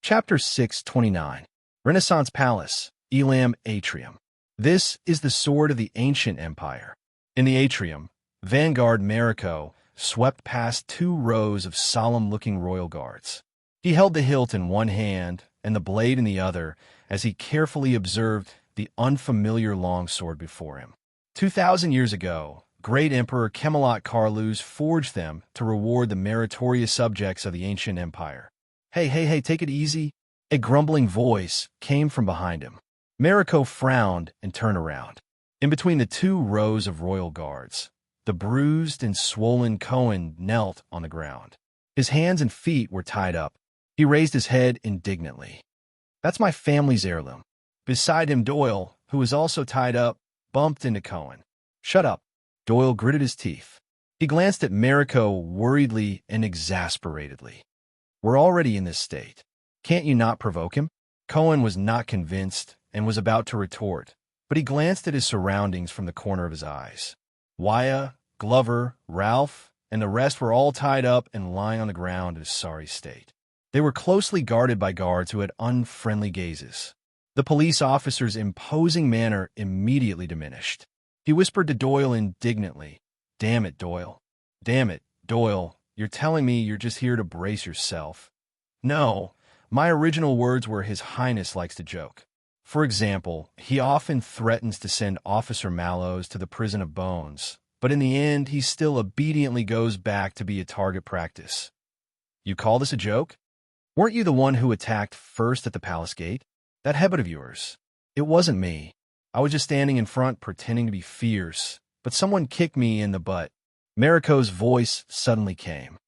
Chapter 629, Renaissance Palace, Elam Atrium. This is the sword of the ancient empire. In the atrium, Vanguard Mariko swept past 2 rows of solemn-looking royal guards. He held the hilt in one hand and the blade in the other as he carefully observed the unfamiliar longsword before him. 2,000 years ago, great Emperor Camelot Carlus forged them to reward the meritorious subjects of the ancient empire. Hey, take it easy. A grumbling voice came from behind him. Mariko frowned and turned around. In between the 2 rows of royal guards, the bruised and swollen Cohen knelt on the ground. His hands and feet were tied up. He raised his head indignantly. "That's my family's heirloom." Beside him, Doyle, who was also tied up, bumped into Cohen. "Shut up." Doyle gritted his teeth. He glanced at Mariko worriedly and exasperatedly. "We're already in this state. Can't you not provoke him?" Cohen was not convinced and was about to retort, but he glanced at his surroundings from the corner of his eyes. Wyatt, Glover, Ralph, and the rest were all tied up and lying on the ground in a sorry state. They were closely guarded by guards who had unfriendly gazes. The police officer's imposing manner immediately diminished. He whispered to Doyle indignantly, Damn it, Doyle. You're telling me you're just here to brace yourself." "No, my original words were His Highness likes to joke. For example, he often threatens to send Officer Mallows to the prison of bones, but in the end, he still obediently goes back to be a target practice." "You call this a joke? Weren't you the one who attacked first at the palace gate? That habit of yours." "It wasn't me. I was just standing in front pretending to be fierce, but someone kicked me in the butt." Mariko's voice suddenly came.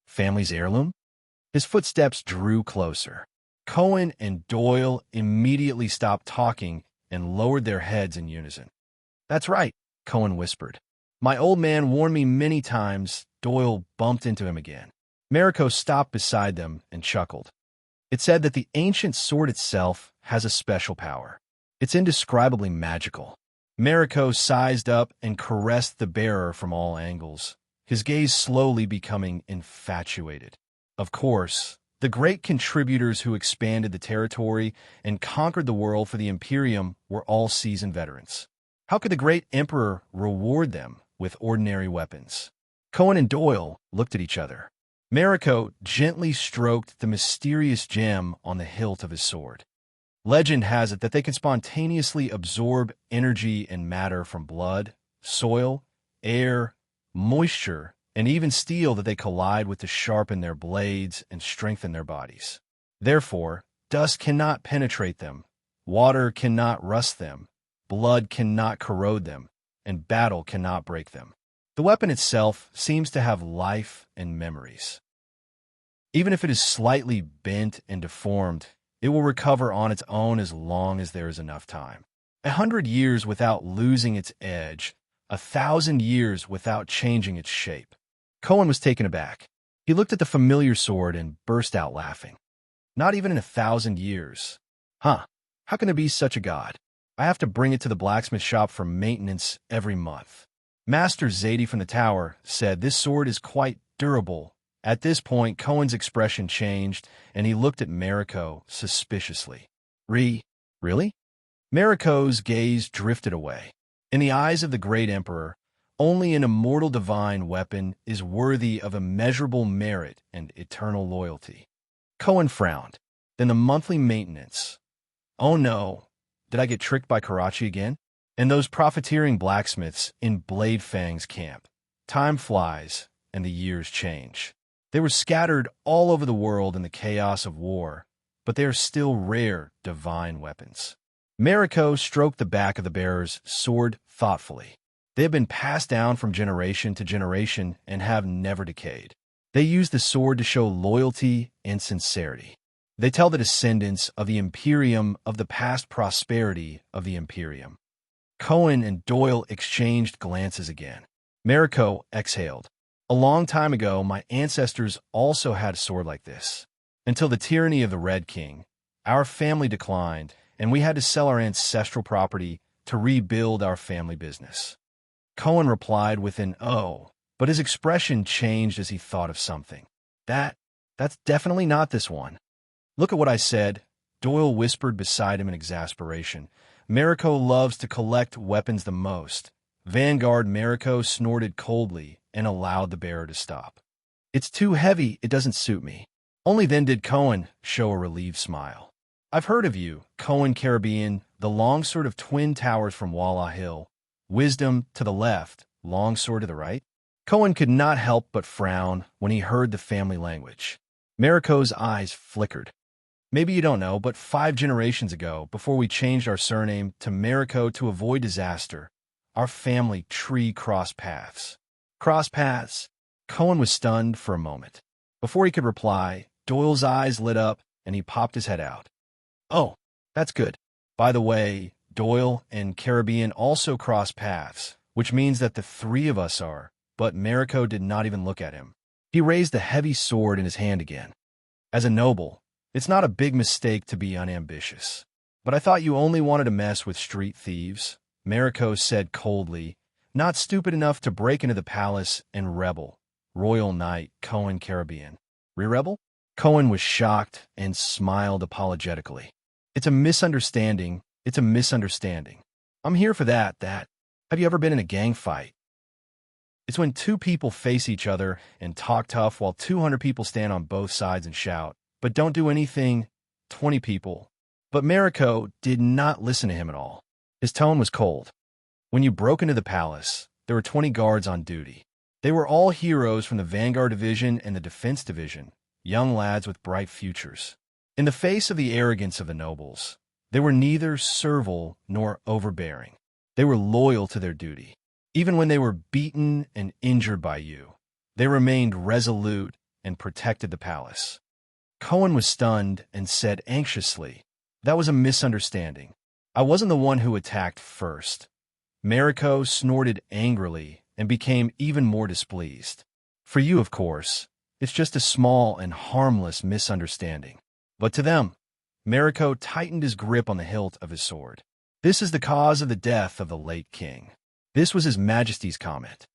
"Family's heirloom?" His footsteps drew closer. Cohen and Doyle immediately stopped talking and lowered their heads in unison. "That's right," Cohen whispered. "My old man warned me many times." Doyle bumped into him again. Mariko stopped beside them and chuckled. "It said that the ancient sword itself has a special power. It's indescribably magical." Mariko sized up and caressed the bearer from all angles, his gaze slowly becoming infatuated. Of course, the great contributors who expanded the territory and conquered the world for the Imperium were all seasoned veterans. How could the great emperor reward them with ordinary weapons? Cohen and Doyle looked at each other. Mariko gently stroked the mysterious gem on the hilt of his sword. Legend has it that they can spontaneously absorb energy and matter from blood, soil, air, moisture, and even steel that they collide with to sharpen their blades and strengthen their bodies. Therefore, dust cannot penetrate them, water cannot rust them, blood cannot corrode them, and battle cannot break them. The weapon itself seems to have life and memories. Even if it is slightly bent and deformed, it will recover on its own as long as there is enough time. 100 years without losing its edge, 1,000 years without changing its shape. Cohen was taken aback. He looked at the familiar sword and burst out laughing. "Not even in 1,000 years. Huh, how can there be such a god? I have to bring it to the blacksmith shop for maintenance every month." Master Zadie from the tower said this sword is quite durable. At this point, Cohen's expression changed, and he looked at Mariko suspiciously. Really?" Mariko's gaze drifted away. In the eyes of the great emperor, only an immortal divine weapon is worthy of immeasurable merit and eternal loyalty. Cohen frowned. "Then the monthly maintenance. Oh no, did I get tricked by Karachi again? And those profiteering blacksmiths in Blade Fang's camp. Time flies, and the years change. They were scattered all over the world in the chaos of war, but they are still rare divine weapons." Mariko stroked the back of the bearer's sword thoughtfully. "They have been passed down from generation to generation and have never decayed. They use the sword to show loyalty and sincerity. They tell the descendants of the Imperium of the past prosperity of the Imperium." Cohen and Doyle exchanged glances again. Mariko exhaled. "A long time ago, my ancestors also had a sword like this. Until the tyranny of the Red King, our family declined, and we had to sell our ancestral property to rebuild our family business." Cohen replied with an "oh," but his expression changed as he thought of something. That's definitely not this one." Look at what I said, Doyle whispered beside him in exasperation. Mariko loves to collect weapons the most. Vanguard Mariko snorted coldly and allowed the bearer to stop. It's too heavy, it doesn't suit me. Only then did Cohen show a relieved smile. I've heard of you, Cohen Caribbean, the longsword of twin towers from Walla Hill. Wisdom to the left, longsword to the right. Cohen could not help but frown when he heard the family language. Mariko's eyes flickered. Maybe you don't know, but 5 generations ago, before we changed our surname to Mariko to avoid disaster, our family tree crossed paths. Crossed paths? Cohen was stunned for a moment. Before he could reply, Doyle's eyes lit up and he popped his head out. Oh, that's good. By the way, Doyle and Caribbean also cross paths, which means that the 3 of us are, but Mariko did not even look at him. He raised the heavy sword in his hand again. As a noble, it's not a big mistake to be unambitious. But I thought you only wanted to mess with street thieves, Mariko said coldly, not stupid enough to break into the palace and rebel. Royal Knight, Cohen Caribbean. Re-rebel? Cohen was shocked and smiled apologetically. It's a misunderstanding. It's a misunderstanding. I'm here for that. Have you ever been in a gang fight? It's when 2 people face each other and talk tough while 200 people stand on both sides and shout, but don't do anything. 20 people. But Mariko did not listen to him at all. His tone was cold. When you broke into the palace, there were 20 guards on duty. They were all heroes from the Vanguard Division and the Defense Division, young lads with bright futures. In the face of the arrogance of the nobles, they were neither servile nor overbearing. They were loyal to their duty. Even when they were beaten and injured by you, they remained resolute and protected the palace. Cohen was stunned and said anxiously, "That was a misunderstanding. I wasn't the one who attacked first." Mariko snorted angrily and became even more displeased. For you, of course, it's just a small and harmless misunderstanding. But to them, Mariko tightened his grip on the hilt of his sword. This is the cause of the death of the late king. This was His Majesty's comment.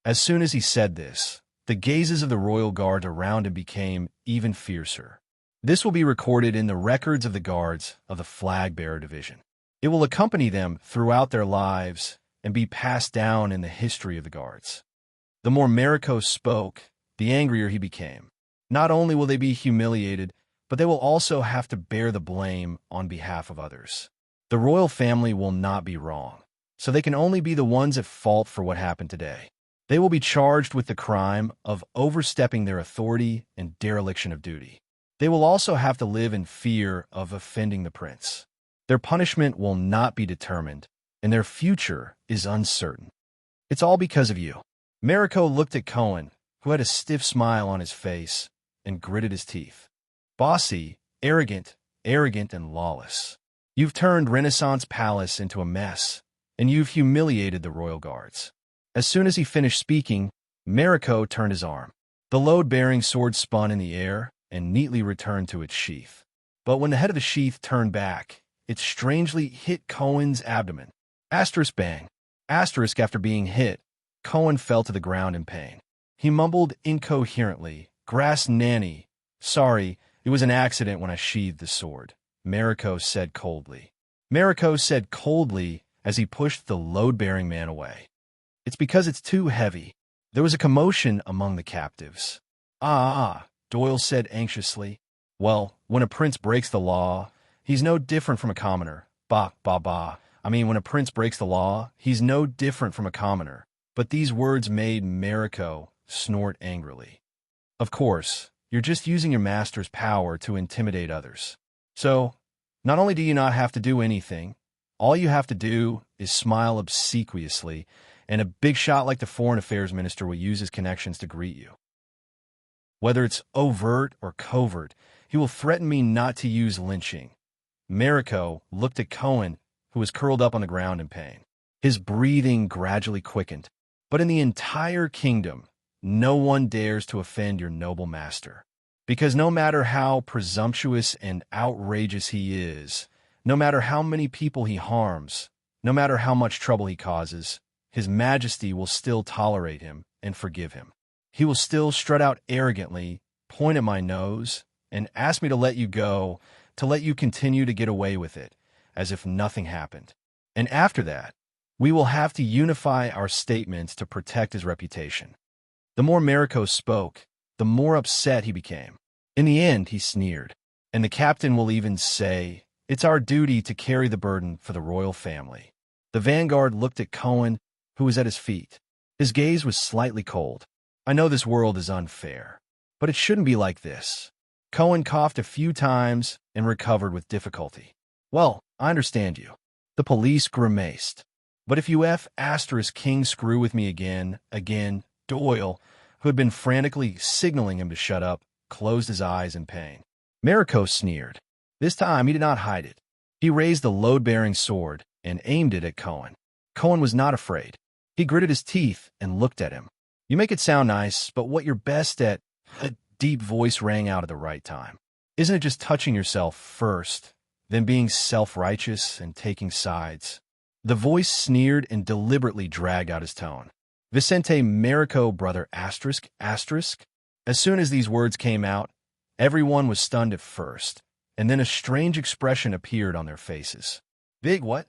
As soon as he said this, the gazes of the royal guard around him became even fiercer. This will be recorded in the records of the guards of the Flag-Bearer Division. It will accompany them throughout their lives and be passed down in the history of the guards. The more Mariko spoke, the angrier he became. Not only will they be humiliated, but they will also have to bear the blame on behalf of others. The royal family will not be wrong, so they can only be the ones at fault for what happened today. They will be charged with the crime of overstepping their authority and dereliction of duty. They will also have to live in fear of offending the prince. Their punishment will not be determined, and their future is uncertain. It's all because of you. Mariko looked at Cohen, who had a stiff smile on his face, and gritted his teeth. Bossy, arrogant, and lawless. You've turned Renaissance Palace into a mess, and you've humiliated the royal guards. As soon as he finished speaking, Mariko turned his arm. The load-bearing sword spun in the air and neatly returned to its sheath. But when the head of the sheath turned back, it strangely hit Cohen's abdomen. Asterisk bang. Asterisk after being hit, Cohen fell to the ground in pain. He mumbled incoherently, "Grass nanny. Sorry, it was an accident when I sheathed the sword," Mariko said coldly. Mariko said coldly as he pushed the load-bearing man away. "It's because it's too heavy." There was a commotion among the captives. Doyle said anxiously. "Well, when a prince breaks the law, he's no different from a commoner. When a prince breaks the law, he's no different from a commoner." But these words made Mariko snort angrily. "Of course, you're just using your master's power to intimidate others. So, not only do you not have to do anything, all you have to do is smile obsequiously, and a big shot like the foreign affairs minister will use his connections to greet you. Whether it's overt or covert, he will threaten me not to use lynching." Mariko looked at Cohen, who was curled up on the ground in pain. His breathing gradually quickened. "But in the entire kingdom, no one dares to offend your noble master. Because no matter how presumptuous and outrageous he is, no matter how many people he harms, no matter how much trouble he causes, His Majesty will still tolerate him and forgive him. He will still strut out arrogantly, point at my nose, and asked me to let you go, to let you continue to get away with it, as if nothing happened. And after that, we will have to unify our statements to protect his reputation. The more Mariko spoke, the more upset he became. In the end, he sneered. And the captain will even say, "It's our duty to carry the burden for the royal family." The vanguard looked at Cohen, who was at his feet. His gaze was slightly cold. "I know this world is unfair, but it shouldn't be like this." Cohen coughed a few times and recovered with difficulty. "Well, I understand you." The police grimaced. "But if you King screw with me again, Doyle, who had been frantically signaling him to shut up, closed his eyes in pain. Mariko sneered. This time he did not hide it. He raised the load-bearing sword and aimed it at Cohen. Cohen was not afraid. He gritted his teeth and looked at him. "You make it sound nice, but what you're best at," a deep voice rang out at the right time. "Isn't it just touching yourself first, then being self-righteous and taking sides?" The voice sneered and deliberately dragged out his tone. "Vicente Mariko, brother asterisk. As soon as these words came out, everyone was stunned at first, and then a strange expression appeared on their faces. "Big what?"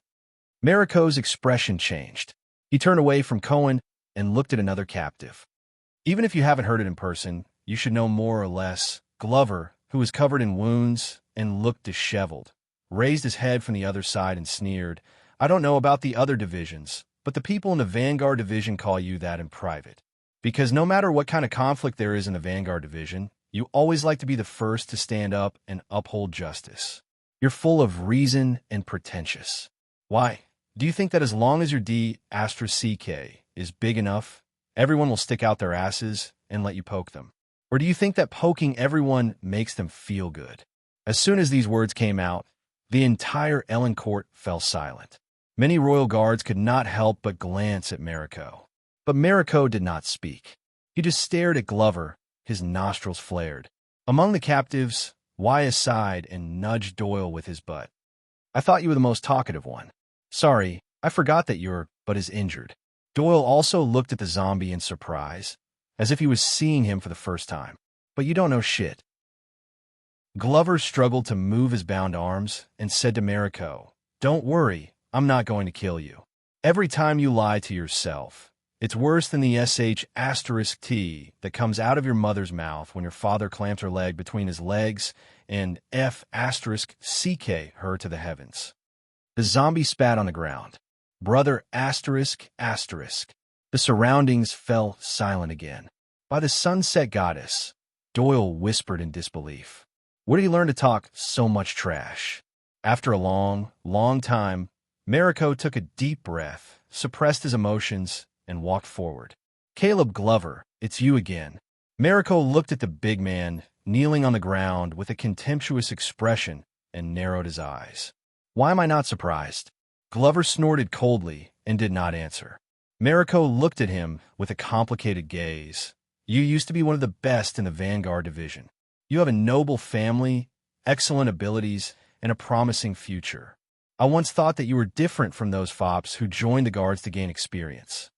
Mariko's expression changed. He turned away from Cohen and looked at another captive. Even if you haven't heard it in person, you should know more or less. Glover, who was covered in wounds and looked disheveled, raised his head from the other side and sneered. "I don't know about the other divisions, but the people in the Vanguard Division call you that in private. Because no matter what kind of conflict there is in the Vanguard Division, you always like to be the first to stand up and uphold justice. You're full of reason and pretentious. Why? Do you think that as long as your D*CK is big enough, everyone will stick out their asses and let you poke them? Or do you think that poking everyone makes them feel good?" As soon as these words came out, the entire Ellen court fell silent. Many royal guards could not help but glance at Mariko. But Mariko did not speak. He just stared at Glover, his nostrils flared. Among the captives, Wyatt sighed and nudged Doyle with his butt. "I thought you were the most talkative one." "Sorry, I forgot that your butt is injured." Doyle also looked at the zombie in surprise, as if he was seeing him for the first time. "But you don't know shit." Glover struggled to move his bound arms and said to Mariko, "Don't worry, I'm not going to kill you. Every time you lie to yourself, it's worse than the *T that comes out of your mother's mouth when your father clamps her leg between his legs and *CK her to the heavens." The zombie spat on the ground. "Brother **. The surroundings fell silent again. "By the sunset goddess," Doyle whispered in disbelief. "Where did he learn to talk so much trash?" After a long, long time, Mariko took a deep breath, suppressed his emotions, and walked forward. "Caleb Glover, it's you again." Mariko looked at the big man, kneeling on the ground with a contemptuous expression, and narrowed his eyes. "Why am I not surprised?" Glover snorted coldly and did not answer. Mariko looked at him with a complicated gaze. "You used to be one of the best in the Vanguard Division. You have a noble family, excellent abilities, and a promising future. I once thought that you were different from those fops who joined the guards to gain experience."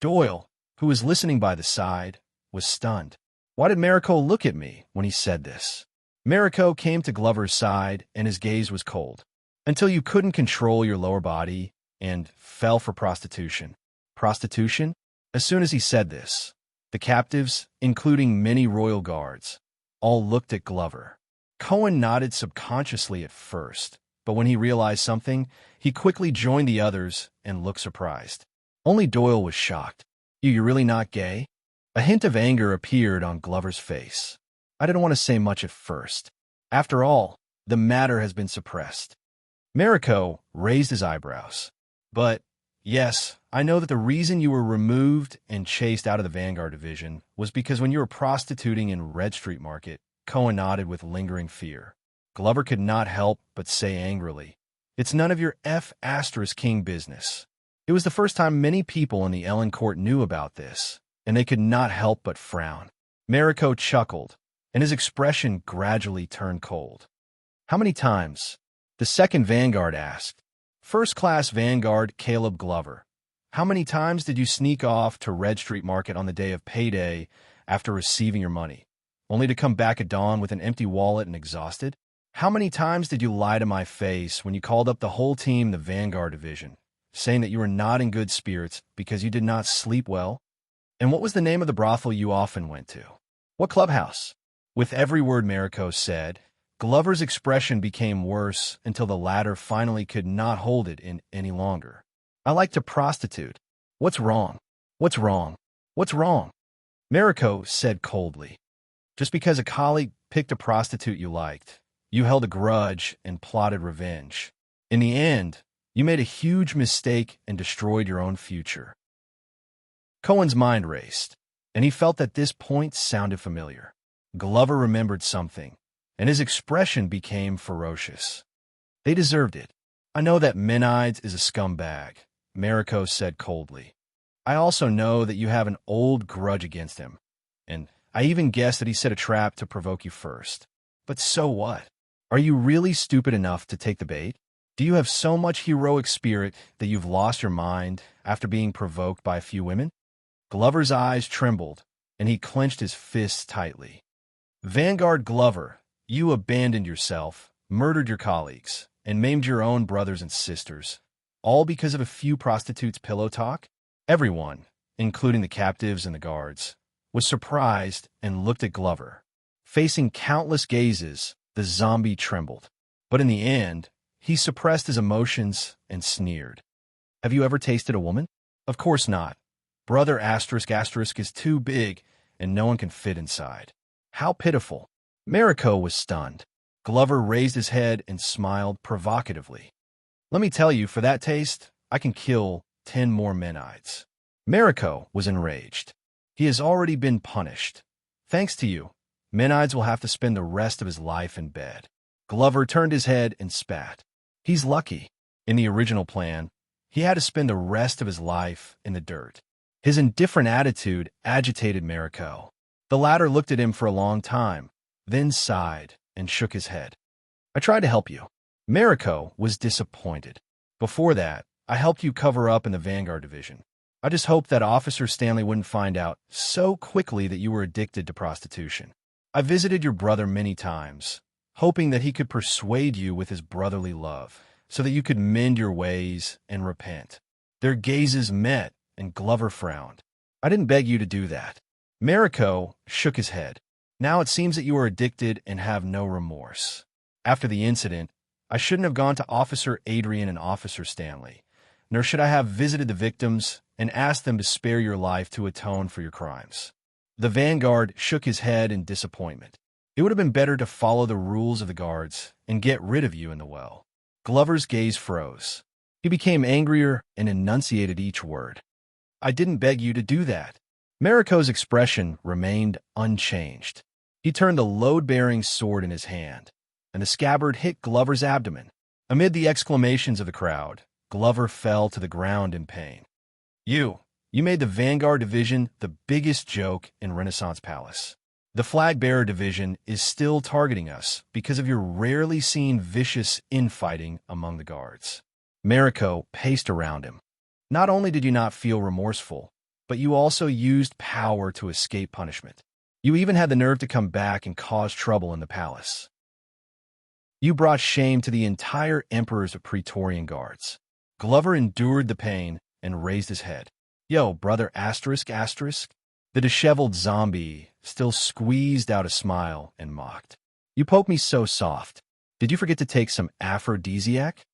Doyle, who was listening by the side, was stunned. Why did Mariko look at me when he said this? Mariko came to Glover's side, and his gaze was cold. "Until you couldn't control your lower body and fell for prostitution." Prostitution? As soon as he said this, the captives, including many royal guards, all looked at Glover. Cohen nodded subconsciously at first, but when he realized something, he quickly joined the others and looked surprised. Only Doyle was shocked. You're really not gay?" A hint of anger appeared on Glover's face. "I didn't want to say much at first. After all, the matter has been suppressed." Mariko raised his eyebrows. "But, yes, I know that the reason you were removed and chased out of the Vanguard Division was because when you were prostituting in Red Street Market." Cohen nodded with lingering fear. Glover could not help but say angrily, "It's none of your King business." It was the first time many people in the Ellen court knew about this, and they could not help but frown. Mariko chuckled, and his expression gradually turned cold. "How many times?" The second Vanguard asked. "First-class Vanguard Caleb Glover. How many times did you sneak off to Red Street Market on the day of payday after receiving your money?" only to come back at dawn with an empty wallet and exhausted? How many times did you lie to my face when you called up the whole team, the Vanguard Division, saying that you were not in good spirits because you did not sleep well? And what was the name of the brothel you often went to? What clubhouse? With every word Mariko said, Glover's expression became worse until the latter finally could not hold it in any longer. I like to prostitute. What's wrong? What's wrong? What's wrong? Mariko said coldly. Just because a colleague picked a prostitute you liked, you held a grudge and plotted revenge. In the end, you made a huge mistake and destroyed your own future. Cohen's mind raced, and he felt that this point sounded familiar. Glover remembered something, and his expression became ferocious. They deserved it. I know that Menides is a scumbag, Mariko said coldly. I also know that you have an old grudge against him, and I even guessed that he set a trap to provoke you first. But so what? Are you really stupid enough to take the bait? Do you have so much heroic spirit that you've lost your mind after being provoked by a few women? Glover's eyes trembled, and he clenched his fists tightly. Vanguard Glover, you abandoned yourself, murdered your colleagues, and maimed your own brothers and sisters, all because of a few prostitutes' pillow talk? Everyone, including the captives and the guards, was surprised and looked at Glover. Facing countless gazes, the zombie trembled. But in the end, he suppressed his emotions and sneered. Have you ever tasted a woman? Of course not. Brother asterisk asterisk is too big, and no one can fit inside. How pitiful. Mariko was stunned. Glover raised his head and smiled provocatively. Let me tell you, for that taste, I can kill 10 more Menides. Mariko was enraged. He has already been punished. Thanks to you, Menides will have to spend the rest of his life in bed. Glover turned his head and spat. He's lucky. In the original plan, he had to spend the rest of his life in the dirt. His indifferent attitude agitated Mariko. The latter looked at him for a long time, then sighed and shook his head. I tried to help you. Mariko was disappointed. Before that, I helped you cover up in the Vanguard Division. I just hoped that Officer Stanley wouldn't find out so quickly that you were addicted to prostitution. I visited your brother many times, hoping that he could persuade you with his brotherly love, so that you could mend your ways and repent. Their gazes met, and Glover frowned. I didn't beg you to do that. Mariko shook his head. Now it seems that you are addicted and have no remorse. After the incident, I shouldn't have gone to Officer Adrian and Officer Stanley, nor should I have visited the victims and asked them to spare your life to atone for your crimes. The Vanguard shook his head in disappointment. It would have been better to follow the rules of the guards and get rid of you in the well. Glover's gaze froze. He became angrier and enunciated each word. I didn't beg you to do that. Mariko's expression remained unchanged. He turned the load-bearing sword in his hand, and the scabbard hit Glover's abdomen. Amid the exclamations of the crowd, Glover fell to the ground in pain. You made the Vanguard Division the biggest joke in Renaissance Palace. The Flag Bearer Division is still targeting us because of your rarely seen vicious infighting among the guards. Mariko paced around him. Not only did you not feel remorseful, but you also used power to escape punishment. You even had the nerve to come back and cause trouble in the palace. You brought shame to the entire Emperor's Praetorian Guards. Glover endured the pain and raised his head. Yo, brother asterisk asterisk. The disheveled zombie still squeezed out a smile and mocked. You poke me so soft. Did you forget to take some aphrodisiac?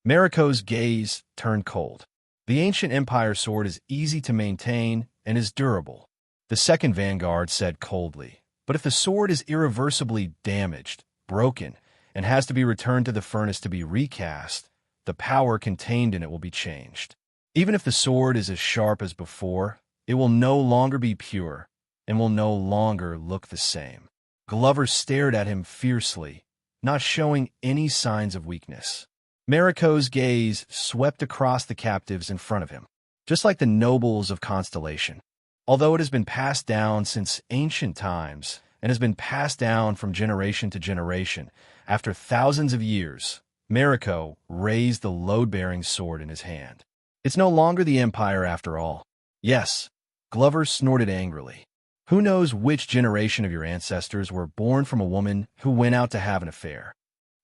Mariko's gaze turned cold. The ancient Empire sword is easy to maintain and is durable. The second Vanguard said coldly, but if the sword is irreversibly damaged, broken, and has to be returned to the furnace to be recast, the power contained in it will be changed. Even if the sword is as sharp as before, it will no longer be pure and will no longer look the same. Glover stared at him fiercely, not showing any signs of weakness. Mariko's gaze swept across the captives in front of him, just like the nobles of Constellation. Although it has been passed down since ancient times and has been passed down from generation to generation, after thousands of years, Mariko raised the load-bearing sword in his hand. It's no longer the Empire after all. Yes, Glover snorted angrily. Who knows which generation of your ancestors were born from a woman who went out to have an affair?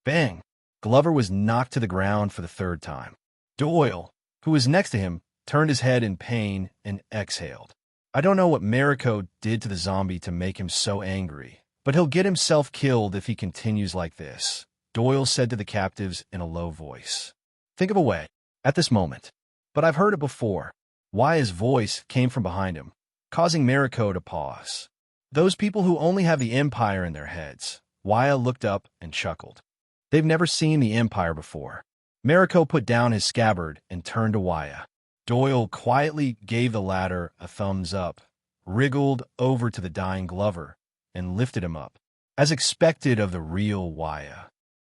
Bang! Glover was knocked to the ground for the third time. Doyle, who was next to him, turned his head in pain and exhaled. I don't know what Mariko did to the zombie to make him so angry, but he'll get himself killed if he continues like this, Doyle said to the captives in a low voice. Think of a way, at this moment. But I've heard it before. Waya's voice came from behind him, causing Mariko to pause. Those people who only have the Empire in their heads. Waya looked up and chuckled. They've never seen the Empire before. Mariko put down his scabbard and turned to Waya. Doyle quietly gave the latter a thumbs up, wriggled over to the dying Glover, and lifted him up, as expected of the real Waya.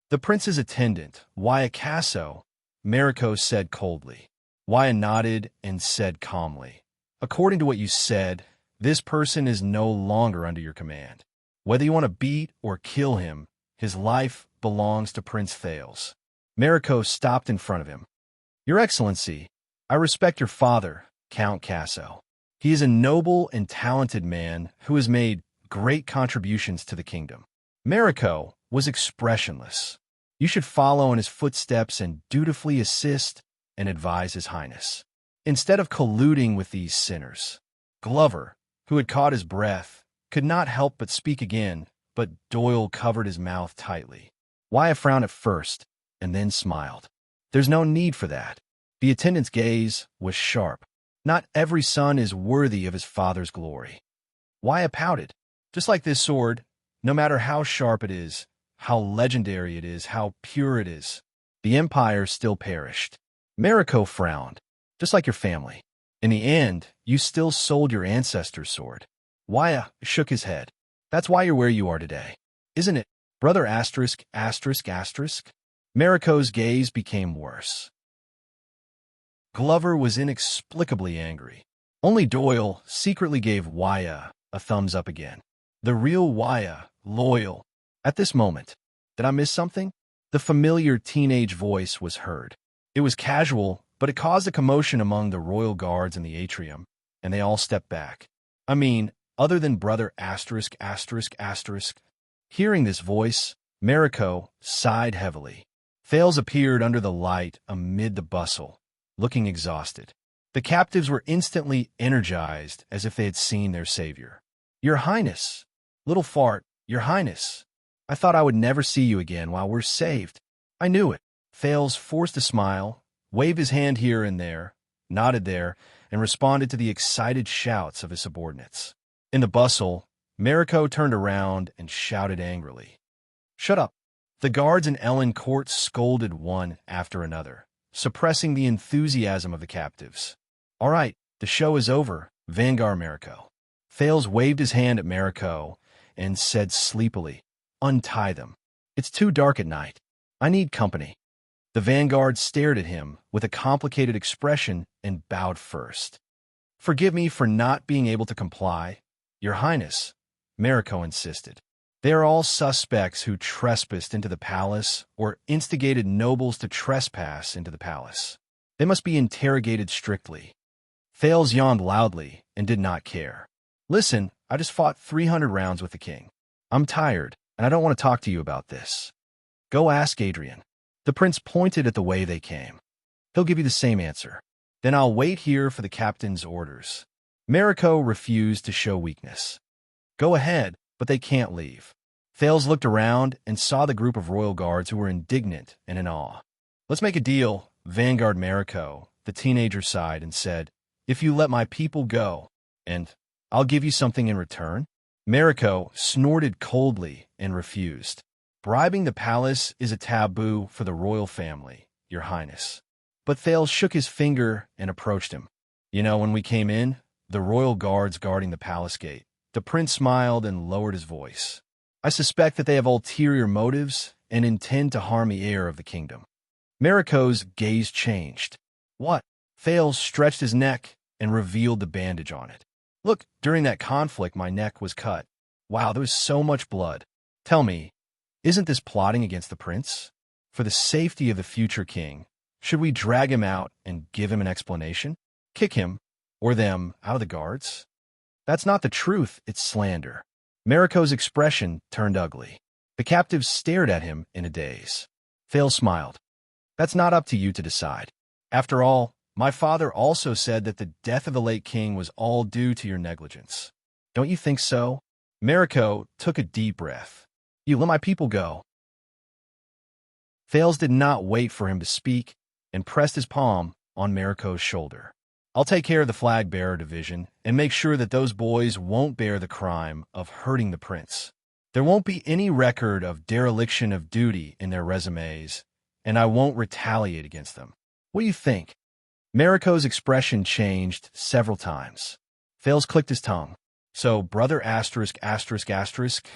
The prince's attendant, Waya Casso, Mariko said coldly. Waya nodded and said calmly, according to what you said, this person is no longer under your command. Whether you want to beat or kill him, his life belongs to Prince Thales. Mariko stopped in front of him. Your Excellency, I respect your father, Count Casso. He is a noble and talented man who has made great contributions to the kingdom. Mariko was expressionless. You should follow in his footsteps and dutifully assist and advise His Highness, instead of colluding with these sinners. Glover, who had caught his breath, could not help but speak again, but Doyle covered his mouth tightly. Wyatt frowned at first, and then smiled. There's no need for that. The attendant's gaze was sharp. Not every son is worthy of his father's glory. Wyatt pouted. Just like this sword, no matter how sharp it is, how legendary it is, how pure it is, the Empire still perished. Mariko frowned. Just like your family. In the end, you still sold your ancestor's sword. Wyatt shook his head. That's why you're where you are today, isn't it, brother asterisk, asterisk, asterisk? Mariko's gaze became worse. Glover was inexplicably angry. Only Doyle secretly gave Wyatt a thumbs up again. The real Wyatt, loyal. At this moment, did I miss something? The familiar teenage voice was heard. It was casual, but it caused a commotion among the royal guards in the atrium, and they all stepped back. I mean, other than brother asterisk, asterisk, asterisk. Hearing this voice, Mariko sighed heavily. Thales appeared under the light amid the bustle, looking exhausted. The captives were instantly energized as if they had seen their savior. Your Highness, little fart, your Highness. I thought I would never see you again while we're saved. I knew it. Thales forced a smile, waved his hand here and there, nodded there, and responded to the excited shouts of his subordinates. In the bustle, Mariko turned around and shouted angrily. Shut up. The guards in Ellen Court scolded one after another, suppressing the enthusiasm of the captives. All right, the show is over, Vanguard Mariko. Thales waved his hand at Mariko and said sleepily, Untie them. It's too dark at night. I need company. The Vanguard stared at him with a complicated expression and bowed first. Forgive me for not being able to comply, Your Highness, Mariko insisted. They are all suspects who trespassed into the palace or instigated nobles to trespass into the palace. They must be interrogated strictly. Thales yawned loudly and did not care. Listen, I just fought 300 rounds with the king. I'm tired, and I don't want to talk to you about this. Go ask Adrian. The prince pointed at the way they came. He'll give you the same answer. Then I'll wait here for the captain's orders. Mariko refused to show weakness. Go ahead, but they can't leave. Thales looked around and saw the group of royal guards who were indignant and in awe. Let's make a deal, Vanguard Mariko, the teenager sighed and said, if you let my people go, and I'll give you something in return. Mariko snorted coldly and refused. Bribing the palace is a taboo for the royal family, Your Highness. But Thales shook his finger and approached him. You know, when we came in, the royal guards guarding the palace gate. The prince smiled and lowered his voice. I suspect that they have ulterior motives and intend to harm the heir of the kingdom. Mariko's gaze changed. What? Thales stretched his neck and revealed the bandage on it. Look, during that conflict, my neck was cut. Wow, there was so much blood. Tell me, isn't this plotting against the prince? For the safety of the future king, should we drag him out and give him an explanation? Kick him, or them, out of the guards? That's not the truth, it's slander. Mariko's expression turned ugly. The captives stared at him in a daze. Thales smiled. That's not up to you to decide. After all, my father also said that the death of the late king was all due to your negligence. Don't you think so? Mariko took a deep breath. You let my people go. Thales did not wait for him to speak and pressed his palm on Mariko's shoulder. I'll take care of the flag-bearer division and make sure that those boys won't bear the crime of hurting the prince. There won't be any record of dereliction of duty in their resumes, and I won't retaliate against them. What do you think? Mariko's expression changed several times. Thales clicked his tongue. So, brother asterisk, asterisk, asterisk,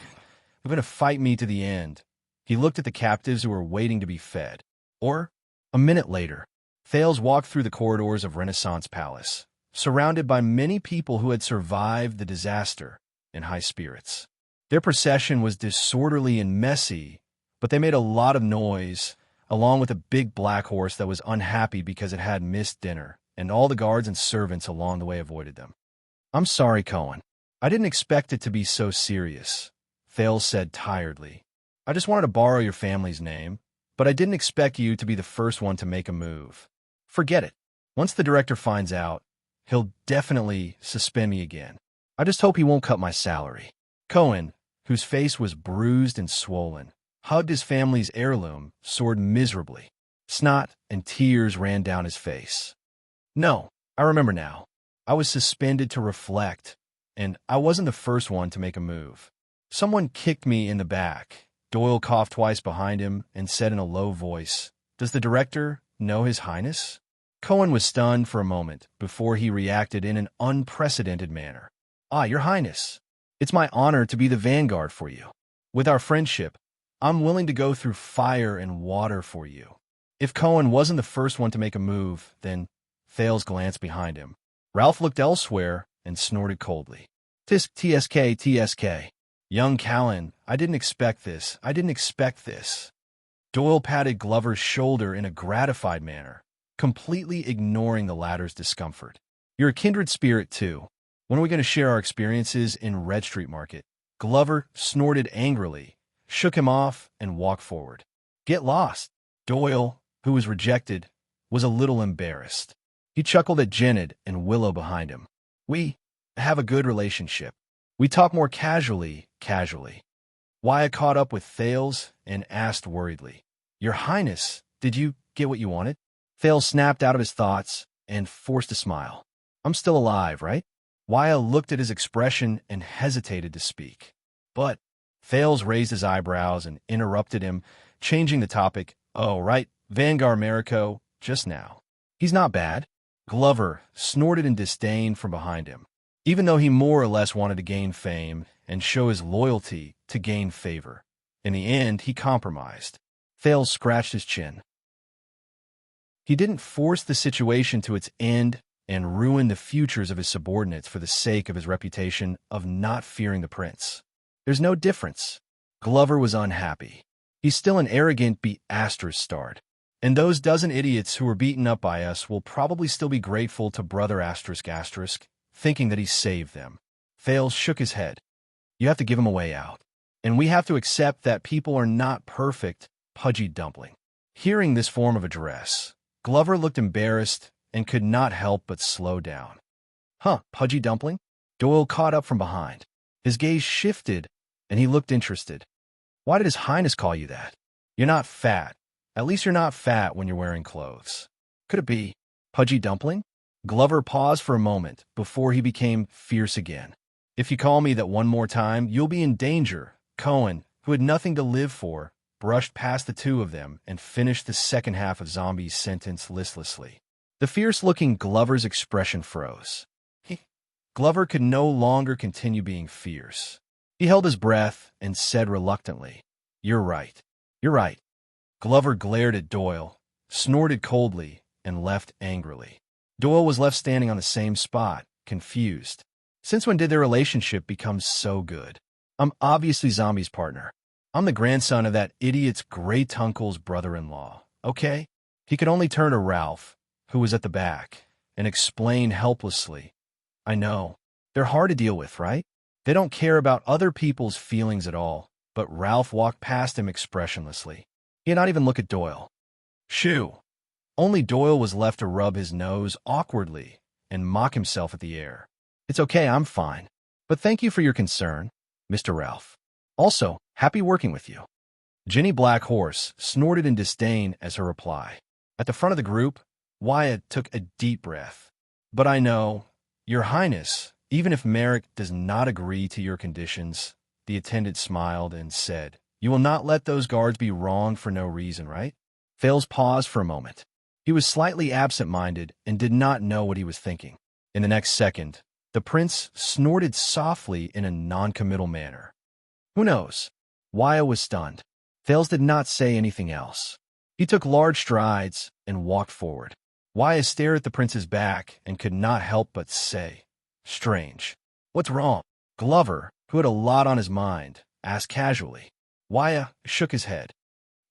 you're going to fight me to the end. He looked at the captives who were waiting to be fed. Or, a minute later, Thales walked through the corridors of Renaissance Palace, surrounded by many people who had survived the disaster in high spirits. Their procession was disorderly and messy, but they made a lot of noise, along with a big black horse that was unhappy because it had missed dinner, and all the guards and servants along the way avoided them. I'm sorry, Cohen. I didn't expect it to be so serious, Thales said tiredly. I just wanted to borrow your family's name, but I didn't expect you to be the first one to make a move. Forget it. Once the director finds out, he'll definitely suspend me again. I just hope he won't cut my salary. Cohen, whose face was bruised and swollen, hugged his family's heirloom, soared miserably. Snot and tears ran down his face. No, I remember now. I was suspended to reflect, and I wasn't the first one to make a move. Someone kicked me in the back. Doyle coughed twice behind him and said in a low voice, "Does the director know His Highness?" Cohen was stunned for a moment before he reacted in an unprecedented manner. Your Highness. It's my honor to be the vanguard for you. With our friendship, I'm willing to go through fire and water for you. If Cohen wasn't the first one to make a move, then Thales glanced behind him. Ralph looked elsewhere and snorted coldly. Tisk TSK TSK. Young Callan, I didn't expect this. I didn't expect this. Doyle patted Glover's shoulder in a gratified manner, completely ignoring the latter's discomfort. You're a kindred spirit, too. When are we going to share our experiences in Red Street Market? Glover snorted angrily, shook him off, and walked forward. Get lost. Doyle, who was rejected, was a little embarrassed. He chuckled at Jennard and Willow behind him. We have a good relationship. We talk more casually. Wyatt caught up with Thales and asked worriedly, Your Highness, did you get what you wanted? Thales snapped out of his thoughts and forced a smile. I'm still alive, right? Wyatt looked at his expression and hesitated to speak. But Thales raised his eyebrows and interrupted him, changing the topic. Oh, right, Vanguard Mariko, just now. He's not bad. Glover snorted in disdain from behind him. Even though he more or less wanted to gain fame and show his loyalty to gain favor, in the end, he compromised. Thales scratched his chin. He didn't force the situation to its end and ruin the futures of his subordinates for the sake of his reputation of not fearing the prince. There's no difference. Glover was unhappy. He's still an arrogant be***start. And those dozen idiots who were beaten up by us will probably still be grateful to brother ***, thinking that he saved them. Thales shook his head. You have to give him a way out. And we have to accept that people are not perfect, Pudgy Dumpling. Hearing this form of address, Glover looked embarrassed and could not help but slow down. Pudgy Dumpling? Doyle caught up from behind. His gaze shifted, and he looked interested. Why did His Highness call you that? You're not fat. At least you're not fat when you're wearing clothes. Could it be Pudgy Dumpling? Glover paused for a moment before he became fierce again. If you call me that one more time, you'll be in danger. Cohen, who had nothing to live for, brushed past the two of them and finished the second half of Zombie's sentence listlessly. The fierce-looking Glover's expression froze. Glover could no longer continue being fierce. He held his breath and said reluctantly, You're right. You're right. Glover glared at Doyle, snorted coldly, and left angrily. Doyle was left standing on the same spot, confused. Since when did their relationship become so good? I'm obviously Zombie's partner. I'm the grandson of that idiot's great-uncle's brother-in-law, okay? He could only turn to Ralph, who was at the back, and explain helplessly. I know. They're hard to deal with, right? They don't care about other people's feelings at all. But Ralph walked past him expressionlessly. He had not even looked at Doyle. Shoo! Only Doyle was left to rub his nose awkwardly and mock himself at the air. It's okay, I'm fine. But thank you for your concern, Mr. Ralph. Also, happy working with you. Jenny Blackhorse snorted in disdain as her reply. At the front of the group, Wyatt took a deep breath. But I know, Your Highness, even if Merrick does not agree to your conditions, the attendant smiled and said, you will not let those guards be wrong for no reason, right? Thales paused for a moment. He was slightly absent-minded and did not know what he was thinking. In the next second, the prince snorted softly in a non-committal manner. Who knows? Wyatt was stunned. Thales did not say anything else. He took large strides and walked forward. Wyatt stared at the prince's back and could not help but say, strange. What's wrong? Glover, who had a lot on his mind, asked casually. Wyatt shook his head.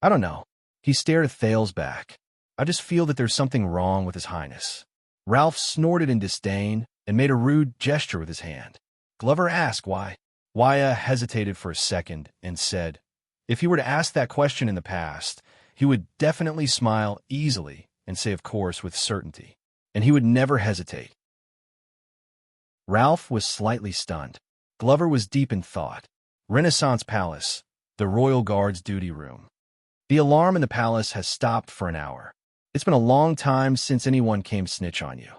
I don't know. He stared at Thales' back. I just feel that there's something wrong with His Highness. Ralph snorted in disdain and made a rude gesture with his hand. Glover asked why. Wyatt hesitated for a second and said, if he were to ask that question in the past, he would definitely smile easily and say, of course, with certainty. And he would never hesitate. Ralph was slightly stunned. Glover was deep in thought. Renaissance Palace, the Royal Guard's duty room. The alarm in the palace has stopped for an hour. It's been a long time since anyone came snitch on you.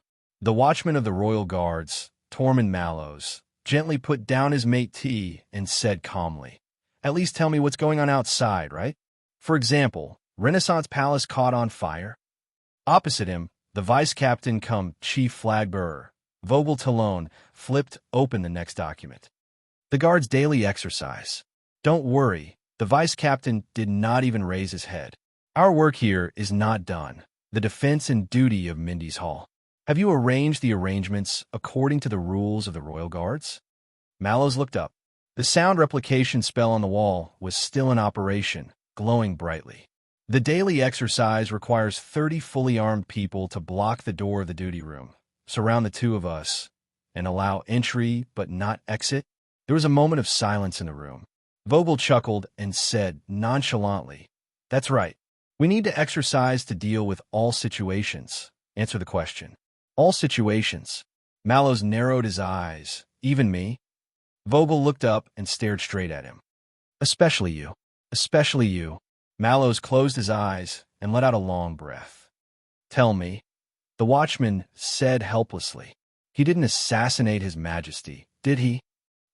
The watchman of the Royal Guards, Tormund Mallows, gently put down his mate tea and said calmly, at least tell me what's going on outside, right? For example, Renaissance Palace caught on fire. Opposite him, the vice captain cum chief flag bearer, Vogel Talon, flipped open the next document. The guard's daily exercise. Don't worry, the vice captain did not even raise his head. Our work here is not done. The defense and duty of Mindy's Hall. Have you arranged the arrangements according to the rules of the Royal Guards? Mallows looked up. The sound replication spell on the wall was still in operation, glowing brightly. The daily exercise requires 30 fully armed people to block the door of the duty room, surround the two of us, and allow entry but not exit. There was a moment of silence in the room. Vogel chuckled and said nonchalantly, that's right. We need to exercise to deal with all situations. Answer the question. All situations. Mallows narrowed his eyes. Even me? Vogel looked up and stared straight at him. Especially you. Especially you. Mallows closed his eyes and let out a long breath. Tell me. The watchman said helplessly. He didn't assassinate His Majesty, did he?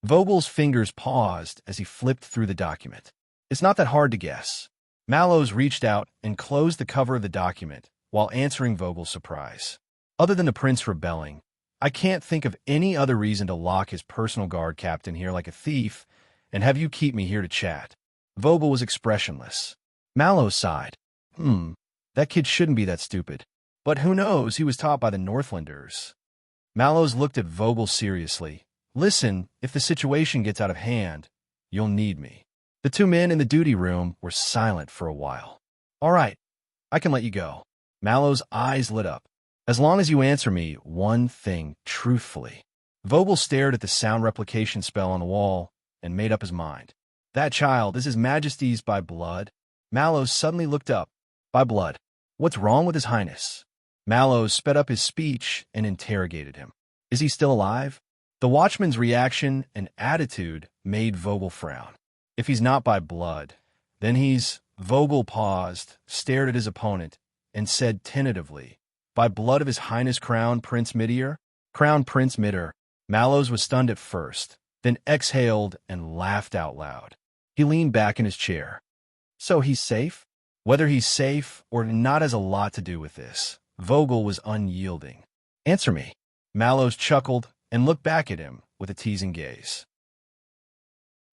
Vogel's fingers paused as he flipped through the document. It's not that hard to guess. Mallows reached out and closed the cover of the document while answering Vogel's surprise. Other than the prince rebelling, I can't think of any other reason to lock his personal guard captain here like a thief and have you keep me here to chat. Vogel was expressionless. Mallows sighed. That kid shouldn't be that stupid. But who knows, he was taught by the Northlanders. Mallows looked at Vogel seriously. Listen, if the situation gets out of hand, you'll need me. The two men in the duty room were silent for a while. All right, I can let you go. Mallows' eyes lit up. As long as you answer me one thing truthfully. Vogel stared at the sound replication spell on the wall and made up his mind. That child is His Majesty's by blood. Mallows suddenly looked up. By blood. What's wrong with His Highness? Mallows sped up his speech and interrogated him. Is he still alive? The watchman's reaction and attitude made Vogel frown. If he's not by blood, then he's... Vogel paused, stared at his opponent, and said tentatively, by blood of His Highness Crown Prince Midir? Crown Prince Midir. Mallows was stunned at first, then exhaled and laughed out loud. He leaned back in his chair. So he's safe? Whether he's safe or not has a lot to do with this. Vogel was unyielding. Answer me. Mallows chuckled and looked back at him with a teasing gaze.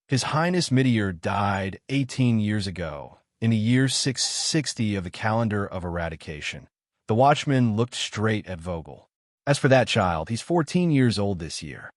His Highness Midir died 18 years ago, in the year 660 of the calendar of eradication. The watchman looked straight at Vogel. As for that child, he's 14 years old this year.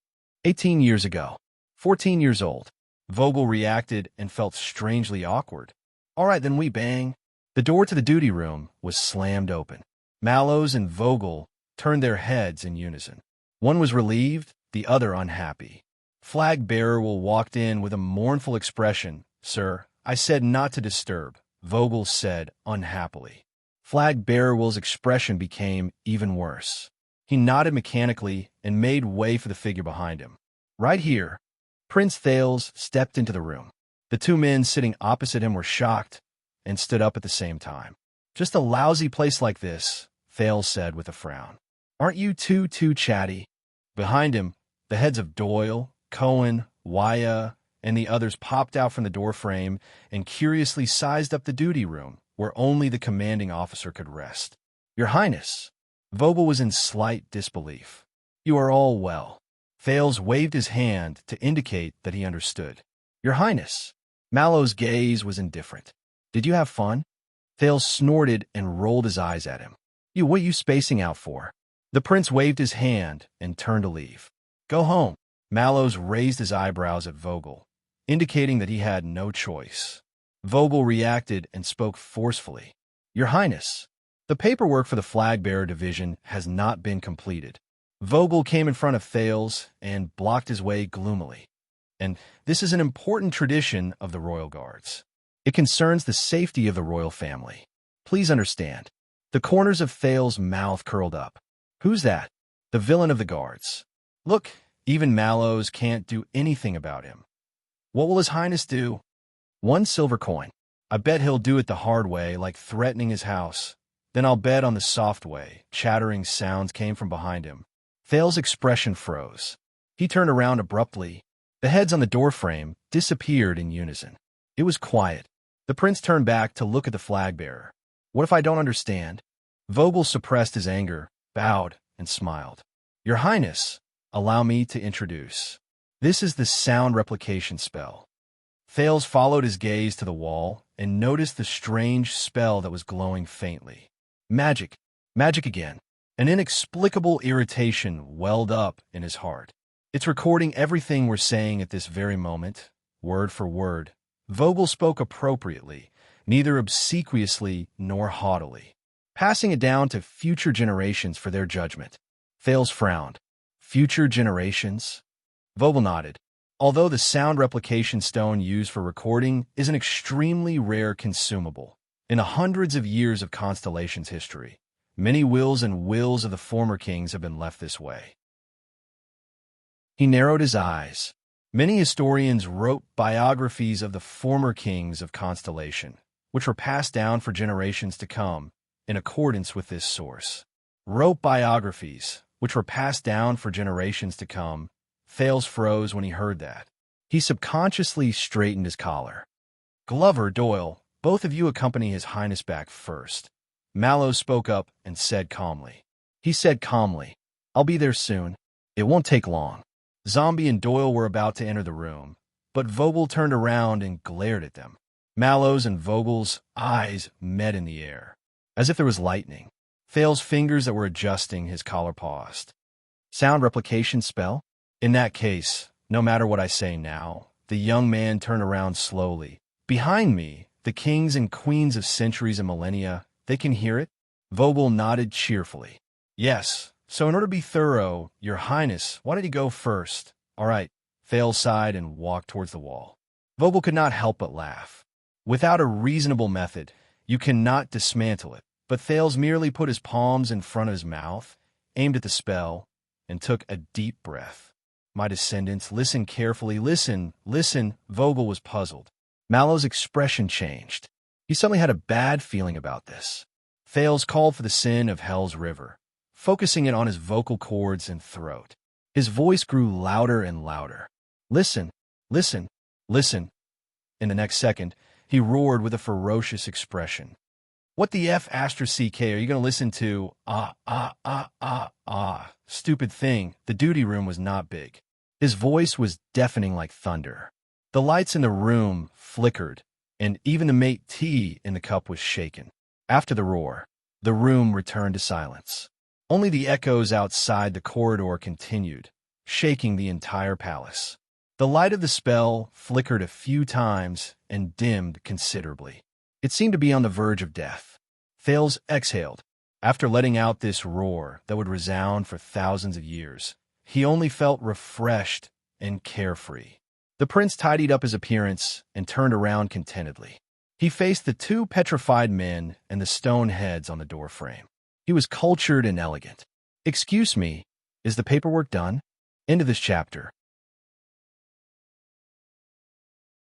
18 years ago. 14 years old. Vogel reacted and felt strangely awkward. All right, then we bang. The door to the duty room was slammed open. Mallows and Vogel turned their heads in unison. One was relieved, the other unhappy. Flag-bearer walked in with a mournful expression. "Sir, I said not to disturb," Vogel said unhappily. Flag-bearer's expression became even worse. He nodded mechanically and made way for the figure behind him. Right here, Prince Thales stepped into the room. The two men sitting opposite him were shocked and stood up at the same time. "Just a lousy place like this," Thales said with a frown. "Aren't you two too chatty?" Behind him, the heads of Doyle, Cohen, Wyatt, and the others popped out from the doorframe and curiously sized up the duty room, where only the commanding officer could rest. "Your Highness." Vogel was in slight disbelief. "You are all well." Thales waved his hand to indicate that he understood. "Your Highness." Mallow's gaze was indifferent. "Did you have fun?" Thales snorted and rolled his eyes at him. What you spacing out for?" The prince waved his hand and turned to leave. "Go home." Mallows raised his eyebrows at Vogel, indicating that he had no choice. Vogel reacted and spoke forcefully. "Your Highness, the paperwork for the flag-bearer division has not been completed." Vogel came in front of Thales and blocked his way gloomily. "And this is an important tradition of the Royal Guards. It concerns the safety of the royal family. Please understand." The corners of Thales' mouth curled up. "Who's that?" "The villain of the guards. Look, even Mallows can't do anything about him." "What will His Highness do?" "1 silver coin. I bet he'll do it the hard way, like threatening his house. Then I'll bet on the soft way." Chattering sounds came from behind him. Thales' expression froze. He turned around abruptly. The heads on the doorframe disappeared in unison. It was quiet. The prince turned back to look at the flag-bearer. "What if I don't understand?" Vogel suppressed his anger, bowed, and smiled. "Your Highness, allow me to introduce. This is the sound replication spell." Thales followed his gaze to the wall and noticed the strange spell that was glowing faintly. Magic. Magic again. An inexplicable irritation welled up in his heart. "It's recording everything we're saying at this very moment, word for word." Vogel spoke appropriately, neither obsequiously nor haughtily, passing it down to future generations for their judgment. Thales frowned. "Future generations?" Vogel nodded. "Although the sound replication stone used for recording is an extremely rare consumable, in the hundreds of years of Constellation's history, many wills and wills of the former kings have been left this way." He narrowed his eyes. Many historians wrote biographies of the former kings of Constellation, which were passed down for generations to come, in accordance with this source. Wrote biographies, which were passed down for generations to come. Thales froze when he heard that. He subconsciously straightened his collar. "Glover, Doyle, both of you accompany His Highness back first." Mallows spoke up and said calmly. He said calmly, "I'll be there soon. It won't take long." Zombie and Doyle were about to enter the room, but Vogel turned around and glared at them. Mallows and Vogel's eyes met in the air, as if there was lightning. Thales' fingers that were adjusting his collar paused. "Sound replication spell? In that case, no matter what I say now." The young man turned around slowly. "Behind me, the kings and queens of centuries and millennia, they can hear it?" Vogel nodded cheerfully. "Yes. So in order to be thorough, Your Highness, why did he go first?" "All right." Thales sighed and walked towards the wall. Vogel could not help but laugh. Without a reasonable method, you cannot dismantle it. But Thales merely put his palms in front of his mouth, aimed at the spell, and took a deep breath. "My descendants, listen carefully. Listen, listen." Vogel was puzzled. Mallow's expression changed. He suddenly had a bad feeling about this. Thales called for the sin of Hell's River, focusing it on his vocal cords and throat. His voice grew louder and louder. "Listen, listen, listen." In the next second, he roared with a ferocious expression. "What the F***CK are you going to listen to? Stupid thing." The duty room was not big. His voice was deafening like thunder. The lights in the room flickered, and even the mate tea in the cup was shaken. After the roar, the room returned to silence. Only the echoes outside the corridor continued, shaking the entire palace. The light of the spell flickered a few times and dimmed considerably. It seemed to be on the verge of death. Thales exhaled. After letting out this roar that would resound for thousands of years, he only felt refreshed and carefree. The prince tidied up his appearance and turned around contentedly. He faced the two petrified men and the stone heads on the doorframe. He was cultured and elegant. "Excuse me, is the paperwork done?" End of this chapter.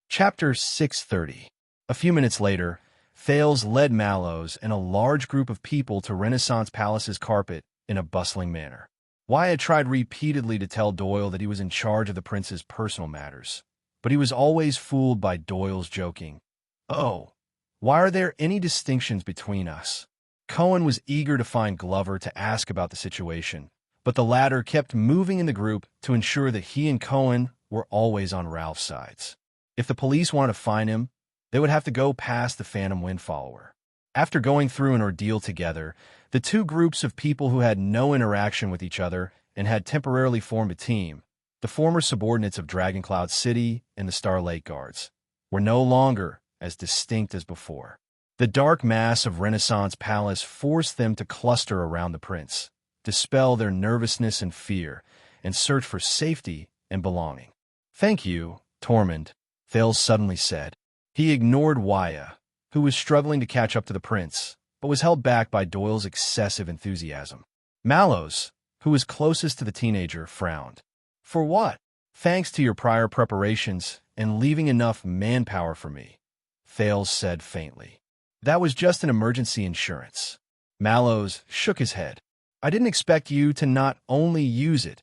Chapter 630. A few minutes later, Thales led Mallows and a large group of people to Renaissance Palace's carpet in a bustling manner. Wyatt tried repeatedly to tell Doyle that he was in charge of the prince's personal matters, but he was always fooled by Doyle's joking, "Oh, why are there any distinctions between us?" Cohen was eager to find Glover to ask about the situation, but the latter kept moving in the group to ensure that he and Cohen were always on Ralph's sides. If the police wanted to find him, they would have to go past the Phantom Wind follower. After going through an ordeal together, the two groups of people who had no interaction with each other and had temporarily formed a team, the former subordinates of Dragoncloud City and the Star Lake Guards, were no longer as distinct as before. The dark mass of Renaissance Palace forced them to cluster around the prince, dispel their nervousness and fear, and search for safety and belonging. "Thank you, Tormund," Thales suddenly said. He ignored Waya, who was struggling to catch up to the prince, but was held back by Doyle's excessive enthusiasm. Mallows, who was closest to the teenager, frowned. "For what?" "Thanks to your prior preparations and leaving enough manpower for me," Thales said faintly. "That was just an emergency insurance." Mallows shook his head. "I didn't expect you to not only use it.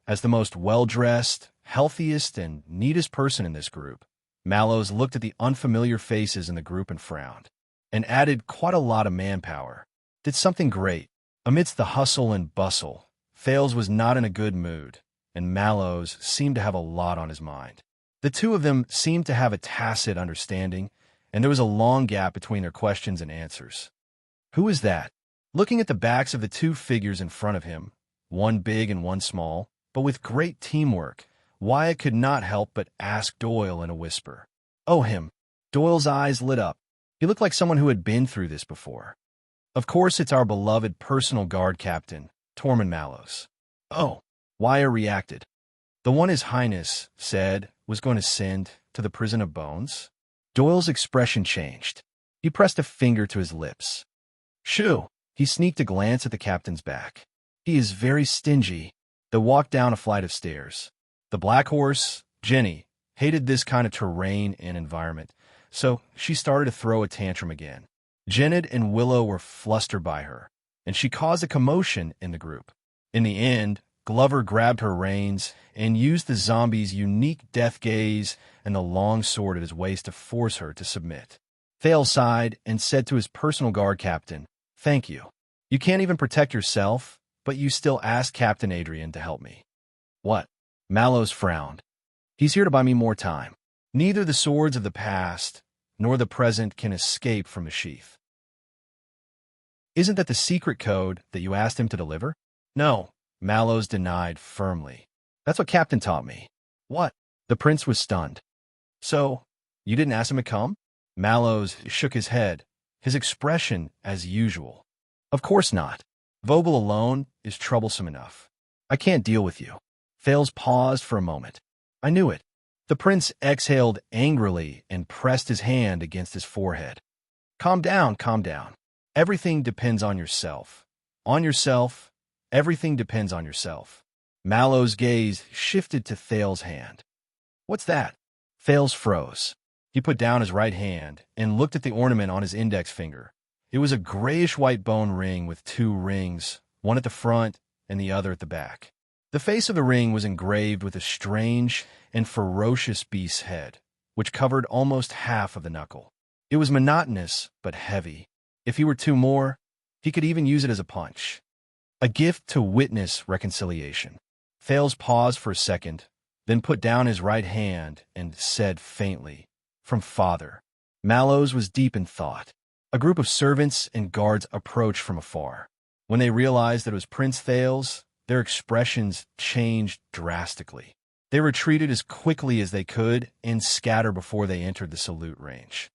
As the most well-dressed, healthiest, and neatest person in this group," Mallows looked at the unfamiliar faces in the group and frowned, "and added quite a lot of manpower. Did something great." Amidst the hustle and bustle, Thales was not in a good mood, and Mallows seemed to have a lot on his mind. The two of them seemed to have a tacit understanding, and there was a long gap between their questions and answers. "Who is that?" Looking at the backs of the two figures in front of him, one big and one small, but with great teamwork, Wyatt could not help but ask Doyle in a whisper. "Oh, him." Doyle's eyes lit up. He looked like someone who had been through this before. "Of course it's our beloved personal guard captain, Tormund Mallows." "Oh," Wyatt reacted. "The one His Highness said was going to send to the prison of bones?" Doyle's expression changed. He pressed a finger to his lips. "Shoo!" He sneaked a glance at the captain's back. "He is very stingy." They walked down a flight of stairs. The black horse, Jenny, hated this kind of terrain and environment, so she started to throw a tantrum again. Jennid and Willow were flustered by her, and she caused a commotion in the group. In the end, Glover grabbed her reins and used the zombie's unique death gaze and the long sword at his waist to force her to submit. Thales sighed and said to his personal guard captain, "Thank you. You can't even protect yourself, but you still asked Captain Adrian to help me." "What?" Mallows frowned. "He's here to buy me more time. Neither the swords of the past nor the present can escape from the sheath." "Isn't that the secret code that you asked him to deliver?" "No," Mallows denied firmly. "That's what Captain taught me." "What?" The prince was stunned. "So, you didn't ask him to come?" Mallows shook his head, his expression as usual. "Of course not. Vogel alone is troublesome enough. I can't deal with you." Thales paused for a moment. "I knew it." The prince exhaled angrily and pressed his hand against his forehead. Calm down, calm down. Everything depends on yourself. On yourself. Everything depends on yourself." Mallows' gaze shifted to Thales' hand. "What's that?" Thales froze. He put down his right hand and looked at the ornament on his index finger. It was a grayish-white bone ring with two rings, one at the front and the other at the back. The face of the ring was engraved with a strange and ferocious beast's head, which covered almost half of the knuckle. It was monotonous but heavy. If he were two more, he could even use it as a punch. A gift to witness reconciliation. Thales paused for a second, then put down his right hand and said faintly, "From Father." Mallows was deep in thought. A group of servants and guards approached from afar. When they realized that it was Prince Thales, their expressions changed drastically. They retreated as quickly as they could and scattered before they entered the salute range.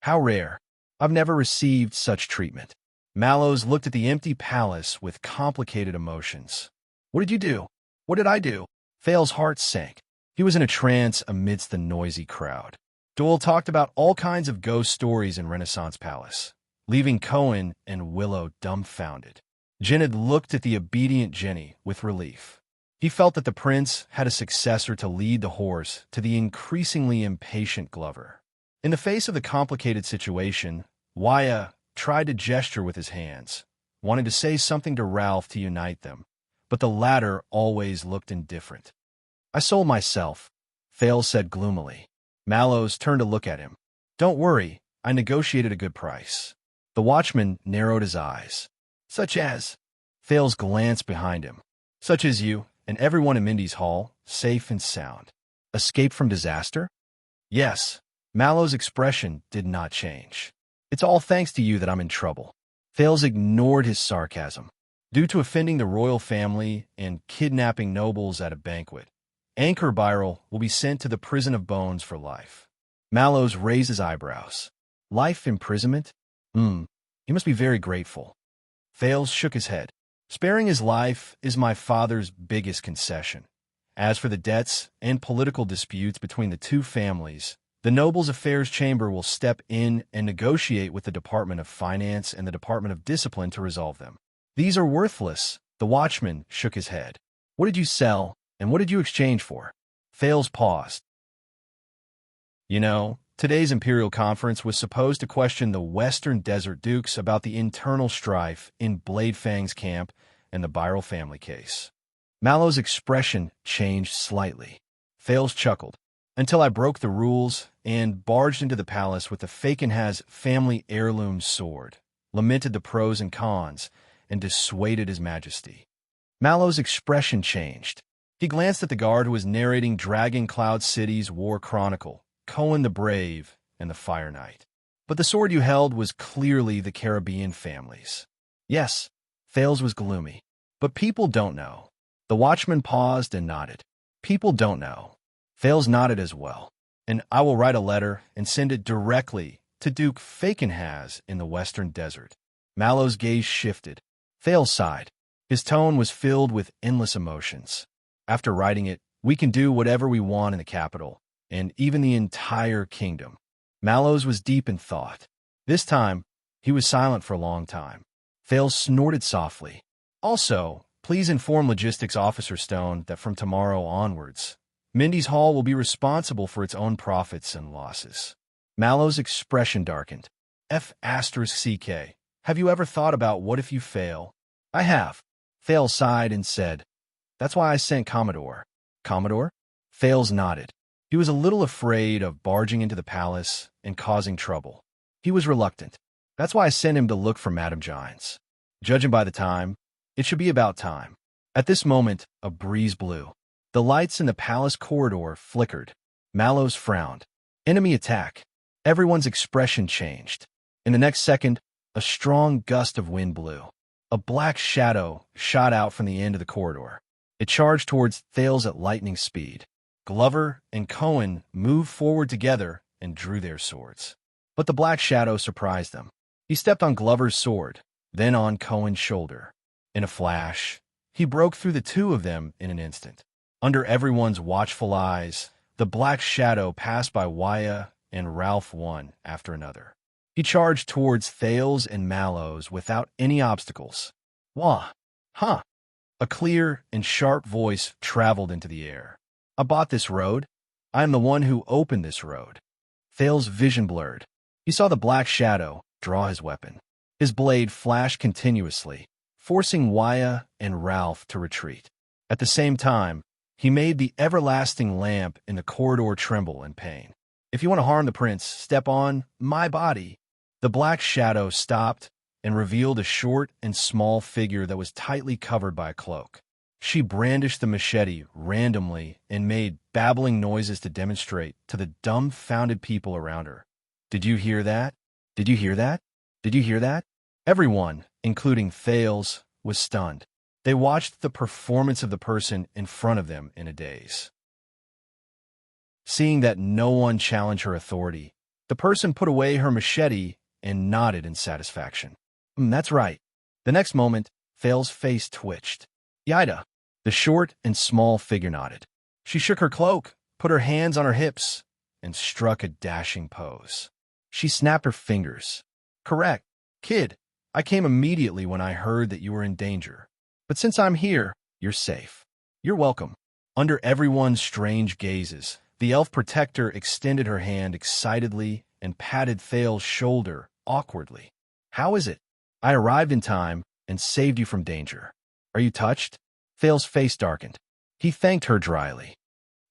"How rare. I've never received such treatment." Mallows looked at the empty palace with complicated emotions. "What did you do?" What did I do? Thale's heart sank. He was in a trance amidst the noisy crowd. Doyle talked about all kinds of ghost stories in Renaissance Palace, leaving Cohen and Willow dumbfounded. Jennard looked at the obedient Jenny with relief. He felt that the prince had a successor to lead the horse to the increasingly impatient Glover. In the face of the complicated situation, Wyatt tried to gesture with his hands, wanting to say something to Ralph to unite them, but the latter always looked indifferent. I sold myself, Thale said gloomily. Mallows turned to look at him. Don't worry, I negotiated a good price. The watchman narrowed his eyes. Such as? Thale's glance behind him. Such as you and everyone in Mindy's Hall, safe and sound. Escape from disaster? Yes. Mallows' expression did not change. It's all thanks to you that I'm in trouble. Thales ignored his sarcasm. Due to offending the royal family and kidnapping nobles at a banquet, Anchor Byrel will be sent to the prison of bones for life. Mallows raised his eyebrows. Life imprisonment? He must be very grateful. Thales shook his head. Sparing his life is my father's biggest concession. As for the debts and political disputes between the two families, the Nobles' Affairs Chamber will step in and negotiate with the Department of Finance and the Department of Discipline to resolve them. These are worthless. The watchman shook his head. What did you sell, and what did you exchange for? Thales paused. You know, today's Imperial Conference was supposed to question the Western Desert Dukes about the internal strife in Bladefang's camp and the Byrel family case. Mallow's expression changed slightly. Thales chuckled. Until I broke the rules and barged into the palace with the Fakenhas family heirloom sword, lamented the pros and cons, and dissuaded His Majesty. Mallow's expression changed. He glanced at the guard who was narrating Dragon Cloud City's war chronicle, Cohen the Brave and the Fire Knight. But the sword you held was clearly the Caribbean family's. Yes, Thales was gloomy. But people don't know. The watchman paused and nodded. People don't know. Thales nodded as well. And I will write a letter and send it directly to Duke Fakenhas in the Western Desert. Mallow's gaze shifted. Thales sighed. His tone was filled with endless emotions. After writing it, we can do whatever we want in the capital, and even the entire kingdom. Mallows was deep in thought. This time, he was silent for a long time. Thales snorted softly. Also, please inform Logistics Officer Stone that from tomorrow onwards, Mindy's Hall will be responsible for its own profits and losses. Mallow's expression darkened. F***CK. Have you ever thought about what if you fail? I have. Thales sighed and said, That's why I sent Commodore. Commodore? Thales nodded. He was a little afraid of barging into the palace and causing trouble. He was reluctant. That's why I sent him to look for Madame Gines. Judging by the time, it should be about time. At this moment, a breeze blew. The lights in the palace corridor flickered. Mallows frowned. Enemy attack. Everyone's expression changed. In the next second, a strong gust of wind blew. A black shadow shot out from the end of the corridor. It charged towards Thales at lightning speed. Glover and Cohen moved forward together and drew their swords. But the black shadow surprised them. He stepped on Glover's sword, then on Cohen's shoulder. In a flash, he broke through the two of them in an instant. Under everyone's watchful eyes, the black shadow passed by Wyatt and Ralph one after another. He charged towards Thales and Mallows without any obstacles. Wah! Huh! A clear and sharp voice traveled into the air. I bought this road. I am the one who opened this road. Thales' vision blurred. He saw the black shadow draw his weapon. His blade flashed continuously, forcing Wyatt and Ralph to retreat. At the same time, he made the everlasting lamp in the corridor tremble in pain. If you want to harm the prince, step on my body. The black shadow stopped and revealed a short and small figure that was tightly covered by a cloak. She brandished the machete randomly and made babbling noises to demonstrate to the dumbfounded people around her. Did you hear that? Did you hear that? Did you hear that? Everyone, including Thales, was stunned. They watched the performance of the person in front of them in a daze. Seeing that no one challenged her authority, the person put away her machete and nodded in satisfaction. That's right. The next moment, Thales' face twitched. Yaida. The short and small figure nodded. She shook her cloak, put her hands on her hips, and struck a dashing pose. She snapped her fingers. Correct. Kid, I came immediately when I heard that you were in danger. But since I'm here, you're safe. You're welcome. Under everyone's strange gazes, the elf protector extended her hand excitedly and patted Thales's shoulder awkwardly. How is it? I arrived in time and saved you from danger. Are you touched? Thales's face darkened. He thanked her dryly.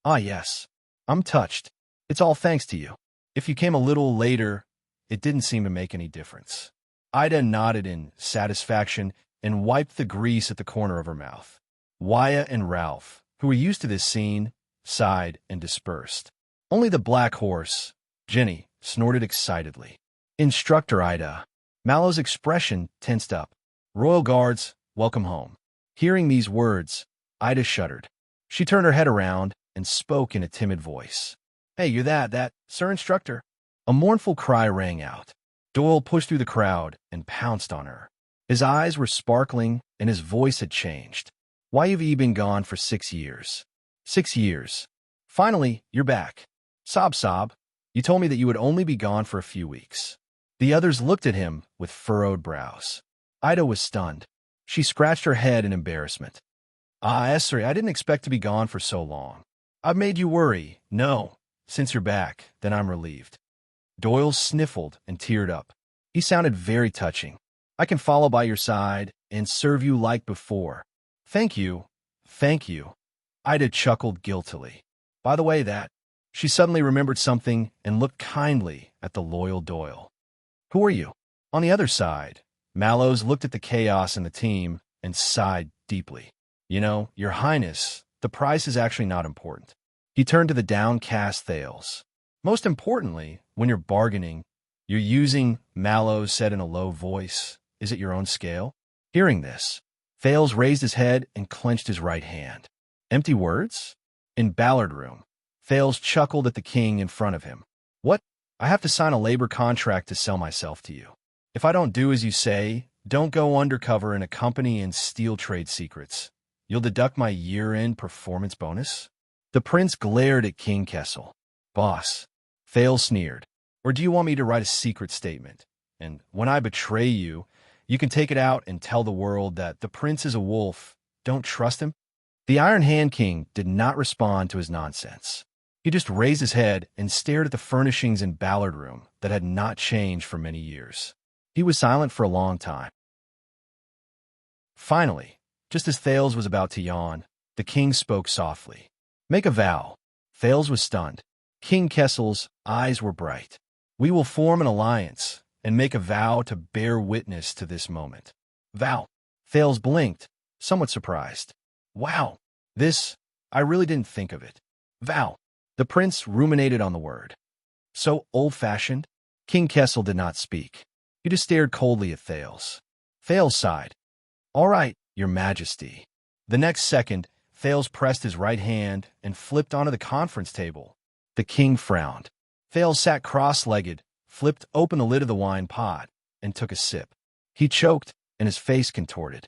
Ah, yes. I'm touched. It's all thanks to you. If you came a little later, it didn't seem to make any difference. Ida nodded in satisfaction and wiped the grease at the corner of her mouth. Wyatt and Ralph, who were used to this scene, sighed and dispersed. Only the black horse, Jenny, snorted excitedly. Instructor Ida. Mallow's expression tensed up. Royal Guards, welcome home. Hearing these words, Ida shuddered. She turned her head around and spoke in a timid voice. Hey, you're that, Sir Instructor. A mournful cry rang out. Doyle pushed through the crowd and pounced on her. His eyes were sparkling and his voice had changed. Why have you been gone for 6 years? 6 years. Finally, you're back. Sob. You told me that you would only be gone for a few weeks. The others looked at him with furrowed brows. Ida was stunned. She scratched her head in embarrassment. Esri, I didn't expect to be gone for so long. I've made you worry. No, since you're back, then I'm relieved. Doyle sniffled and teared up. He sounded very touching. I can follow by your side and serve you like before. Thank you. Ida chuckled guiltily. By the way, she suddenly remembered something and looked kindly at the loyal Doyle. Who are you? On the other side, Mallows looked at the chaos in the team and sighed deeply. You know, Your Highness, the price is actually not important. He turned to the downcast Thales. Most importantly, when you're bargaining, you're using, Mallows said in a low voice. Is it your own scale? Hearing this, Thales raised his head and clenched his right hand. Empty words? In Ballard Room, Thales chuckled at the king in front of him. What? I have to sign a labor contract to sell myself to you. If I don't do as you say, don't go undercover in a company and steal trade secrets. You'll deduct my year-end performance bonus? The prince glared at King Kessel. Boss, Thales sneered. Or do you want me to write a secret statement? And when I betray you, you can take it out and tell the world that the prince is a wolf. Don't trust him? The Iron Hand King did not respond to his nonsense. He just raised his head and stared at the furnishings in Ballard Room that had not changed for many years. He was silent for a long time. Finally, just as Thales was about to yawn, the king spoke softly. Make a vow. Thales was stunned. King Kessel's eyes were bright. We will form an alliance and make a vow to bear witness to this moment. Vow. Thales blinked, somewhat surprised. Wow, I really didn't think of it. Vow. The prince ruminated on the word. So old-fashioned? King Kessel did not speak. He just stared coldly at Thales. Thales sighed. All right, your majesty. The next second, Thales pressed his right hand and flipped onto the conference table. The king frowned. Thales sat cross-legged, flipped open the lid of the wine pot, and took a sip. He choked, and his face contorted.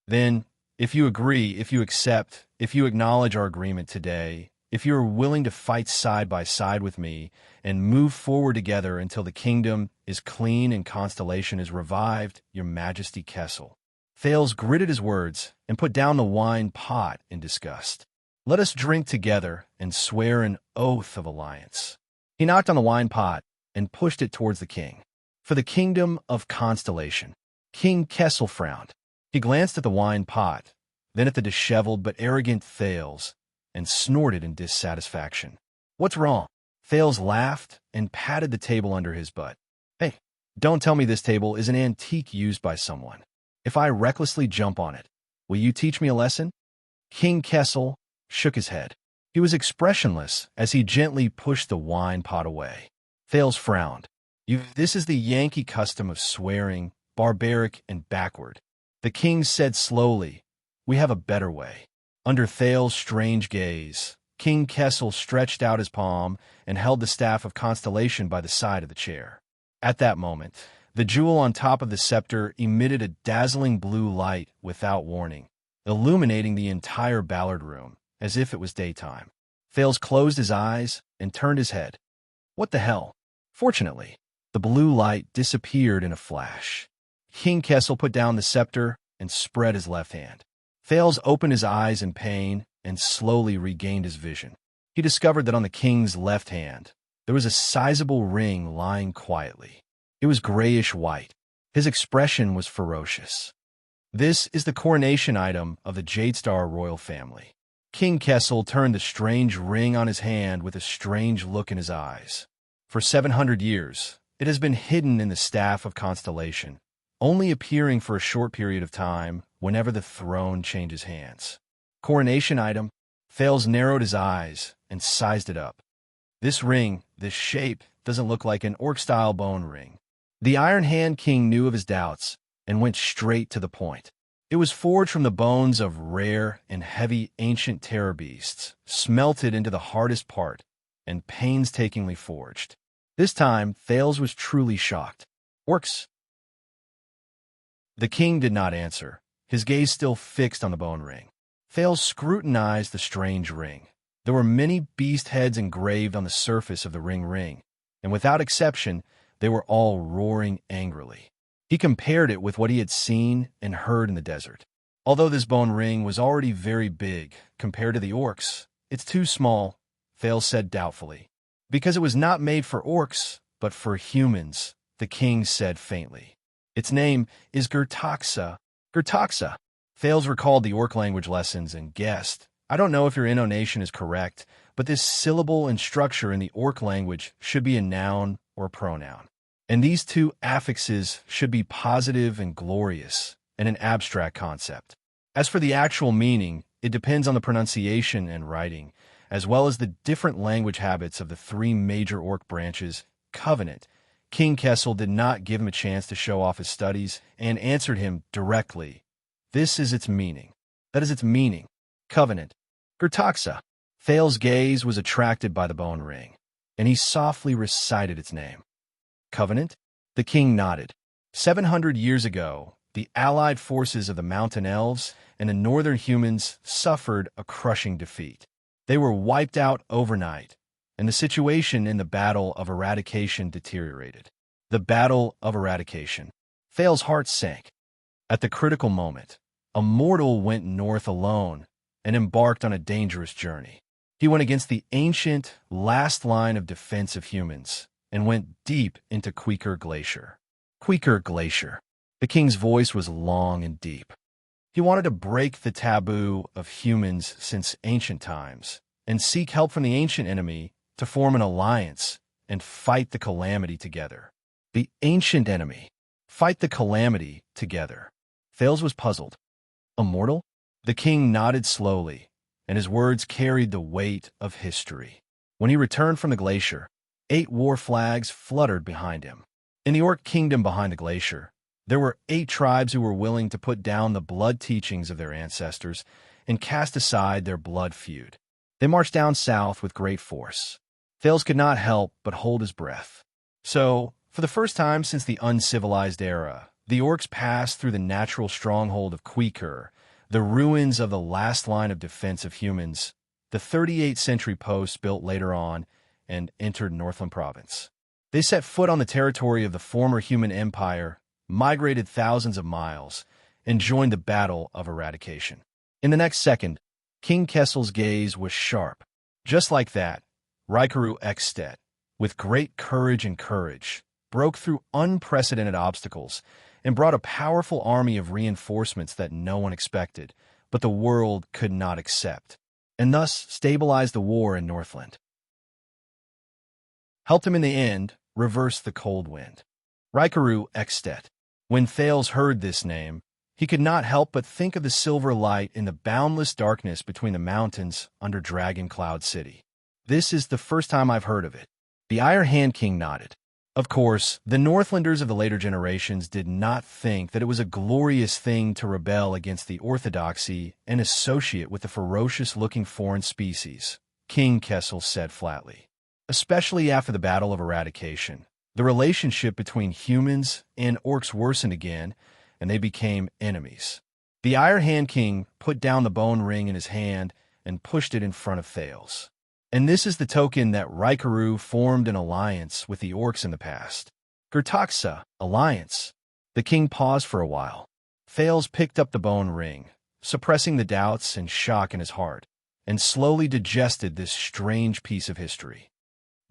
Then, if you agree, if you accept, if you acknowledge our agreement today, if you are willing to fight side by side with me and move forward together until the kingdom is clean and Constellation is revived, your majesty Kessel. Thales gritted his words and put down the wine pot in disgust. Let us drink together and swear an oath of alliance. He knocked on the wine pot and pushed it towards the king. For the kingdom of Constellation. King Kessel frowned. He glanced at the wine pot, then at the disheveled but arrogant Thales, and snorted in dissatisfaction. What's wrong? Thales laughed and patted the table under his butt. Hey, don't tell me this table is an antique used by someone. If I recklessly jump on it, will you teach me a lesson? King Kessel shook his head. He was expressionless as he gently pushed the wine pot away. Thales frowned. This is the Yankee custom of swearing, barbaric and backward. The king said slowly, we have a better way. Under Thales' strange gaze, King Kessel stretched out his palm and held the staff of Constellation by the side of the chair. At that moment, the jewel on top of the scepter emitted a dazzling blue light without warning. illuminating the entire Ballard room, as if it was daytime. Thales closed his eyes and turned his head. What the hell? Fortunately, the blue light disappeared in a flash. King Kessel put down the scepter and spread his left hand. Thales opened his eyes in pain and slowly regained his vision. He discovered that on the king's left hand, there was a sizable ring lying quietly. It was grayish-white. His expression was ferocious. This is the coronation item of the Jadestar royal family. King Kessel turned the strange ring on his hand with a strange look in his eyes. For 700 years, it has been hidden in the staff of constellation, only appearing for a short period of time whenever the throne changes hands. Coronation item. Thales narrowed his eyes and sized it up. This ring, this shape, doesn't look like an orc-style bone ring. The Iron Hand King knew of his doubts and went straight to the point. It was forged from the bones of rare and heavy ancient terror beasts, smelted into the hardest part, and painstakingly forged. This time, Thales was truly shocked. Orcs? The king did not answer, his gaze still fixed on the bone ring. Thales scrutinized the strange ring. There were many beast heads engraved on the surface of the ring, and without exception, they were all roaring angrily. He compared it with what he had seen and heard in the desert. Although this bone ring was already very big compared to the orcs, it's too small, Thales said doubtfully. Because it was not made for orcs, but for humans, the king said faintly. Its name is Gertaxa. Gertaxa. Thales recalled the orc language lessons and guessed, I don't know if your intonation is correct, but this syllable and structure in the orc language should be a noun or a pronoun. And these two affixes should be positive and glorious, and an abstract concept. As for the actual meaning, it depends on the pronunciation and writing, as well as the different language habits of the three major orc branches. Covenant. King Kessel did not give him a chance to show off his studies and answered him directly. This is its meaning. That is its meaning. Covenant. Gertaxa. Thales' gaze was attracted by the bone ring, and he softly recited its name. Covenant? The king nodded. 700 years ago, the allied forces of the mountain elves and the northern humans suffered a crushing defeat. They were wiped out overnight, and the situation in the Battle of Eradication deteriorated. The Battle of Eradication. Thales' heart sank. At the critical moment, a mortal went north alone and embarked on a dangerous journey. He went against the ancient, last line of defense of humans and went deep into Queequeg Glacier. Queequeg Glacier. The king's voice was long and deep. He wanted to break the taboo of humans since ancient times and seek help from the ancient enemy to form an alliance and fight the calamity together. The ancient enemy. Fight the calamity together. Thales was puzzled. Immortal? The king nodded slowly, and his words carried the weight of history. When he returned from the glacier, 8 war flags fluttered behind him. In the orc kingdom behind the glacier, there were 8 tribes who were willing to put down the blood teachings of their ancestors and cast aside their blood feud. They marched down south with great force. Thales could not help but hold his breath. So, for the first time since the uncivilized era, the orcs passed through the natural stronghold of Queequeg, the ruins of the last line of defense of humans, the 38th century post built later on, and entered Northland Province. They set foot on the territory of the former human empire, migrated thousands of miles, and joined the Battle of Eradication. In the next second, King Kessel's gaze was sharp. Just like that, Rykaru Ekstedt, with great courage and courage, broke through unprecedented obstacles and brought a powerful army of reinforcements that no one expected, but the world could not accept, and thus stabilized the war in Northland. Helped him in the end reverse the cold wind. Rykaru Ekstedt. When Thales heard this name, he could not help but think of the silver light in the boundless darkness between the mountains under Dragon Cloud City. This is the first time I've heard of it. The Iron Hand King nodded. Of course, the Northlanders of the later generations did not think that it was a glorious thing to rebel against the orthodoxy and associate with the ferocious-looking foreign species, King Kessel said flatly. Especially after the Battle of Eradication, the relationship between humans and orcs worsened again, and they became enemies. The Iron Hand King put down the bone ring in his hand and pushed it in front of Thales. And this is the token that Rikaru formed an alliance with the orcs in the past. Gertaxa, alliance. The king paused for a while. Thales picked up the bone ring, suppressing the doubts and shock in his heart, and slowly digested this strange piece of history.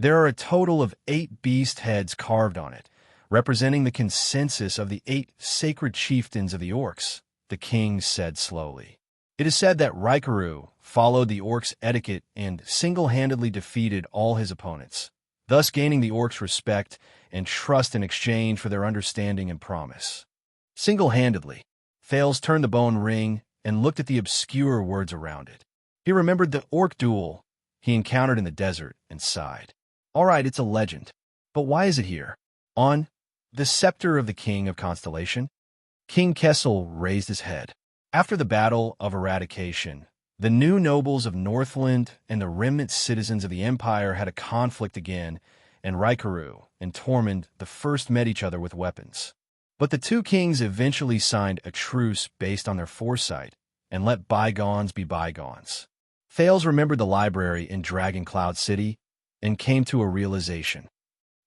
There are a total of 8 beast heads carved on it, representing the consensus of the 8 sacred chieftains of the orcs, the king said slowly. It is said that Rikaru followed the orcs' etiquette and single-handedly defeated all his opponents, thus gaining the orcs' respect and trust in exchange for their understanding and promise. Single-handedly, Thales turned the bone ring and looked at the obscure words around it. He remembered the orc duel he encountered in the desert and sighed. All right, it's a legend, but why is it here? On the scepter of the King of Constellation? King Kessel raised his head. After the Battle of Eradication, the new nobles of Northland and the remnant citizens of the Empire had a conflict again, and Rikaru and Tormund the first met each other with weapons. But the two kings eventually signed a truce based on their foresight and let bygones be bygones. Thales remembered the library in Dragon Cloud City and came to a realization.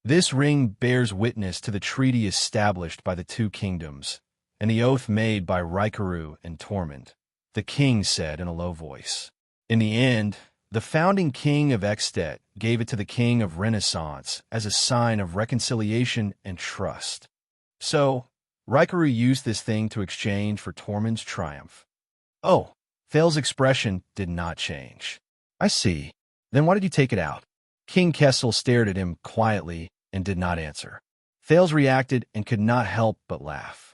This ring bears witness to the treaty established by the two kingdoms and the oath made by Rikaru and Tormund, the king said in a low voice. In the end, the founding king of Extet gave it to the king of Renaissance as a sign of reconciliation and trust. So, Rikaru used this thing to exchange for Tormund's triumph. Oh, Thales' expression did not change. I see. Then why did you take it out? King Kessel stared at him quietly and did not answer. Thales reacted and could not help but laugh.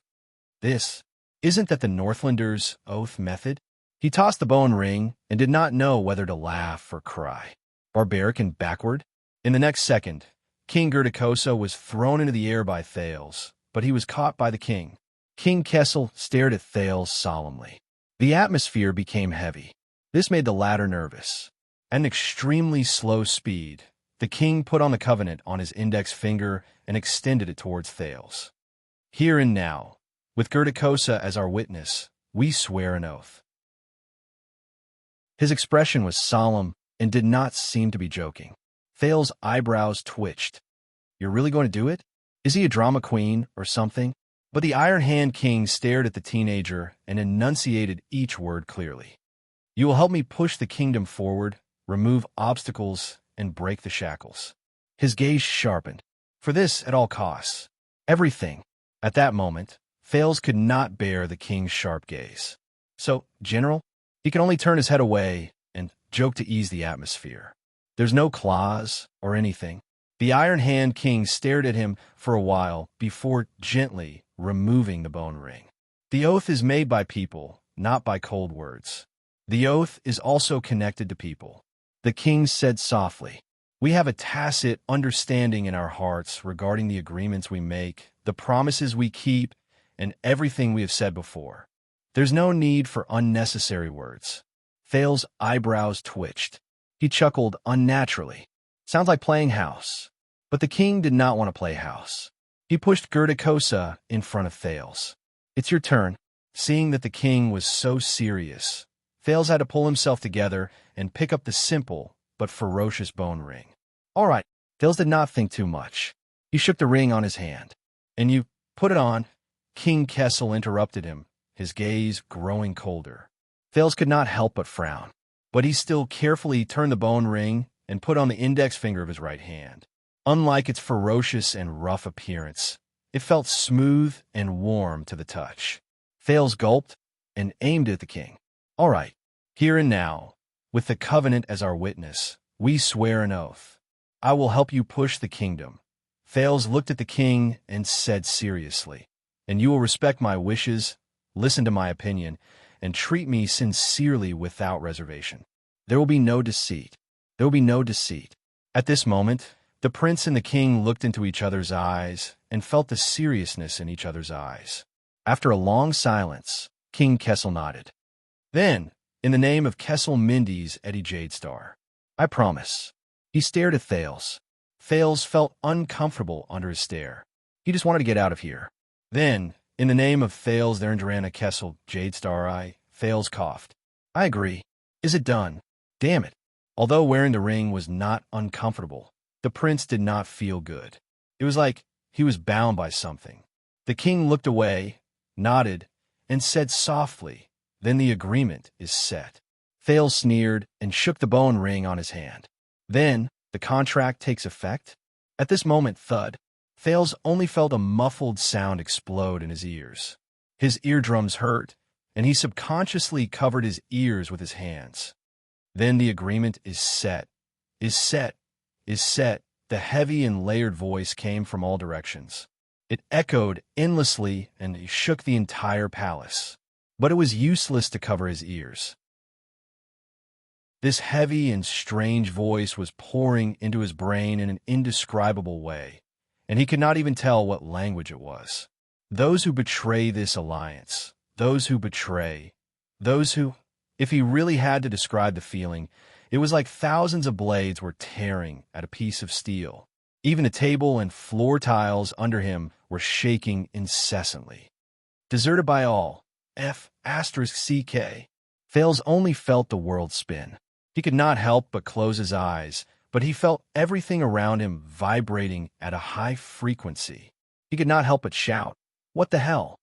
Isn't that the Northlanders' oath method? He tossed the bone ring and did not know whether to laugh or cry. Barbaric and backward? In the next second, King Gertacosa was thrown into the air by Thales, but he was caught by the king. King Kessel stared at Thales solemnly. The atmosphere became heavy. This made the latter nervous. At an extremely slow speed, the king put on the covenant on his index finger and extended it towards Thales. Here and now, with Gertacosa as our witness, we swear an oath. His expression was solemn and did not seem to be joking. Thales' eyebrows twitched. You're really going to do it? Is he a drama queen or something? But the Iron Hand King stared at the teenager and enunciated each word clearly. You will help me push the kingdom forward, remove obstacles, and break the shackles. His gaze sharpened. For this at all costs. Everything. At that moment, Thales could not bear the king's sharp gaze. So, General, he could only turn his head away and joke to ease the atmosphere. There's no claws or anything. The Iron Hand King stared at him for a while before gently removing the bone ring. The oath is made by people, not by cold words. The oath is also connected to people. The king said softly, we have a tacit understanding in our hearts regarding the agreements we make, the promises we keep, and everything we have said before. There's no need for unnecessary words. Thales' eyebrows twitched. He chuckled unnaturally. Sounds like playing house. But the king did not want to play house. He pushed Gertacosa in front of Thales. It's your turn. Seeing that the king was so serious, Thales had to pull himself together and pick up the simple but ferocious bone ring. All right, Thales did not think too much. He shook the ring on his hand. And you put it on. King Kessel interrupted him, his gaze growing colder. Thales could not help but frown, but he still carefully turned the bone ring and put on the index finger of his right hand. Unlike its ferocious and rough appearance, it felt smooth and warm to the touch. Thales gulped and aimed at the king. All right, here and now, with the covenant as our witness, we swear an oath. I will help you push the kingdom. Thales looked at the king and said seriously, and you will respect my wishes, listen to my opinion, and treat me sincerely without reservation. There will be no deceit. There will be no deceit. At this moment, the prince and the king looked into each other's eyes and felt the seriousness in each other's eyes. After a long silence, King Kessel nodded. Then, in the name of Kessel Mindy's Eddie Jadestar, I promise. He stared at Thales. Thales felt uncomfortable under his stare. He just wanted to get out of here. Then, In the name of Thales Therandrana Kessel, Jade Star Eye, Thales coughed. I agree. Is it done? Damn it. Although wearing the ring was not uncomfortable, the prince did not feel good. It was like he was bound by something. The king looked away, nodded, and said softly, "Then the agreement is set." Thales sneered and shook the bone ring on his hand. "Then the contract takes effect?" At this moment, thud. Thales only felt a muffled sound explode in his ears. His eardrums hurt, and he subconsciously covered his ears with his hands. "Then the agreement is set. Is set. Is set." The heavy and layered voice came from all directions. It echoed endlessly and he shook the entire palace. But it was useless to cover his ears. This heavy and strange voice was pouring into his brain in an indescribable way, and he could not even tell what language it was. Those who betray this alliance, those who betray, those who... If he really had to describe the feeling, it was like thousands of blades were tearing at a piece of steel. Even the table and floor tiles under him were shaking incessantly. Deserted by all, F***CK. Thales only felt the world spin. He could not help but close his eyes, but he felt everything around him vibrating at a high frequency. He could not help but shout, "What the hell?"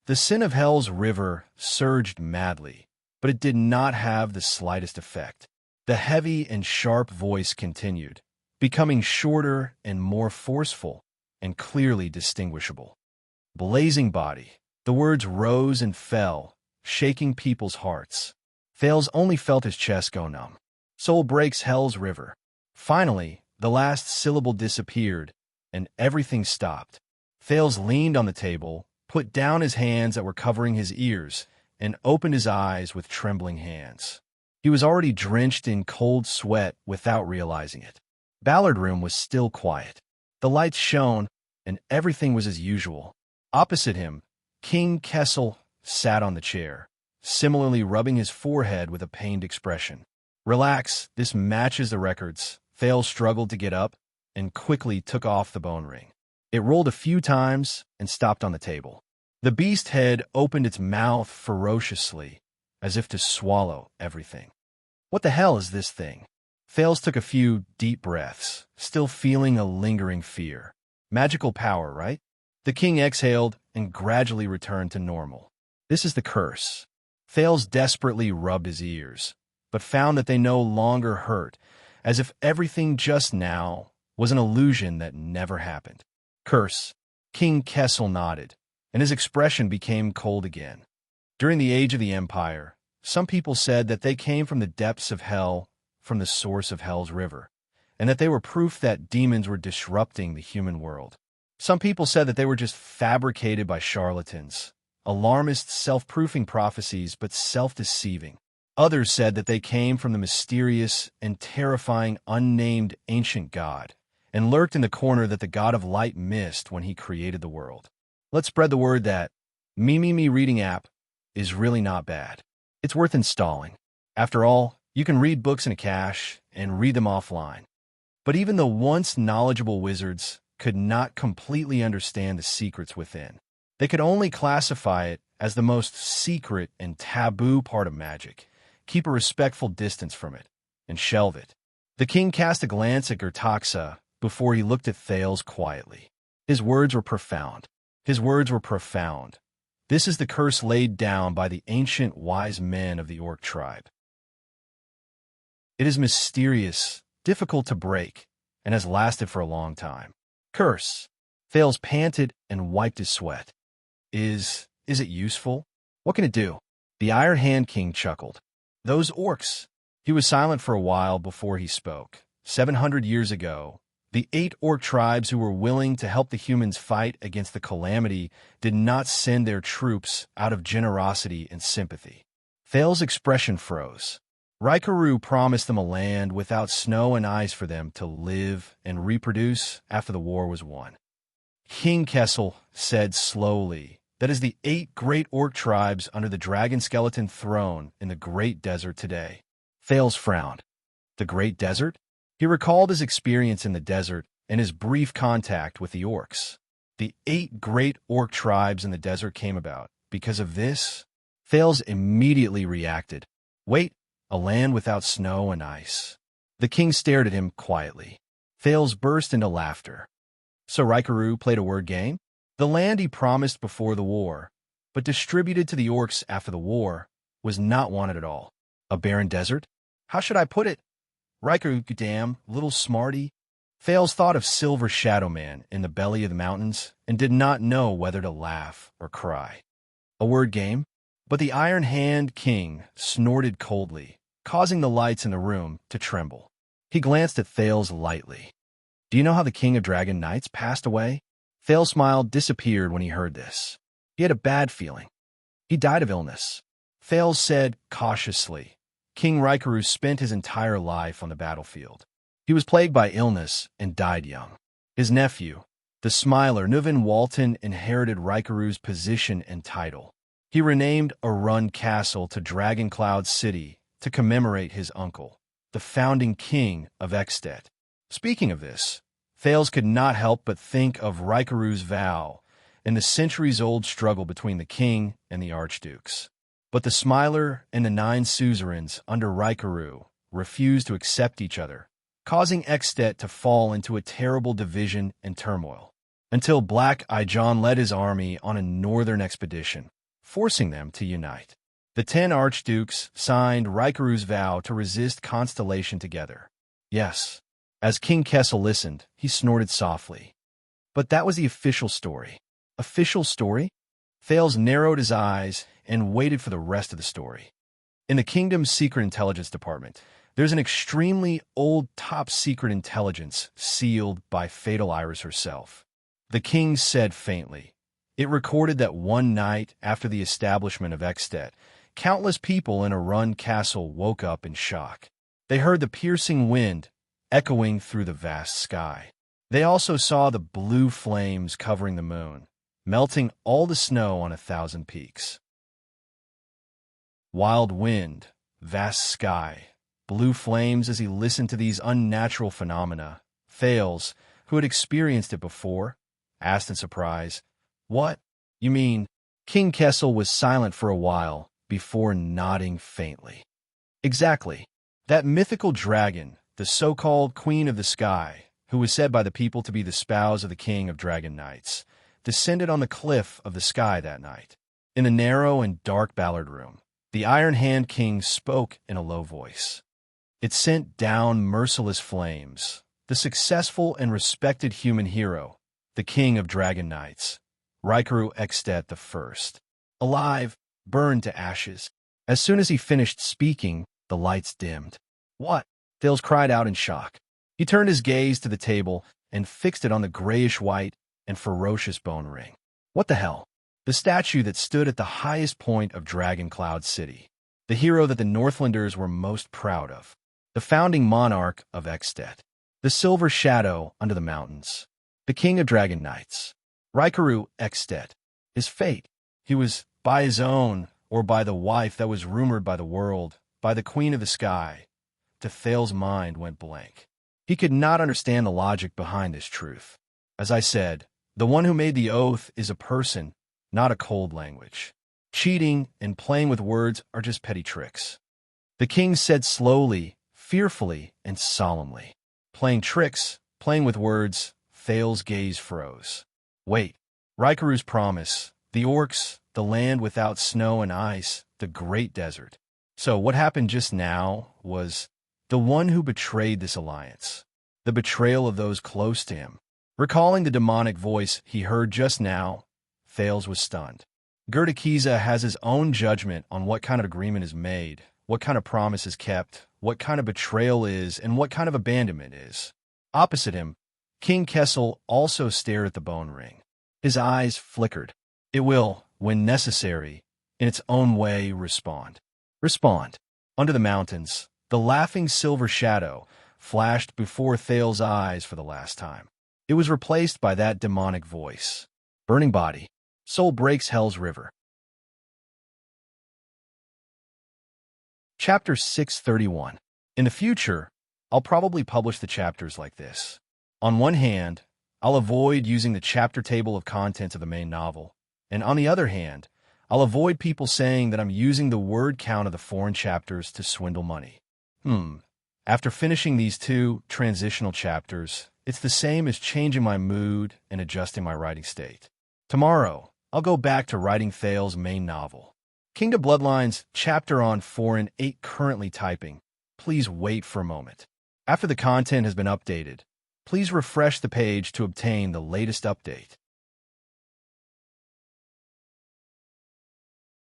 The sin of hell's river surged madly, but it did not have the slightest effect. The heavy and sharp voice continued, becoming shorter and more forceful and clearly distinguishable. Blazing body. The words rose and fell, shaking people's hearts. Thales only felt his chest go numb. Soul breaks hell's river. Finally, the last syllable disappeared, and everything stopped. Thales leaned on the table, put down his hands that were covering his ears, and opened his eyes with trembling hands. He was already drenched in cold sweat without realizing it. Ballard Room was still quiet. The lights shone, and everything was as usual. Opposite him, King Kessel sat on the chair, similarly rubbing his forehead with a pained expression. "Relax, this matches the records." Thales struggled to get up and quickly took off the bone ring. It rolled a few times and stopped on the table. The beast head opened its mouth ferociously, as if to swallow everything. "What the hell is this thing?" Thales took a few deep breaths, still feeling a lingering fear. Magical power, right? The king exhaled and gradually returned to normal. "This is the curse." Thales desperately rubbed his ears, but found that they no longer hurt, as if everything just now was an illusion that never happened. "Curse." King Kessel nodded, and his expression became cold again. During the age of the Empire, some people said that they came from the depths of hell, from the source of hell's river, and that they were proof that demons were disrupting the human world. Some people said that they were just fabricated by charlatans, alarmist self-proofing prophecies but self-deceiving. Others said that they came from the mysterious and terrifying unnamed ancient god, and lurked in the corner that the god of light missed when he created the world. Let's spread the word that Me reading app is really not bad. It's worth installing. After all, you can read books in a cache and read them offline. But even the once knowledgeable wizards could not completely understand the secrets within. They could only classify it as the most secret and taboo part of magic, keep a respectful distance from it, and shelve it. The king cast a glance at Gertaxa before he looked at Thales quietly. His words were profound. His words were profound. This is the curse laid down by the ancient wise men of the orc tribe. It is mysterious, difficult to break, and has lasted for a long time. Curse. Thales panted and wiped his sweat. Is it useful? What can it do? The Iron Hand King chuckled. Those orcs. He was silent for a while before he spoke. 700 years ago, the 8 orc tribes who were willing to help the humans fight against the calamity did not send their troops out of generosity and sympathy. Thales' expression froze. Raikaru promised them a land without snow and ice for them to live and reproduce after the war was won. King Kessel said slowly, that is the 8 great orc tribes under the dragon skeleton throne in the Great Desert today. Thales frowned. The Great Desert? He recalled his experience in the desert and his brief contact with the orcs. The 8 great orc tribes in the desert came about. Because of this, Thales immediately reacted. Wait, a land without snow and ice. The king stared at him quietly. Thales burst into laughter. So Raikaru played a word game? The land he promised before the war, but distributed to the orcs after the war, was not wanted at all. A barren desert? How should I put it? Raikaru, damn, little smarty. Thales thought of Silver Shadow Man in the belly of the mountains and did not know whether to laugh or cry. A word game? But the Iron Hand King snorted coldly, causing the lights in the room to tremble. He glanced at Thales lightly. Do you know how the King of Dragon Knights passed away? Thales' smile disappeared when he heard this. He had a bad feeling. He died of illness. Thales said cautiously. King Raikaru spent his entire life on the battlefield. He was plagued by illness and died young. His nephew, the Smiler Nuvin Walton, inherited Raikaru's position and title. He renamed Arun Castle to Dragon Cloud City to commemorate his uncle, the founding king of Extet. Speaking of this, Thales could not help but think of Raikaru's vow and the centuries-old struggle between the king and the archdukes. But the Smiler and the 9 suzerains under Raikaru refused to accept each other, causing Extet to fall into a terrible division and turmoil, until Black Ijon led his army on a northern expedition, forcing them to unite. The 10 archdukes signed Raikaru's vow to resist Constellation together. Yes, as King Kessel listened, he snorted softly. But that was the official story. Official story? Thales narrowed his eyes and waited for the rest of the story. In the kingdom's secret intelligence department, there's an extremely old top-secret intelligence sealed by Fatal Iris herself. The king said faintly. It recorded that one night after the establishment of Extet, countless people in Arun Castle woke up in shock. They heard the piercing wind echoing through the vast sky. They also saw the blue flames covering the moon, melting all the snow on 1,000 peaks. Wild wind, vast sky, blue flames. As he listened to these unnatural phenomena, Thales, who had experienced it before, asked in surprise, What? You mean? King Kessel was silent for a while before nodding faintly. Exactly. That mythical dragon, the so-called Queen of the Sky, who was said by the people to be the spouse of the King of Dragon Knights, descended on the cliff of the sky that night. In the narrow and dark Ballard room, the Iron Hand King spoke in a low voice. It sent down merciless flames. The successful and respected human hero, the King of Dragon Knights, Raikaru Extet I, alive, burned to ashes. As soon as he finished speaking, the lights dimmed. What? Thales cried out in shock. He turned his gaze to the table and fixed it on the grayish-white and ferocious bone ring. What the hell? The statue that stood at the highest point of Dragon Cloud City. The hero that the Northlanders were most proud of. The founding monarch of Extet. The Silver Shadow under the mountains. The King of Dragon Knights. Raikaru Extet. His fate. He was by his own, or by the wife that was rumored by the world, by the Queen of the Sky. To Thales' mind went blank. He could not understand the logic behind this truth. As I said, the one who made the oath is a person, not a cold language. Cheating and playing with words are just petty tricks. The king said slowly, fearfully, and solemnly. Playing tricks, playing with words. Thales' gaze froze. Wait, Raikaru's promise, the orcs, the land without snow and ice, the great desert. So what happened just now was the one who betrayed this alliance, the betrayal of those close to him. Recalling the demonic voice he heard just now, Thales was stunned. Gerdakiza has his own judgment on what kind of agreement is made, what kind of promise is kept, what kind of betrayal is, and what kind of abandonment is. Opposite him, King Kessel also stared at the bone ring. His eyes flickered. It will, when necessary, in its own way, respond. Respond. Under the mountains, the laughing silver shadow flashed before Thales' eyes for the last time. It was replaced by that demonic voice. Burning body. Soul breaks Hell's river. Chapter 631. In the future, I'll probably publish the chapters like this. On one hand, I'll avoid using the chapter table of contents of the main novel. And on the other hand, I'll avoid people saying that I'm using the word count of the foreign chapters to swindle money. After finishing these 2 transitional chapters, it's the same as changing my mood and adjusting my writing state. Tomorrow, I'll go back to writing Thal's main novel. Kingdom Bloodlines, chapter on 4 and 8 currently typing. Please wait for a moment. After the content has been updated, please refresh the page to obtain the latest update.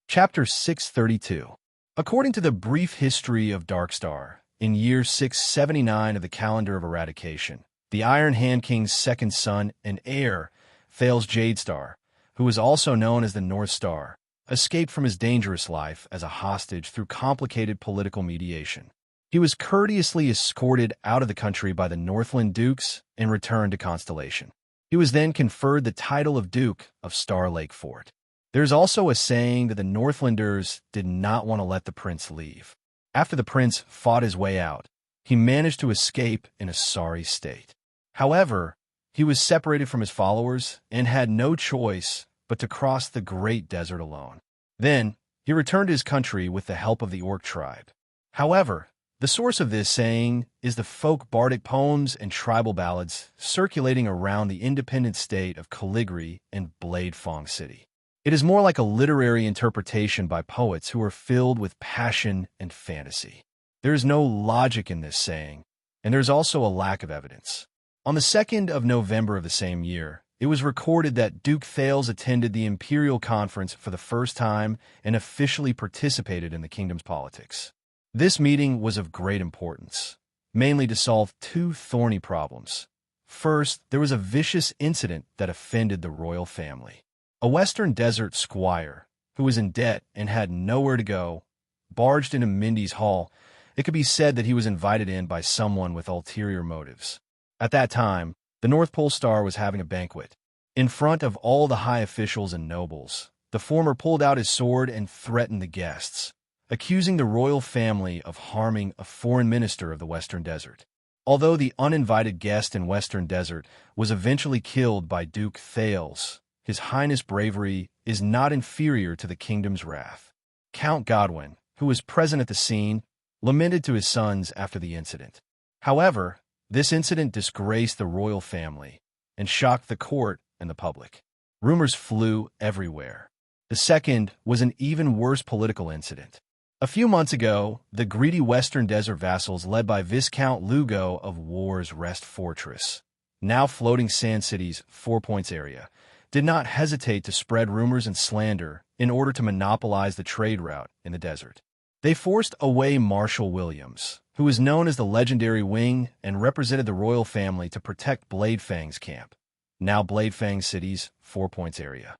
Chapter 632. According to the brief history of Darkstar, in year 679 of the calendar of eradication, the Iron Hand King's second son and heir, Thal's Jadestar, who was also known as the North Star, escaped from his dangerous life as a hostage through complicated political mediation. He was courteously escorted out of the country by the Northland Dukes and returned to Constellation. He was then conferred the title of Duke of Star Lake Fort. There's also a saying that the Northlanders did not want to let the prince leave. After the prince fought his way out, he managed to escape in a sorry state. However, he was separated from his followers and had no choice but to cross the great desert alone. Then, he returned to his country with the help of the Orc tribe. However, the source of this saying is the folk bardic poems and tribal ballads circulating around the independent state of Caligri and Bladefang City. It is more like a literary interpretation by poets who are filled with passion and fantasy. There is no logic in this saying, and there is also a lack of evidence. On the 2nd of November of the same year, it was recorded that Duke Thales attended the Imperial Conference for the first time and officially participated in the kingdom's politics. This meeting was of great importance, mainly to solve 2 thorny problems. First, there was a vicious incident that offended the royal family. A Western Desert squire, who was in debt and had nowhere to go, barged into Mindy's hall. It could be said that he was invited in by someone with ulterior motives. At that time, the North Pole Star was having a banquet. In front of all the high officials and nobles, the former pulled out his sword and threatened the guests, accusing the royal family of harming a foreign minister of the Western Desert. Although the uninvited guest in Western Desert was eventually killed by Duke Thales, His Highness' bravery is not inferior to the kingdom's wrath. Count Godwin, who was present at the scene, lamented to his sons after the incident. However, this incident disgraced the royal family and shocked the court and the public. Rumors flew everywhere. The second was an even worse political incident. A few months ago, the greedy Western Desert vassals led by Viscount Lugo of War's Rest Fortress, now floating Sand City's 4 Points area, did not hesitate to spread rumors and slander in order to monopolize the trade route in the desert. They forced away Marshal Williams, who was known as the Legendary Wing and represented the royal family to protect Bladefang's camp, now Bladefang City's 4 Points area.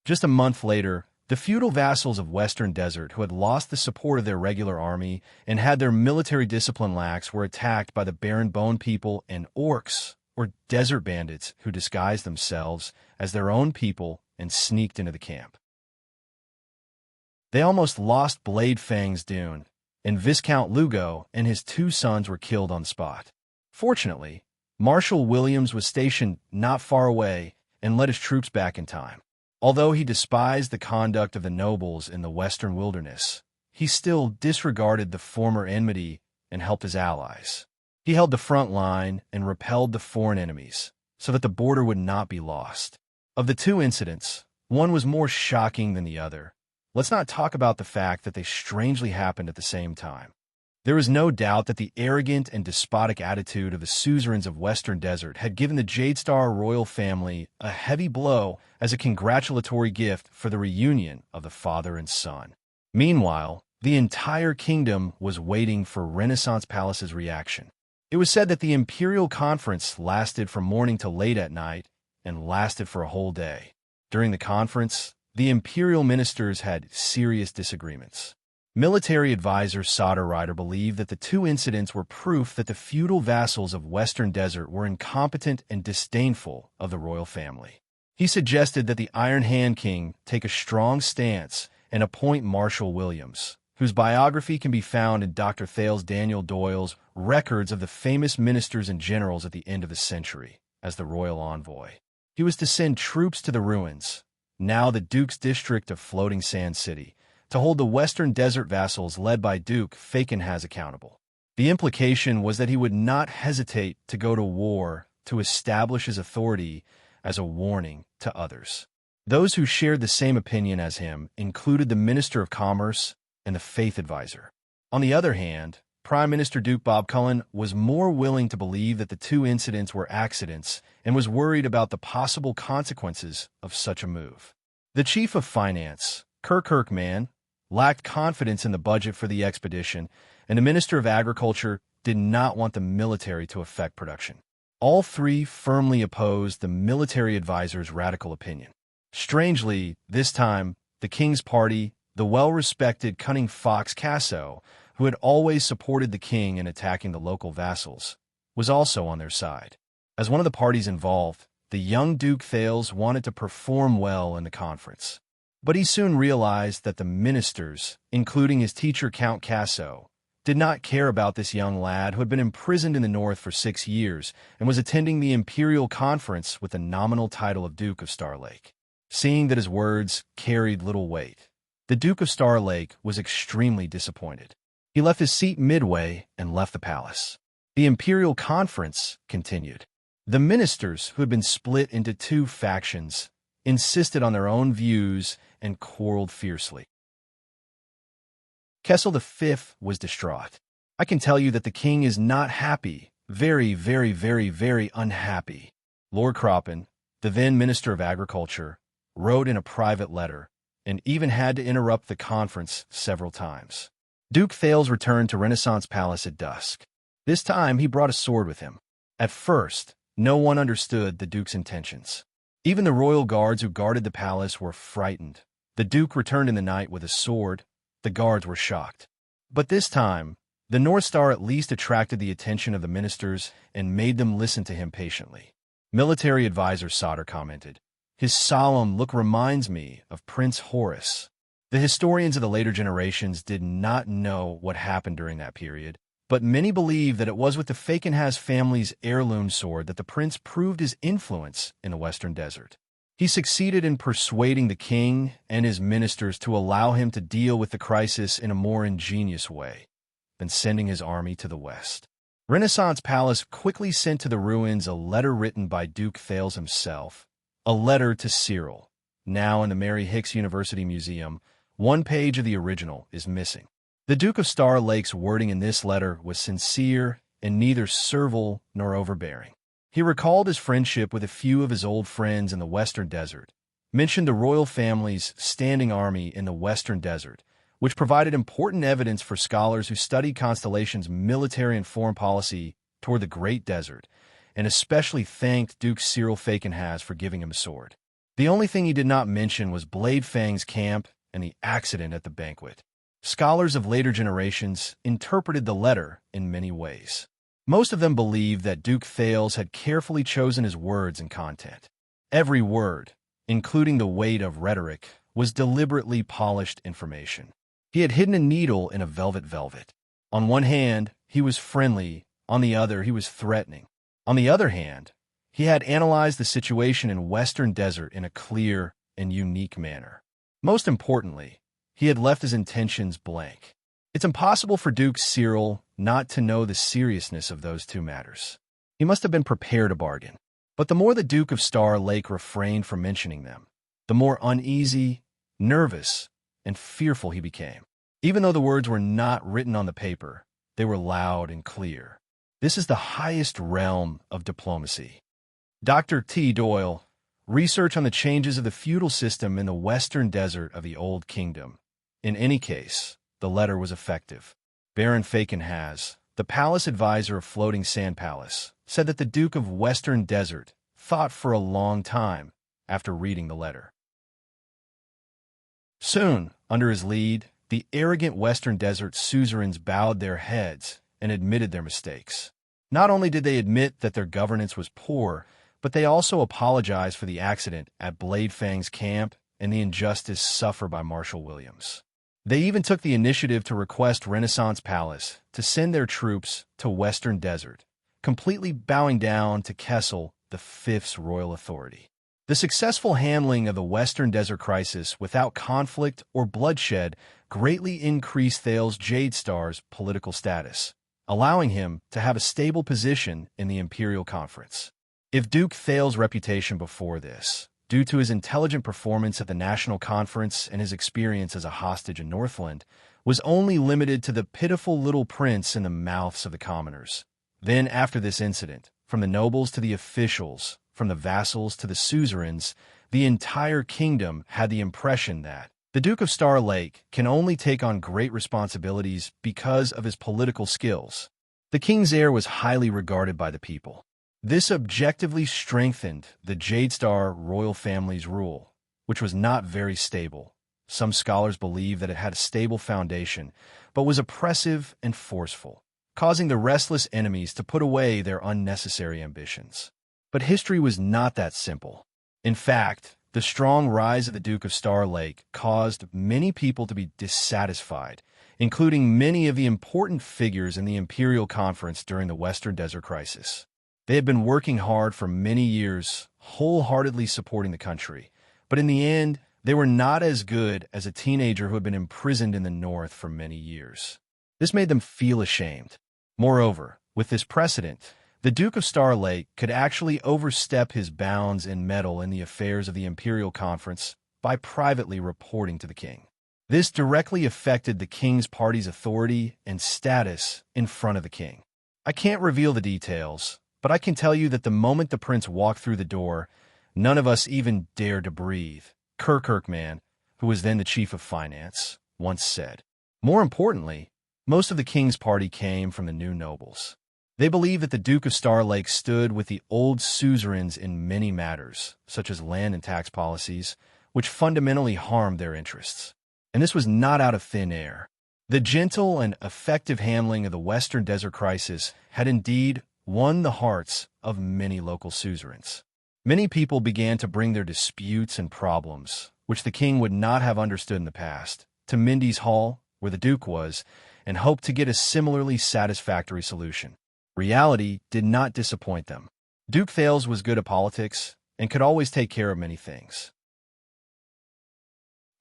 Just a month later, the feudal vassals of Western Desert who had lost the support of their regular army and had their military discipline lax were attacked by the Barren Bone people and orcs, or desert bandits, who disguised themselves as their own people and sneaked into the camp. They almost lost Bladefang's Dune, and Viscount Lugo and his 2 sons were killed on the spot. Fortunately, Marshal Williams was stationed not far away and led his troops back in time. Although he despised the conduct of the nobles in the western wilderness, he still disregarded the former enmity and helped his allies. He held the front line and repelled the foreign enemies so that the border would not be lost. Of the 2 incidents, one was more shocking than the other. Let's not talk about the fact that they strangely happened at the same time. There is no doubt that the arrogant and despotic attitude of the suzerains of Western Desert had given the Jadestar royal family a heavy blow as a congratulatory gift for the reunion of the father and son. Meanwhile, the entire kingdom was waiting for Renaissance Palace's reaction. It was said that the Imperial Conference lasted from morning to late at night and lasted for a whole day. During the conference, the Imperial ministers had serious disagreements. Military advisor Sauter Rider believed that the 2 incidents were proof that the feudal vassals of Western Desert were incompetent and disdainful of the royal family. He suggested that the Iron Hand King take a strong stance and appoint Marshal Williams, whose biography can be found in Dr. Thales Daniel Doyle's Records of the Famous Ministers and Generals at the End of the Century, as the royal envoy. He was to send troops to the ruins, now the Duke's district of Floating Sand City, to hold the Western Desert vassals led by Duke Falkenhaz accountable. The implication was that he would not hesitate to go to war to establish his authority as a warning to others. Those who shared the same opinion as him included the Minister of Commerce and the Faith Advisor. On the other hand, Prime Minister Duke Bob Cullen was more willing to believe that the two incidents were accidents and was worried about the possible consequences of such a move. The Chief of Finance, Kirkman, lacked confidence in the budget for the expedition, and the Minister of Agriculture did not want the military to affect production. All three firmly opposed the military advisor's radical opinion. Strangely, this time, the king's party, the well-respected cunning fox Casso, who had always supported the king in attacking the local vassals, was also on their side. As one of the parties involved, the young Duke Thales wanted to perform well in the conference. But he soon realized that the ministers, including his teacher Count Casso, did not care about this young lad who had been imprisoned in the north for 6 years and was attending the imperial conference with the nominal title of Duke of Star Lake. Seeing that his words carried little weight, the Duke of Star Lake was extremely disappointed. He left his seat midway and left the palace. The imperial conference continued. The ministers, who had been split into two factions, insisted on their own views and quarreled fiercely. Kessel V was distraught. I can tell you that the king is not happy, very, very, very, very unhappy. Lord Croppen, the then Minister of Agriculture, wrote in a private letter and even had to interrupt the conference several times. Duke Thales returned to Renaissance Palace at dusk. This time he brought a sword with him. At first, no one understood the Duke's intentions. Even the royal guards who guarded the palace were frightened. The Duke returned in the night with a sword. The guards were shocked. But this time, the North Star at least attracted the attention of the ministers and made them listen to him patiently. Military advisor Sauter commented, "His solemn look reminds me of Prince Horace." The historians of the later generations did not know what happened during that period, but many believe that it was with the Falkenhaz family's heirloom sword that the prince proved his influence in the Western Desert. He succeeded in persuading the king and his ministers to allow him to deal with the crisis in a more ingenious way than sending his army to the west. Renaissance Palace quickly sent to the ruins a letter written by Duke Thales himself, a letter to Cyril. Now in the Mary Hicks University Museum, one page of the original is missing. The Duke of Star Lake's wording in this letter was sincere and neither servile nor overbearing. He recalled his friendship with a few of his old friends in the Western Desert, mentioned the royal family's standing army in the Western Desert, which provided important evidence for scholars who studied constellations' military and foreign policy toward the Great Desert, and especially thanked Duke Cyril Falkenhaz for giving him a sword. The only thing he did not mention was Blade Fang's camp and the accident at the banquet. Scholars of later generations interpreted the letter in many ways. Most of them believed that Duke Thales had carefully chosen his words and content. Every word, including the weight of rhetoric, was deliberately polished information. He had hidden a needle in a velvet. On one hand, he was friendly. On the other, he was threatening. On the other hand, he had analyzed the situation in Western Desert in a clear and unique manner. Most importantly, he had left his intentions blank. It's impossible for Duke Cyril not to know the seriousness of those two matters. He must have been prepared to bargain. But the more the Duke of Star Lake refrained from mentioning them, the more uneasy, nervous, and fearful he became. Even though the words were not written on the paper, they were loud and clear. This is the highest realm of diplomacy. Dr. T. Doyle, research on the changes of the feudal system in the Western Desert of the Old Kingdom. In any case, the letter was effective. Baron Falkenhaz, the palace advisor of Floating Sand Palace, said that the Duke of Western Desert thought for a long time after reading the letter. Soon, under his lead, the arrogant Western Desert suzerains bowed their heads and admitted their mistakes. Not only did they admit that their governance was poor, but they also apologized for the accident at Blade Fang's camp and the injustice suffered by Marshal Williams. They even took the initiative to request Renaissance Palace to send their troops to Western Desert, completely bowing down to Kessel the Fifth's royal authority. The successful handling of the Western Desert Crisis without conflict or bloodshed greatly increased Thales's Jade Star's political status, allowing him to have a stable position in the Imperial Conference. If Duke Thales's reputation before this, due to his intelligent performance at the National Conference and his experience as a hostage in Northland, was only limited to the pitiful little prince in the mouths of the commoners, then after this incident, from the nobles to the officials, from the vassals to the suzerains, the entire kingdom had the impression that the Duke of Star Lake can only take on great responsibilities because of his political skills. The king's heir was highly regarded by the people. This objectively strengthened the Jade Star royal family's rule, which was not very stable. Some scholars believe that it had a stable foundation, but was oppressive and forceful, causing the restless enemies to put away their unnecessary ambitions. But history was not that simple. In fact, the strong rise of the Duke of Star Lake caused many people to be dissatisfied, including many of the important figures in the Imperial Conference during the Western Desert Crisis. They had been working hard for many years, wholeheartedly supporting the country, but in the end, they were not as good as a teenager who had been imprisoned in the North for many years. This made them feel ashamed. Moreover, with this precedent, the Duke of Star Lake could actually overstep his bounds and meddle in the affairs of the Imperial Conference by privately reporting to the king. This directly affected the king's party's authority and status in front of the king. I can't reveal the details, but I can tell you that the moment the prince walked through the door, none of us even dared to breathe, Kirkman, who was then the chief of finance, once said. More importantly, most of the king's party came from the new nobles. They believed that the Duke of Star Lake stood with the old suzerains in many matters, such as land and tax policies, which fundamentally harmed their interests. And this was not out of thin air. The gentle and effective handling of the Western Desert Crisis had indeed won the hearts of many local suzerains. Many people began to bring their disputes and problems, which the king would not have understood in the past, to Mindy's Hall, where the Duke was, and hoped to get a similarly satisfactory solution. Reality did not disappoint them. Duke Thales was good at politics and could always take care of many things.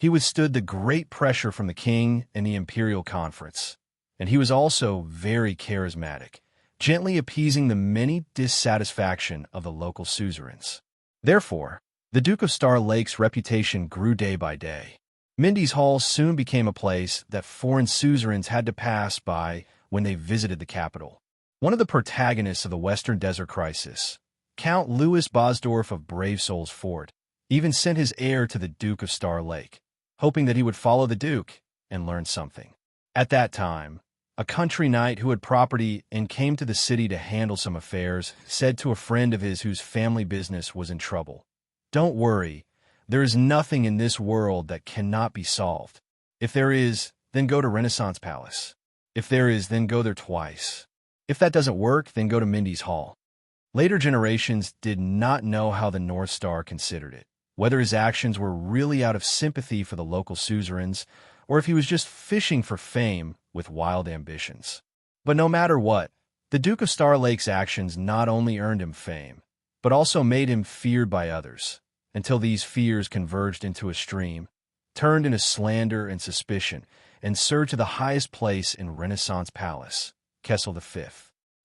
He withstood the great pressure from the king and the Imperial Conference, and he was also very charismatic, gently appeasing the many dissatisfaction of the local suzerains. Therefore, the Duke of Star Lake's reputation grew day by day. Mindy's Hall soon became a place that foreign suzerains had to pass by when they visited the capital. One of the protagonists of the Western Desert Crisis, Count Louis Bosdorf of Brave Souls Fort, even sent his heir to the Duke of Star Lake, hoping that he would follow the Duke and learn something. At that time, a country knight who had property and came to the city to handle some affairs said to a friend of his whose family business was in trouble, "Don't worry, there is nothing in this world that cannot be solved. If there is, then go to Renaissance Palace. If there is, then go there twice. If that doesn't work, then go to Mindy's Hall." Later generations did not know how the North Star considered it, whether his actions were really out of sympathy for the local suzerains, or if he was just fishing for fame with wild ambitions. But no matter what, the Duke of Star Lake's actions not only earned him fame, but also made him feared by others, until these fears converged into a stream, turned into slander and suspicion, and surged to the highest place in Renaissance Palace, Kessel V.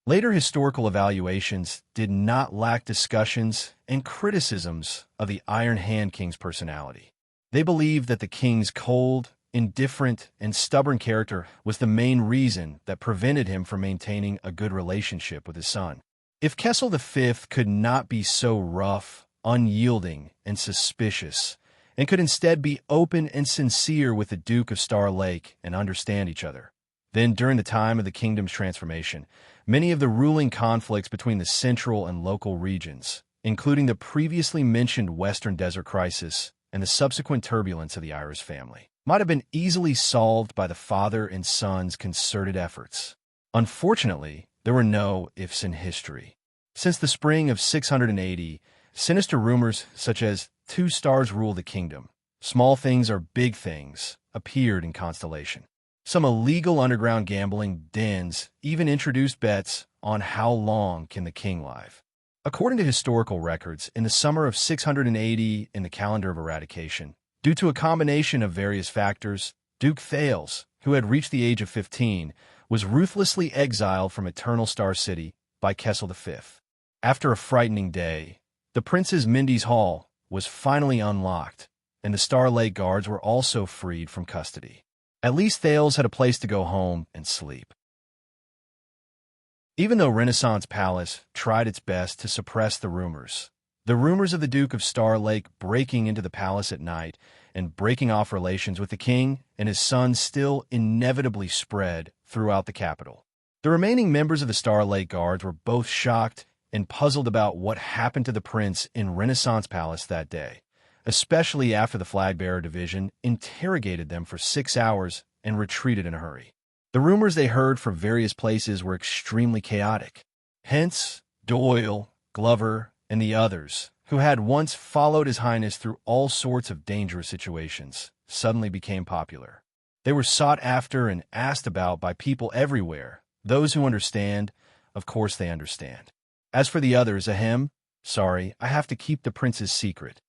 Later historical evaluations did not lack discussions and criticisms of the Iron Hand King's personality. They believed that the king's cold, indifferent, and stubborn character was the main reason that prevented him from maintaining a good relationship with his son. If Kessel V could not be so rough, unyielding, and suspicious, and could instead be open and sincere with the Duke of Star Lake and understand each other, then during the time of the kingdom's transformation, many of the ruling conflicts between the central and local regions, including the previously mentioned Western Desert Crisis and the subsequent turbulence of the Iris family, might have been easily solved by the father and son's concerted efforts. Unfortunately, there were no ifs in history. Since the spring of 680, sinister rumors such as "two stars rule the kingdom, small things are big things" appeared in constellation. Some illegal underground gambling dens even introduced bets on how long can the king live. According to historical records, in the summer of 680 in the calendar of eradication, due to a combination of various factors, Duke Thales, who had reached the age of 15, was ruthlessly exiled from Eternal Star City by Kessel V. After a frightening day, the prince's Mindy's Hall was finally unlocked, and the Star Lake guards were also freed from custody. At least Thales had a place to go home and sleep. Even though Renaissance Palace tried its best to suppress the rumors of the Duke of Star Lake breaking into the palace at night and breaking off relations with the king and his son still inevitably spread throughout the capital. The remaining members of the Star Lake Guards were both shocked and puzzled about what happened to the prince in Renaissance Palace that day, especially after the flag-bearer division interrogated them for 6 hours and retreated in a hurry. The rumors they heard from various places were extremely chaotic. Hence, Doyle, Glover, and the others, who had once followed His Highness through all sorts of dangerous situations, suddenly became popular. They were sought after and asked about by people everywhere. Those who understand, of course they understand. As for the others, sorry, I have to keep the prince's secret.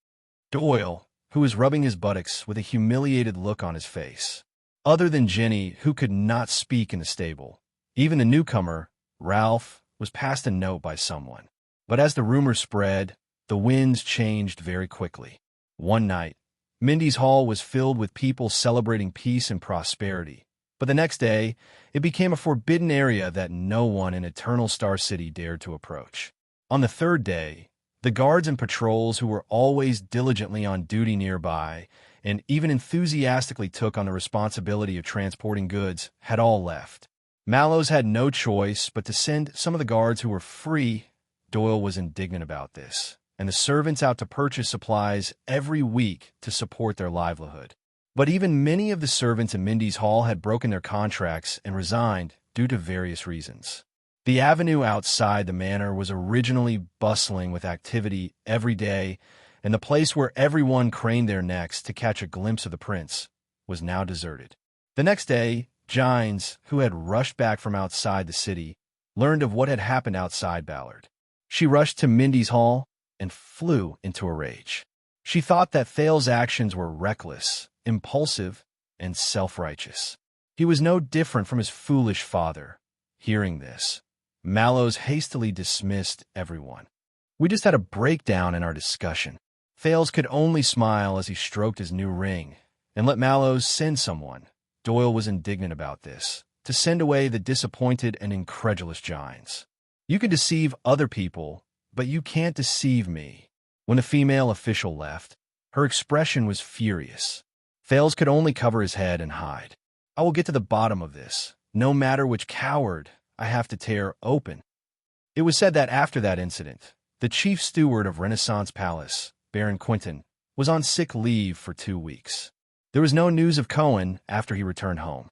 Doyle, who was rubbing his buttocks with a humiliated look on his face. Other than Jenny, who could not speak in the stable. Even the newcomer, Ralph, was passed a note by someone. But as the rumors spread, the winds changed very quickly. One night, Mindy's Hall was filled with people celebrating peace and prosperity. But the next day, it became a forbidden area that no one in Eternal Star City dared to approach. On the third day, the guards and patrols who were always diligently on duty nearby and even enthusiastically took on the responsibility of transporting goods had all left. Mallows had no choice but to send some of the guards who were free. Doyle was indignant about this, and the servants out to purchase supplies every week to support their livelihood. But even many of the servants in Mindy's Hall had broken their contracts and resigned due to various reasons. The avenue outside the manor was originally bustling with activity every day, and the place where everyone craned their necks to catch a glimpse of the prince was now deserted. The next day, Gines, who had rushed back from outside the city, learned of what had happened outside Ballard. She rushed to Mindy's Hall and flew into a rage. She thought that Thales' actions were reckless, impulsive, and self-righteous. He was no different from his foolish father. Hearing this, Mallows hastily dismissed everyone. We just had a breakdown in our discussion. Thales could only smile as he stroked his new ring and let Mallows send someone. Doyle was indignant about this, to send away the disappointed and incredulous Gines. You can deceive other people, but you can't deceive me. When the female official left, her expression was furious. Thales could only cover his head and hide. I will get to the bottom of this, no matter which coward I have to tear open. It was said that after that incident, the chief steward of Renaissance Palace, Baron Quentin, was on sick leave for 2 weeks. There was no news of Cohen after he returned home.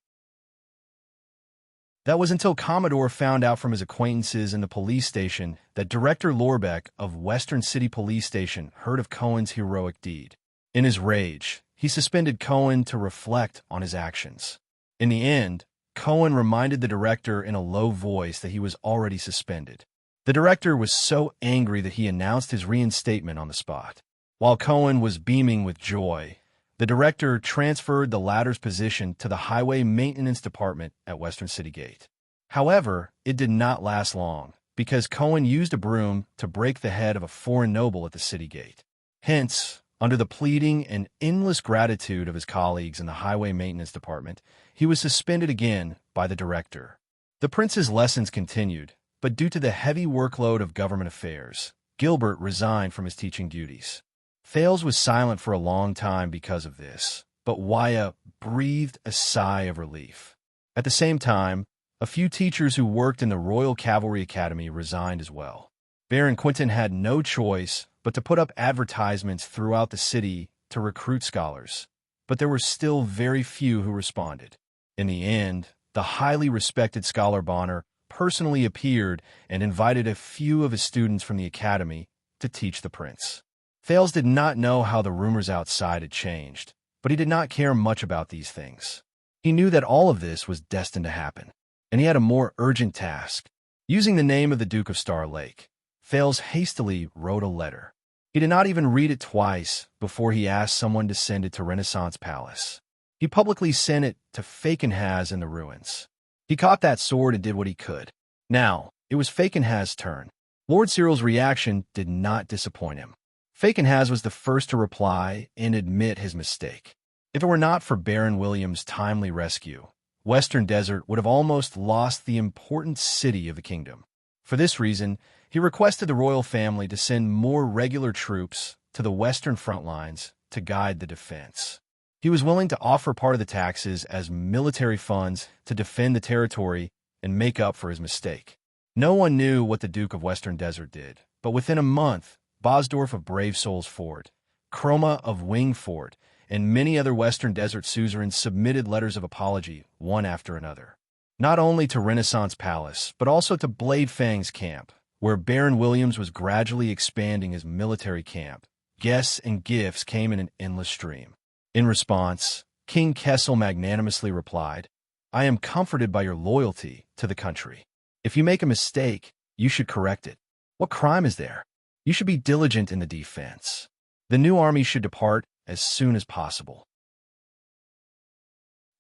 That was until Commodore found out from his acquaintances in the police station that Director Lorbeck of Western City Police Station heard of Cohen's heroic deed. In his rage, he suspended Cohen to reflect on his actions. In the end, Cohen reminded the director in a low voice that he was already suspended. The director was so angry that he announced his reinstatement on the spot. While Cohen was beaming with joy, the director transferred the latter's position to the Highway Maintenance Department at Western City Gate. However, it did not last long, because Cohen used a broom to break the head of a foreign noble at the city gate. Hence, under the pleading and endless gratitude of his colleagues in the Highway Maintenance Department, he was suspended again by the director. The prince's lessons continued, but due to the heavy workload of government affairs, Gilbert resigned from his teaching duties. Thales was silent for a long time because of this, but Wyatt breathed a sigh of relief. At the same time, a few teachers who worked in the Royal Cavalry Academy resigned as well. Baron Quentin had no choice but to put up advertisements throughout the city to recruit scholars, but there were still very few who responded. In the end, the highly respected scholar Bonner personally appeared and invited a few of his students from the academy to teach the prince. Thales did not know how the rumors outside had changed, but he did not care much about these things. He knew that all of this was destined to happen, and he had a more urgent task. Using the name of the Duke of Star Lake, Thales hastily wrote a letter. He did not even read it twice before he asked someone to send it to Renaissance Palace. He publicly sent it to Falkenhaz in the ruins. He caught that sword and did what he could. Now, it was Falkenhaz's turn. Lord Cyril's reaction did not disappoint him. Falkenhaz was the first to reply and admit his mistake. If it were not for Baron William's timely rescue, Western Desert would have almost lost the important city of the kingdom. For this reason, he requested the royal family to send more regular troops to the western front lines to guide the defense. He was willing to offer part of the taxes as military funds to defend the territory and make up for his mistake. No one knew what the Duke of Western Desert did, but within a month, Bosdorf of Brave Souls Fort, Chroma of Wing Fort, and many other Western Desert suzerains submitted letters of apology one after another. Not only to Renaissance Palace, but also to Blade Fang's camp, where Baron Williams was gradually expanding his military camp. Guests and gifts came in an endless stream. In response, King Kessel magnanimously replied, "I am comforted by your loyalty to the country. If you make a mistake, you should correct it. What crime is there? You should be diligent in the defense. The new army should depart as soon as possible."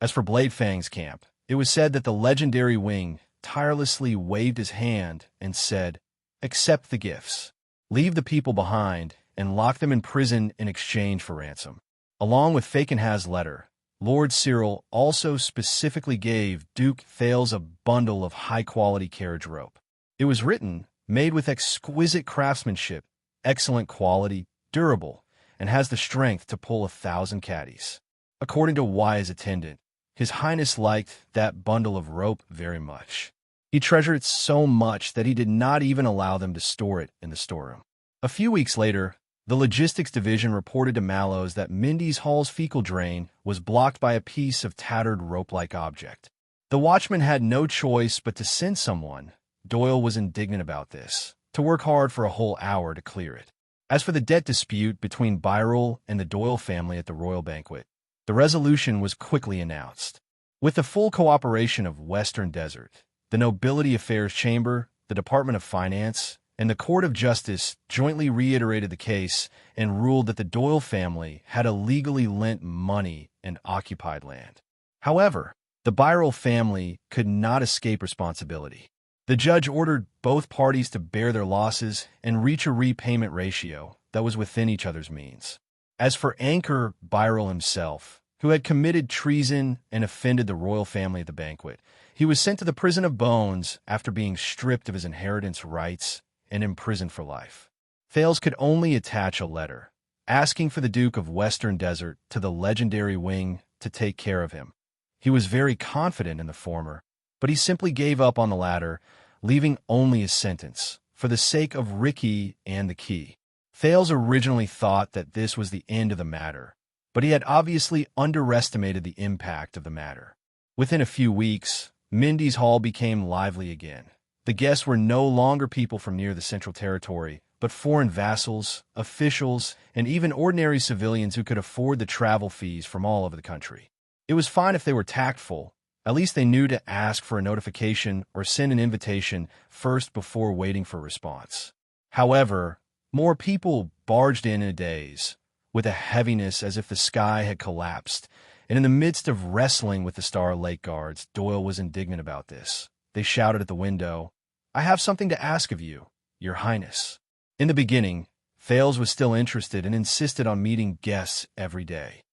As for Blade Fang's camp, it was said that the legendary Wing tirelessly waved his hand and said, "Accept the gifts. Leave the people behind and lock them in prison in exchange for ransom." Along with Falkenhaz's letter, Lord Cyril also specifically gave Duke Thales a bundle of high-quality carriage rope. It was written, made with exquisite craftsmanship, excellent quality, durable, and has the strength to pull 1,000 caddies. According to Wise attendant, His Highness liked that bundle of rope very much. He treasured it so much that he did not even allow them to store it in the storeroom. A few weeks later, the logistics division reported to Mallows that Mindy's Hall's fecal drain was blocked by a piece of tattered rope-like object. The watchman had no choice but to send someone. Doyle was indignant about this, to work hard for a whole hour to clear it. As for the debt dispute between Byrrell and the Doyle family at the royal banquet, the resolution was quickly announced. With the full cooperation of Western Desert, the Nobility Affairs Chamber, the Department of Finance, and the Court of Justice jointly reiterated the case and ruled that the Doyle family had illegally lent money and occupied land. However, the Byrrell family could not escape responsibility. The judge ordered both parties to bear their losses and reach a repayment ratio that was within each other's means. As for Anchor Byrrell himself, who had committed treason and offended the royal family at the banquet, he was sent to the prison of Bones after being stripped of his inheritance rights and imprisoned for life. Thales could only attach a letter, asking for the Duke of Western Desert to the legendary Wing to take care of him. He was very confident in the former, but he simply gave up on the latter, leaving only his sentence, for the sake of Ricky and the key. Thales originally thought that this was the end of the matter, but he had obviously underestimated the impact of the matter. Within a few weeks, Mindy's Hall became lively again. The guests were no longer people from near the Central Territory, but foreign vassals, officials, and even ordinary civilians who could afford the travel fees from all over the country. It was fine if they were tactful. At least they knew to ask for a notification or send an invitation first before waiting for a response. However, more people barged in a daze, with a heaviness as if the sky had collapsed, and in the midst of wrestling with the Star Lake guards, Doyle was indignant about this. They shouted at the window, "I have something to ask of you, Your Highness." In the beginning, Thales was still interested and insisted on meeting guests every day.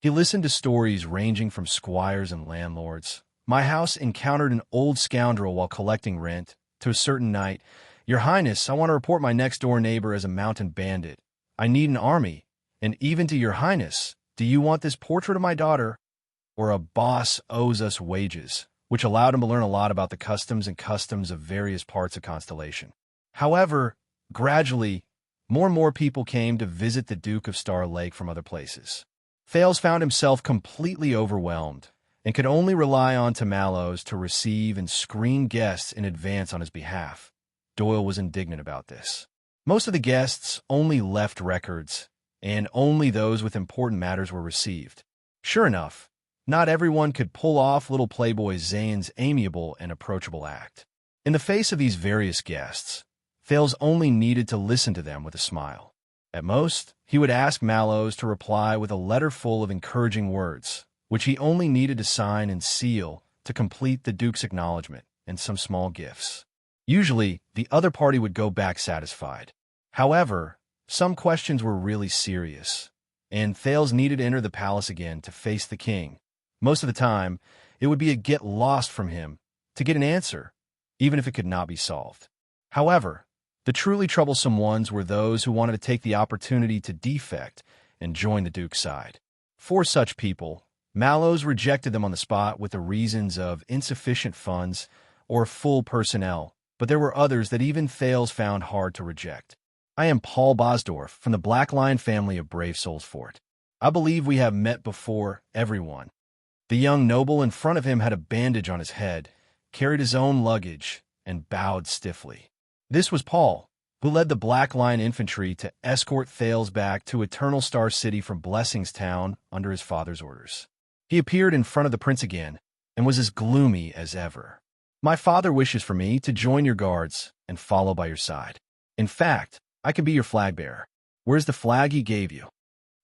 He listened to stories ranging from squires and landlords. "My house encountered an old scoundrel while collecting rent," to a certain night, "Your Highness, I want to report my next-door neighbor as a mountain bandit. I need an army." And even to "Your Highness, do you want this portrait of my daughter?" Or "A boss owes us wages," which allowed him to learn a lot about the customs of various parts of Constellation. However, gradually, more and more people came to visit the Duke of Star Lake from other places. Thales found himself completely overwhelmed and could only rely on Mallows to receive and screen guests in advance on his behalf. Doyle was indignant about this. Most of the guests only left records, and only those with important matters were received. Sure enough, not everyone could pull off little Playboy Zane's amiable and approachable act. In the face of these various guests, Thales only needed to listen to them with a smile. At most, he would ask Mallows to reply with a letter full of encouraging words, which he only needed to sign and seal to complete the Duke's acknowledgement and some small gifts. Usually, the other party would go back satisfied. However, some questions were really serious, and Thales needed to enter the palace again to face the king. Most of the time, it would be a get lost from him to get an answer, even if it could not be solved. However, the truly troublesome ones were those who wanted to take the opportunity to defect and join the Duke's side. For such people, Mallows rejected them on the spot with the reasons of insufficient funds or full personnel, but there were others that even Thales found hard to reject. I am Paul Bosdorf from the Black Lion family of Brave Souls Fort. I believe we have met before, everyone. The young noble in front of him had a bandage on his head, carried his own luggage, and bowed stiffly. This was Paul, who led the Black Lion infantry to escort Thales back to Eternal Star City from Blessings Town under his father's orders. He appeared in front of the prince again, and was as gloomy as ever. My father wishes for me to join your guards and follow by your side. In fact, I can be your flag bearer. Where's the flag he gave you?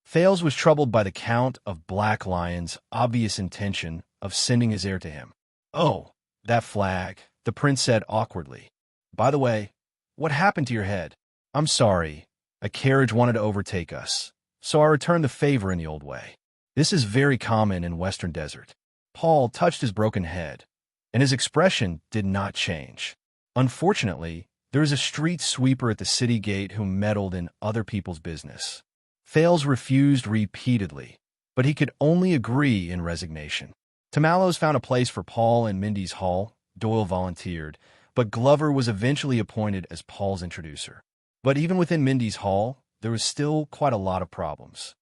Thales was troubled by the Count of Black Lion's obvious intention of sending his heir to him. Oh, that flag, the prince said awkwardly. By the way, what happened to your head? I'm sorry. A carriage wanted to overtake us, so I returned the favor in the old way. This is very common in Western Desert. Paul touched his broken head, and his expression did not change. Unfortunately, there is a street sweeper at the city gate who meddled in other people's business. Thales refused repeatedly, but he could only agree in resignation. Mallows found a place for Paul in Mindy's hall. Doyle volunteered, but Glover was eventually appointed as Paul's introducer. But even within Mindy's hall, there was still quite a lot of problems.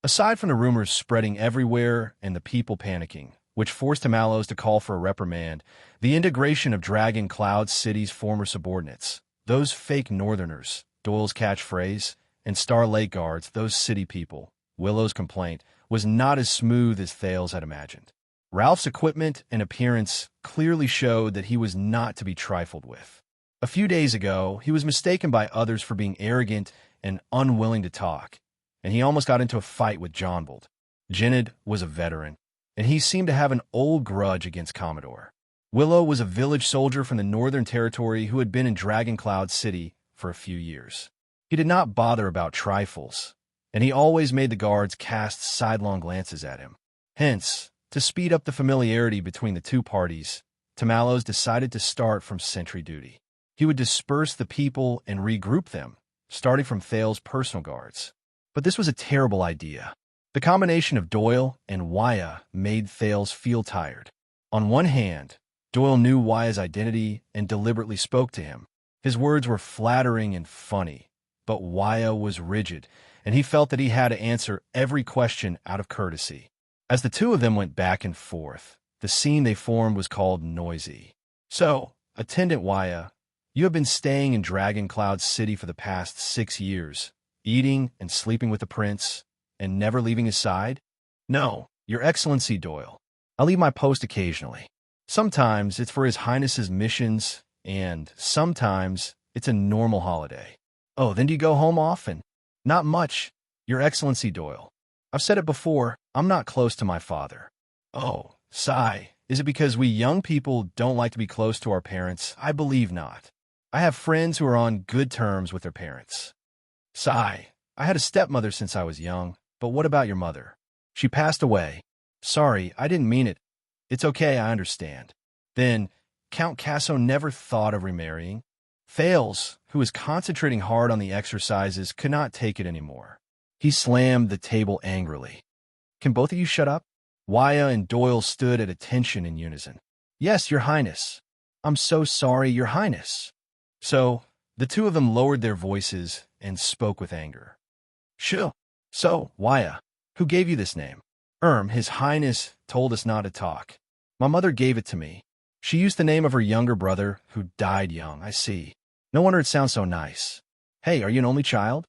Aside from the rumors spreading everywhere and the people panicking, which forced Mallows to call for a reprimand, the integration of Dragon Cloud City's former subordinates, those fake northerners, Doyle's catchphrase, and Star Lake guards, those city people, Willow's complaint, was not as smooth as Thales had imagined. Ralph's equipment and appearance clearly showed that he was not to be trifled with. A few days ago, he was mistaken by others for being arrogant and unwilling to talk, and he almost got into a fight with Johnbold. Jennid was a veteran, and he seemed to have an old grudge against Commodore. Willow was a village soldier from the Northern Territory who had been in Dragon Cloud City for a few years. He did not bother about trifles, and he always made the guards cast sidelong glances at him. Hence, to speed up the familiarity between the two parties, Mallows decided to start from sentry duty. He would disperse the people and regroup them, starting from Thales' personal guards. But this was a terrible idea. The combination of Doyle and Waya made Thales feel tired. On one hand, Doyle knew Waya's identity and deliberately spoke to him. His words were flattering and funny, but Waya was rigid, and he felt that he had to answer every question out of courtesy. As the two of them went back and forth, the scene they formed was called noisy. So, Attendant Waya, you have been staying in Dragon Cloud City for the past 6 years, eating and sleeping with the prince, and never leaving his side? No, Your Excellency Doyle. I leave my post occasionally. Sometimes it's for His Highness's missions, and sometimes it's a normal holiday. Oh, then do you go home often? Not much, Your Excellency Doyle. I've said it before, I'm not close to my father. Oh, sigh. Is it because we young people don't like to be close to our parents? I believe not. I have friends who are on good terms with their parents. Sigh. I had a stepmother since I was young, but what about your mother? She passed away. Sorry, I didn't mean it. It's okay, I understand. Then, Count Casso never thought of remarrying. Thales, who was concentrating hard on the exercises, could not take it anymore. He slammed the table angrily. Can both of you shut up? Waya and Doyle stood at attention in unison. Yes, Your Highness. I'm so sorry, Your Highness. So, the two of them lowered their voices and spoke with anger. Shoo. So, Waya, who gave you this name? His Highness told us not to talk. My mother gave it to me. She used the name of her younger brother, who died young, I see. No wonder it sounds so nice. Hey, are you an only child?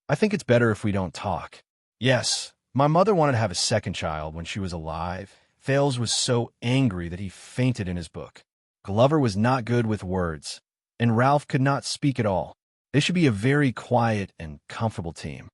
I think it's better if we don't talk. Yes, my mother wanted to have a second child when she was alive. Thales was so angry that he fainted in his book. Glover was not good with words, and Ralph could not speak at all. They should be a very quiet and comfortable team.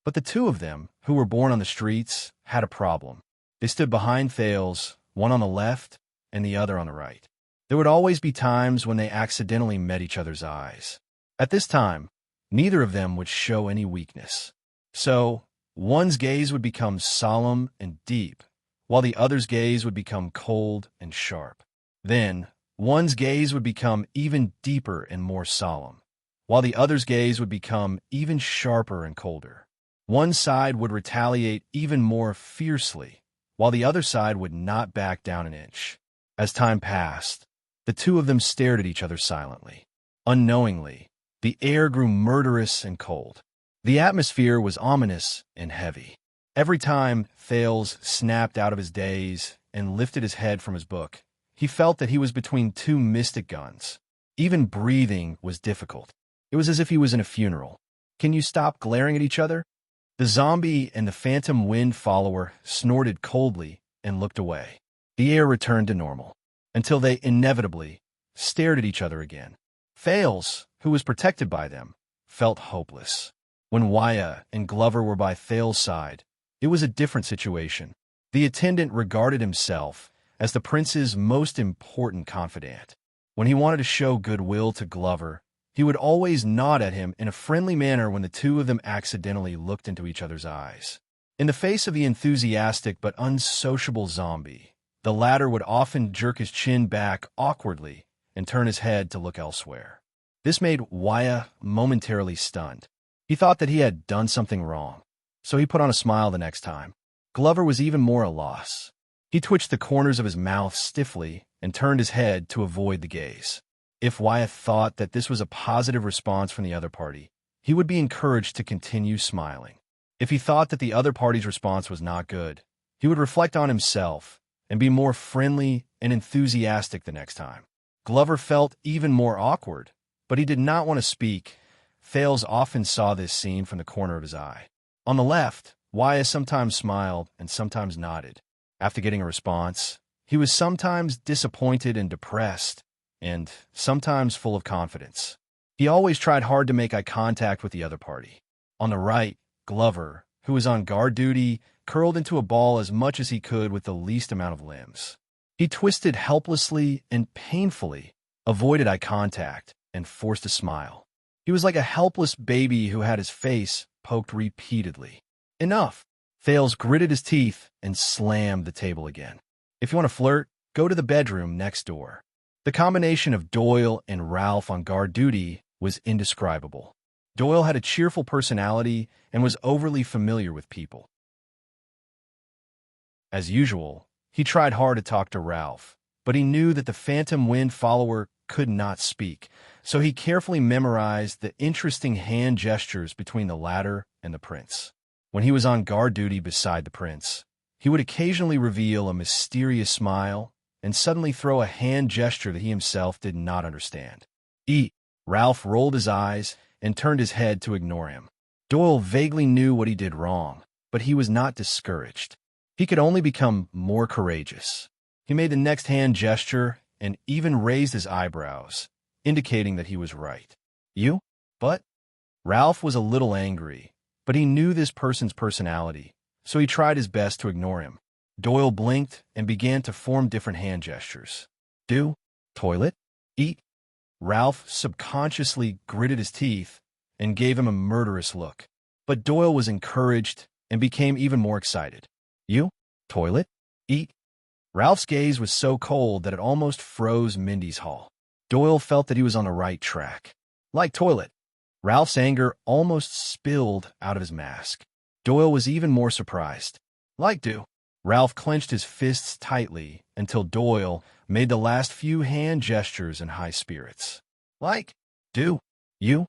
But the two of them, who were born on the streets, had a problem. They stood behind Thales, one on the left and the other on the right. There would always be times when they accidentally met each other's eyes. At this time, neither of them would show any weakness. So, one's gaze would become solemn and deep, while the other's gaze would become cold and sharp. Then, one's gaze would become even deeper and more solemn, while the other's gaze would become even sharper and colder. One side would retaliate even more fiercely, while the other side would not back down an inch. As time passed, the two of them stared at each other silently. Unknowingly, the air grew murderous and cold. The atmosphere was ominous and heavy. Every time Thales snapped out of his daze and lifted his head from his book, he felt that he was between two mystic guns. Even breathing was difficult. It was as if he was in a funeral. "Can you stop glaring at each other?" The zombie and the phantom wind follower snorted coldly and looked away. The air returned to normal, until they inevitably stared at each other again. Thales, who was protected by them, felt hopeless. When Wyatt and Glover were by Thales' side, it was a different situation. The attendant regarded himself as the prince's most important confidant. When he wanted to show goodwill to Glover, he would always nod at him in a friendly manner when the two of them accidentally looked into each other's eyes. In the face of the enthusiastic but unsociable zombie, the latter would often jerk his chin back awkwardly and turn his head to look elsewhere. This made Wyatt momentarily stunned. He thought that he had done something wrong, so he put on a smile the next time. Glover was even more at a loss. He twitched the corners of his mouth stiffly and turned his head to avoid the gaze. If Wyatt thought that this was a positive response from the other party, he would be encouraged to continue smiling. If he thought that the other party's response was not good, he would reflect on himself and be more friendly and enthusiastic the next time. Glover felt even more awkward, but he did not want to speak. Thales often saw this scene from the corner of his eye. On the left, Wyatt sometimes smiled and sometimes nodded. After getting a response, he was sometimes disappointed and depressed, and sometimes full of confidence. He always tried hard to make eye contact with the other party. On the right, Glover, who was on guard duty, curled into a ball as much as he could with the least amount of limbs. He twisted helplessly and painfully, avoided eye contact, and forced a smile. He was like a helpless baby who had his face poked repeatedly. Enough! Thales gritted his teeth and slammed the table again. If you want to flirt, go to the bedroom next door. The combination of Doyle and Ralph on guard duty was indescribable. Doyle had a cheerful personality and was overly familiar with people. As usual, he tried hard to talk to Ralph, but he knew that the phantom wind follower could not speak, so he carefully memorized the interesting hand gestures between the latter and the prince. When he was on guard duty beside the prince, he would occasionally reveal a mysterious smile and suddenly throw a hand gesture that he himself did not understand. Eat! Ralph rolled his eyes and turned his head to ignore him. Doyle vaguely knew what he did wrong, but he was not discouraged. He could only become more courageous. He made the next hand gesture and even raised his eyebrows, indicating that he was right. You? But? Ralph was a little angry, but he knew this person's personality, so he tried his best to ignore him. Doyle blinked and began to form different hand gestures. Do? Toilet? Eat? Ralph subconsciously gritted his teeth and gave him a murderous look. But Doyle was encouraged and became even more excited. You? Toilet? Eat? Ralph's gaze was so cold that it almost froze Mindy's hull. Doyle felt that he was on the right track. Like toilet. Ralph's anger almost spilled out of his mask. Doyle was even more surprised. Like do. Ralph clenched his fists tightly until Doyle made the last few hand gestures in high spirits. Like do. You?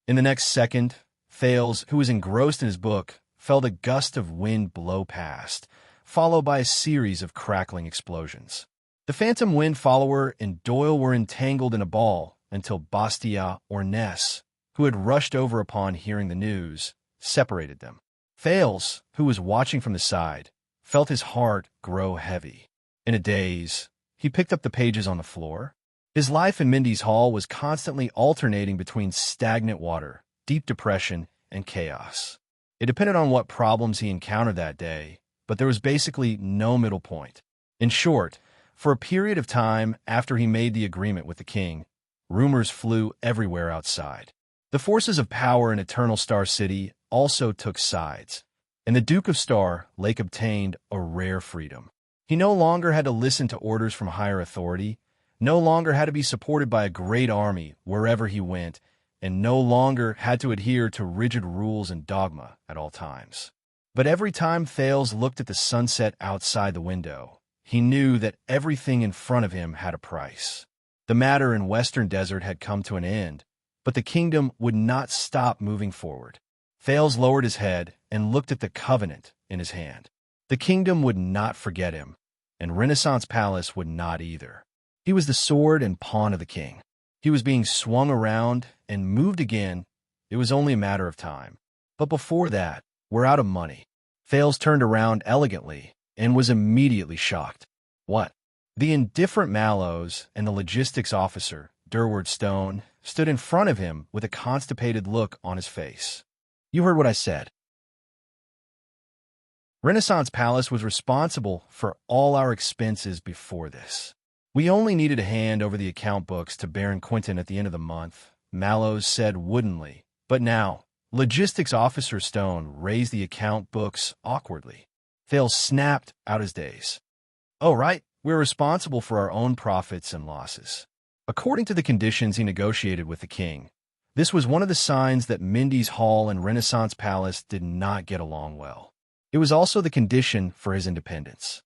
In the next second, Thales, who was engrossed in his book, felt a gust of wind blow past, followed by a series of crackling explosions. The phantom wind follower and Doyle were entangled in a ball until Bastia or Ness, who had rushed over upon hearing the news, separated them. Thales, who was watching from the side, felt his heart grow heavy. In a daze, He picked up the pages on the floor. His life in Mindy's Hall was constantly alternating between stagnant water, deep depression, and chaos. It depended on what problems he encountered that day, but there was basically no middle point. In short, for a period of time after he made the agreement with the king, rumors flew everywhere outside. The forces of power in Eternal Star City also took sides, and the Duke of Star Lake obtained a rare freedom. He no longer had to listen to orders from higher authority, no longer had to be supported by a great army wherever he went, and no longer had to adhere to rigid rules and dogma at all times. But every time Thales looked at the sunset outside the window, he knew that everything in front of him had a price. The matter in Western Desert had come to an end, but the kingdom would not stop moving forward. Thales lowered his head and looked at the covenant in his hand. The kingdom would not forget him, and Renaissance Palace would not either. He was the sword and pawn of the king. He was being swung around and moved again. It was only a matter of time. But before that, we're out of money. Thales turned around elegantly and was immediately shocked. What? The indifferent Mallows and the logistics officer, Durward Stone, stood in front of him with a constipated look on his face. You heard what I said. Renaissance Palace was responsible for all our expenses before this. We only needed to hand over the account books to Baron Quentin at the end of the month, Mallows said woodenly. But now, Logistics Officer Stone raised the account books awkwardly. Thales snapped out his days. Oh, right, we're responsible for our own profits and losses. According to the conditions he negotiated with the king, this was one of the signs that Mindy's Hall and Renaissance Palace did not get along well. It was also the condition for his independence.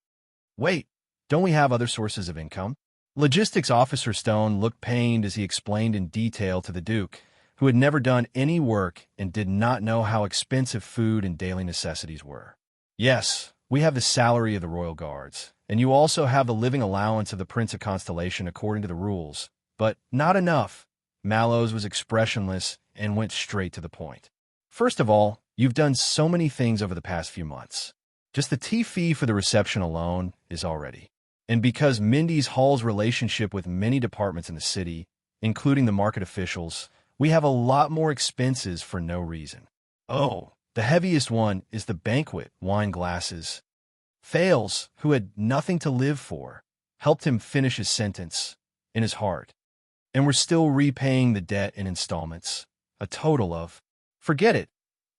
Wait, don't we have other sources of income? Logistics Officer Stone looked pained as he explained in detail to the Duke, who had never done any work and did not know how expensive food and daily necessities were. Yes, we have the salary of the Royal Guards, and you also have the living allowance of the Prince of Constellation according to the rules, but not enough. Mallows was expressionless and went straight to the point. First of all, you've done so many things over the past few months. Just the tea fee for the reception alone is already. And because Mindy's Hall's relationship with many departments in the city, including the market officials, we have a lot more expenses for no reason. Oh, the heaviest one is the banquet wine glasses. Thales, who had nothing to live for, helped him finish his sentence in his heart. And we're still repaying the debt in installments, a total of, forget it,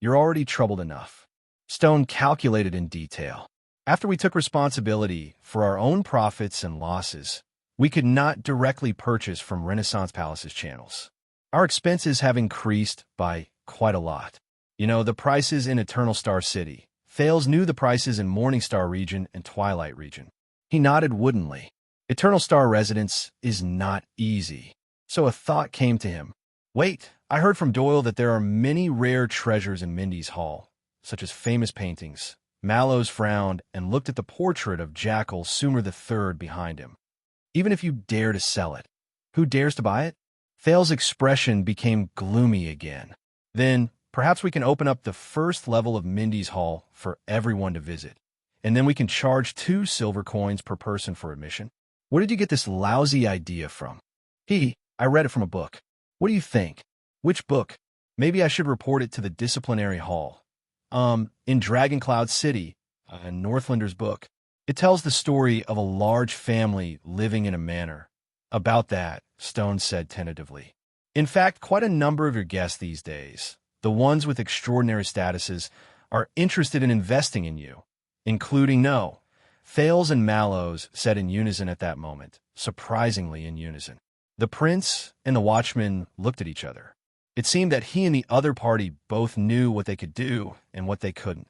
you're already troubled enough. Stone calculated in detail. After we took responsibility for our own profits and losses, we could not directly purchase from Renaissance Palace's channels. Our expenses have increased by quite a lot. You know, the prices in Eternal Star City. Thales knew the prices in Morning Star region and Twilight region. He nodded woodenly. Eternal Star residence is not easy. So a thought came to him. Wait, I heard from Doyle that there are many rare treasures in Mindy's Hall, such as famous paintings. Mallows frowned and looked at the portrait of Jackal Sumer III behind him. Even if you dare to sell it, who dares to buy it? Thales' expression became gloomy again. Then, perhaps we can open up the first level of Mindy's Hall for everyone to visit, and then we can charge 2 silver coins per person for admission. Where did you get this lousy idea from? I read it from a book. What do you think? Which book? Maybe I should report it to the disciplinary hall. In Dragon Cloud City, a Northlander's book. It tells the story of a large family living in a manor. About that, Stone said tentatively. In fact, quite a number of your guests these days, the ones with extraordinary statuses, are interested in investing in you, including no. Thales and Mallows said in unison at that moment, surprisingly in unison. The prince and the watchman looked at each other. It seemed that he and the other party both knew what they could do and what they couldn't.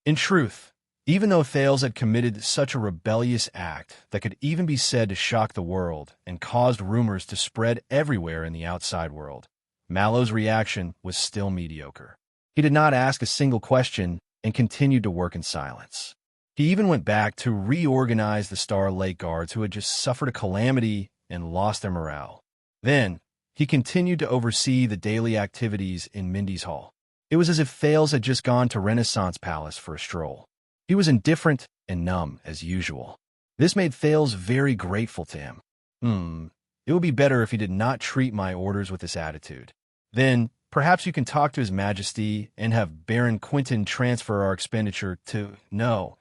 In truth, even though Thales had committed such a rebellious act that could even be said to shock the world and caused rumors to spread everywhere in the outside world, Mallows' reaction was still mediocre. He did not ask a single question and continued to work in silence. He even went back to reorganize the Star Lake Guards who had just suffered a calamity and lost their morale. Then, he continued to oversee the daily activities in Mindy's Hall. It was as if Thales had just gone to Renaissance Palace for a stroll. He was indifferent and numb as usual. This made Thales very grateful to him. It would be better if he did not treat my orders with this attitude. Then, perhaps you can talk to His Majesty and have Baron Quinton transfer our expenditure to... No.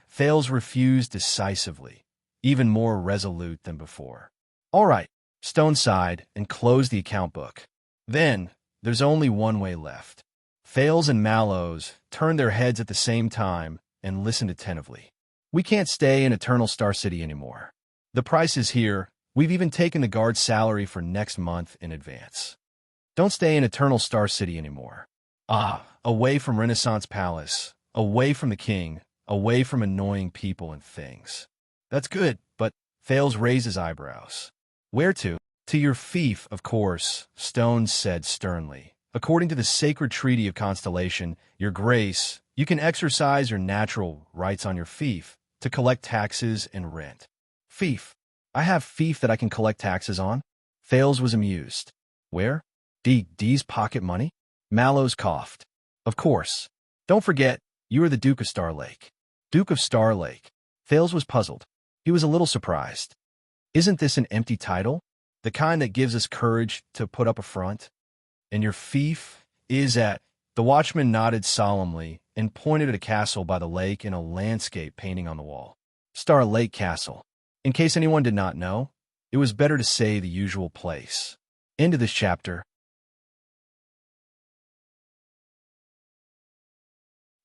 Thales refused decisively, even more resolute than before. All right, Stone sighed and closed the account book. Then, there's only one way left. Thales and Mallows turned their heads at the same time and listened attentively. We can't stay in Eternal Star City anymore. The price is here. We've even taken the guard's salary for next month in advance. Don't stay in Eternal Star City anymore. Away from Renaissance Palace, away from the king, away from annoying people and things. That's good, but Thales raised his eyebrows. Where to? To your fief, of course, Stone said sternly. According to the sacred treaty of Constellation, Your Grace, you can exercise your natural rights on your fief to collect taxes and rent. Fief? I have fief that I can collect taxes on? Thales was amused. Where? D's pocket money? Mallows coughed. Of course. Don't forget, you are the Duke of Star Lake. Duke of Star Lake. Thales was puzzled. He was a little surprised. Isn't this an empty title? The kind that gives us courage to put up a front? And your fief is at... The watchman nodded solemnly and pointed at a castle by the lake and a landscape painting on the wall. Star Lake Castle. In case anyone did not know, it was better to say the usual place. End of this chapter.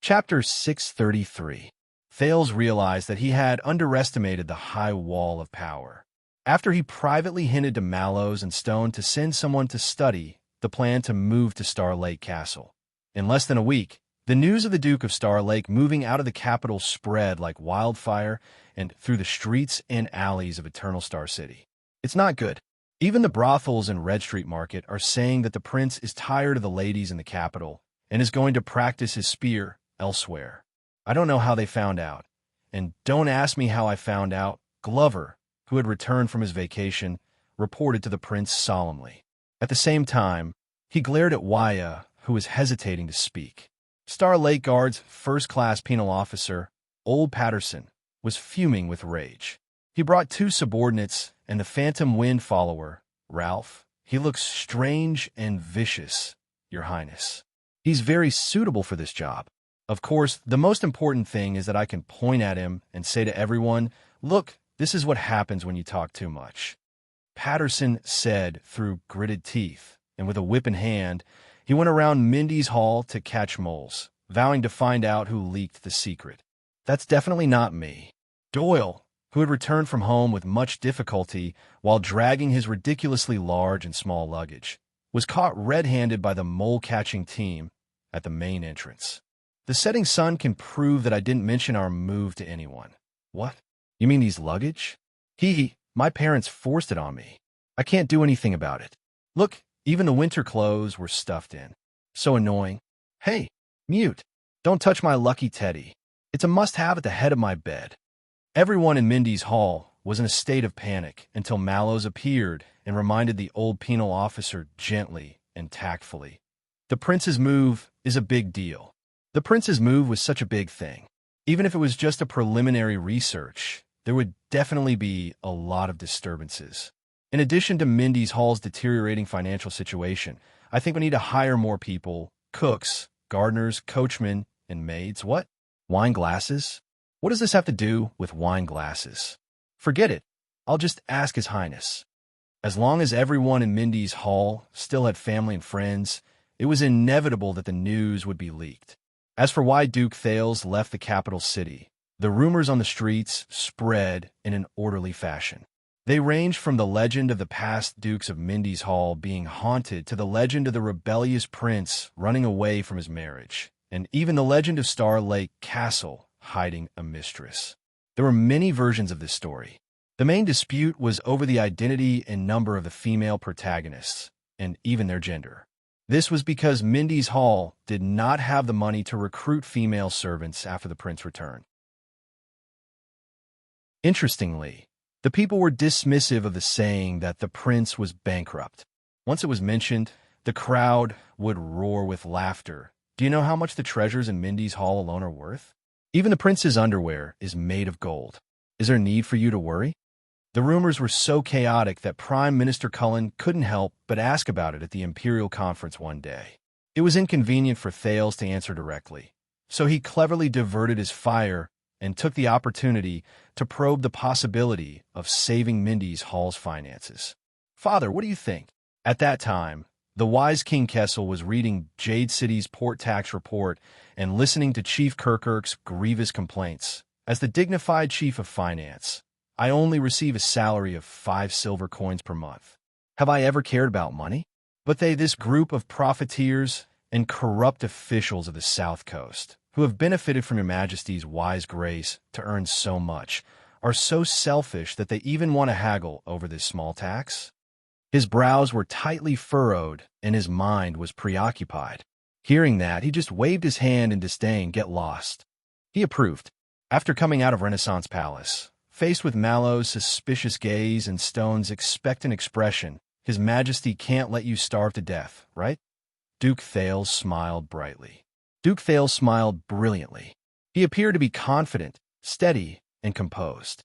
Chapter 633. Thales realized that he had underestimated the high wall of power. After he privately hinted to Mallows and Stone to send someone to study the plan to move to Star Lake Castle. In less than a week, the news of the Duke of Star Lake moving out of the capital spread like wildfire and through the streets and alleys of Eternal Star City. It's not good. Even the brothels in Red Street Market are saying that the prince is tired of the ladies in the capital and is going to practice his spear elsewhere. I don't know how they found out. And don't ask me how I found out. Glover, who had returned from his vacation, reported to the prince solemnly. At the same time, he glared at Waya, who was hesitating to speak. Star Lake Guard's first-class penal officer, Old Patterson, was fuming with rage. He brought 2 subordinates and the Phantom Wind follower, Ralph. He looks strange and vicious, Your Highness. He's very suitable for this job. Of course, the most important thing is that I can point at him and say to everyone, look, this is what happens when you talk too much. Patterson said through gritted teeth, and with a whip in hand, he went around Mindy's hall to catch moles, vowing to find out who leaked the secret. That's definitely not me. Doyle, who had returned from home with much difficulty while dragging his ridiculously large and small luggage, was caught red-handed by the mole-catching team at the main entrance. The setting sun can prove that I didn't mention our move to anyone. What? You mean these luggage? My parents forced it on me. I can't do anything about it. Look, even the winter clothes were stuffed in. So annoying. Hey, mute. Don't touch my lucky teddy. It's a must-have at the head of my bed. Everyone in Mindy's hall was in a state of panic until Mallows appeared and reminded the old penal officer gently and tactfully. The prince's move is a big deal. The prince's move was such a big thing. Even if it was just a preliminary research, there would definitely be a lot of disturbances. In addition to Mindy's hall's deteriorating financial situation, I think we need to hire more people, cooks, gardeners, coachmen, and maids. What? Wine glasses? What does this have to do with wine glasses? Forget it. I'll just ask His Highness. As long as everyone in Mindy's hall still had family and friends, it was inevitable that the news would be leaked. As for why Duke Thales left the capital city, the rumors on the streets spread in an orderly fashion. They ranged from the legend of the past dukes of Mindy's hall being haunted to the legend of the rebellious prince running away from his marriage, and even the legend of Star Lake Castle hiding a mistress. There were many versions of this story. The main dispute was over the identity and number of the female protagonists, and even their gender. This was because Mindy's hall did not have the money to recruit female servants after the prince returned. Interestingly, the people were dismissive of the saying that the prince was bankrupt. Once it was mentioned, the crowd would roar with laughter. Do you know how much the treasures in Mindy's hall alone are worth? Even the prince's underwear is made of gold. Is there need for you to worry? The rumors were so chaotic that Prime Minister Cullen couldn't help but ask about it at the Imperial Conference one day. It was inconvenient for Thales to answer directly, so he cleverly diverted his fire and took the opportunity to probe the possibility of saving Mindy's Hall's finances. "Father, what do you think?" At that time, the wise King Kessel was reading Jade City's port tax report and listening to Chief Kirkirk's grievous complaints. "As the dignified chief of finance, I only receive a salary of 5 silver coins per month. Have I ever cared about money? But this group of profiteers and corrupt officials of the South Coast, who have benefited from your Majesty's wise grace to earn so much, are so selfish that they even want to haggle over this small tax?" His brows were tightly furrowed, and his mind was preoccupied. Hearing that, he just waved his hand in disdain. "Get lost." He approved. After coming out of Renaissance Palace, faced with Mallow's suspicious gaze and Stone's expectant expression, His Majesty can't let you starve to death, right? Duke Thales smiled brightly. Duke Thales smiled brilliantly. He appeared to be confident, steady, and composed.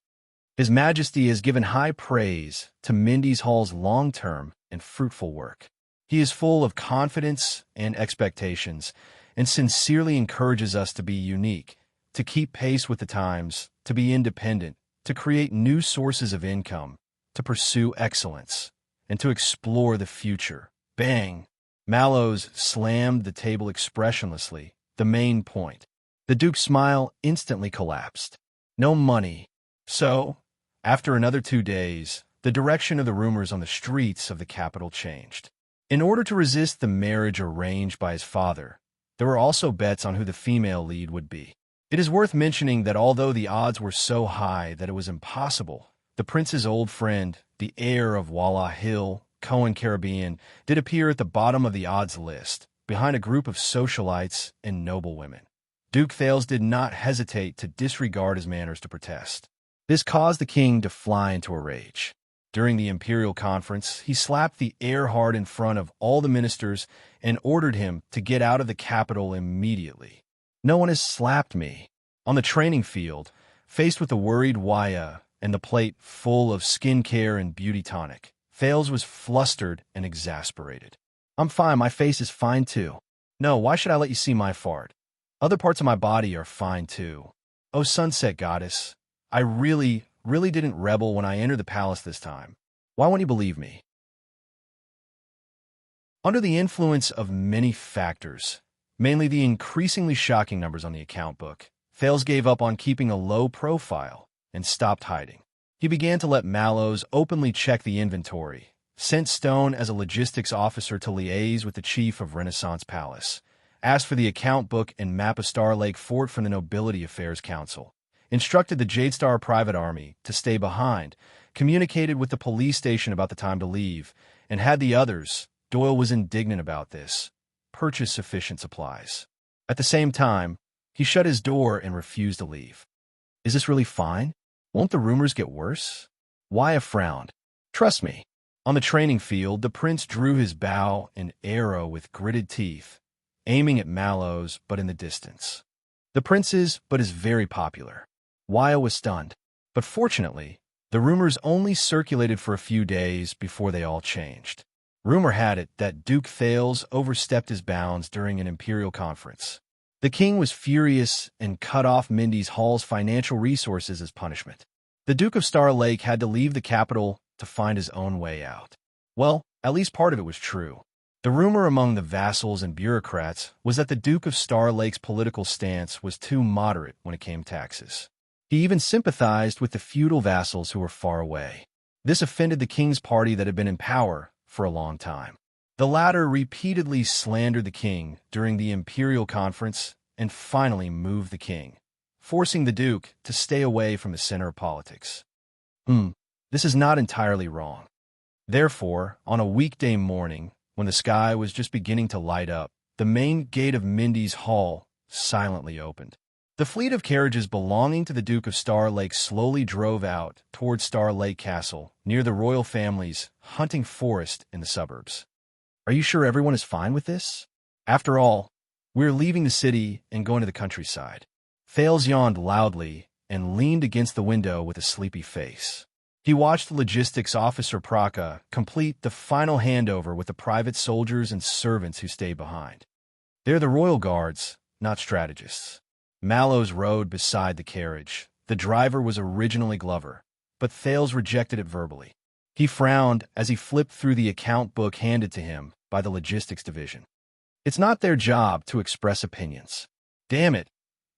His Majesty has given high praise to Mindy's Hall's long-term and fruitful work. He is full of confidence and expectations, and sincerely encourages us to be unique, to keep pace with the times, to be independent, to create new sources of income, to pursue excellence, and to explore the future. Bang! Mallows slammed the table expressionlessly, the main point. The Duke's smile instantly collapsed. No money. So, after another 2 days, the direction of the rumors on the streets of the capital changed. In order to resist the marriage arranged by his father, there were also bets on who the female lead would be. It is worth mentioning that although the odds were so high that it was impossible, the prince's old friend, the heir of Walla Hill, Cohen Caribbean, did appear at the bottom of the odds list, behind a group of socialites and noblewomen. Duke Thales did not hesitate to disregard his manners to protest. This caused the king to fly into a rage. During the imperial conference, he slapped the heir hard in front of all the ministers and ordered him to get out of the capital immediately. "No one has slapped me." On the training field, faced with the worried Waya and the plate full of skincare and beauty tonic, Thales was flustered and exasperated. "I'm fine, my face is fine too." "No, why should I let you see my fart? Other parts of my body are fine too." "Oh, sunset goddess, I really didn't rebel when I entered the palace this time. Why won't you believe me?" Under the influence of many factors, mainly the increasingly shocking numbers on the account book, Thales gave up on keeping a low profile and stopped hiding. He began to let Mallows openly check the inventory, sent Stone as a logistics officer to liaise with the chief of Renaissance Palace, asked for the account book and map of Star Lake Fort from the Nobility Affairs Council, instructed the Jade Star Private Army to stay behind, communicated with the police station about the time to leave, and had the others, Doyle was indignant about this, purchase sufficient supplies. At the same time, he shut his door and refused to leave. "Is this really fine? Won't the rumors get worse?" Waya frowned. "Trust me." On the training field, the prince drew his bow and arrow with gritted teeth, aiming at Mallows but in the distance. The prince is very popular. Waya was stunned. But fortunately, the rumors only circulated for a few days before they all changed. Rumor had it that Duke Thales overstepped his bounds during an imperial conference. The king was furious and cut off Mindy's Hall's financial resources as punishment. The Duke of Star Lake had to leave the capital to find his own way out. Well, at least part of it was true. The rumor among the vassals and bureaucrats was that the Duke of Star Lake's political stance was too moderate when it came to taxes. He even sympathized with the feudal vassals who were far away. This offended the king's party that had been in power for a long time. The latter repeatedly slandered the king during the imperial conference and finally moved the king, forcing the duke to stay away from the center of politics. This is not entirely wrong. Therefore, on a weekday morning, when the sky was just beginning to light up, the main gate of Mindy's Hall silently opened. The fleet of carriages belonging to the Duke of Star Lake slowly drove out towards Star Lake Castle, near the royal family's hunting forest in the suburbs. "Are you sure everyone is fine with this? After all, we're leaving the city and going to the countryside." Thales yawned loudly and leaned against the window with a sleepy face. He watched the logistics officer Praka complete the final handover with the private soldiers and servants who stayed behind. They're the royal guards, not strategists. Mallows rode beside the carriage. The driver was originally Glover, but Thales rejected it verbally. He frowned as he flipped through the account book handed to him by the logistics division. It's not their job to express opinions. Damn it.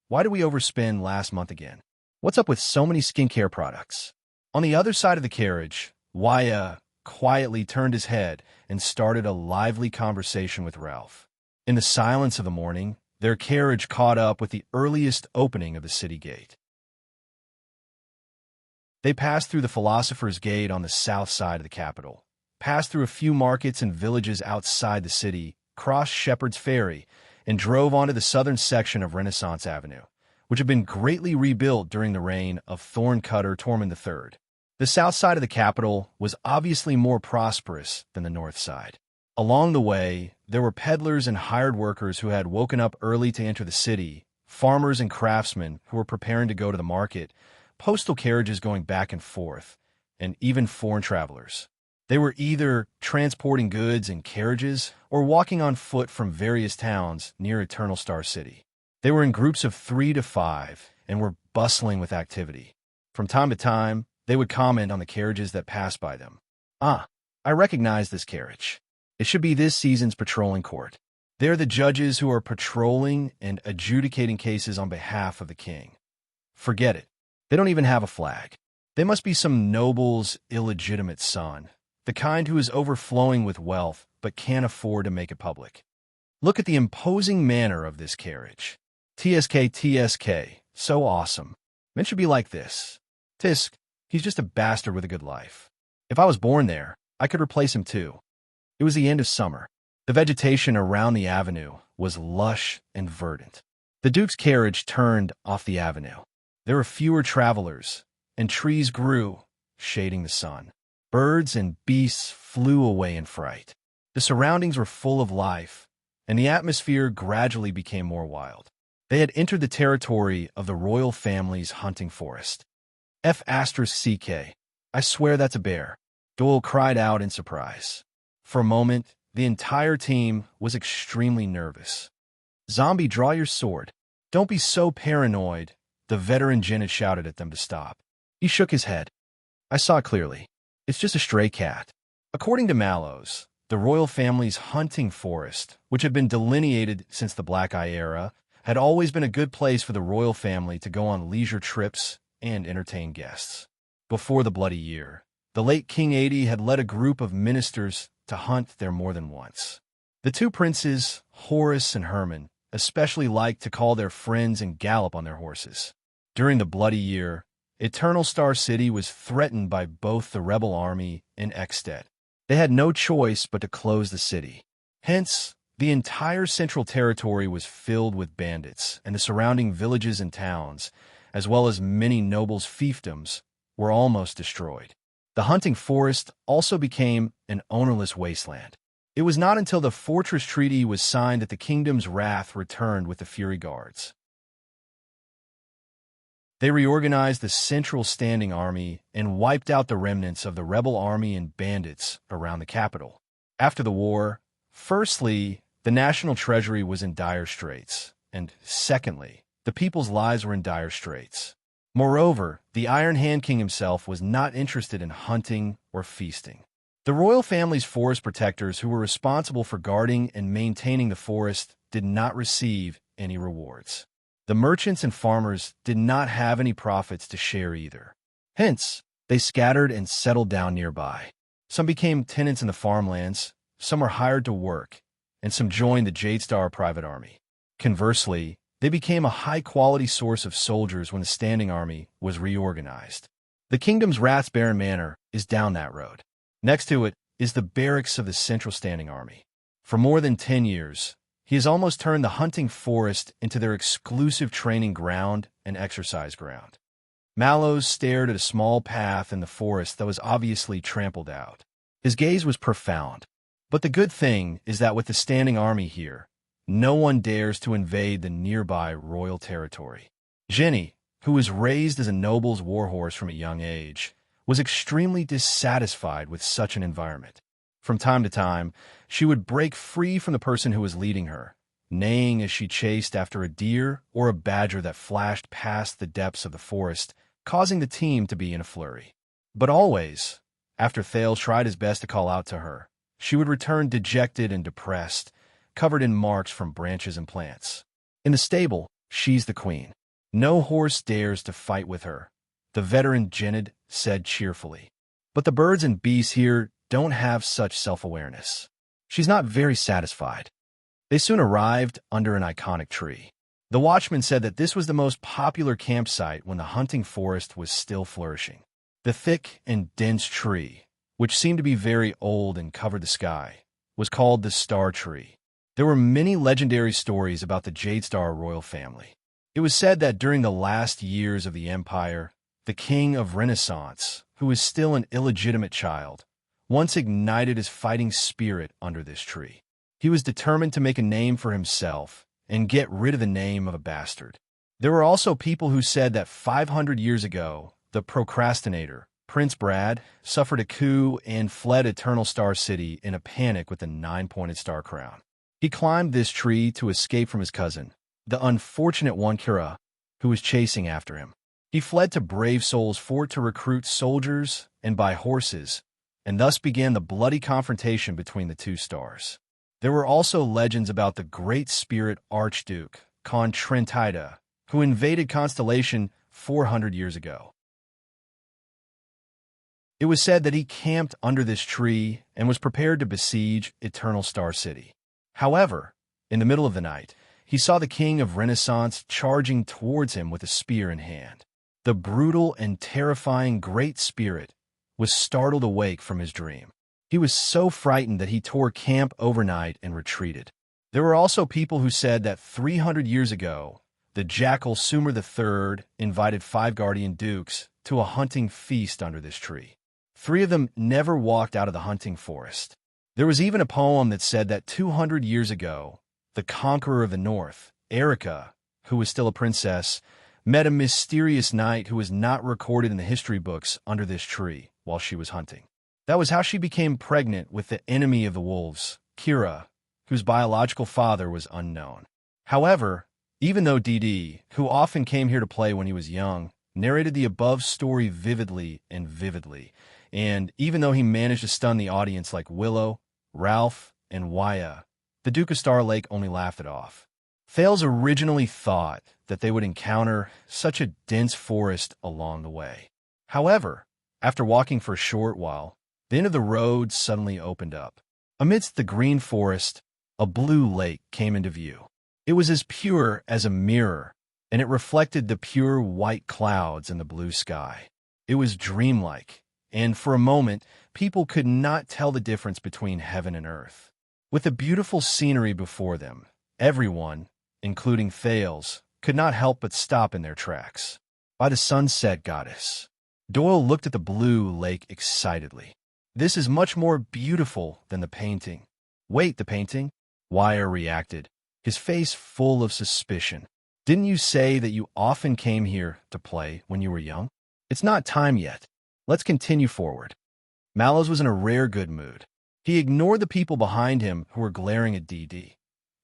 Why did we overspend last month again? What's up with so many skincare products? On the other side of the carriage, Waya quietly turned his head and started a lively conversation with Ralph. In the silence of the morning, their carriage caught up with the earliest opening of the city gate. They passed through the Philosopher's Gate on the south side of the capital, passed through a few markets and villages outside the city, crossed Shepherd's Ferry, and drove onto the southern section of Renaissance Avenue, which had been greatly rebuilt during the reign of Thorncutter Tormund III. The south side of the capital was obviously more prosperous than the north side. Along the way, there were peddlers and hired workers who had woken up early to enter the city, farmers and craftsmen who were preparing to go to the market, postal carriages going back and forth, and even foreign travelers. They were either transporting goods in carriages or walking on foot from various towns near Eternal Star City. They were in groups of 3 to 5 and were bustling with activity. From time to time, they would comment on the carriages that passed by them. "Ah, I recognize this carriage. It should be this season's patrolling court. They're the judges who are patrolling and adjudicating cases on behalf of the king." Forget it. They don't even have a flag. They must be some noble's illegitimate son, the kind who is overflowing with wealth but can't afford to make it public. Look at the imposing manner of this carriage. TSK, TSK, so awesome. Men should be like this. Tisk, he's just a bastard with a good life. If I was born there, I could replace him too. It was the end of summer. The vegetation around the avenue was lush and verdant. The Duke's carriage turned off the avenue. There were fewer travelers, and trees grew, shading the sun. Birds and beasts flew away in fright. The surroundings were full of life, and the atmosphere gradually became more wild. They had entered the territory of the royal family's hunting forest. F***CK. I swear that's a bear. Doyle cried out in surprise. For a moment, the entire team was extremely nervous. "Zombie, draw your sword. Don't be so paranoid," the veteran Jin had shouted at them to stop. He shook his head. "I saw it clearly. It's just a stray cat." According to Mallows, the royal family's hunting forest, which had been delineated since the Black Eye era, had always been a good place for the royal family to go on leisure trips and entertain guests. Before the Bloody Year, the late King 80 had led a group of ministers to hunt there more than once. The two princes, Horace and Herman, especially liked to call their friends and gallop on their horses. During the Bloody Year, Eternal Star City was threatened by both the rebel army and Ekstedt. They had no choice but to close the city. Hence, the entire central territory was filled with bandits, and the surrounding villages and towns, as well as many nobles' fiefdoms, were almost destroyed. The hunting forest also became an ownerless wasteland. It was not until the Fortress Treaty was signed that the kingdom's wrath returned with the Fury Guards. They reorganized the Central Standing Army and wiped out the remnants of the rebel army and bandits around the capital. After the war, firstly, the national treasury was in dire straits, and secondly, the people's lives were in dire straits. Moreover, the Iron Hand King himself was not interested in hunting or feasting. The royal family's forest protectors, who were responsible for guarding and maintaining the forest, did not receive any rewards. The merchants and farmers did not have any profits to share either. Hence, they scattered and settled down nearby. Some became tenants in the farmlands, some were hired to work, and some joined the Jadestar private army. Conversely, they became a high-quality source of soldiers when the Standing Army was reorganized. The kingdom's Rathsbaron Manor is down that road. Next to it is the barracks of the Central Standing Army. For more than 10 years, he has almost turned the hunting forest into their exclusive training ground and exercise ground. Mallows stared at a small path in the forest that was obviously trampled out. His gaze was profound. But the good thing is that with the Standing Army here, no one dares to invade the nearby royal territory. Jenny, who was raised as a noble's warhorse from a young age, was extremely dissatisfied with such an environment. From time to time, she would break free from the person who was leading her, neighing as she chased after a deer or a badger that flashed past the depths of the forest, causing the team to be in a flurry. But always, after Thales tried his best to call out to her, she would return dejected and depressed, covered in marks from branches and plants. In the stable, she's the queen. No horse dares to fight with her, the veteran Jennid said cheerfully. But the birds and beasts here don't have such self-awareness. She's not very satisfied. They soon arrived under an iconic tree. The watchman said that this was the most popular campsite when the hunting forest was still flourishing. The thick and dense tree, which seemed to be very old and covered the sky, was called the Star Tree. There were many legendary stories about the Jade Star royal family. It was said that during the last years of the empire, the king of Renaissance, who was still an illegitimate child, once ignited his fighting spirit under this tree. He was determined to make a name for himself and get rid of the name of a bastard. There were also people who said that 500 years ago, the procrastinator, Prince Brad, suffered a coup and fled Eternal Star City in a panic with a 9-pointed star crown. He climbed this tree to escape from his cousin, the unfortunate one Kira, who was chasing after him. He fled to Brave Soul's fort to recruit soldiers and buy horses, and thus began the bloody confrontation between the two stars. There were also legends about the great spirit Archduke, Con Trentida, who invaded Constellation 400 years ago. It was said that he camped under this tree and was prepared to besiege Eternal Star City. However, in the middle of the night, he saw the king of Renaissance charging towards him with a spear in hand. The brutal and terrifying Great Spirit was startled awake from his dream. He was so frightened that he tore camp overnight and retreated. There were also people who said that 300 years ago, the jackal Sumer III invited 5 guardian dukes to a hunting feast under this tree. 3 of them never walked out of the hunting forest. There was even a poem that said that 200 years ago, the conqueror of the north, Erica, who was still a princess, met a mysterious knight who was not recorded in the history books under this tree while she was hunting. That was how she became pregnant with the enemy of the wolves, Kira, whose biological father was unknown. However, even though DD, who often came here to play when he was young, narrated the above story vividly, and even though he managed to stun the audience like Willow, Ralph, and Waya, the Duke of Star Lake only laughed it off. Thales originally thought that they would encounter such a dense forest along the way. However, after walking for a short while, the end of the road suddenly opened up. Amidst the green forest, a blue lake came into view. It was as pure as a mirror, and it reflected the pure white clouds in the blue sky. It was dreamlike, and for a moment, people could not tell the difference between heaven and earth. With the beautiful scenery before them, everyone, including Thales, could not help but stop in their tracks. By the sunset, goddess. Doyle looked at the blue lake excitedly. This is much more beautiful than the painting. Wait, the painting? Wire reacted, his face full of suspicion. Didn't you say that you often came here to play when you were young? It's not time yet. Let's continue forward. Mallows was in a rare good mood. He ignored the people behind him who were glaring at DD.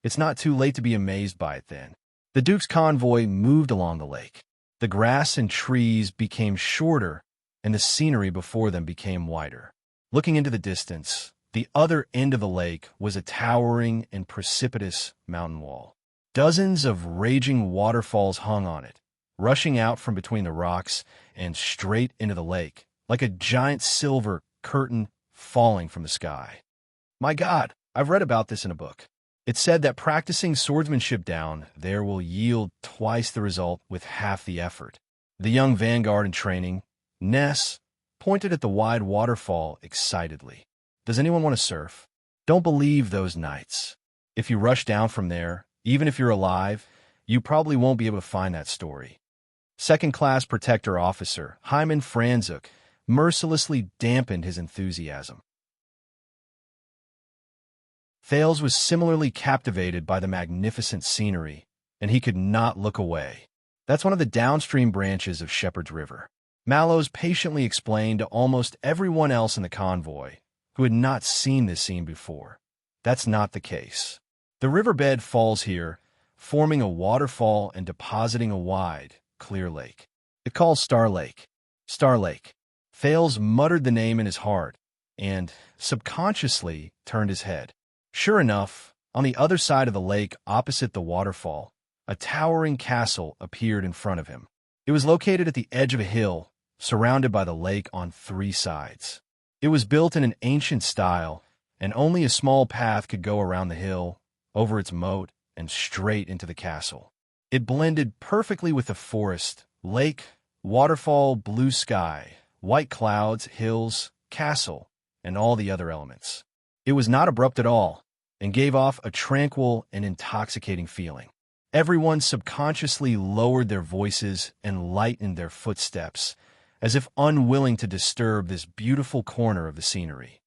It's not too late to be amazed by it then. The Duke's convoy moved along the lake. The grass and trees became shorter, and the scenery before them became wider. Looking into the distance, the other end of the lake was a towering and precipitous mountain wall. Dozens of raging waterfalls hung on it, rushing out from between the rocks and straight into the lake, like a giant silver curtain falling from the sky. My God, I've read about this in a book. It said that practicing swordsmanship down there will yield twice the result with half the effort. The young vanguard in training, Ness, pointed at the wide waterfall excitedly. Does anyone want to surf? Don't believe those knights. If you rush down from there, even if you're alive, you probably won't be able to find that story. Second-class protector officer Hyman Franzuk mercilessly dampened his enthusiasm. Thales was similarly captivated by the magnificent scenery, and he could not look away. That's one of the downstream branches of Shepherd's River. Mallows patiently explained to almost everyone else in the convoy who had not seen this scene before. That's not the case. The riverbed falls here, forming a waterfall and depositing a wide, clear lake. It calls Star Lake. Star Lake. Thales muttered the name in his heart and, subconsciously, turned his head. Sure enough, on the other side of the lake, opposite the waterfall, a towering castle appeared in front of him. It was located at the edge of a hill, surrounded by the lake on 3 sides. It was built in an ancient style, and only a small path could go around the hill, over its moat, and straight into the castle. It blended perfectly with the forest, lake, waterfall, blue sky, white clouds, hills, castle, and all the other elements. It was not abrupt at all, and gave off a tranquil and intoxicating feeling. Everyone subconsciously lowered their voices and lightened their footsteps, as if unwilling to disturb this beautiful corner of the scenery.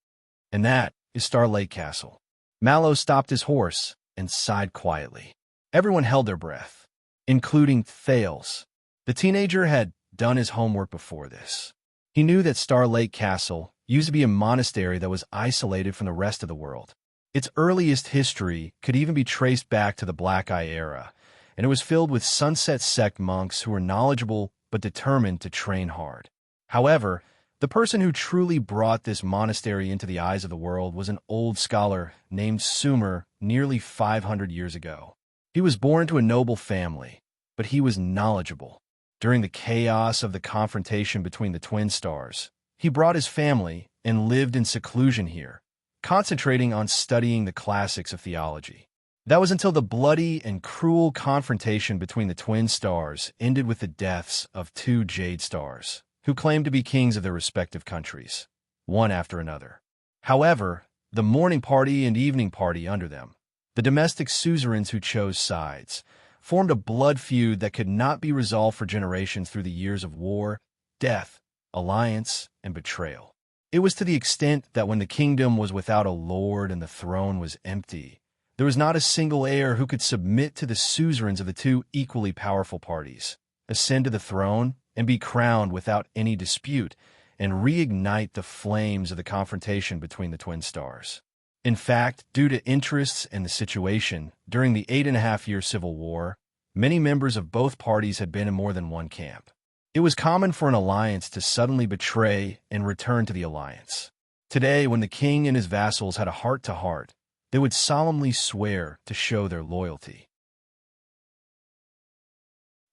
And that is Star Lake Castle. Mallows stopped his horse and sighed quietly. Everyone held their breath, including Thales. The teenager had done his homework before this. He knew that Star Lake Castle used to be a monastery that was isolated from the rest of the world. Its earliest history could even be traced back to the Black Eye era, and it was filled with Sunset Sect monks who were knowledgeable but determined to train hard. However, the person who truly brought this monastery into the eyes of the world was an old scholar named Sumer nearly 500 years ago. He was born to a noble family, but he was knowledgeable. During the chaos of the confrontation between the twin stars, he brought his family and lived in seclusion here, concentrating on studying the classics of theology. That was until the bloody and cruel confrontation between the twin stars ended with the deaths of 2 jade stars, who claimed to be kings of their respective countries, one after another. However, the morning party and evening party under them, the domestic suzerains who chose sides, formed a blood feud that could not be resolved for generations through the years of war, death, alliance, and betrayal. It was to the extent that when the kingdom was without a lord and the throne was empty, there was not a single heir who could submit to the suzerains of the 2 equally powerful parties, ascend to the throne, and be crowned without any dispute, and reignite the flames of the confrontation between the twin stars. In fact, due to interests and the situation, during the 8.5-year civil war, many members of both parties had been in more than one camp. It was common for an alliance to suddenly betray and return to the alliance. Today, when the king and his vassals had a heart-to-heart, they would solemnly swear to show their loyalty.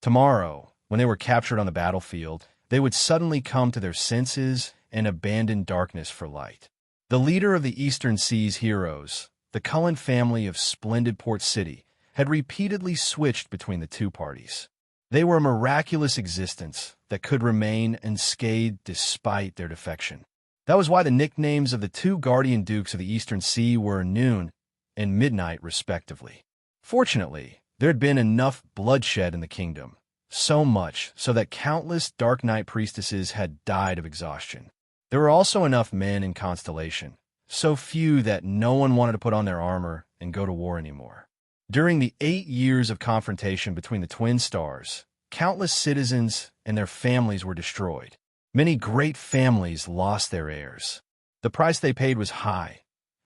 Tomorrow, when they were captured on the battlefield, they would suddenly come to their senses and abandon darkness for light. The leader of the Eastern Sea's heroes, the Cullen family of splendid Port City, had repeatedly switched between the 2 parties. They were a miraculous existence that could remain unscathed despite their defection. That was why the nicknames of the 2 guardian dukes of the Eastern Sea were Noon and Midnight, respectively. Fortunately, there had been enough bloodshed in the kingdom, so much so that countless Dark Knight priestesses had died of exhaustion. There were also enough men in Constellation, so few that no one wanted to put on their armor and go to war anymore. During the 8 years of confrontation between the twin stars, countless citizens and their families were destroyed. Many great families lost their heirs. The price they paid was high,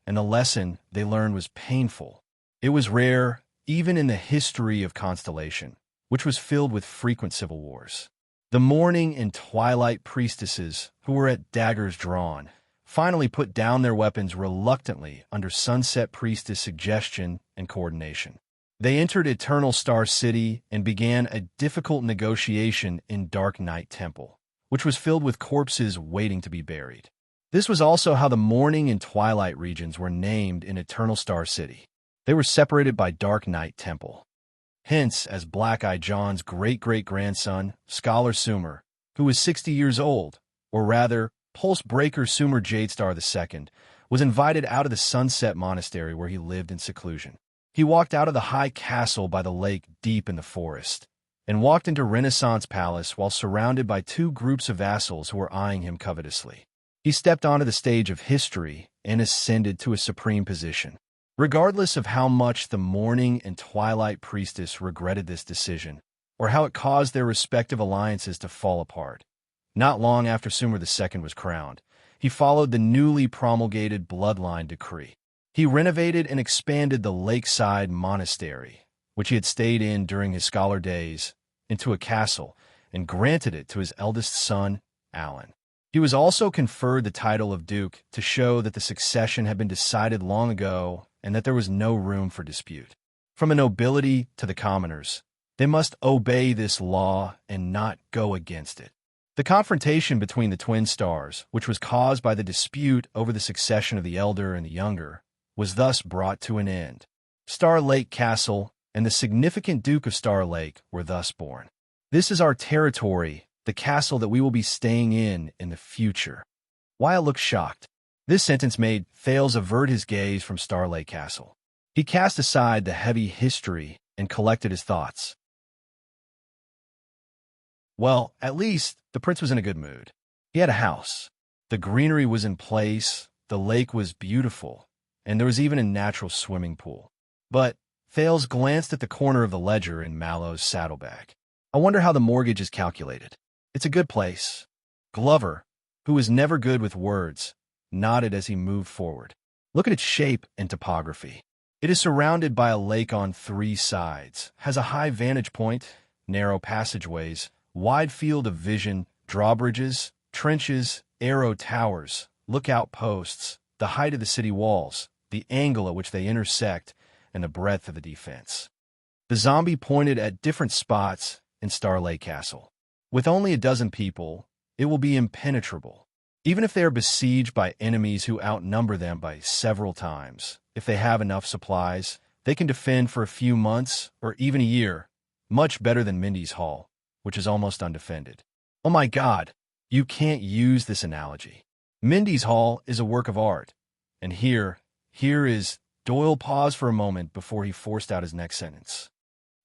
and the lesson they learned was painful. It was rare, even in the history of Constellation, which was filled with frequent civil wars. The morning and twilight priestesses, who were at daggers drawn, finally put down their weapons reluctantly under Sunset Priestess' suggestion and coordination. They entered Eternal Star City and began a difficult negotiation in Dark Knight Temple, which was filled with corpses waiting to be buried. This was also how the morning and twilight regions were named in Eternal Star City. They were separated by Dark Knight Temple. Hence, as Black-Eye John's great-great-grandson, Scholar Sumer, who was 60 years old, or rather, Pulse Breaker Sumer Jadestar II, was invited out of the Sunset Monastery where he lived in seclusion. He walked out of the high castle by the lake deep in the forest, and walked into Renaissance Palace while surrounded by 2 groups of vassals who were eyeing him covetously. He stepped onto the stage of history and ascended to a supreme position. Regardless of how much the morning and twilight priestess regretted this decision, or how it caused their respective alliances to fall apart. Not long after Sumer II was crowned, he followed the newly promulgated bloodline decree. He renovated and expanded the lakeside monastery, which he had stayed in during his scholar days, into a castle, and granted it to his eldest son, Alan. He was also conferred the title of Duke to show that the succession had been decided long ago and that there was no room for dispute. From the nobility to the commoners, they must obey this law and not go against it. The confrontation between the twin stars, which was caused by the dispute over the succession of the elder and the younger, was thus brought to an end. Star Lake Castle and the significant Duke of Star Lake were thus born. This is our territory, the castle that we will be staying in the future. Wyatt looked shocked. This sentence made Thales avert his gaze from Star Lake Castle. He cast aside the heavy history and collected his thoughts. Well, at least the prince was in a good mood. He had a house. The greenery was in place, the lake was beautiful, and there was even a natural swimming pool. But Thales glanced at the corner of the ledger in Mallow's saddlebag. I wonder how the mortgage is calculated. It's a good place. Glover, who was never good with words, nodded as he moved forward. Look at its shape and topography. It is surrounded by a lake on 3 sides, has a high vantage point, narrow passageways, wide field of vision, drawbridges, trenches, arrow towers, lookout posts, the height of the city walls, the angle at which they intersect, and the breadth of the defense. The zombie pointed at different spots in Star Lake Castle. With only a dozen people, it will be impenetrable. Even if they are besieged by enemies who outnumber them by several times, if they have enough supplies, they can defend for a few months or even a year, much better than Mindy's Hall, which is almost undefended. Oh my God, you can't use this analogy. Mindy's Hall is a work of art, and here is... Doyle paused for a moment before he forced out his next sentence.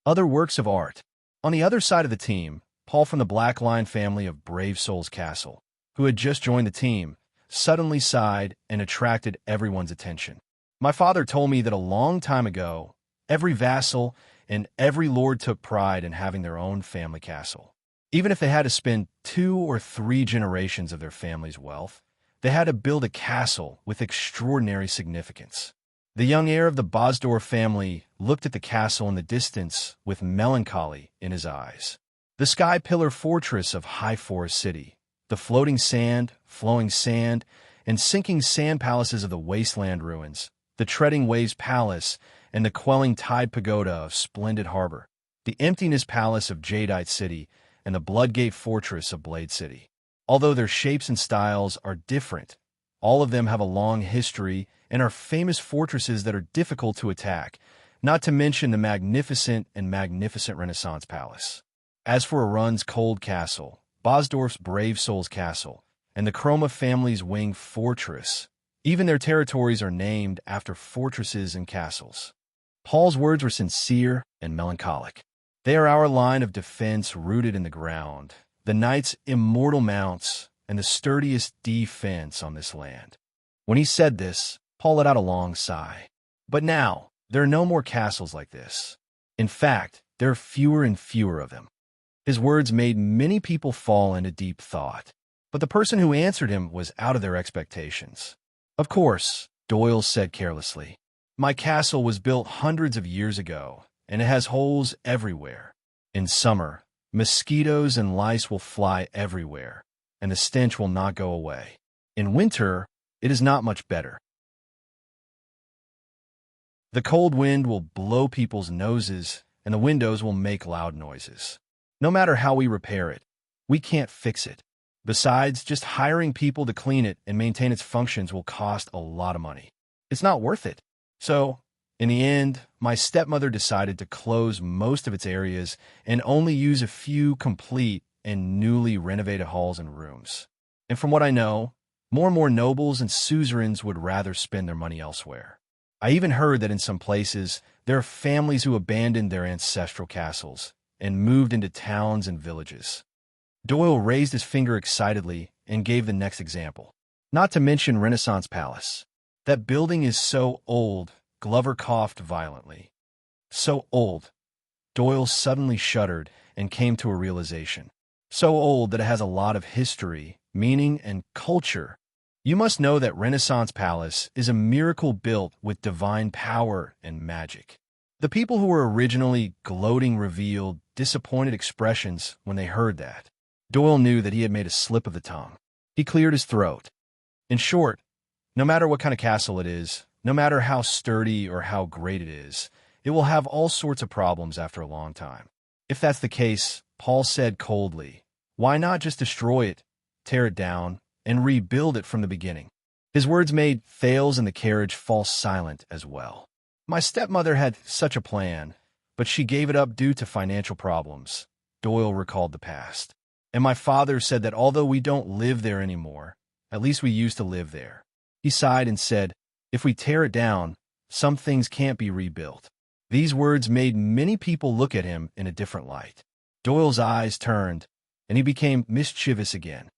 Other works of art. On the other side of the team, Paul from the Black Line family of Brave Souls Castle, who had just joined the team, suddenly sighed and attracted everyone's attention. My father told me that a long time ago, every vassal and every lord took pride in having their own family castle. Even if they had to spend 2 or 3 generations of their family's wealth, they had to build a castle with extraordinary significance. The young heir of the Bosdorf family looked at the castle in the distance with melancholy in his eyes. The sky pillar fortress of High Forest City, the floating sand, flowing sand, and sinking sand palaces of the wasteland ruins, the treading waves palace, and the quelling tide pagoda of Splendid Harbor, the emptiness palace of Jadeite City, and the Bloodgate fortress of Blade City. Although their shapes and styles are different, all of them have a long history and are famous fortresses that are difficult to attack, not to mention the magnificent Renaissance Palace. As for Arun's Cold Castle, Bosdorf's Brave Souls Castle, and the Chroma family's Wing Fortress, even their territories are named after fortresses and castles. Paul's words were sincere and melancholic. They are our line of defense rooted in the ground, the knight's immortal mounts, and the sturdiest defense on this land. When he said this, Paul let out a long sigh. But now, there are no more castles like this. In fact, there are fewer and fewer of them. His words made many people fall into deep thought, but the person who answered him was out of their expectations. Of course, Doyle said carelessly. My castle was built hundreds of years ago, and it has holes everywhere. In summer, mosquitoes and lice will fly everywhere, and the stench will not go away. In winter, it is not much better. The cold wind will blow people's noses, and the windows will make loud noises. No matter how we repair it, we can't fix it. Besides, just hiring people to clean it and maintain its functions will cost a lot of money. It's not worth it. So, in the end, my stepmother decided to close most of its areas and only use a few complete and newly renovated halls and rooms. And from what I know, more and more nobles and suzerains would rather spend their money elsewhere. I even heard that in some places, there are families who abandoned their ancestral castles and moved into towns and villages. Doyle raised his finger excitedly and gave the next example. Not to mention Renaissance Palace. That building is so old, Glover coughed violently. So old. Doyle suddenly shuddered and came to a realization. So old that it has a lot of history, meaning, and culture. You must know that Renaissance Palace is a miracle built with divine power and magic. The people who were originally gloating revealed disappointed expressions when they heard that. Doyle knew that he had made a slip of the tongue. He cleared his throat. In short, no matter what kind of castle it is, no matter how sturdy or how great it is, it will have all sorts of problems after a long time. If that's the case, Paul said coldly, why not just destroy it, tear it down, and rebuild it from the beginning? His words made Thales and the carriage fall silent as well. My stepmother had such a plan, but she gave it up due to financial problems. Doyle recalled the past. And my father said that although we don't live there anymore, at least we used to live there. He sighed and said, if we tear it down, some things can't be rebuilt. These words made many people look at him in a different light. Doyle's eyes turned, and he became mischievous again.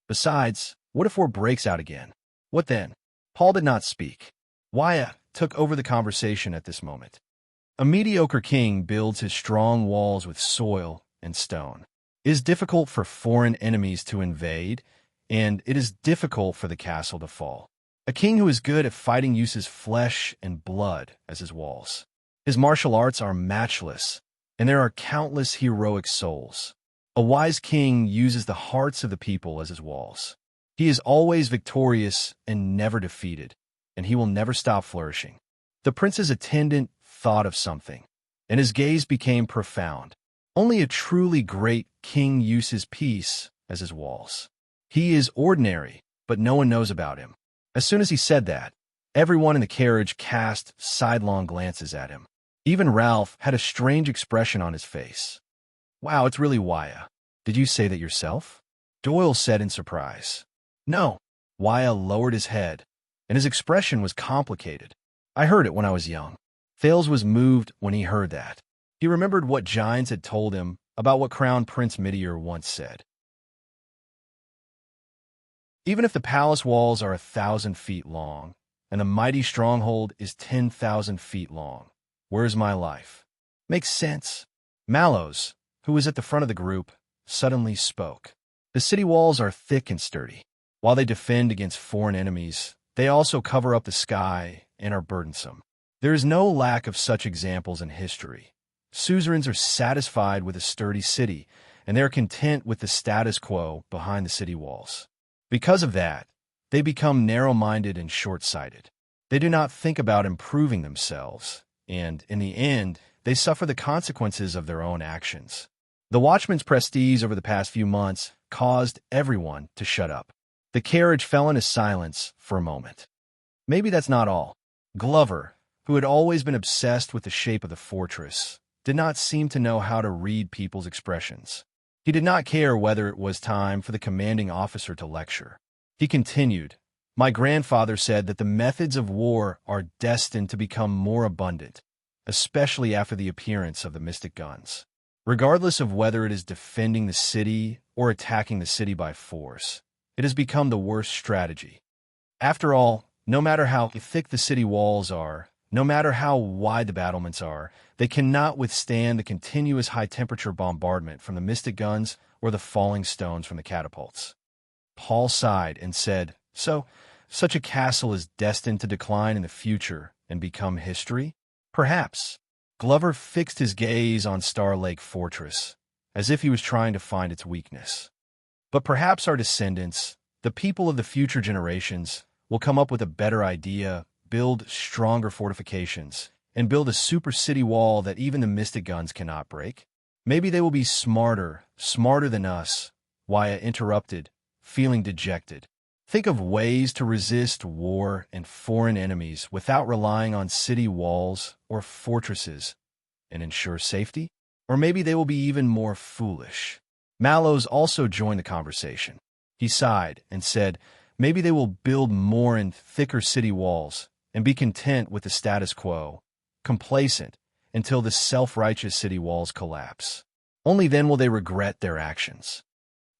Besides, what if war breaks out again? What then? Paul did not speak. Wyatt took over the conversation at this moment. A mediocre king builds his strong walls with soil and stone. It is difficult for foreign enemies to invade, and it is difficult for the castle to fall. A king who is good at fighting uses flesh and blood as his walls. His martial arts are matchless, and there are countless heroic souls. A wise king uses the hearts of the people as his walls. He is always victorious and never defeated, and he will never stop flourishing. The prince's attendant thought of something, and his gaze became profound. Only a truly great king uses peace as his walls. He is ordinary, but no one knows about him. As soon as he said that, everyone in the carriage cast sidelong glances at him. Even Ralph had a strange expression on his face. Wow, it's really Wyatt. Did you say that yourself? Doyle said in surprise. No. Wyatt lowered his head, and his expression was complicated. I heard it when I was young. Thales was moved when he heard that. He remembered what giants had told him about what Crown Prince Midier once said. Even if the palace walls are 1,000 feet long, and the mighty stronghold is 10,000 feet long, where's my life? Makes sense. Mallows, who was at the front of the group, suddenly spoke. The city walls are thick and sturdy. While they defend against foreign enemies, they also cover up the sky and are burdensome. There is no lack of such examples in history. Suzerains are satisfied with a sturdy city, and they are content with the status quo behind the city walls. Because of that, they become narrow-minded and short-sighted. They do not think about improving themselves, and, in the end, they suffer the consequences of their own actions. The watchman's prestige over the past few months caused everyone to shut up. The carriage fell into silence for a moment. Maybe that's not all. Glover, who had always been obsessed with the shape of the fortress, did not seem to know how to read people's expressions. He did not care whether it was time for the commanding officer to lecture. He continued, my grandfather said that the methods of war are destined to become more abundant, especially after the appearance of the mystic guns. Regardless of whether it is defending the city or attacking the city by force, it has become the worst strategy. After all, no matter how thick the city walls are, no matter how wide the battlements are, they cannot withstand the continuous high-temperature bombardment from the mystic guns or the falling stones from the catapults. Paul sighed and said, so, such a castle is destined to decline in the future and become history? Perhaps. Glover fixed his gaze on Star Lake Fortress, as if he was trying to find its weakness. But perhaps our descendants, the people of the future generations, will come up with a better idea, build stronger fortifications, and build a super city wall that even the mystic guns cannot break. Maybe they will be smarter than us, Wyatt interrupted, feeling dejected. Think of ways to resist war and foreign enemies without relying on city walls or fortresses and ensure safety. Or maybe they will be even more foolish. Mallows also joined the conversation. He sighed and said, maybe they will build more and thicker city walls and be content with the status quo, complacent until the self-righteous city walls collapse. Only then will they regret their actions.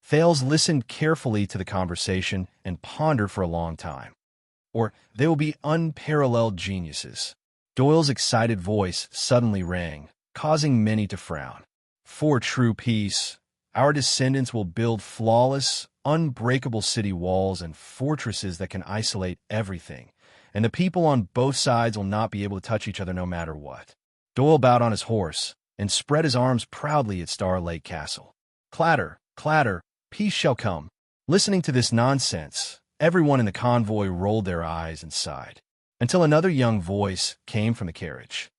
Thales listened carefully to the conversation and pondered for a long time. Or they will be unparalleled geniuses. Doyle's excited voice suddenly rang, causing many to frown. For true peace, our descendants will build flawless, unbreakable city walls and fortresses that can isolate everything, and the people on both sides will not be able to touch each other no matter what. Doyle bowed on his horse and spread his arms proudly at Star Lake Castle. Clatter, clatter, peace shall come. Listening to this nonsense, everyone in the convoy rolled their eyes and sighed, until another young voice came from the carriage.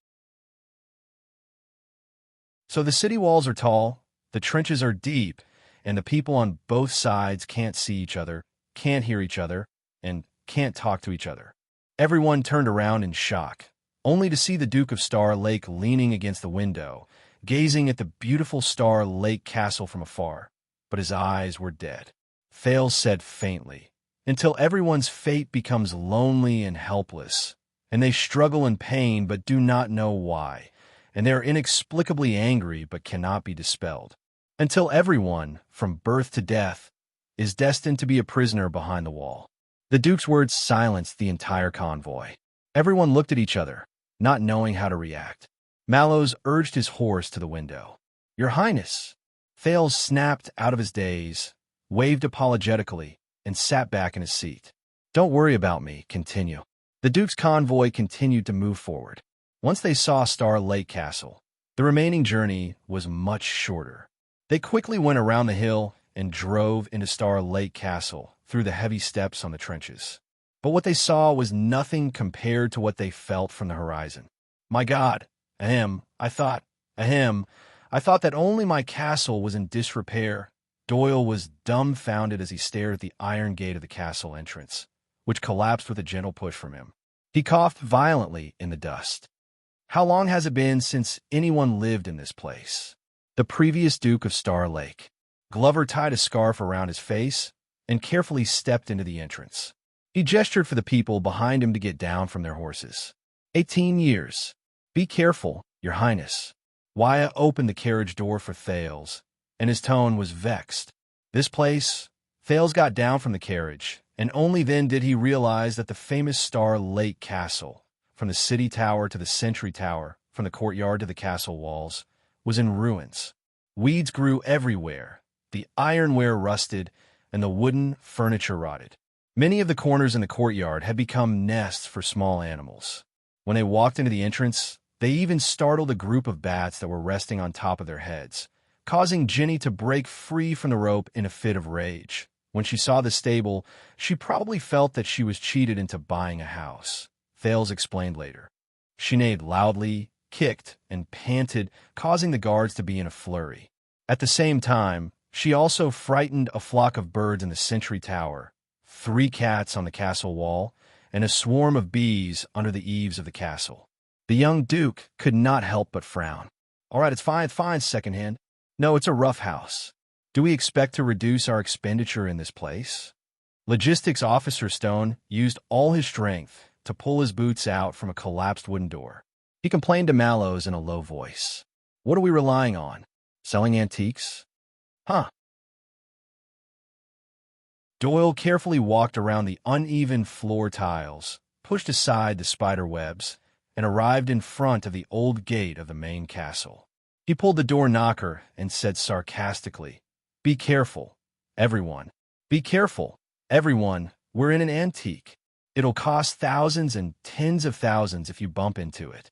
So the city walls are tall, the trenches are deep, and the people on both sides can't see each other, can't hear each other, and can't talk to each other. Everyone turned around in shock, only to see the Duke of Star Lake leaning against the window, gazing at the beautiful Star Lake Castle from afar. But his eyes were dead. Thales said faintly, until everyone's fate becomes lonely and helpless, and they struggle in pain but do not know why, and they are inexplicably angry but cannot be dispelled, until everyone, from birth to death, is destined to be a prisoner behind the wall. The Duke's words silenced the entire convoy. Everyone looked at each other, not knowing how to react. Mallows urged his horse to the window. "Your Highness!" Thales snapped out of his daze, waved apologetically, and sat back in his seat. "Don't worry about me, continue." The Duke's convoy continued to move forward. Once they saw Star Lake Castle, the remaining journey was much shorter. They quickly went around the hill and drove into Star Lake Castle through the heavy steps on the trenches. But what they saw was nothing compared to what they felt from the horizon. "My God, I thought that only my castle was in disrepair." Doyle was dumbfounded as he stared at the iron gate of the castle entrance, which collapsed with a gentle push from him. He coughed violently in the dust. How long has it been since anyone lived in this place? The previous Duke of Star Lake. Glover tied a scarf around his face and carefully stepped into the entrance. He gestured for the people behind him to get down from their horses. 18 years. "Be careful, Your Highness." Wyatt opened the carriage door for Thales, and his tone was vexed. "This place?" Thales got down from the carriage, and only then did he realize that the famous Star Lake Castle, from the city tower to the sentry tower, from the courtyard to the castle walls, was in ruins. Weeds grew everywhere, the ironware rusted, and the wooden furniture rotted. Many of the corners in the courtyard had become nests for small animals. When they walked into the entrance, they even startled a group of bats that were resting on top of their heads, causing Jenny to break free from the rope in a fit of rage. When she saw the stable, she probably felt that she was cheated into buying a house. Thales explained later. She neighed loudly, kicked, and panted, causing the guards to be in a flurry. At the same time, she also frightened a flock of birds in the sentry tower, 3 cats on the castle wall, and a swarm of bees under the eaves of the castle. The young Duke could not help but frown. "All right, it's fine, secondhand. No, it's a rough house. Do we expect to reduce our expenditure in this place?" Logistics Officer Stone used all his strength to pull his boots out from a collapsed wooden door. He complained to Mallows in a low voice. "What are we relying on? Selling antiques? Huh." Doyle carefully walked around the uneven floor tiles, pushed aside the spider webs, and arrived in front of the old gate of the main castle. He pulled the door knocker and said sarcastically, "Be careful, everyone. Be careful, everyone. We're in an antique. It'll cost thousands and tens of thousands if you bump into it."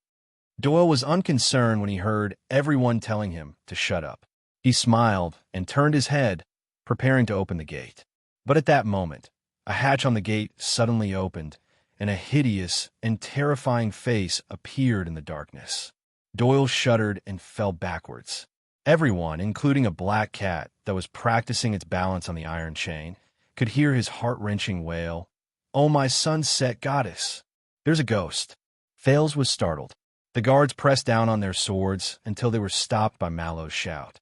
Doyle was unconcerned when he heard everyone telling him to shut up. He smiled and turned his head, preparing to open the gate. But at that moment, a hatch on the gate suddenly opened, and a hideous and terrifying face appeared in the darkness. Doyle shuddered and fell backwards. Everyone, including a black cat that was practicing its balance on the iron chain, could hear his heart-wrenching wail, "Oh, my sunset goddess! There's a ghost!" Thales was startled. The guards pressed down on their swords until they were stopped by Mallow's shout.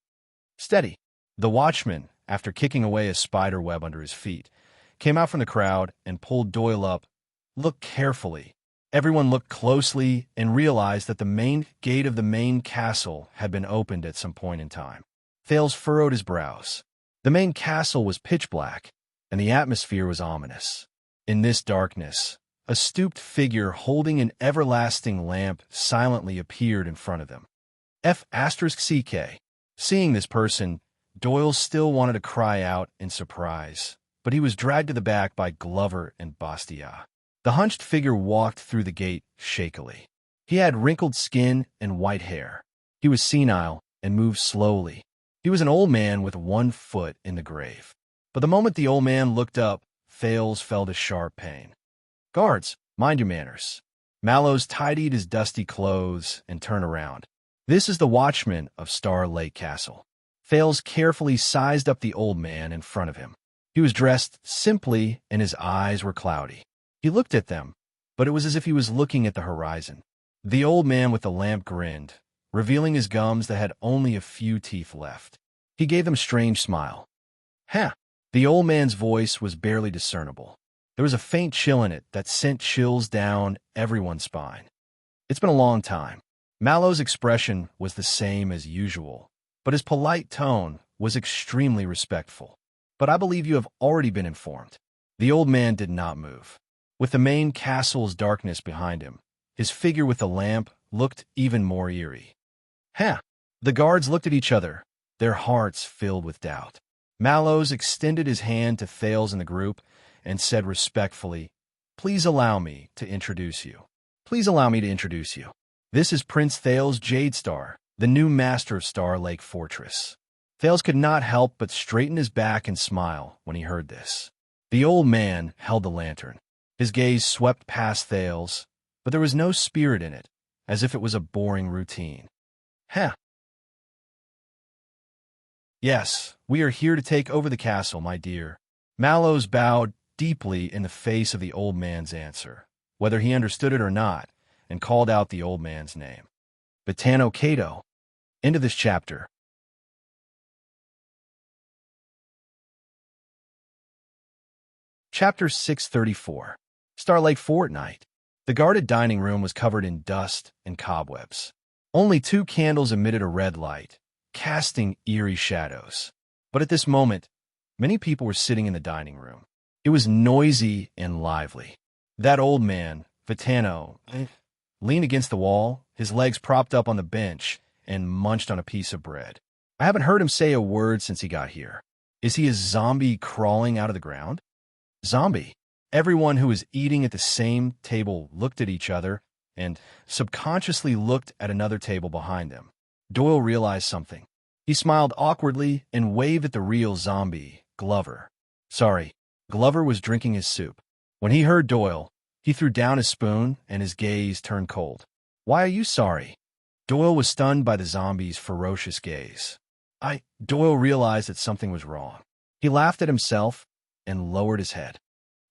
"Steady!" The watchman, after kicking away a spider web under his feet, came out from the crowd and pulled Doyle up. "Look carefully." Everyone looked closely and realized that the main gate of the main castle had been opened at some point in time. Thales furrowed his brows. The main castle was pitch black, and the atmosphere was ominous. In this darkness, a stooped figure holding an everlasting lamp silently appeared in front of them. F*CK. Seeing this person, Doyle still wanted to cry out in surprise, but he was dragged to the back by Glover and Bastia. The hunched figure walked through the gate shakily. He had wrinkled skin and white hair. He was senile and moved slowly. He was an old man with one foot in the grave. But the moment the old man looked up, Thales felt a sharp pain. "Guards, mind your manners." Mallows tidied his dusty clothes and turned around. "This is the watchman of Star Lake Castle." Thales carefully sized up the old man in front of him. He was dressed simply and his eyes were cloudy. He looked at them, but it was as if he was looking at the horizon. The old man with the lamp grinned, revealing his gums that had only a few teeth left. He gave them a strange smile. "Huh." The old man's voice was barely discernible. There was a faint chill in it that sent chills down everyone's spine. "It's been a long time." Mallow's expression was the same as usual, but his polite tone was extremely respectful. "But I believe you have already been informed." The old man did not move. With the main castle's darkness behind him, his figure with the lamp looked even more eerie. "Huh." The guards looked at each other, their hearts filled with doubt. Mallows extended his hand to Thales in the group and said respectfully, "Please allow me to introduce you. Please allow me to introduce you. This is Prince Thales Jadestar, the new master of Star Lake Fortress." Thales could not help but straighten his back and smile when he heard this. The old man held the lantern. His gaze swept past Thales, but there was no spirit in it, as if it was a boring routine. "Huh." "Yes, we are here to take over the castle, my dear." Mallows bowed deeply in the face of the old man's answer, whether he understood it or not, and called out the old man's name. "Botano Cato." End of this chapter. Chapter 634. Star Lake Fortnight. The guarded dining room was covered in dust and cobwebs. Only 2 candles emitted a red light, casting eerie shadows. But at this moment, many people were sitting in the dining room. It was noisy and lively. That old man, Vitano, leaned against the wall, his legs propped up on the bench, and munched on a piece of bread. I haven't heard him say a word since he got here. Is he a zombie crawling out of the ground? Zombie. Everyone who was eating at the same table looked at each other and subconsciously looked at another table behind them. Doyle realized something. He smiled awkwardly and waved at the real zombie, Glover. Sorry, Glover was drinking his soup. When he heard Doyle, he threw down his spoon and his gaze turned cold. "Why are you sorry?" Doyle was stunned by the zombie's ferocious gaze. Doyle realized that something was wrong. He laughed at himself and lowered his head.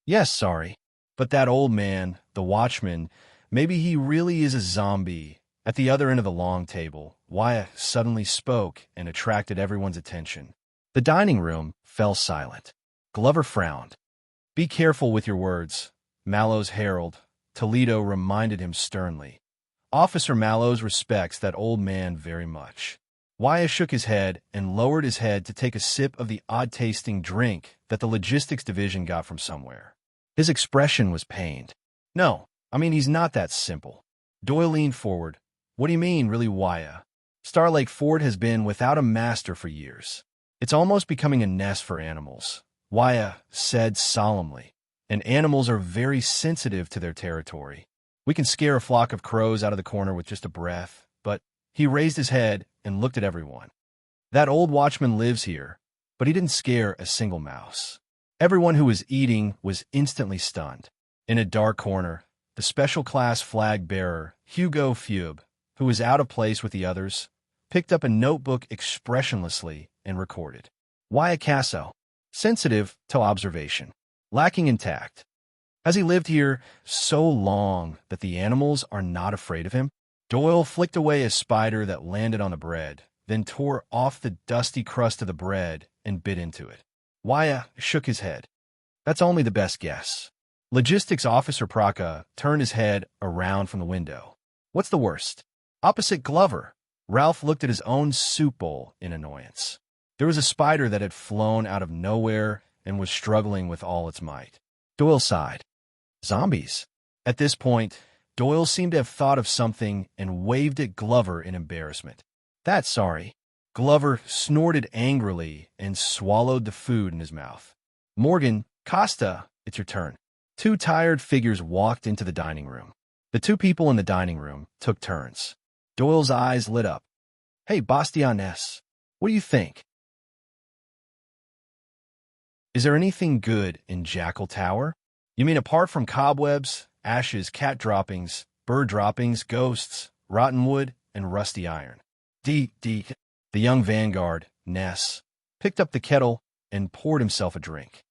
"Yes, sorry. But that old man, the watchman, maybe he really is a zombie." At the other end of the long table, Wyatt suddenly spoke and attracted everyone's attention. The dining room fell silent. Glover frowned. "Be careful with your words," Mallows herald, Toledo reminded him sternly. Officer Mallows respects that old man very much. Wyatt shook his head and lowered his head to take a sip of the odd-tasting drink that the logistics division got from somewhere. His expression was pained. "No, I mean he's not that simple." Doyle leaned forward. "What do you mean, really, Wyatt? Star Lake Fort has been without a master for years. It's almost becoming a nest for animals," Wyatt said solemnly. "And animals are very sensitive to their territory. We can scare a flock of crows out of the corner with just a breath." But he raised his head and looked at everyone. "That old watchman lives here, but he didn't scare a single mouse." Everyone who was eating was instantly stunned. In a dark corner, the special class flag bearer, Hugo Fube, who was out of place with the others, picked up a notebook expressionlessly and recorded. Wyatt Casso, sensitive to observation, lacking in tact. Has he lived here so long that the animals are not afraid of him? Doyle flicked away a spider that landed on the bread, then tore off the dusty crust of the bread and bit into it. Wyatt shook his head. "That's only the best guess." Logistics Officer Praka turned his head around from the window. "What's the worst?" Opposite Glover, Ralph looked at his own soup bowl in annoyance. There was a spider that had flown out of nowhere and was struggling with all its might. Doyle sighed. "Zombies." At this point, Doyle seemed to have thought of something and waved at Glover in embarrassment. "That's sorry." Glover snorted angrily and swallowed the food in his mouth. Morgan, Costa, it's your turn. Two tired figures walked into the dining room. The two people in the dining room took turns. Doyle's eyes lit up. Hey, Bastianès, what do you think? Is there anything good in Jackal Tower? You mean apart from cobwebs, ashes, cat droppings, bird droppings, ghosts, rotten wood, and rusty iron? The young vanguard, Ness, picked up the kettle and poured himself a drink.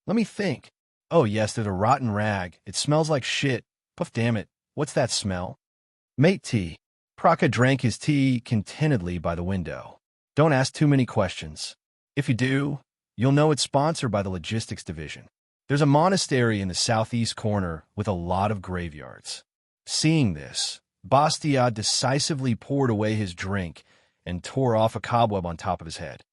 Let me think. Oh yes, there's a rotten rag. It smells like shit. Puff damn it. What's that smell? Mate tea. Praka drank his tea contentedly by the window. Don't ask too many questions. If you do, you'll know it's sponsored by the logistics division. There's a monastery in the southeast corner with a lot of graveyards. Seeing this, Bastia decisively poured away his drink and tore off a cobweb on top of his head.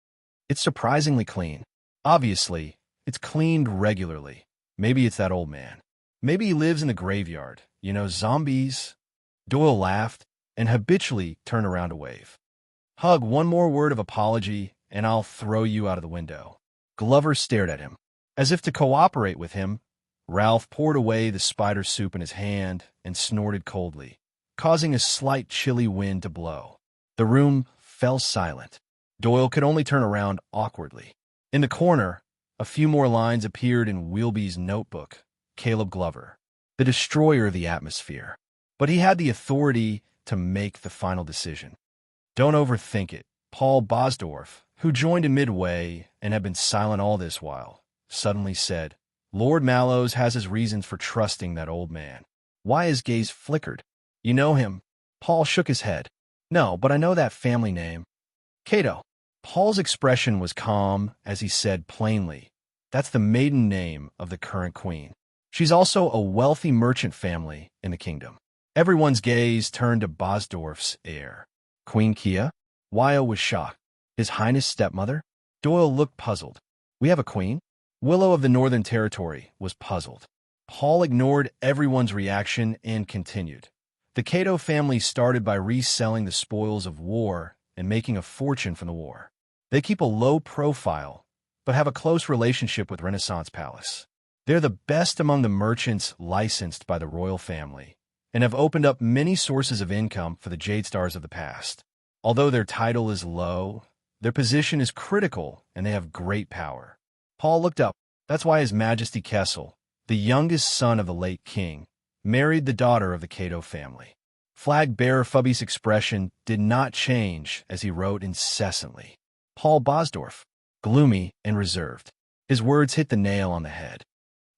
It's surprisingly clean. Obviously, it's cleaned regularly. Maybe it's that old man. Maybe he lives in the graveyard. You know, zombies. Doyle laughed and habitually turned around to wave. Hug, one more word of apology, and I'll throw you out of the window. Glover stared at him. As if to cooperate with him, Ralph poured away the spider soup in his hand and snorted coldly, causing a slight chilly wind to blow. The room fell silent. Doyle could only turn around awkwardly. In the corner, a few more lines appeared in Wilby's notebook. Caleb Glover, the destroyer of the atmosphere. But he had the authority to make the final decision. Don't overthink it. Paul Bosdorf, who joined in midway and had been silent all this while, suddenly said, Lord Mallows has his reasons for trusting that old man. Why his gaze flickered? You know him? Paul shook his head. No, but I know that family name. Cato. Paul's expression was calm as he said plainly, that's the maiden name of the current queen. She's also a wealthy merchant family in the kingdom. Everyone's gaze turned to Bosdorf's heir. Queen Kia? Wyo was shocked. His Highness' stepmother? Doyle looked puzzled. We have a queen? Willow of the Northern Territory was puzzled. Paul ignored everyone's reaction and continued. The Cato family started by reselling the spoils of war and making a fortune from the war. They keep a low profile, but have a close relationship with Renaissance Palace. They're the best among the merchants licensed by the royal family, and have opened up many sources of income for the Jade Stars of the past. Although their title is low, their position is critical, and they have great power. Paul looked up. That's why His Majesty Kessel, the youngest son of the late king, married the daughter of the Cato family. Flag-bearer Fubby's expression did not change as he wrote incessantly. Paul Bosdorf, gloomy and reserved. His words hit the nail on the head.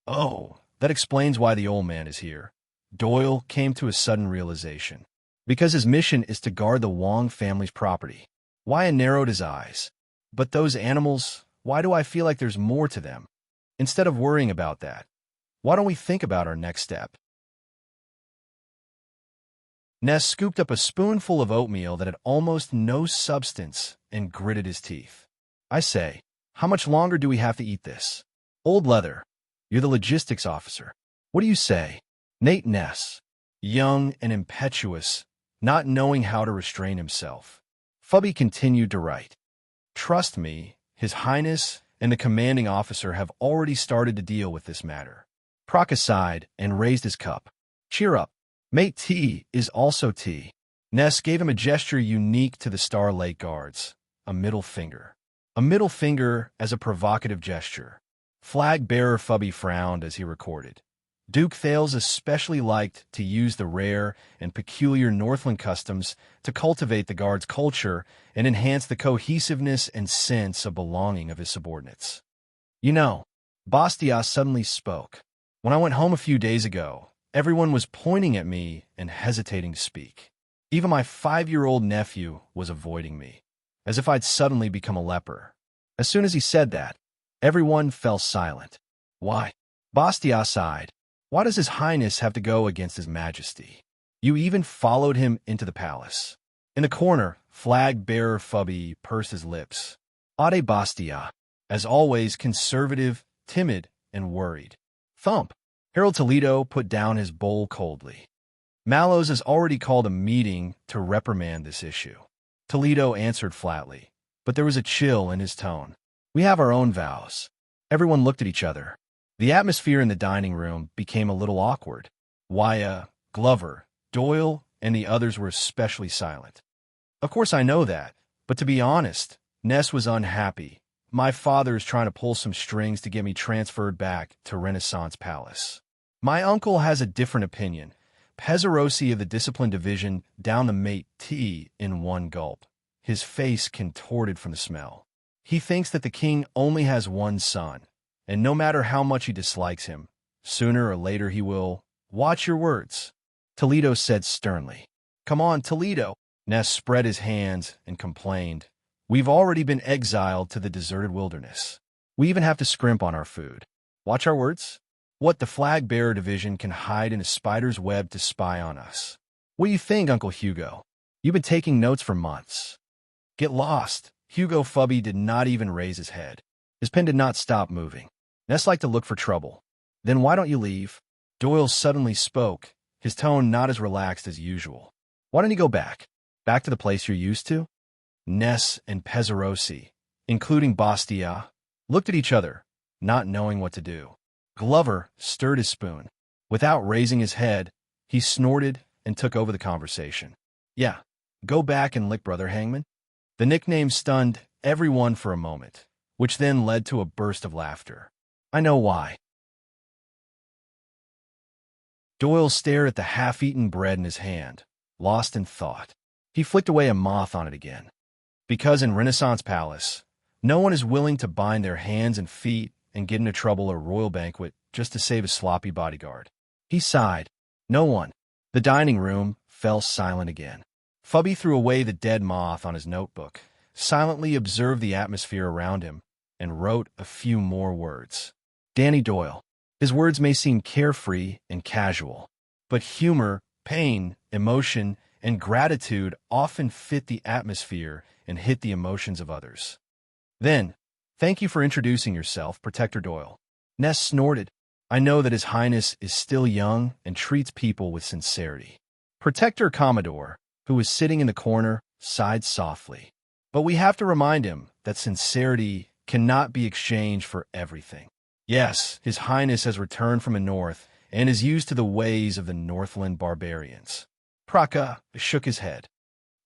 Oh, that explains why the old man is here. Doyle came to a sudden realization. Because his mission is to guard the Wong family's property. Why narrowed his eyes. But those animals, why do I feel like there's more to them? Instead of worrying about that, why don't we think about our next step? Ness scooped up a spoonful of oatmeal that had almost no substance and gritted his teeth. I say, how much longer do we have to eat this? Old Leather, you're the logistics officer. What do you say? Nate Ness, young and impetuous, not knowing how to restrain himself. Fubby continued to write. Trust me, His Highness and the commanding officer have already started to deal with this matter. Proc sighed and raised his cup. Cheer up. Mate T is also tea. Ness gave him a gesture unique to the Star Lake Guards, a middle finger. A middle finger as a provocative gesture. Flag-bearer Fubby frowned as he recorded. Duke Thales especially liked to use the rare and peculiar Northland customs to cultivate the Guards' culture and enhance the cohesiveness and sense of belonging of his subordinates. You know, Bastia suddenly spoke. When I went home a few days ago, everyone was pointing at me and hesitating to speak. Even my 5-year-old nephew was avoiding me, as if I'd suddenly become a leper. As soon as he said that, everyone fell silent. Why? Bastia sighed. Why does His Highness have to go against His Majesty? You even followed him into the palace. In the corner, flag-bearer Fubby pursed his lips. Ade Bastia, as always conservative, timid, and worried. Thump. Harold Toledo put down his bowl coldly. Mallows has already called a meeting to reprimand this issue. Toledo answered flatly. but there was a chill in his tone. We have our own vows. Everyone looked at each other. The atmosphere in the dining room became a little awkward. Wyatt, Glover, Doyle, and the others were especially silent. Of course I know that, but to be honest, Ness was unhappy. My father is trying to pull some strings to get me transferred back to Renaissance Palace. My uncle has a different opinion. Pezzarosi of the Discipline Division downed the mate tea in one gulp, his face contorted from the smell. He thinks that the king only has one son, and no matter how much he dislikes him, sooner or later he will. Watch your words, Toledo said sternly. Come on, Toledo. Ness spread his hands and complained. We've already been exiled to the deserted wilderness. We even have to scrimp on our food. Watch our words? What, the flag-bearer division can hide in a spider's web to spy on us? What do you think, Uncle Hugo? You've been taking notes for months. Get lost. Hugo Fubby did not even raise his head. His pen did not stop moving. Ness liked to look for trouble. Then why don't you leave? Doyle suddenly spoke, his tone not as relaxed as usual. Why don't you go back? Back to the place you're used to? Ness and Pezzarosi, including Bastia, looked at each other, not knowing what to do. Glover stirred his spoon. Without raising his head, he snorted and took over the conversation. Yeah, go back and lick Brother Hangman. The nickname stunned everyone for a moment, which then led to a burst of laughter. I know why. Doyle stared at the half-eaten bread in his hand, lost in thought. He flicked away a moth on it again. Because in Renaissance Palace, no one is willing to bind their hands and feet and get into trouble at a royal banquet just to save a sloppy bodyguard. He sighed. No one. The dining room fell silent again. Fubby threw away the dead moth on his notebook, silently observed the atmosphere around him, and wrote a few more words. Danny Doyle. His words may seem carefree and casual, but humor, pain, emotion, and gratitude often fit the atmosphere and hit the emotions of others. Then, thank you for introducing yourself, Protector Doyle. Ness snorted. I know that His Highness is still young and treats people with sincerity. Protector Commodore, who was sitting in the corner, sighed softly. But we have to remind him that sincerity cannot be exchanged for everything. Yes, His Highness has returned from the north and is used to the ways of the Northland barbarians. Praka shook his head.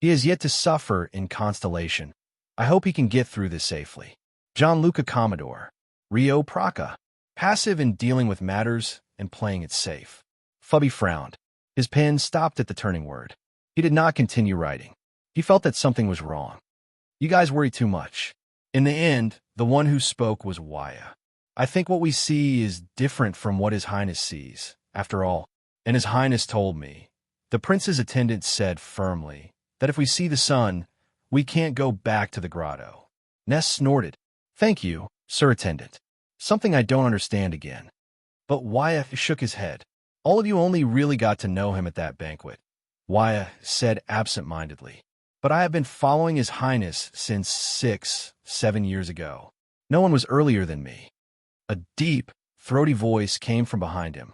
He has yet to suffer in Constellation. I hope he can get through this safely. Gianluca Commodore, Rio Praka, passive in dealing with matters and playing it safe. Fubby frowned. His pen stopped at the turning word. He did not continue writing. He felt that something was wrong. You guys worry too much. In the end, the one who spoke was Wyatt. I think what we see is different from what His Highness sees, after all. And His Highness told me. The prince's attendant said firmly that if we see the sun, we can't go back to the grotto. Ness snorted. Thank you, Sir Attendant. Something I don't understand again. But Wyatt shook his head. All of you only really got to know him at that banquet. Wyatt said absent-mindedly. But I have been following His Highness since 7 years ago. No one was earlier than me. A deep, throaty voice came from behind him.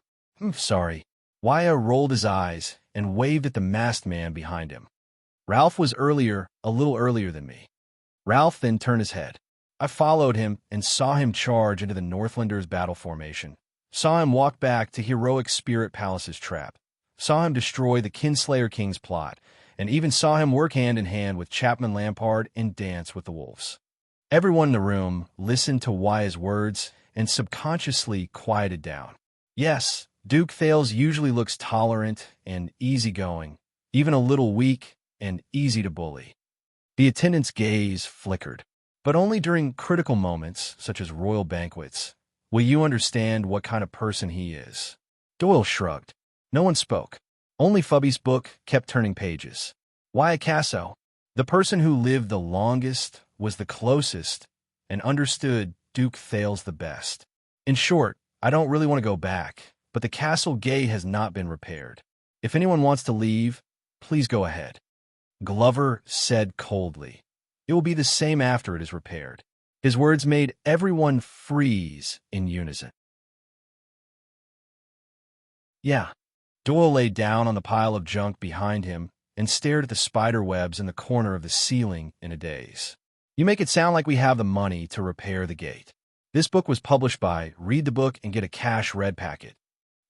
Sorry. Wyatt rolled his eyes and waved at the masked man behind him. Ralph was a little earlier than me. Ralph then turned his head. I followed him and saw him charge into the Northlanders' battle formation. Saw him walk back to Heroic Spirit Palace's trap. Saw him destroy the Kinslayer King's plot, and even saw him work hand in hand with Chapman Lampard and dance with the wolves. Everyone in the room listened to Wyatt's words and subconsciously quieted down. Yes, Duke Thales usually looks tolerant and easygoing, even a little weak and easy to bully. The attendant's gaze flickered. But only during critical moments, such as royal banquets, will you understand what kind of person he is. Doyle shrugged. No one spoke. Only Fubby's book kept turning pages. Wyatt Casso, the person who lived the longest, was the closest, and understood Duke Thales the best. In short, I don't really want to go back, but the castle gate has not been repaired. If anyone wants to leave, please go ahead. Glover said coldly. It will be the same after it is repaired. His words made everyone freeze in unison. Yeah. Doyle lay down on the pile of junk behind him and stared at the spider webs in the corner of the ceiling in a daze. You make it sound like we have the money to repair the gate. This book was published by Read the Book and Get a Cash Red Packet.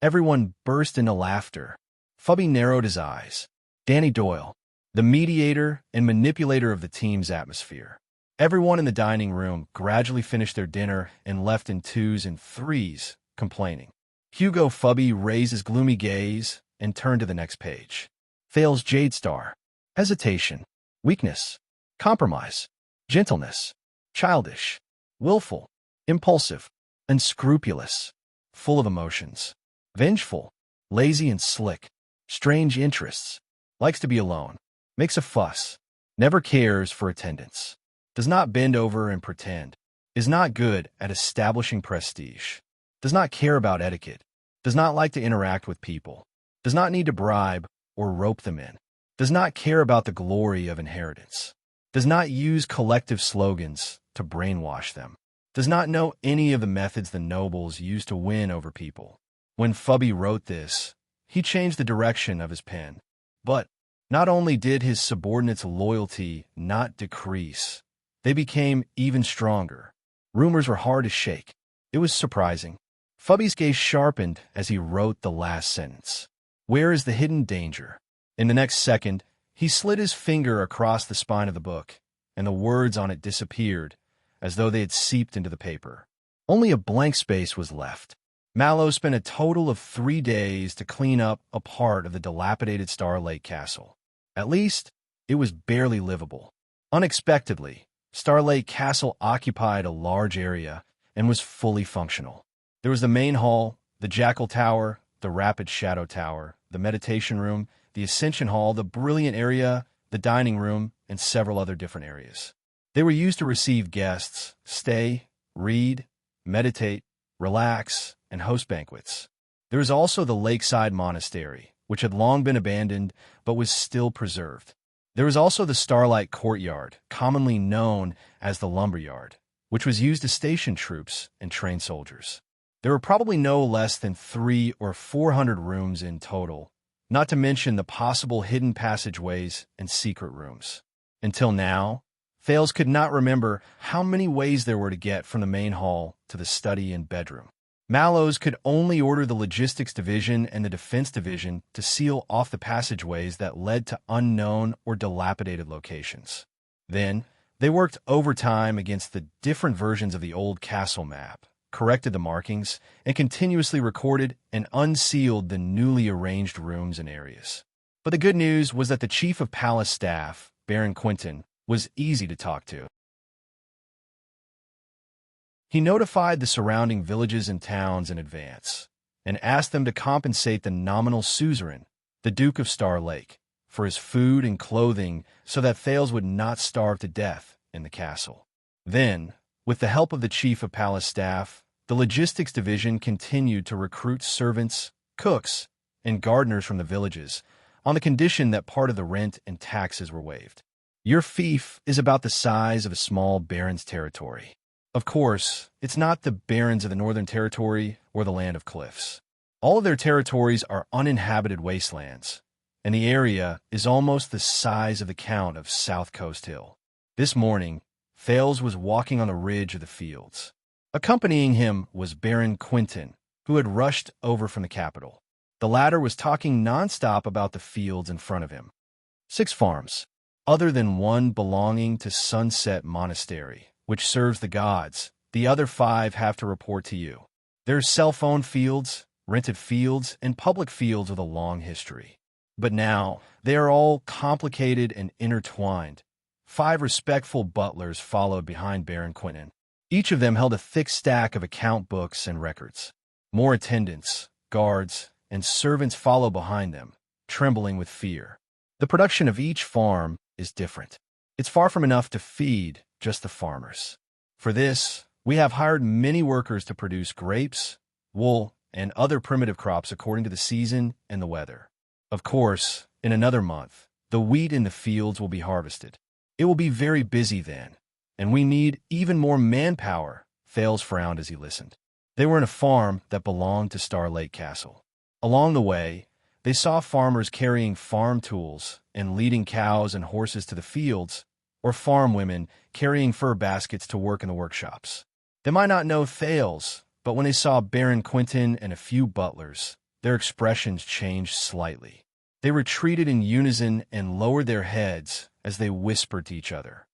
Everyone burst into laughter. Fubby narrowed his eyes. Danny Doyle, the mediator and manipulator of the team's atmosphere. Everyone in the dining room gradually finished their dinner and left in twos and threes, complaining. Hugo Fubby raised his gloomy gaze and turned to the next page. Thales Jade Star. Hesitation. Weakness. Compromise. Gentleness. Childish. Willful. Impulsive. Unscrupulous. Full of emotions. Vengeful. Lazy and slick. Strange interests. Likes to be alone. Makes a fuss. Never cares for attendance. Does not bend over and pretend. Is not good at establishing prestige. Does not care about etiquette. Does not like to interact with people. Does not need to bribe or rope them in. Does not care about the glory of inheritance. Does not use collective slogans to brainwash them. Does not know any of the methods the nobles use to win over people. When Fubby wrote this, he changed the direction of his pen. But not only did his subordinates' loyalty not decrease, they became even stronger. Rumors were hard to shake. It was surprising. Fubby's gaze sharpened as he wrote the last sentence. Where is the hidden danger? In the next second, he slid his finger across the spine of the book, and the words on it disappeared, as though they had seeped into the paper. Only a blank space was left. Mallow spent a total of 3 days to clean up a part of the dilapidated Star Lake Castle. At least, it was barely livable. Unexpectedly, Star Lake Castle occupied a large area and was fully functional. There was the main hall, the Jackal Tower, the Rapid Shadow Tower, the meditation room, the Ascension Hall, the Brilliant Area, the dining room, and several other different areas. They were used to receive guests, stay, read, meditate, relax, and host banquets. There was also the Lakeside Monastery, which had long been abandoned but was still preserved. There was also the Starlight Courtyard, commonly known as the Lumberyard, which was used to station troops and train soldiers. There were probably no less than 300 or 400 rooms in total, not to mention the possible hidden passageways and secret rooms. Until now, Thales could not remember how many ways there were to get from the main hall to the study and bedroom. Mallows could only order the Logistics Division and the Defense Division to seal off the passageways that led to unknown or dilapidated locations. Then, they worked overtime against the different versions of the old castle map, corrected the markings, and continuously recorded and unsealed the newly arranged rooms and areas. But the good news was that the Chief of Palace Staff, Baron Quinton, was easy to talk to. He notified the surrounding villages and towns in advance, and asked them to compensate the nominal suzerain, the Duke of Star Lake, for his food and clothing so that Thales would not starve to death in the castle. Then, with the help of the Chief of Palace Staff, the Logistics Division continued to recruit servants, cooks, and gardeners from the villages, on the condition that part of the rent and taxes were waived. Your fief is about the size of a small baron's territory. Of course, it's not the barons of the Northern Territory or the Land of Cliffs. All of their territories are uninhabited wastelands, and the area is almost the size of the Count of South Coast Hill. This morning, Thales was walking on the ridge of the fields. Accompanying him was Baron Quinton, who had rushed over from the capital. The latter was talking nonstop about the fields in front of him. 6 farms, other than one belonging to Sunset Monastery, which serves the gods. The other 5 have to report to you. There's cell phone fields, rented fields, and public fields with a long history. But now, they are all complicated and intertwined. 5 respectful butlers followed behind Baron Quinton. Each of them held a thick stack of account books and records. More attendants, guards, and servants follow behind them, trembling with fear. The production of each farm is different. It's far from enough to feed just the farmers. For this, we have hired many workers to produce grapes, wool, and other primitive crops according to the season and the weather. Of course, in another month, the wheat in the fields will be harvested. It will be very busy then, and we need even more manpower. Thales frowned as he listened. They were in a farm that belonged to Star Lake Castle. Along the way, they saw farmers carrying farm tools and leading cows and horses to the fields or farm women carrying fur baskets to work in the workshops. They might not know Thales, but when they saw Baron Quentin and a few butlers, their expressions changed slightly. They retreated in unison and lowered their heads as they whispered to each other.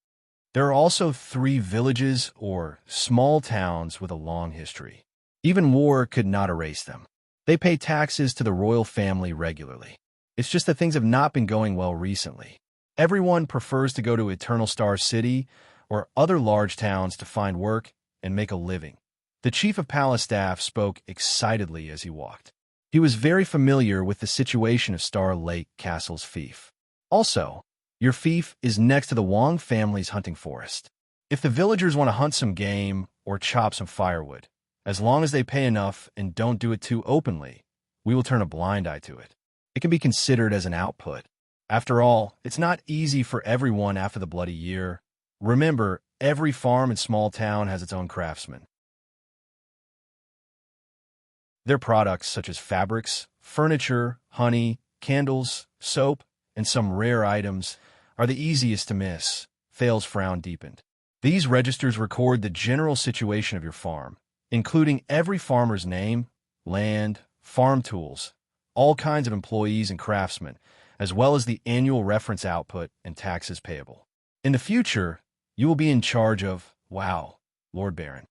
There are also 3 villages or small towns with a long history. Even war could not erase them. They pay taxes to the royal family regularly. It's just that things have not been going well recently. Everyone prefers to go to Eternal Star City or other large towns to find work and make a living. The chief of palace staff spoke excitedly as he walked. He was very familiar with the situation of Star Lake Castle's fief. Also, your fief is next to the Wong family's hunting forest. If the villagers want to hunt some game or chop some firewood, as long as they pay enough and don't do it too openly, we will turn a blind eye to it. It can be considered as an output. After all, it's not easy for everyone after the bloody year. Remember, every farm and small town has its own craftsman. Their products, such as fabrics, furniture, honey, candles, soap, and some rare items, are the easiest to miss. Thales' frown deepened. These registers record the general situation of your farm, including every farmer's name, land, farm tools, all kinds of employees and craftsmen, as well as the annual reference output and taxes payable. In the future, you will be in charge of, wow, Lord Baron.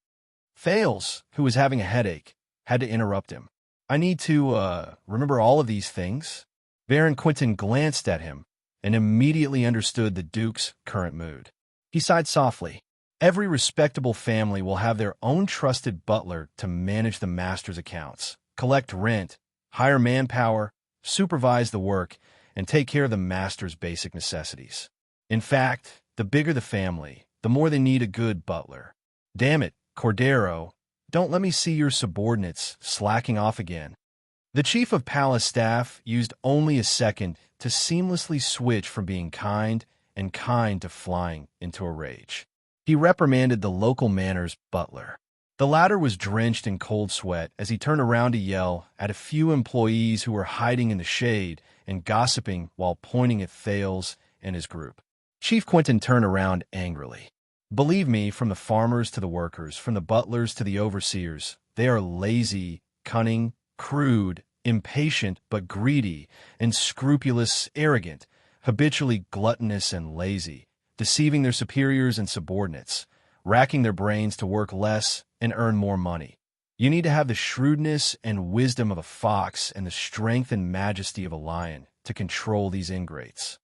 Thales, who was having a headache, had to interrupt him. I need to, remember all of these things? Baron Quentin glanced at him and immediately understood the Duke's current mood. He sighed softly. Every respectable family will have their own trusted butler to manage the master's accounts, collect rent, hire manpower, supervise the work, and take care of the master's basic necessities. In fact, the bigger the family, the more they need a good butler. Damn it, Cordero, don't let me see your subordinates slacking off again. The chief of palace staff used only a second to seamlessly switch from being kind to flying into a rage. He reprimanded the local manor's butler. The latter was drenched in cold sweat as he turned around to yell at a few employees who were hiding in the shade and gossiping while pointing at Thales and his group. Chief Quentin turned around angrily. Believe me, from the farmers to the workers, from the butlers to the overseers, they are lazy, cunning, crude, impatient but greedy, unscrupulous, arrogant, habitually gluttonous and lazy, deceiving their superiors and subordinates, racking their brains to work less and earn more money. You need to have the shrewdness and wisdom of a fox and the strength and majesty of a lion to control these ingrates.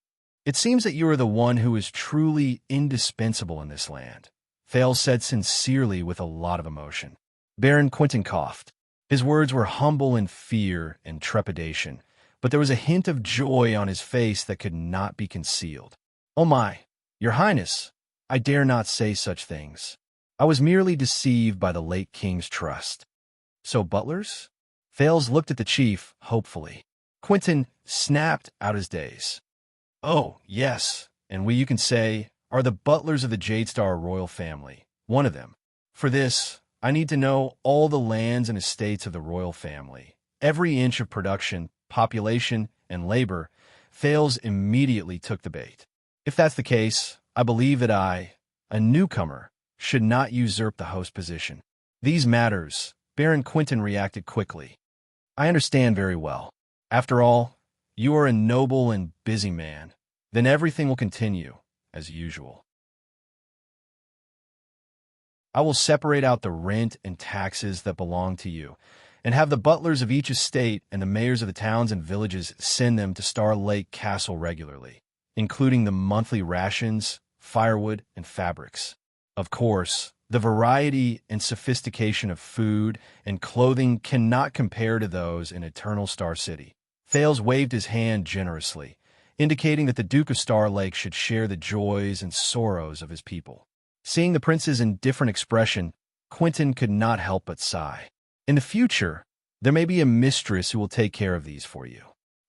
It seems that you are the one who is truly indispensable in this land, Thales said sincerely with a lot of emotion. Baron Quentin coughed. His words were humble in fear and trepidation, but there was a hint of joy on his face that could not be concealed. Oh my, Your Highness, I dare not say such things. I was merely deceived by the late king's trust. So butlers? Thales looked at the chief hopefully. Quentin snapped out his days. Oh, yes, and we, you can say, are the butlers of the Jadestar royal family, one of them. For this, I need to know all the lands and estates of the royal family, every inch of production, population, and labor. Thales immediately took the bait. If that's the case, I believe that I, a newcomer, should not usurp the host position. These matters, Baron Quentin reacted quickly. I understand very well. After all, you are a noble and busy man. Then everything will continue as usual. I will separate out the rent and taxes that belong to you, and have the butlers of each estate and the mayors of the towns and villages send them to Star Lake Castle regularly, including the monthly rations, firewood, and fabrics. Of course, the variety and sophistication of food and clothing cannot compare to those in Eternal Star City. Thales waved his hand generously, indicating that the Duke of Star Lake should share the joys and sorrows of his people. Seeing the prince's indifferent expression, Quentin could not help but sigh. In the future, there may be a mistress who will take care of these for you.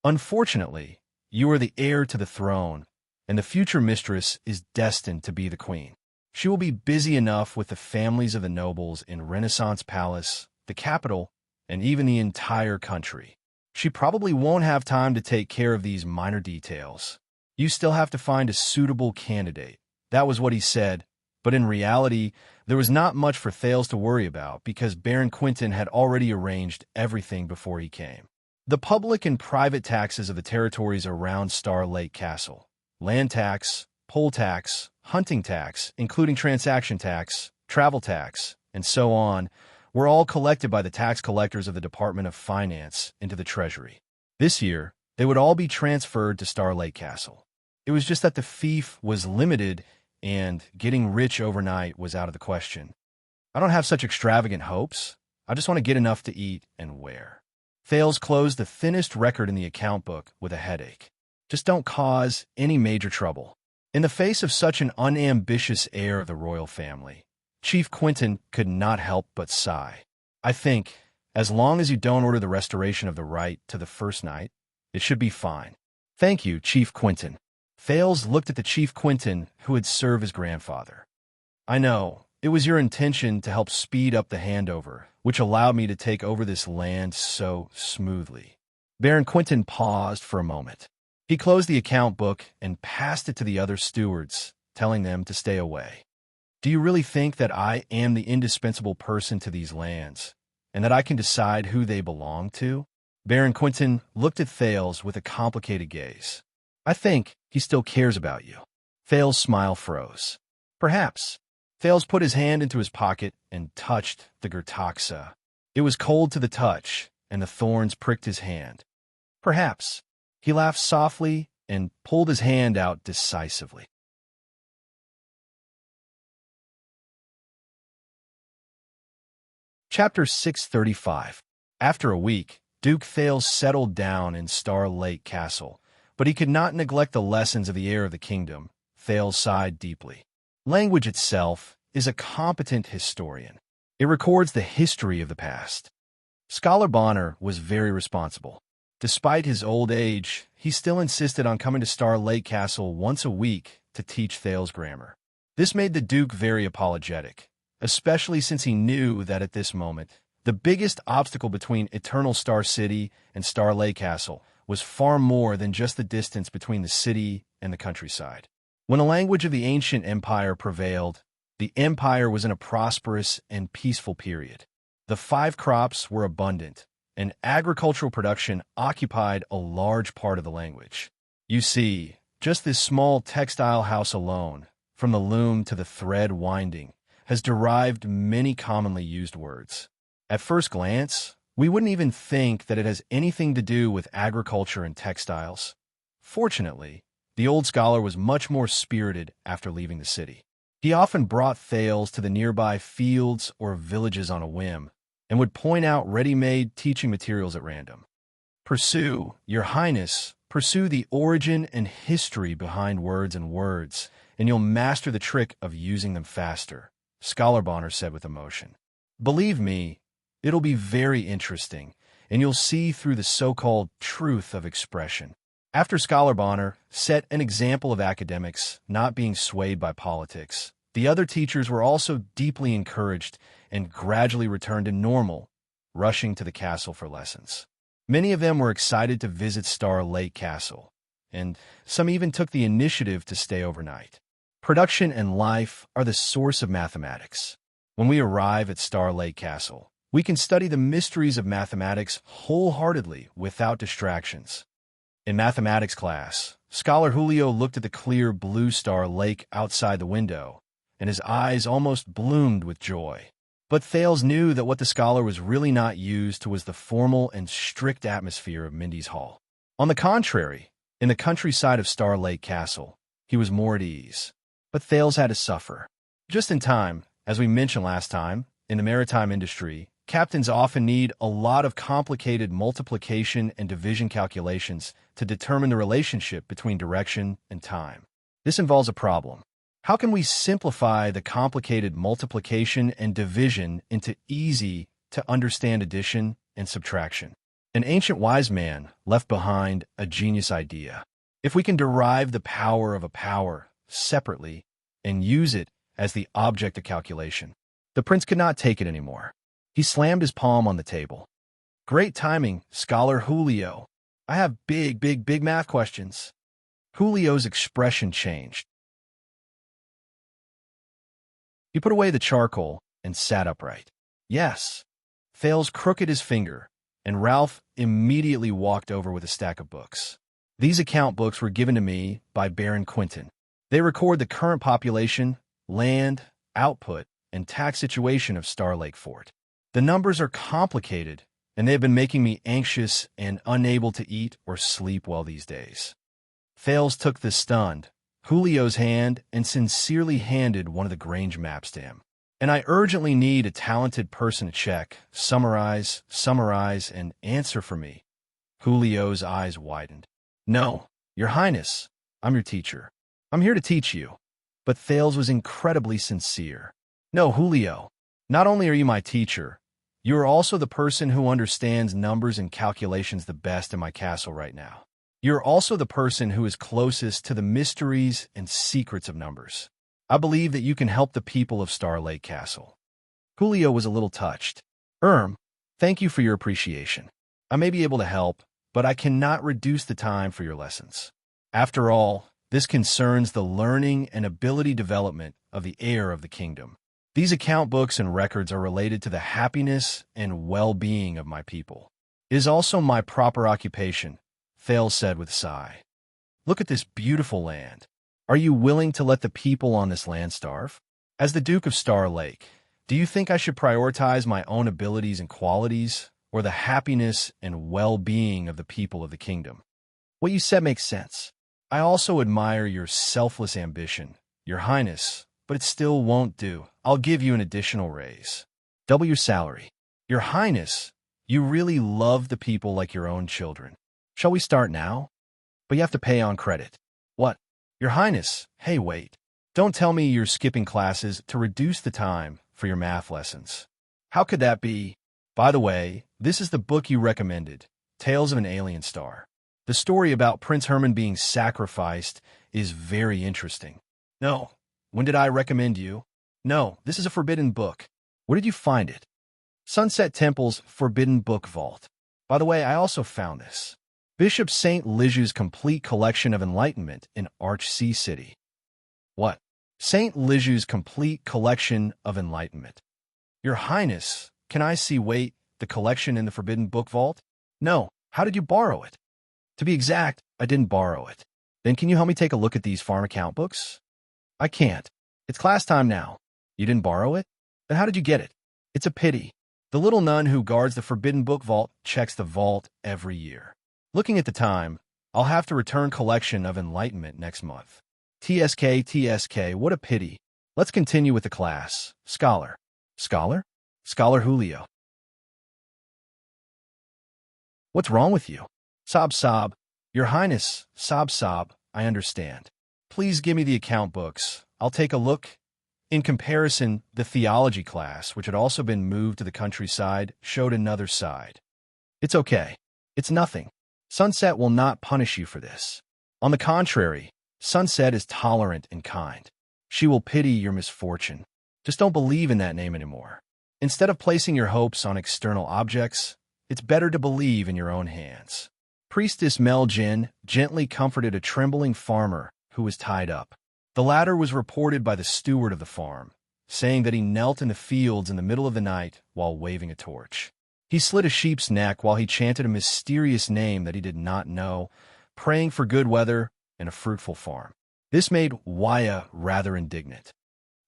Unfortunately, you are the heir to the throne, and the future mistress is destined to be the queen. She will be busy enough with the families of the nobles in Renaissance Palace, the capital, and even the entire country. She probably won't have time to take care of these minor details. You still have to find a suitable candidate, That was what he said, but in reality, there was not much for Thales to worry about because Baron Quentin had already arranged everything before he came. The public and private taxes of the territories around Star Lake Castle, land tax, poll tax, hunting tax, including transaction tax, travel tax, and so on, were all collected by the tax collectors of the Department of Finance into the Treasury. This year, they would all be transferred to Star Lake Castle. It was just that the fief was limited and getting rich overnight was out of the question. I don't have such extravagant hopes. I just want to get enough to eat and wear. Thales closed the thinnest record in the account book with a headache. Just don't cause any major trouble. In the face of such an unambitious heir of the royal family, Chief Quentin could not help but sigh. I think, as long as you don't order the restoration of the right to the first night, it should be fine. Thank you, Chief Quentin. Thales looked at the Chief Quentin who had served his grandfather. I know, it was your intention to help speed up the handover, which allowed me to take over this land so smoothly. Baron Quentin paused for a moment. He closed the account book and passed it to the other stewards, telling them to stay away. Do you really think that I am the indispensable person to these lands, and that I can decide who they belong to? Baron Quentin looked at Thales with a complicated gaze. I think he still cares about you. Thales' smile froze. Perhaps. Thales put his hand into his pocket and touched the Gertaxa. It was cold to the touch, and the thorns pricked his hand. Perhaps. He laughed softly and pulled his hand out decisively. Chapter 635. After a week, Duke Thales settled down in Star Lake Castle, but he could not neglect the lessons of the heir of the kingdom. Thales sighed deeply. Language itself is a competent historian. It records the history of the past. Scholar Bonner was very responsible. Despite his old age, he still insisted on coming to Star Lake Castle once a week to teach Thales grammar. This made the Duke very apologetic, especially since he knew that at this moment, the biggest obstacle between Eternal Star City and Star Lake Castle was far more than just the distance between the city and the countryside. When the language of the ancient empire prevailed, the empire was in a prosperous and peaceful period. The 5 crops were abundant, and agricultural production occupied a large part of the language. You see, just this small textile house alone, from the loom to the thread winding, has derived many commonly used words. At first glance, we wouldn't even think that it has anything to do with agriculture and textiles. Fortunately, the old scholar was much more spirited after leaving the city. He often brought Thales to the nearby fields or villages on a whim, and would point out ready-made teaching materials at random. Pursue, Your Highness, pursue the origin and history behind words, and you'll master the trick of using them faster, Scholar Bonner said with emotion. Believe me, it'll be very interesting, and you'll see through the so-called truth of expression. After Scholar Bonner set an example of academics not being swayed by politics, the other teachers were also deeply encouraged and gradually returned to normal, rushing to the castle for lessons. Many of them were excited to visit Star Lake Castle, and some even took the initiative to stay overnight. Production and life are the source of mathematics. When we arrive at Star Lake Castle, we can study the mysteries of mathematics wholeheartedly without distractions. In mathematics class, Scholar Julio looked at the clear blue star lake outside the window, and his eyes almost bloomed with joy. But Thales knew that what the scholar was really not used to was the formal and strict atmosphere of Mindy's Hall. On the contrary, in the countryside of Star Lake Castle, he was more at ease. But Thales had to suffer. Just in time, as we mentioned last time, in the maritime industry, captains often need a lot of complicated multiplication and division calculations to determine the relationship between direction and time. This involves a problem. How can we simplify the complicated multiplication and division into easy-to-understand addition and subtraction? An ancient wise man left behind a genius idea. If we can derive the power of a power separately and use it as the object of calculation, the prince could not take it anymore. He slammed his palm on the table. Great timing, Scholar Julio. I have big math questions. Julio's expression changed. He put away the charcoal and sat upright. Yes. Thales crooked his finger, and Ralph immediately walked over with a stack of books. These account books were given to me by Baron Quinton. They record the current population, land, output, and tax situation of Star Lake Fort. The numbers are complicated, and they have been making me anxious and unable to eat or sleep well these days. Thales took the stunned Julio's hand and sincerely handed one of the Grange maps to him. And I urgently need a talented person to check, summarize, and answer for me. Julio's eyes widened. No, Your Highness, I'm your teacher. I'm here to teach you. But Thales was incredibly sincere. No, Julio, not only are you my teacher, you are also the person who understands numbers and calculations the best in my castle right now. You're also the person who is closest to the mysteries and secrets of numbers. I believe that you can help the people of Star Lake Castle. Julio was a little touched. Thank you for your appreciation. I may be able to help, but I cannot reduce the time for your lessons. After all, this concerns the learning and ability development of the heir of the kingdom. These account books and records are related to the happiness and well-being of my people. It is also my proper occupation, Thales said with a sigh. Look at this beautiful land. Are you willing to let the people on this land starve? As the Duke of Star Lake, do you think I should prioritize my own abilities and qualities, or the happiness and well-being of the people of the kingdom? What you said makes sense. I also admire your selfless ambition, Your Highness, but it still won't do. I'll give you an additional raise. Double your salary. Your Highness, you really love the people like your own children. Shall we start now? But you have to pay on credit. What? Your Highness, hey, wait. Don't tell me you're skipping classes to reduce the time for your math lessons. How could that be? By the way, this is the book you recommended, Tales of an Alien Star. The story about Prince Herman being sacrificed is very interesting. No. When did I recommend you? No, this is a forbidden book. Where did you find it? Sunset Temple's Forbidden Book Vault. By the way, I also found this. Bishop St. Ligeu's Complete Collection of Enlightenment in Archsea City. What? St. Ligeu's Complete Collection of Enlightenment. Your Highness, can I see, the collection in the Forbidden Book Vault? No. How did you borrow it? To be exact, I didn't borrow it. Then can you help me take a look at these farm account books? I can't. It's class time now. You didn't borrow it? Then how did you get it? It's a pity. The little nun who guards the Forbidden Book Vault checks the vault every year. Looking at the time, I'll have to return collection of Enlightenment next month. TSK, what a pity. Let's continue with the class. Scholar. Scholar? Scholar Julio. What's wrong with you? Sob. Your Highness, sob, I understand. Please give me the account books. I'll take a look. In comparison, the theology class, which had also been moved to the countryside, showed another side. It's okay. It's nothing. Sunset will not punish you for this. On the contrary, Sunset is tolerant and kind. She will pity your misfortune. Just don't believe in that name anymore. Instead of placing your hopes on external objects, it's better to believe in your own hands. Priestess Meljin gently comforted a trembling farmer who was tied up. The latter was reported by the steward of the farm, saying that he knelt in the fields in the middle of the night while waving a torch. He slit a sheep's neck while he chanted a mysterious name that he did not know, praying for good weather and a fruitful farm. This made Waya rather indignant.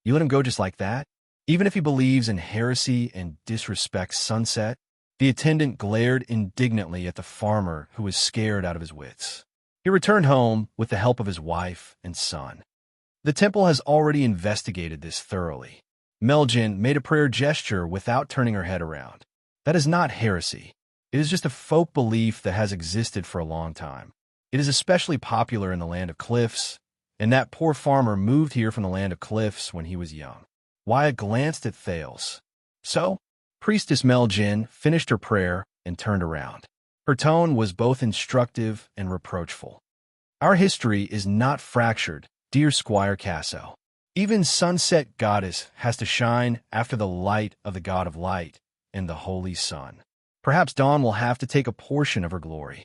You let him go just like that? Even if he believes in heresy and disrespects Sunset? The attendant glared indignantly at the farmer who was scared out of his wits. He returned home with the help of his wife and son. The temple has already investigated this thoroughly. Meljin made a prayer gesture without turning her head around. That is not heresy. It is just a folk belief that has existed for a long time. It is especially popular in the land of cliffs, and that poor farmer moved here from the land of cliffs when he was young. Wyatt glanced at Thales. So, Priestess Meljin finished her prayer and turned around. Her tone was both instructive and reproachful. Our history is not fractured, dear Squire Casso. Even Sunset Goddess has to shine after the light of the God of Light and the Holy Sun. Perhaps Dawn will have to take a portion of her glory.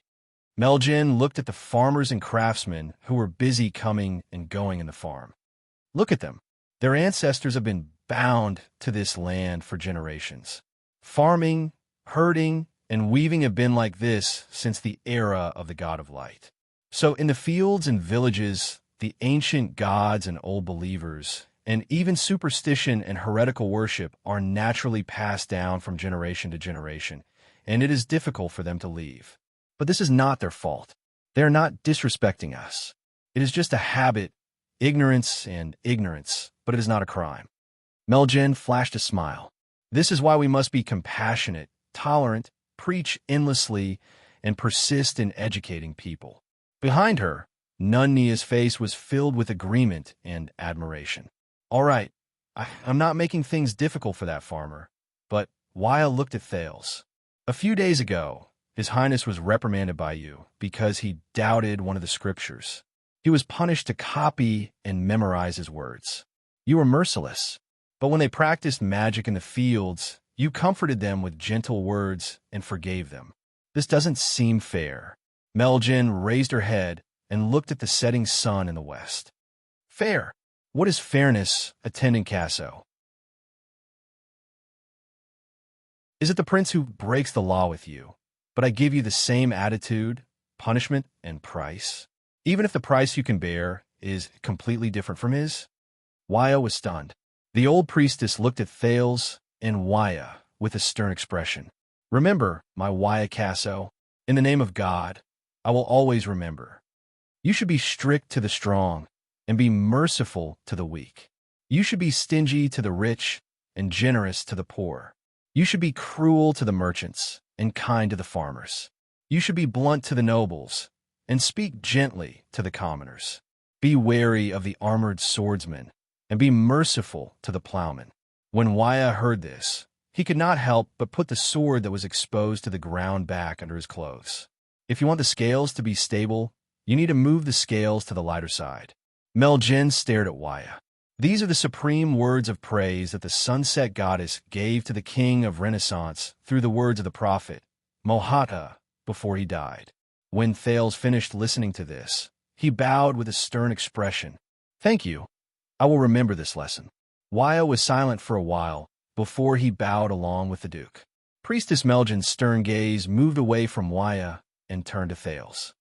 Meljin looked at the farmers and craftsmen who were busy coming and going in the farm. Look at them. Their ancestors have been bound to this land for generations. Farming, herding, and weaving have been like this since the era of the God of Light. So in the fields and villages, the ancient gods and old believers, and even superstition and heretical worship are naturally passed down from generation to generation, and it is difficult for them to leave. But this is not their fault. They are not disrespecting us. It is just a habit, ignorance, but it is not a crime. Meljen flashed a smile. This is why we must be compassionate, tolerant, preach endlessly, and persist in educating people. Behind her, Nunnia's face was filled with agreement and admiration. All right, I'm not making things difficult for that farmer, but Waya looked at Thales. A few days ago, His Highness was reprimanded by you because he doubted one of the scriptures. He was punished to copy and memorize his words. You were merciless, but when they practiced magic in the fields, you comforted them with gentle words and forgave them. This doesn't seem fair. Meljen raised her head and looked at the setting sun in the west. Fair? What is fairness, attendant Casso? Is it the prince who breaks the law with you, but I give you the same attitude, punishment, and price, even if the price you can bear is completely different from his? Waya was stunned. The old priestess looked at Thales and Waya with a stern expression. Remember, my Waya Casso, in the name of God, I will always remember. You should be strict to the strong and be merciful to the weak. You should be stingy to the rich and generous to the poor. You should be cruel to the merchants and kind to the farmers. You should be blunt to the nobles and speak gently to the commoners. Be wary of the armored swordsman and be merciful to the plowman. When Waya heard this, he could not help but put the sword that was exposed to the ground back under his clothes. If you want the scales to be stable, you need to move the scales to the lighter side. Meljen stared at Waya. These are the supreme words of praise that the sunset goddess gave to the king of Renaissance through the words of the prophet, Mohatta, before he died. When Thales finished listening to this, he bowed with a stern expression. Thank you. I will remember this lesson. Waya was silent for a while before he bowed along with the Duke. Priestess Meljen's stern gaze moved away from Waya and turned to Thales.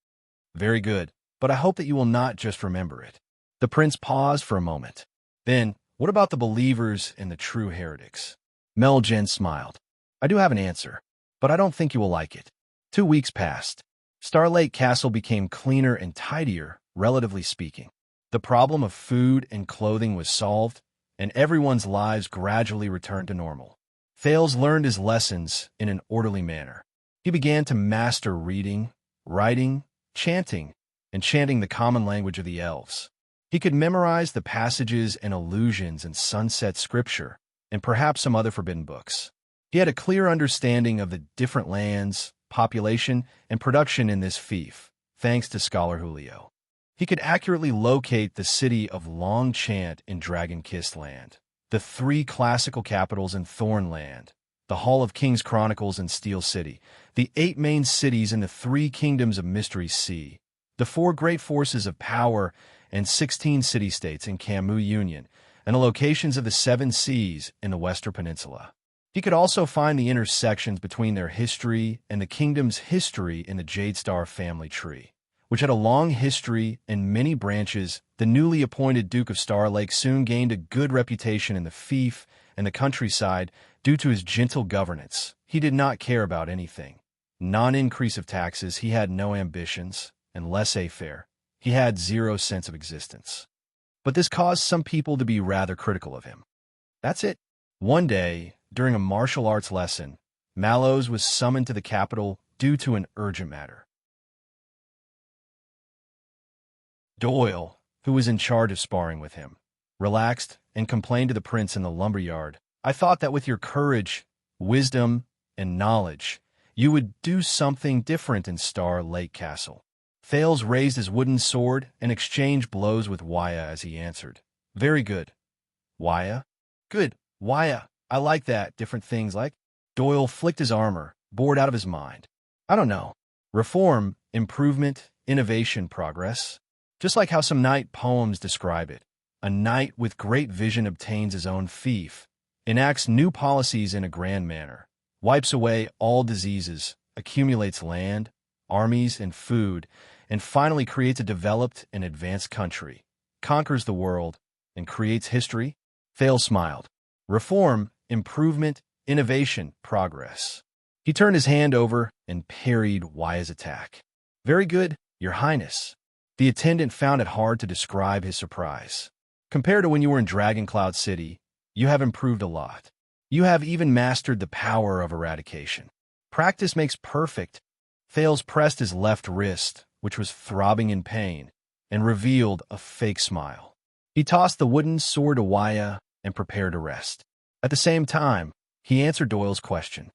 Very good, but I hope that you will not just remember it. The prince paused for a moment. Then, what about the believers and the true heretics? Meljen smiled. I do have an answer, but I don't think you will like it. 2 weeks passed. Starlake Castle became cleaner and tidier, relatively speaking. The problem of food and clothing was solved, and everyone's lives gradually returned to normal. Thales learned his lessons in an orderly manner. He began to master reading, writing, chanting, and chanting the common language of the elves. He could memorize the passages and allusions in sunset scripture, and perhaps some other forbidden books. He had a clear understanding of the different lands, population, and production in this fief, thanks to Scholar Julio. He could accurately locate the city of Longchant in Dragon-Kissed Land, the 3 classical capitals in Thornland, the Hall of Kings Chronicles in Steel City, the 8 main cities in the 3 kingdoms of Mystery Sea, the 4 great forces of power and 16 city-states in Camus Union, and the locations of the 7 seas in the Western Peninsula. He could also find the intersections between their history and the kingdom's history in the Jadestar family tree, which had a long history and many branches. The newly appointed Duke of Starlake soon gained a good reputation in the fief and the countryside due to his gentle governance. He did not care about anything. Non-increase of taxes, he had no ambitions, and laissez-faire. He had 0 sense of existence. But this caused some people to be rather critical of him. That's it. One day, during a martial arts lesson, Mallows was summoned to the capital due to an urgent matter. Doyle, who was in charge of sparring with him, relaxed and complained to the prince in the lumberyard. I thought that with your courage, wisdom, and knowledge, you would do something different in Star Lake Castle. Thales raised his wooden sword and exchanged blows with Waya as he answered. Very good. Waya? Good. Waya. I like that. Different things like. Doyle flicked his armor, bored out of his mind. I don't know. Reform, improvement, innovation, progress. Just like how some night poems describe it. a knight with great vision obtains his own fief, enacts new policies in a grand manner, wipes away all diseases, accumulates land, armies, and food, and finally creates a developed and advanced country, conquers the world, and creates history? Thales smiled. Reform, improvement, innovation, progress. He turned his hand over and parried Waya's attack. Very good, Your Highness. The attendant found it hard to describe his surprise. Compared to when you were in Dragon Cloud City, you have improved a lot. You have even mastered the power of eradication. Practice makes perfect. Thales pressed his left wrist, which was throbbing in pain, and revealed a fake smile. He tossed the wooden sword to Waya and prepared to rest. At the same time, he answered Doyle's question.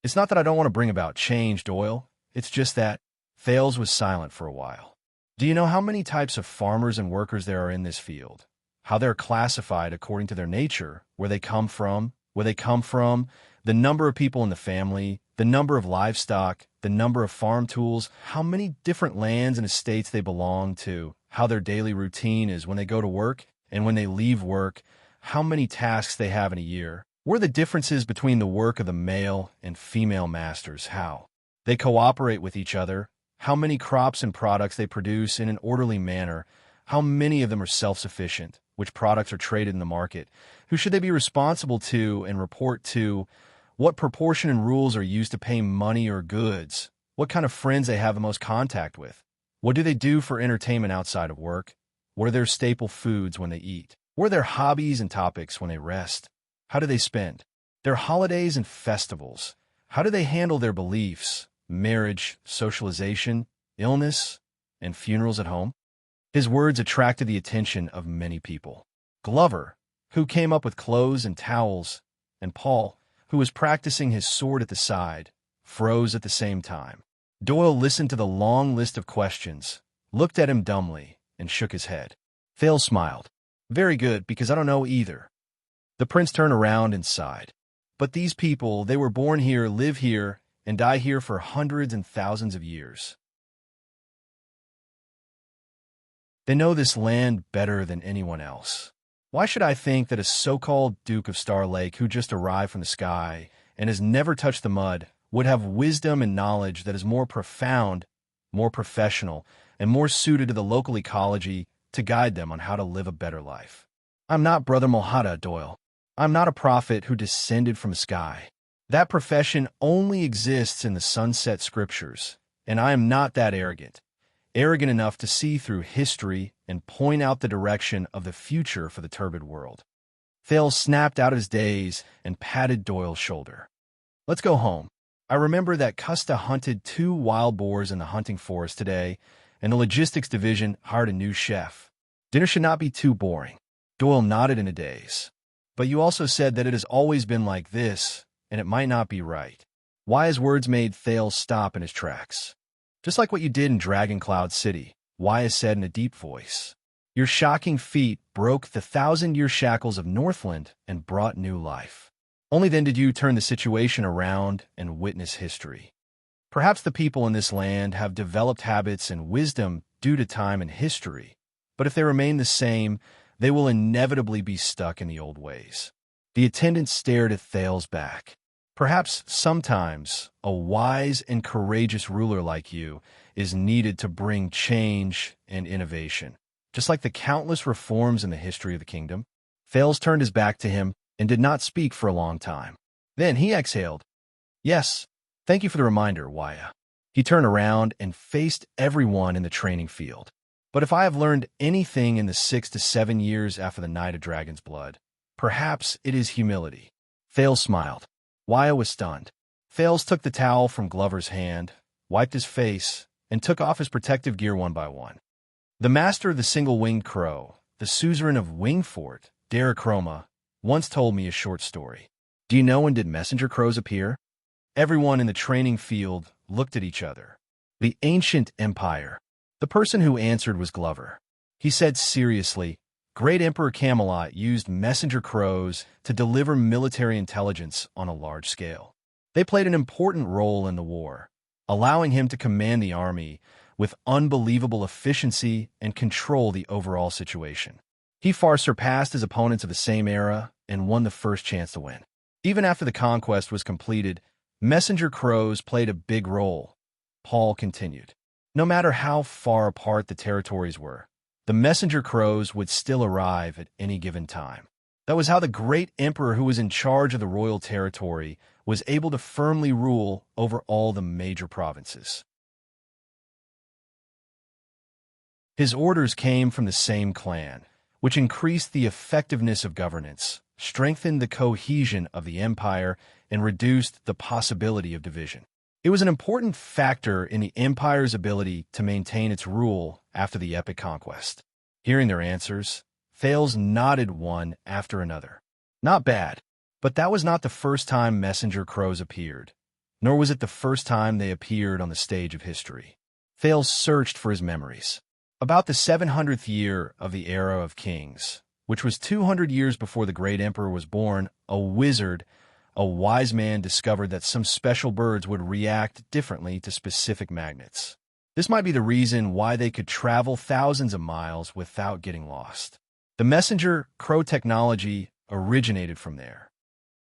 It's not that I don't want to bring about change, Doyle. It's just that Thales was silent for a while. Do you know how many types of farmers and workers there are in this field? How they're classified according to their nature, where they come from, the number of people in the family, the number of livestock, the number of farm tools, how many different lands and estates they belong to, how their daily routine is when they go to work and when they leave work, how many tasks they have in a year, what are the differences between the work of the male and female masters, how they cooperate with each other, how many crops and products they produce in an orderly manner, how many of them are self-sufficient, which products are traded in the market, who should they be responsible to and report to, what proportion and rules are used to pay money or goods, what kind of friends they have the most contact with, what do they do for entertainment outside of work, what are their staple foods when they eat, what are their hobbies and topics when they rest, how do they spend their holidays and festivals, how do they handle their beliefs, marriage, socialization, illness, and funerals at home? His words attracted the attention of many people. Glover, who came up with clothes and towels, and Paul, who was practicing his sword at the side, froze at the same time. Doyle listened to the long list of questions, looked at him dumbly, and shook his head. Thales smiled. Very good, because I don't know either. The prince turned around and sighed. But these people, they were born here, live here, and die here for hundreds and thousands of years. They know this land better than anyone else. Why should I think that a so-called Duke of Star Lake who just arrived from the sky and has never touched the mud would have wisdom and knowledge that is more profound, more professional, and more suited to the local ecology to guide them on how to live a better life? I'm not Brother Mulhada, Doyle. I'm not a prophet who descended from the sky. That profession only exists in the sunset scriptures, and I am not that arrogant enough to see through history and point out the direction of the future for the turbid world. Thales snapped out of his daze and patted Doyle's shoulder. Let's go home. I remember that Custa hunted 2 wild boars in the hunting forest today, and the logistics division hired a new chef. Dinner should not be too boring. Doyle nodded in a daze. But you also said that it has always been like this, and it might not be right. Waya's words made Thales stop in his tracks. Just like what you did in Dragon Cloud City, Waya said in a deep voice. Your shocking feat broke the 1,000-year shackles of Northland and brought new life. Only then did you turn the situation around and witness history. Perhaps the people in this land have developed habits and wisdom due to time and history, but if they remain the same, they will inevitably be stuck in the old ways. The attendant stared at Thales' back. Perhaps sometimes a wise and courageous ruler like you is needed to bring change and innovation, just like the countless reforms in the history of the kingdom. Thales turned his back to him and did not speak for a long time. Then he exhaled. Yes, thank you for the reminder, Waya. He turned around and faced everyone in the training field. But if I have learned anything in the 6 to 7 years after the Night of Dragon's Blood, perhaps it is humility. Thales smiled. Waya was stunned. Thales took the towel from Glover's hand, wiped his face, and took off his protective gear one by one. The master of the single-winged crow, the suzerain of Wingfort, Darachroma, once told me a short story. Do you know when did messenger crows appear? Everyone in the training field looked at each other. The ancient empire. The person who answered was Glover. He said seriously, Great Emperor Camelot used messenger crows to deliver military intelligence on a large scale. They played an important role in the war, allowing him to command the army with unbelievable efficiency and control the overall situation. He far surpassed his opponents of the same era and won the first chance to win. Even after the conquest was completed, messenger crows played a big role. Paul continued. No matter how far apart the territories were, the messenger crows would still arrive at any given time. That was how the great emperor who was in charge of the royal territory was able to firmly rule over all the major provinces. His orders came from the same clan, which increased the effectiveness of governance, strengthened the cohesion of the empire, and reduced the possibility of division. It was an important factor in the empire's ability to maintain its rule after the epic conquest. Hearing their answers, Thales nodded one after another. Not bad, but that was not the first time messenger crows appeared, nor was it the first time they appeared on the stage of history. Thales searched for his memories. About the 700th year of the era of kings, which was 200 years before the great emperor was born, a wise man discovered that some special birds would react differently to specific magnets. This might be the reason why they could travel thousands of miles without getting lost. The messenger crow technology originated from there.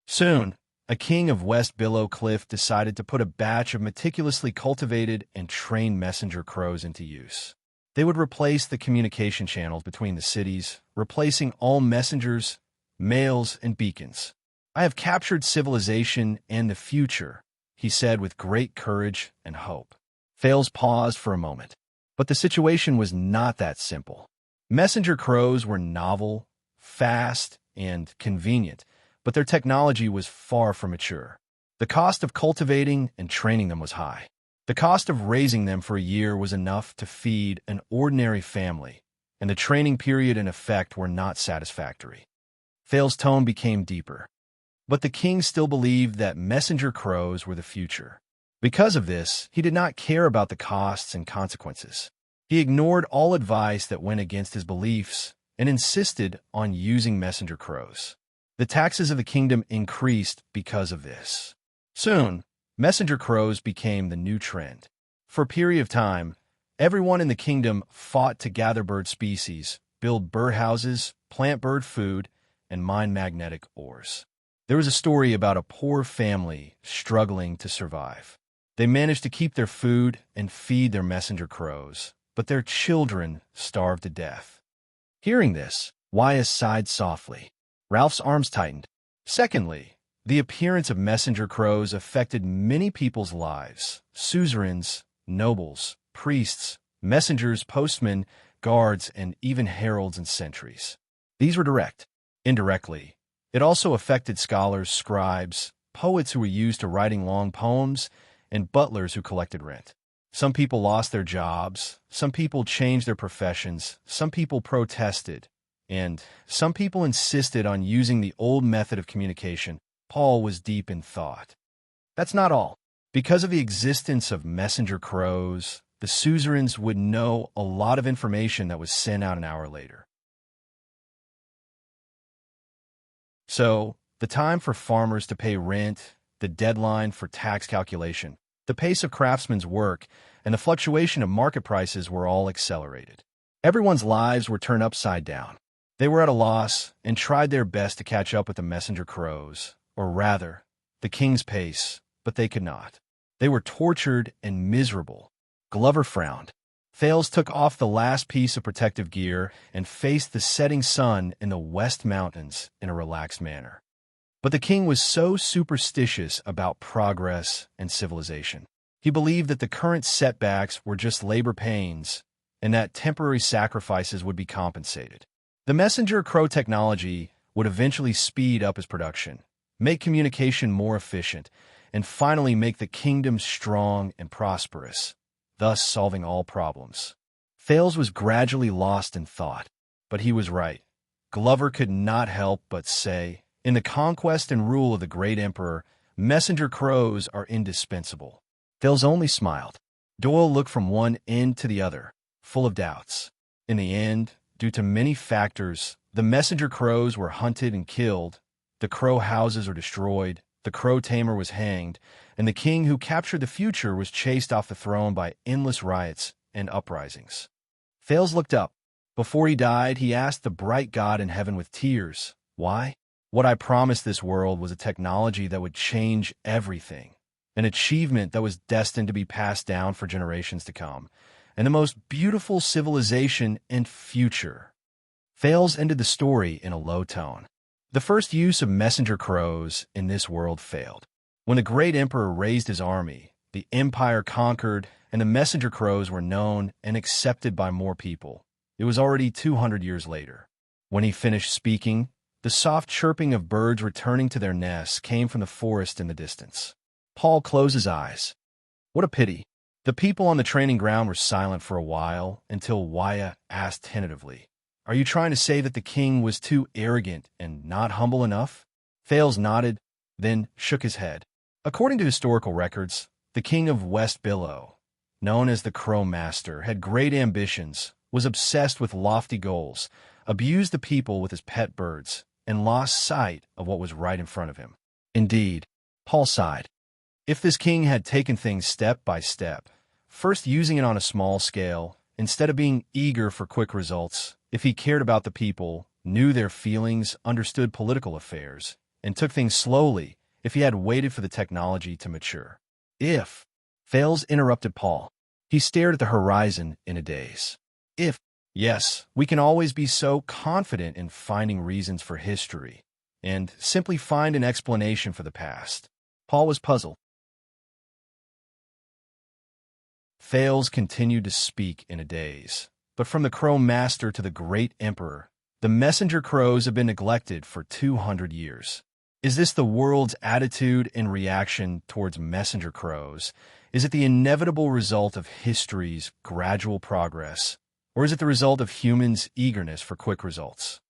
Soon, a king of West Billow Cliff decided to put a batch of meticulously cultivated and trained messenger crows into use. They would replace the communication channels between the cities, replacing all messengers, mails, and beacons. I have captured civilization and the future, he said with great courage and hope. Thales paused for a moment, but the situation was not that simple. Messenger crows were novel, fast, and convenient, but their technology was far from mature. The cost of cultivating and training them was high. The cost of raising them for a year was enough to feed an ordinary family, and the training period and effect were not satisfactory. Thales' tone became deeper. But the king still believed that messenger crows were the future. Because of this, he did not care about the costs and consequences. He ignored all advice that went against his beliefs and insisted on using messenger crows. The taxes of the kingdom increased because of this. Soon, messenger crows became the new trend. For a period of time, everyone in the kingdom fought to gather bird species, build birdhouses, plant bird food, and mine magnetic ores. There was a story about a poor family struggling to survive. They managed to keep their food and feed their messenger crows, but their children starved to death. Hearing this, Wyatt sighed softly. Ralph's arms tightened. Secondly, the appearance of messenger crows affected many people's lives: suzerains, nobles, priests, messengers, postmen, guards, and even heralds and sentries. These were direct. Indirectly, it also affected scholars, scribes, poets who were used to writing long poems, and butlers who collected rent. Some people lost their jobs, some people changed their professions, some people protested, and some people insisted on using the old method of communication. Paul was deep in thought. That's not all. Because of the existence of messenger crows, the suzerains would know a lot of information that was sent out an hour later. So, the time for farmers to pay rent, the deadline for tax calculation, the pace of craftsmen's work, and the fluctuation of market prices were all accelerated. Everyone's lives were turned upside down. They were at a loss and tried their best to catch up with the messenger crows, or rather, the king's pace, but they could not. They were tortured and miserable. Glover frowned. Thales took off the last piece of protective gear and faced the setting sun in the West Mountains in a relaxed manner. But the king was so superstitious about progress and civilization. He believed that the current setbacks were just labor pains and that temporary sacrifices would be compensated. The messenger crow technology would eventually speed up his production, make communication more efficient, and finally make the kingdom strong and prosperous, thus solving all problems. Thales was gradually lost in thought, but he was right. Glover could not help but say, in the conquest and rule of the great emperor, messenger crows are indispensable. Thales only smiled. Doyle looked from one end to the other, full of doubts. In the end, due to many factors, the messenger crows were hunted and killed, the crow houses were destroyed, the crow tamer was hanged, and the king who captured the future was chased off the throne by endless riots and uprisings. Thales looked up, Before he died, he asked the bright God in heaven with tears, why? What I promised this world was a technology that would change everything, an achievement that was destined to be passed down for generations to come, and the most beautiful civilization and future. Thales ended the story in a low tone. The first use of messenger crows in this world failed. When the great emperor raised his army, the empire conquered, and the messenger crows were known and accepted by more people. It was already 200 years later. When he finished speaking, the soft chirping of birds returning to their nests came from the forest in the distance. Paul closed his eyes. What a pity. The people on the training ground were silent for a while until Waya asked tentatively, "Are you trying to say that the king was too arrogant and not humble enough?" Thales nodded, then shook his head. According to historical records, the king of West Billow, known as the Crow Master, had great ambitions, was obsessed with lofty goals, abused the people with his pet birds, and lost sight of what was right in front of him. Indeed, Paul sighed. If this king had taken things step by step, first using it on a small scale, instead of being eager for quick results, if he cared about the people, knew their feelings, understood political affairs, and took things slowly, if he had waited for the technology to mature. If, Thales interrupted Paul. He stared at the horizon in a daze. If, yes, we can always be so confident in finding reasons for history, and simply find an explanation for the past. Paul was puzzled. Thales continued to speak in a daze, but from the Crow Master to the great emperor, the messenger crows have been neglected for 200 years. Is this the world's attitude and reaction towards messenger crows? Is it the inevitable result of history's gradual progress, or is it the result of humans' eagerness for quick results?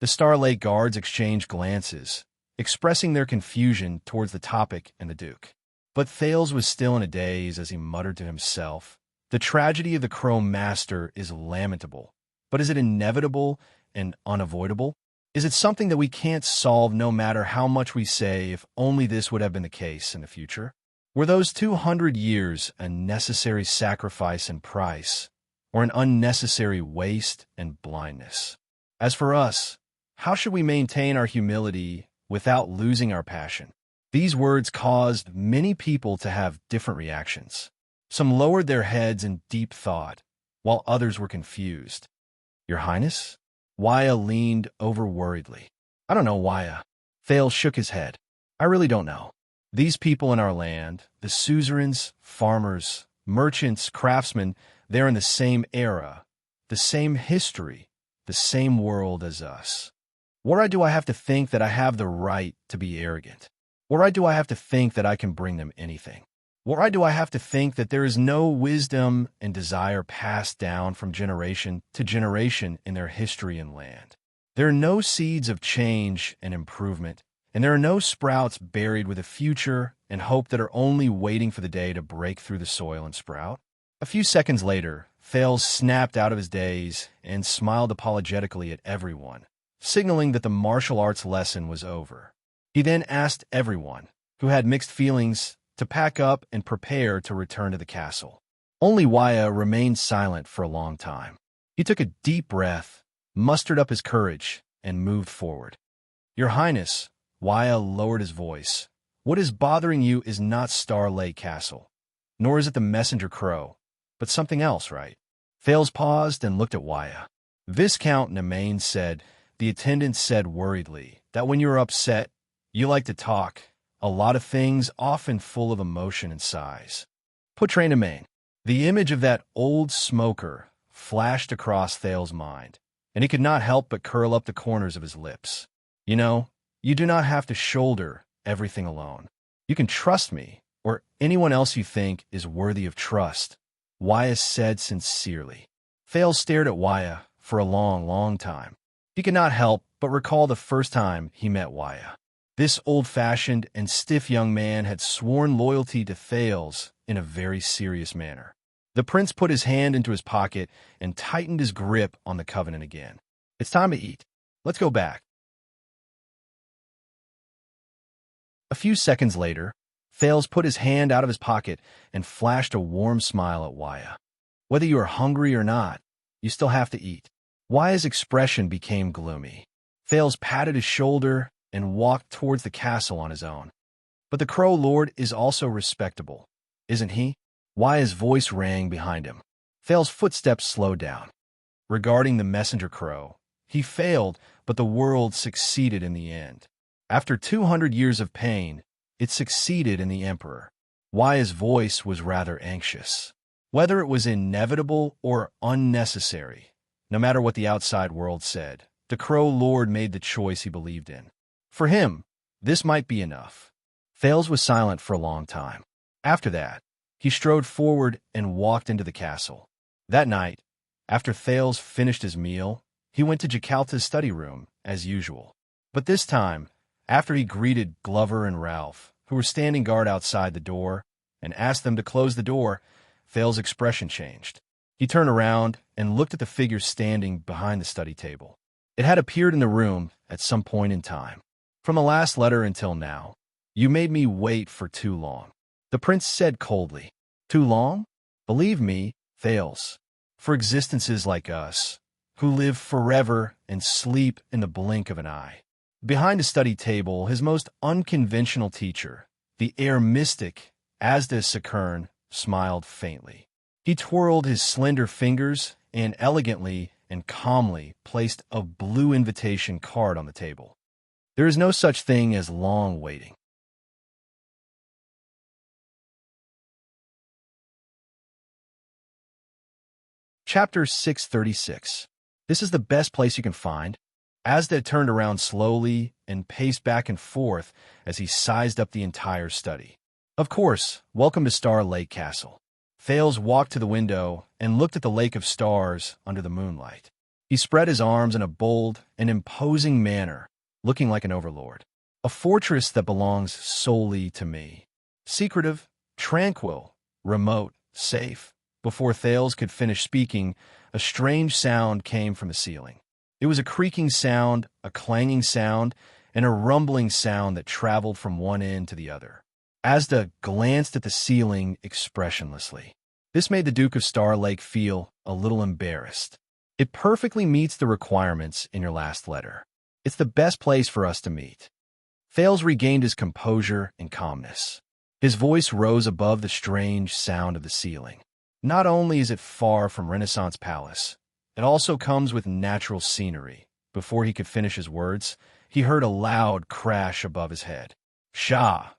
The Starlight Guards exchanged glances, expressing their confusion towards the topic and the Duke. But Thales was still in a daze as he muttered to himself, "The tragedy of the Crow Master is lamentable, but is it inevitable and unavoidable? Is it something that we can't solve no matter how much we say if only this would have been the case in the future? Were those 200 years a necessary sacrifice and price, or an unnecessary waste and blindness? As for us, how should we maintain our humility without losing our passion?" These words caused many people to have different reactions. Some lowered their heads in deep thought, while others were confused. "Your Highness?" Waya leaned over worriedly. "I don't know, Waya." Thales shook his head. "I really don't know. These people in our land, the suzerains, farmers, merchants, craftsmen, they're in the same era, the same history, the same world as us. Why do I have to think that I have the right to be arrogant? Why do I have to think that I can bring them anything? Why do I have to think that there is no wisdom and desire passed down from generation to generation in their history and land? There are no seeds of change and improvement, and there are no sprouts buried with a future and hope that are only waiting for the day to break through the soil and sprout?" A few seconds later, Thales snapped out of his daze and smiled apologetically at everyone, signaling that the martial arts lesson was over. He then asked everyone, who had mixed feelings, to pack up and prepare to return to the castle. Only Waya remained silent for a long time. He took a deep breath, mustered up his courage, and moved forward. "Your Highness," Waya lowered his voice, "what is bothering you is not Star Lake Castle, nor is it the messenger crow, but something else, right?" Thales paused and looked at Waya. Viscount Nemain said, the attendant said worriedly, that when you're upset, you like to talk, a lot of things, often full of emotion and sighs. Portrait Nemain. The image of that old smoker flashed across Thales' mind, and he could not help but curl up the corners of his lips. "You know, you do not have to shoulder everything alone. You can trust me, or anyone else you think is worthy of trust," Waya said sincerely. Thales stared at Waya for a long, long time. He could not help but recall the first time he met Waya. This old-fashioned and stiff young man had sworn loyalty to Thales in a very serious manner. The prince put his hand into his pocket and tightened his grip on the covenant again. "It's time to eat. Let's go back." A few seconds later, Thales put his hand out of his pocket and flashed a warm smile at Waya. "Whether you are hungry or not, you still have to eat. Wya's expression became gloomy. Thales patted his shoulder and walked towards the castle on his own. But the Crow Lord is also respectable, isn't he? Wya's voice rang behind him. Thales' footsteps slowed down. Regarding the messenger crow, he failed, but the world succeeded in the end. After 200 years of pain, it succeeded in the emperor. Wya's voice was rather anxious. Whether it was inevitable or unnecessary, no matter what the outside world said, the Crow Lord made the choice he believed in. For him, this might be enough. Thales was silent for a long time. After that, he strode forward and walked into the castle. That night, after Thales finished his meal, he went to Jacalta's study room, as usual. But this time, after he greeted Glover and Ralph, who were standing guard outside the door, and asked them to close the door, Thales' expression changed. He turned around and looked at the figure standing behind the study table. It had appeared in the room at some point in time. From the last letter until now, you made me wait for too long. The prince said coldly. Too long? Believe me, Thales, for existences like us, who live forever and sleep in the blink of an eye. Behind a study table, his most unconventional teacher, the air mystic Asda Sakern, smiled faintly. He twirled his slender fingers and elegantly and calmly placed a blue invitation card on the table. There is no such thing as long waiting. Chapter 636. This is the best place you can find. Asda turned around slowly and paced back and forth as he sized up the entire study. Of course, welcome to Star Lake Castle. Thales walked to the window and looked at the lake of stars under the moonlight. He spread his arms in a bold and imposing manner, looking like an overlord. A fortress that belongs solely to me. Secretive, tranquil, remote, safe. Before Thales could finish speaking, a strange sound came from the ceiling. It was a creaking sound, a clanging sound, and a rumbling sound that traveled from one end to the other. Asda glanced at the ceiling expressionlessly. This made the Duke of Star Lake feel a little embarrassed. It perfectly meets the requirements in your last letter. It's the best place for us to meet. Thales regained his composure and calmness. His voice rose above the strange sound of the ceiling. Not only is it far from Renaissance Palace, it also comes with natural scenery. Before he could finish his words, he heard a loud crash above his head. Shah!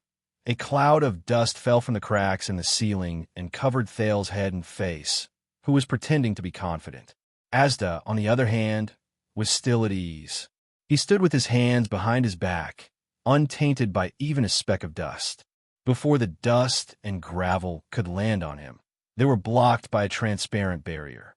A cloud of dust fell from the cracks in the ceiling and covered Thales' head and face, who was pretending to be confident. Asda, on the other hand, was still at ease. He stood with his hands behind his back, untainted by even a speck of dust. Before the dust and gravel could land on him, they were blocked by a transparent barrier.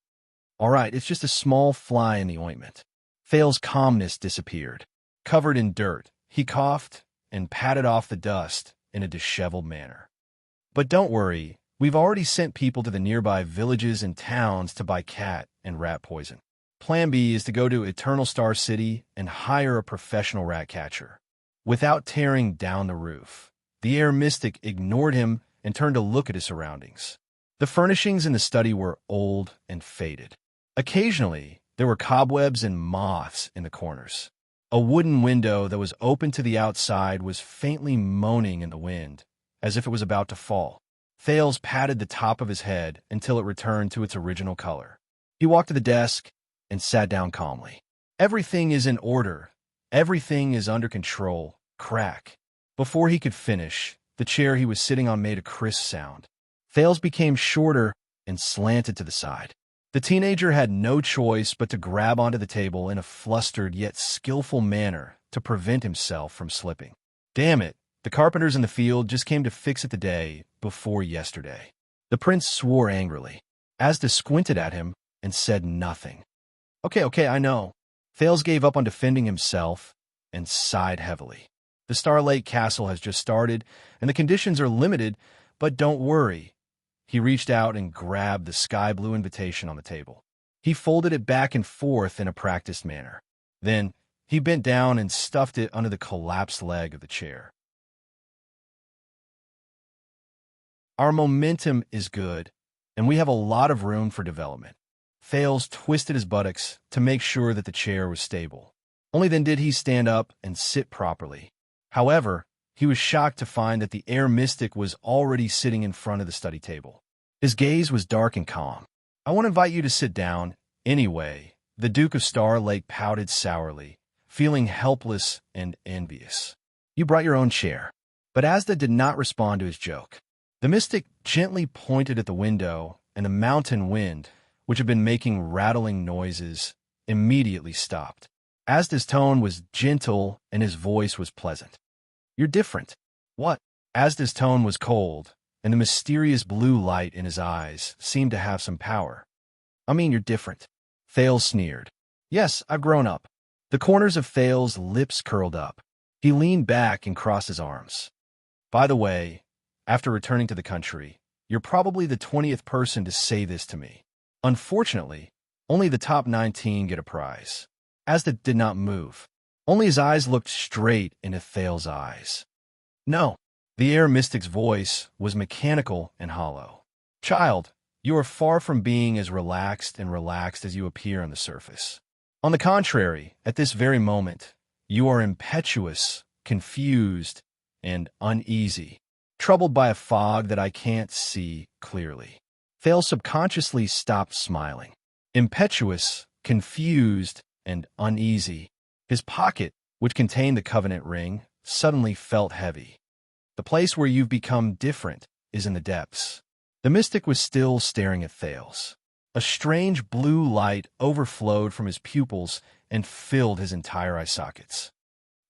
All right, it's just a small fly in the ointment. Thales' calmness disappeared. Covered in dirt, he coughed and patted off the dust in a disheveled manner. But don't worry, we've already sent people to the nearby villages and towns to buy cat and rat poison. Plan B is to go to Eternal Star City and hire a professional rat catcher. Without tearing down the roof, the air mystic ignored him and turned to look at his surroundings. The furnishings in the study were old and faded. Occasionally, there were cobwebs and moths in the corners. A wooden window that was open to the outside was faintly moaning in the wind, as if it was about to fall. Thales patted the top of his head until it returned to its original color. He walked to the desk and sat down calmly. Everything is in order. Everything is under control. Crack. Before he could finish, the chair he was sitting on made a crisp sound. Thales became shorter and slanted to the side. The teenager had no choice but to grab onto the table in a flustered yet skillful manner to prevent himself from slipping. Damn it, the carpenters in the field just came to fix it the day before yesterday. The prince swore angrily. Asda squinted at him and said nothing. Okay, I know. Thales gave up on defending himself and sighed heavily. The Star Lake Castle has just started, and the conditions are limited, but don't worry. He reached out and grabbed the sky blue invitation on the table. He folded it back and forth in a practiced manner. Then, he bent down and stuffed it under the collapsed leg of the chair. Our momentum is good, and we have a lot of room for development. Thales twisted his buttocks to make sure that the chair was stable. Only then did he stand up and sit properly. However, he was shocked to find that the air mystic was already sitting in front of the study table. His gaze was dark and calm. "I want to invite you to sit down. Anyway," the Duke of Star Lake pouted sourly, feeling helpless and envious. "You brought your own chair." But Asda did not respond to his joke. The mystic gently pointed at the window, and the mountain wind, which had been making rattling noises, immediately stopped. Asda's tone was gentle and his voice was pleasant. "You're different." "What?" Asda's tone was cold, and the mysterious blue light in his eyes seemed to have some power. "I mean, you're different." Thales sneered. "Yes, I've grown up." The corners of Thales' lips curled up. He leaned back and crossed his arms. "By the way, after returning to the country, you're probably the 20th person to say this to me. Unfortunately, only the top 19 get a prize." Asda did not move. Only his eyes looked straight into Thales' eyes. "No." The air mystic's voice was mechanical and hollow. "Child, you are far from being as relaxed as you appear on the surface. On the contrary, at this very moment, you are impetuous, confused, and uneasy, troubled by a fog that I can't see clearly." Thales subconsciously stopped smiling. Impetuous, confused, and uneasy. His pocket, which contained the covenant ring, suddenly felt heavy. "The place where you've become different is in the depths." The mystic was still staring at Thales. A strange blue light overflowed from his pupils and filled his entire eye sockets.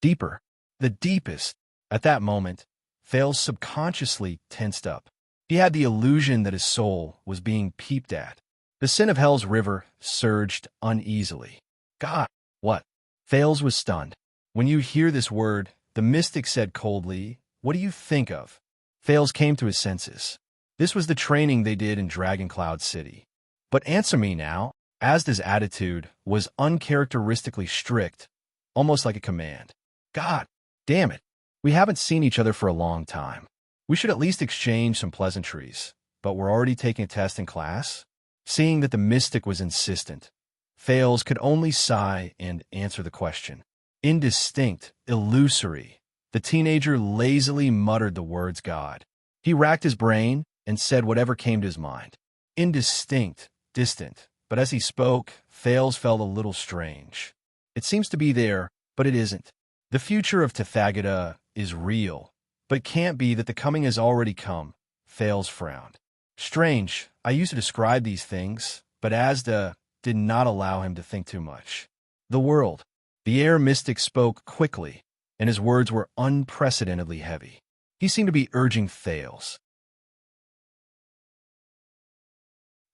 Deeper, the deepest. At that moment, Thales subconsciously tensed up. He had the illusion that his soul was being peeped at. The sin of hell's river surged uneasily. "God, what?" Thales was stunned. "When you hear this word," the mystic said coldly, "what do you think of?" Thales came to his senses. This was the training they did in Dragon Cloud City. "But answer me now." Asda's attitude was uncharacteristically strict, almost like a command. "God damn it. We haven't seen each other for a long time. We should at least exchange some pleasantries, but we're already taking a test in class?" Seeing that the mystic was insistent, Thales could only sigh and answer the question. Indistinct, illusory, the teenager lazily muttered the words God. He racked his brain and said whatever came to his mind. Indistinct, distant, but as he spoke, Thales felt a little strange. It seems to be there, but it isn't. The future of Tathagata is real, but can't be that the coming has already come. Thales frowned. Strange, I used to describe these things, but Asda did not allow him to think too much. The world. The air mystic spoke quickly, and his words were unprecedentedly heavy. He seemed to be urging Thales.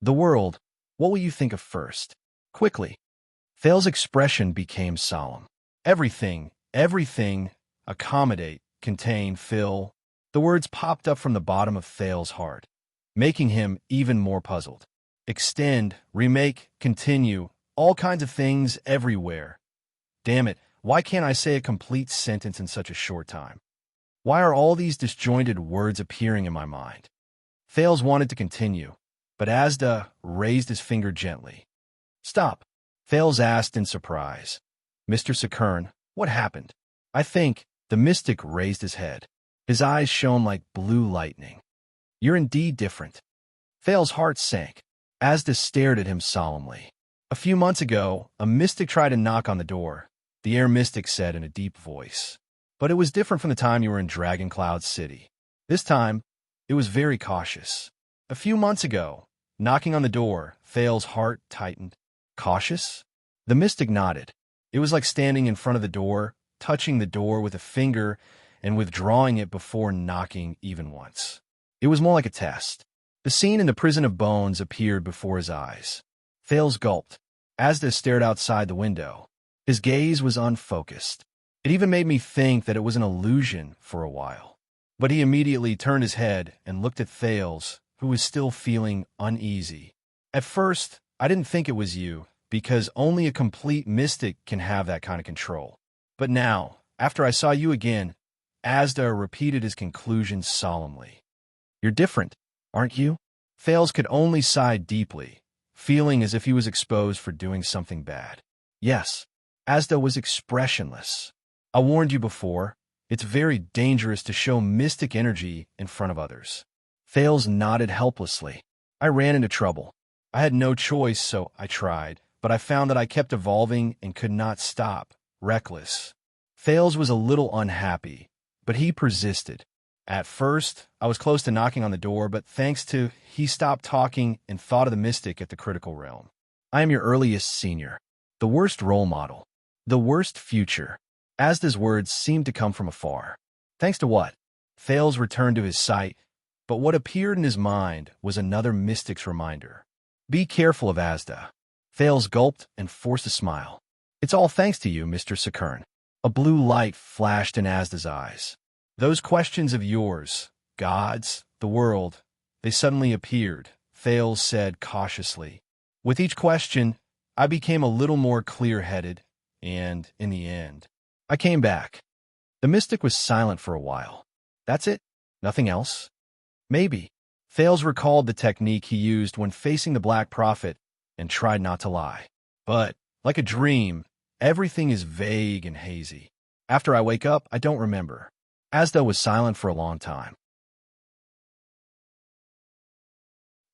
The world. What will you think of first? Quickly. Thales' expression became solemn. Everything, accommodate, contain, fill. The words popped up from the bottom of Thales' heart, making him even more puzzled. Extend, remake, continue, all kinds of things everywhere. Damn it, why can't I say a complete sentence in such a short time? Why are all these disjointed words appearing in my mind? Thales wanted to continue, but Asda raised his finger gently. Stop, Thales asked in surprise. Mr. Sakern, what happened? I think, the mystic raised his head. His eyes shone like blue lightning. You're indeed different. Thales' heart sank. Asda stared at him solemnly. A few months ago, a mystic tried to knock on the door, the air mystic said in a deep voice. But it was different from the time you were in Dragon Cloud City. This time, it was very cautious. A few months ago, knocking on the door, Thales' heart tightened. Cautious? The mystic nodded. It was like standing in front of the door, touching the door with a finger and withdrawing it before knocking even once. It was more like a test. The scene in the prison of bones appeared before his eyes. Thales gulped. Asda stared outside the window. His gaze was unfocused. It even made me think that it was an illusion for a while. But he immediately turned his head and looked at Thales, who was still feeling uneasy. At first, I didn't think it was you, because only a complete mystic can have that kind of control. But now, after I saw you again, Asda repeated his conclusion solemnly. You're different, aren't you? Thales could only sigh deeply, feeling as if he was exposed for doing something bad. Yes, Asda was expressionless. I warned you before, it's very dangerous to show mystic energy in front of others. Thales nodded helplessly. I ran into trouble. I had no choice, so I tried, but I found that I kept evolving and could not stop, reckless. Thales was a little unhappy, but he persisted. At first, I was close to knocking on the door, but thanks to he stopped talking and thought of the mystic at the critical realm. I am your earliest senior, the worst role model, the worst future. Asda's words seemed to come from afar. Thanks to what? Thales returned to his sight, but what appeared in his mind was another mystic's reminder. Be careful of Asda. Thales gulped and forced a smile. It's all thanks to you, Mr. Sakern. A blue light flashed in Asda's eyes. Those questions of yours, gods, the world, they suddenly appeared, Thales said cautiously. With each question, I became a little more clear-headed, and, in the end, I came back. The mystic was silent for a while. That's it? Nothing else? Maybe. Thales recalled the technique he used when facing the Black Prophet and tried not to lie. But, like a dream, everything is vague and hazy. After I wake up, I don't remember. Asda was silent for a long time.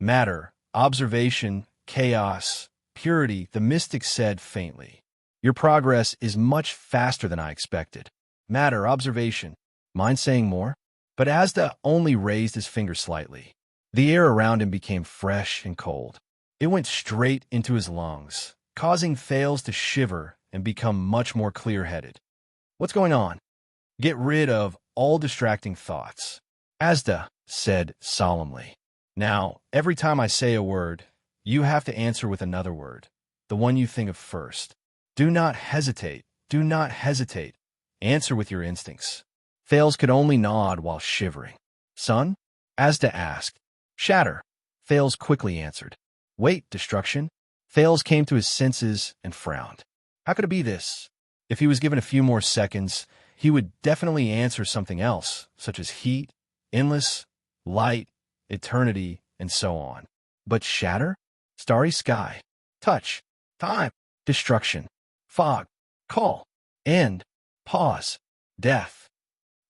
Matter, observation, chaos, purity, the mystic said faintly. Your progress is much faster than I expected. Matter, observation. Mind saying more? But Asda only raised his finger slightly. The air around him became fresh and cold. It went straight into his lungs, causing Thales to shiver and become much more clear-headed. What's going on? Get rid of all distracting thoughts. Asda said solemnly. Now, every time I say a word, you have to answer with another word, the one you think of first. Do not hesitate. Do not hesitate. Answer with your instincts. Thales could only nod while shivering. Son? Asda asked. Shatter. Thales quickly answered. Wait, destruction. Thales came to his senses and frowned. How could it be this? If he was given a few more seconds, he would definitely answer something else, such as heat, endless, light, eternity, and so on. But shatter? Starry sky. Touch. Time. Destruction. Fog. Call. End. Pause. Death.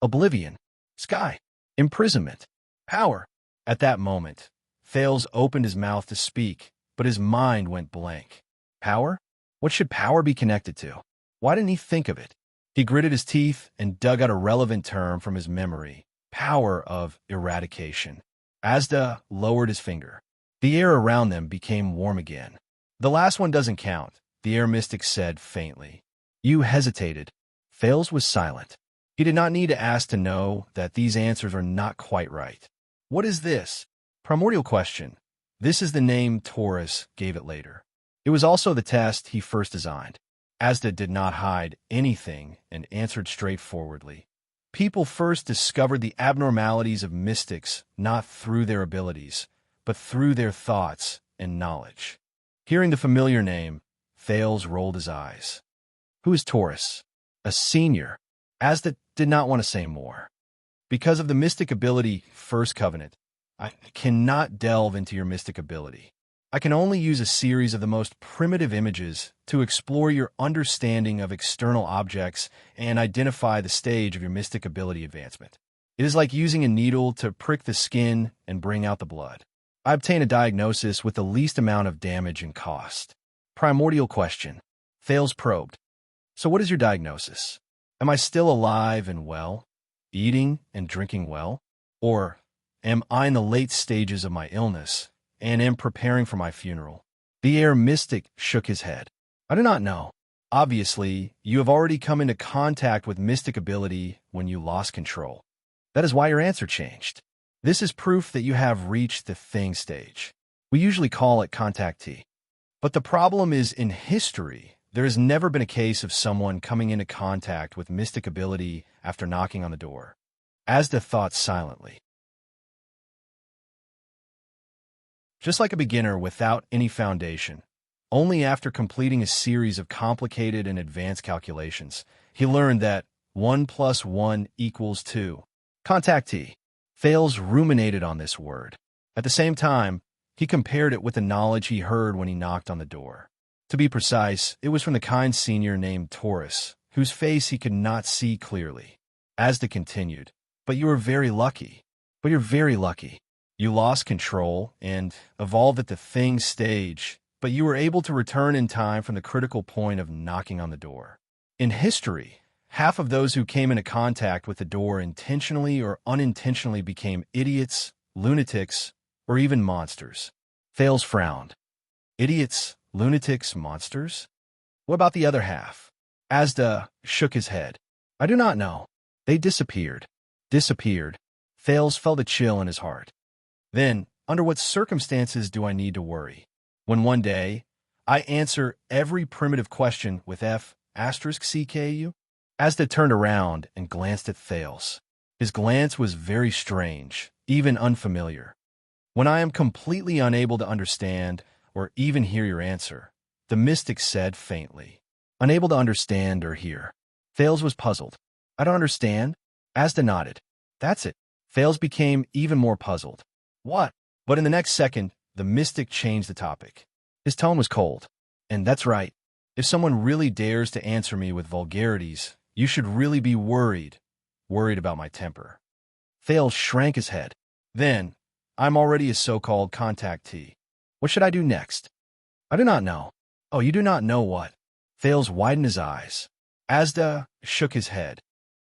Oblivion. Sky. Imprisonment. Power. At that moment, Thales opened his mouth to speak, but his mind went blank. Power? What should power be connected to? Why didn't he think of it? He gritted his teeth and dug out a relevant term from his memory. Power of eradication. Asda lowered his finger. The air around them became warm again. The last one doesn't count, the air mystic said faintly. You hesitated. Thales was silent. He did not need to ask to know that these answers are not quite right. What is this? Primordial question. This is the name Taurus gave it later. It was also the test he first designed. Asda did not hide anything and answered straightforwardly. People first discovered the abnormalities of mystics not through their abilities, but through their thoughts and knowledge. Hearing the familiar name, Thales rolled his eyes. Who is Taurus? A senior. Asda did not want to say more. Because of the mystic ability First Covenant, I cannot delve into your mystic ability. I can only use a series of the most primitive images to explore your understanding of external objects and identify the stage of your mystic ability advancement. It is like using a needle to prick the skin and bring out the blood. I obtain a diagnosis with the least amount of damage and cost. Primordial question. Thales probed. So what is your diagnosis? Am I still alive and well? Eating and drinking well? Or am I in the late stages of my illness and am preparing for my funeral? The air mystic shook his head. I do not know. Obviously, you have already come into contact with mystic ability when you lost control. That is why your answer changed. This is proof that you have reached the thing stage. We usually call it contactee. But the problem is in history, there has never been a case of someone coming into contact with mystic ability after knocking on the door. Asda thought silently. Just like a beginner without any foundation, only after completing a series of complicated and advanced calculations, he learned that 1 + 1 = 2. Contactee. Thales ruminated on this word. At the same time, He compared it with the knowledge he heard when he knocked on the door. To be precise, it was from the kind senior named Taurus, whose face he could not see clearly. Asda continued, "But you were very lucky. But you're very lucky. You lost control and evolved at the thing stage, but you were able to return in time from the critical point of knocking on the door. In history, half of those who came into contact with the door intentionally or unintentionally became idiots, lunatics, or even monsters." Thales frowned. Idiots, lunatics, monsters? What about the other half? Asda shook his head. "I do not know. They disappeared." Disappeared. Thales felt a chill in his heart. Then, under what circumstances do I need to worry? When one day, I answer every primitive question with F***CKU? Asda turned around and glanced at Thales. His glance was very strange, even unfamiliar. "When I am completely unable to understand or even hear your answer," the mystic said faintly. "Unable to understand or hear." Thales was puzzled. "I don't understand." Asda nodded. "That's it." Thales became even more puzzled. "What?" But in the next second, the mystic changed the topic. His tone was cold. "And that's right. If someone really dares to answer me with vulgarities, you should really be worried about my temper." Thales shrank his head. "Then, I'm already a so-called contactee. What should I do next?" "I do not know." "Oh, you do not know what?" Thales widened his eyes. Asda shook his head.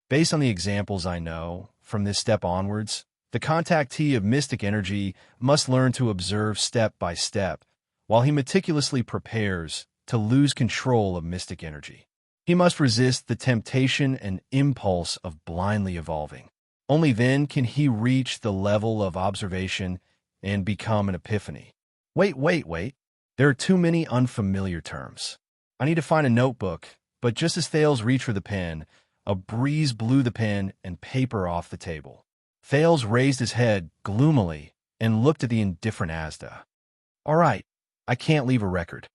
"Based on the examples I know, from this step onwards, the contactee of mystic energy must learn to observe step by step, while he meticulously prepares to lose control of mystic energy. He must resist the temptation and impulse of blindly evolving. Only then can he reach the level of observation and become an epiphany." Wait. There are too many unfamiliar terms. I need to find a notebook, but just as Thales reached for the pen, a breeze blew the pen and paper off the table. Thales raised his head gloomily and looked at the indifferent Asda. "All right, I can't leave a record.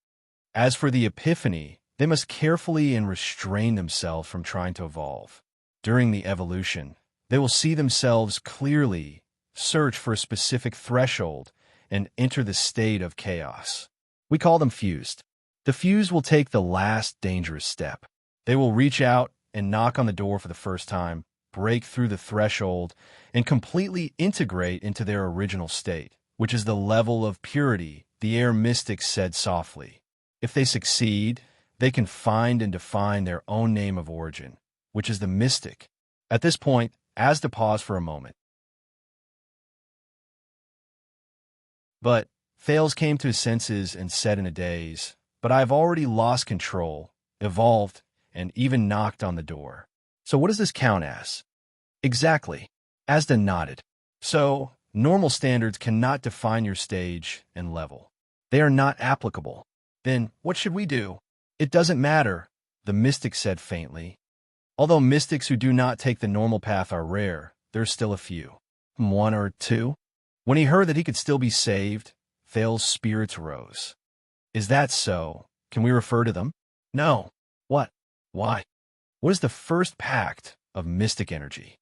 As for the epiphany, they must carefully and restrain themselves from trying to evolve. During the evolution, they will see themselves clearly, search for a specific threshold, and enter the state of chaos. We call them fused. The fused will take the last dangerous step. They will reach out and knock on the door for the first time, break through the threshold, and completely integrate into their original state, which is the level of purity the air mystics said softly. If they succeed, they can find and define their own name of origin, which is the mystic." At this point, Asda paused for a moment. But Thales came to his senses and said in a daze, "But I have already lost control, evolved, and even knocked on the door. So what does this count as?" "Exactly." Asda nodded. "So, normal standards cannot define your stage and level. They are not applicable. Then what should we do?" "It doesn't matter," the mystic said faintly. "Although mystics who do not take the normal path are rare, there are still a few. One or two." When he heard that he could still be saved, Thales' spirits rose. "Is that so? Can we refer to them?" "No." "What? Why?" "What is the first pact of mystic energy?"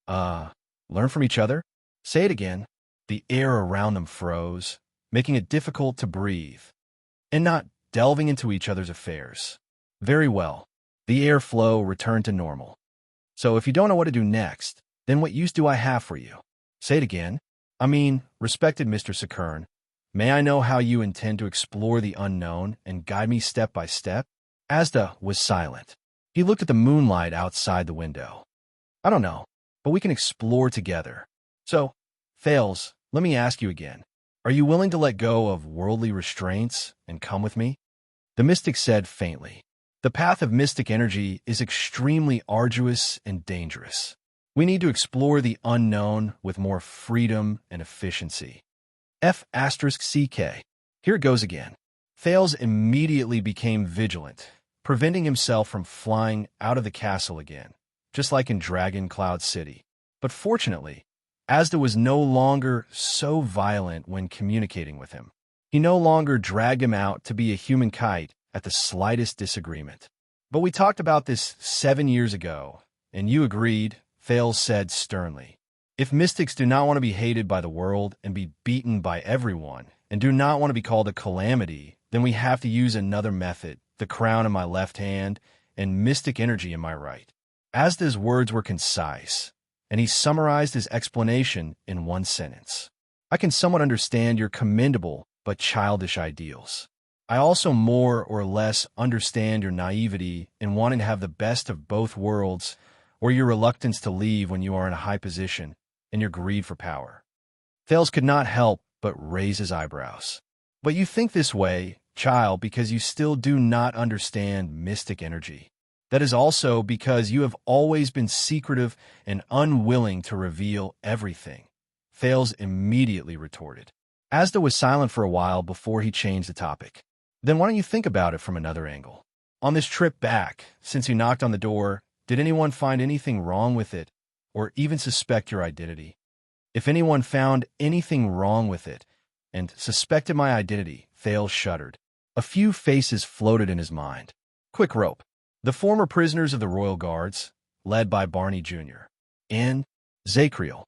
Learn from each other?" "Say it again." The air around them froze, making it difficult to breathe. "And not delving into each other's affairs." "Very well." The airflow returned to normal. "So if you don't know what to do next, then what use do I have for you?" "Say it again." "I mean, respected Mr. Sakern, may I know how you intend to explore the unknown and guide me step by step?" Asda was silent. He looked at the moonlight outside the window. "I don't know, but we can explore together. So, Thales, let me ask you again. Are you willing to let go of worldly restraints and come with me?" The mystic said faintly, "The path of mystic energy is extremely arduous and dangerous. We need to explore the unknown with more freedom and efficiency." F***CK. Here it goes again. Thales immediately became vigilant, preventing himself from flying out of the castle again, just like in Dragon Cloud City. But fortunately, Asda was no longer so violent when communicating with him. He no longer dragged him out to be a human kite at the slightest disagreement. "But we talked about this 7 years ago, and you agreed," Thales said sternly. "If mystics do not want to be hated by the world and be beaten by everyone, and do not want to be called a calamity, then we have to use another method, the crown in my left hand and mystic energy in my right. Asda's words were concise, and he summarized his explanation in one sentence. I can somewhat understand your commendable but childish ideals. I also more or less understand your naivety in wanting to have the best of both worlds, or your reluctance to leave when you are in a high position, and your greed for power. Thales could not help but raise his eyebrows. But you think this way, child, because you still do not understand mystic energy. That is also because you have always been secretive and unwilling to reveal everything. Thales immediately retorted. Asda was silent for a while before he changed the topic. Then why don't you think about it from another angle? On this trip back, since you knocked on the door, did anyone find anything wrong with it, or even suspect your identity? If anyone found anything wrong with it, and suspected my identity, Thales shuddered. A few faces floated in his mind. Quick Rope, the former prisoners of the Royal Guards, led by Barney Jr., and Zacriel.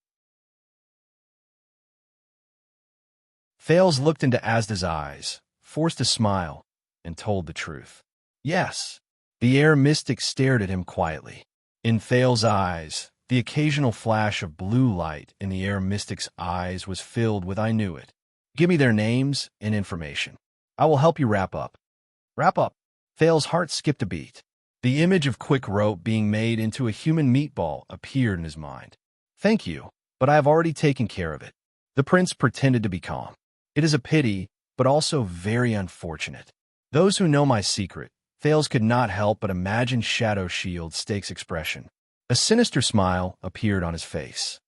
Thales looked into Asda's eyes, forced a smile, and told the truth. Yes. The air mystic stared at him quietly. In Thales' eyes, the occasional flash of blue light in the air mystic's eyes was filled with "I knew it." Give me their names and information. I will help you wrap up. Wrap up. Thales' heart skipped a beat. The image of Quick Rope being made into a human meatball appeared in his mind. Thank you, but I have already taken care of it. The prince pretended to be calm. It is a pity, but also very unfortunate. Those who know my secret, Thales could not help but imagine Shadow Shield Stake's expression. A sinister smile appeared on his face.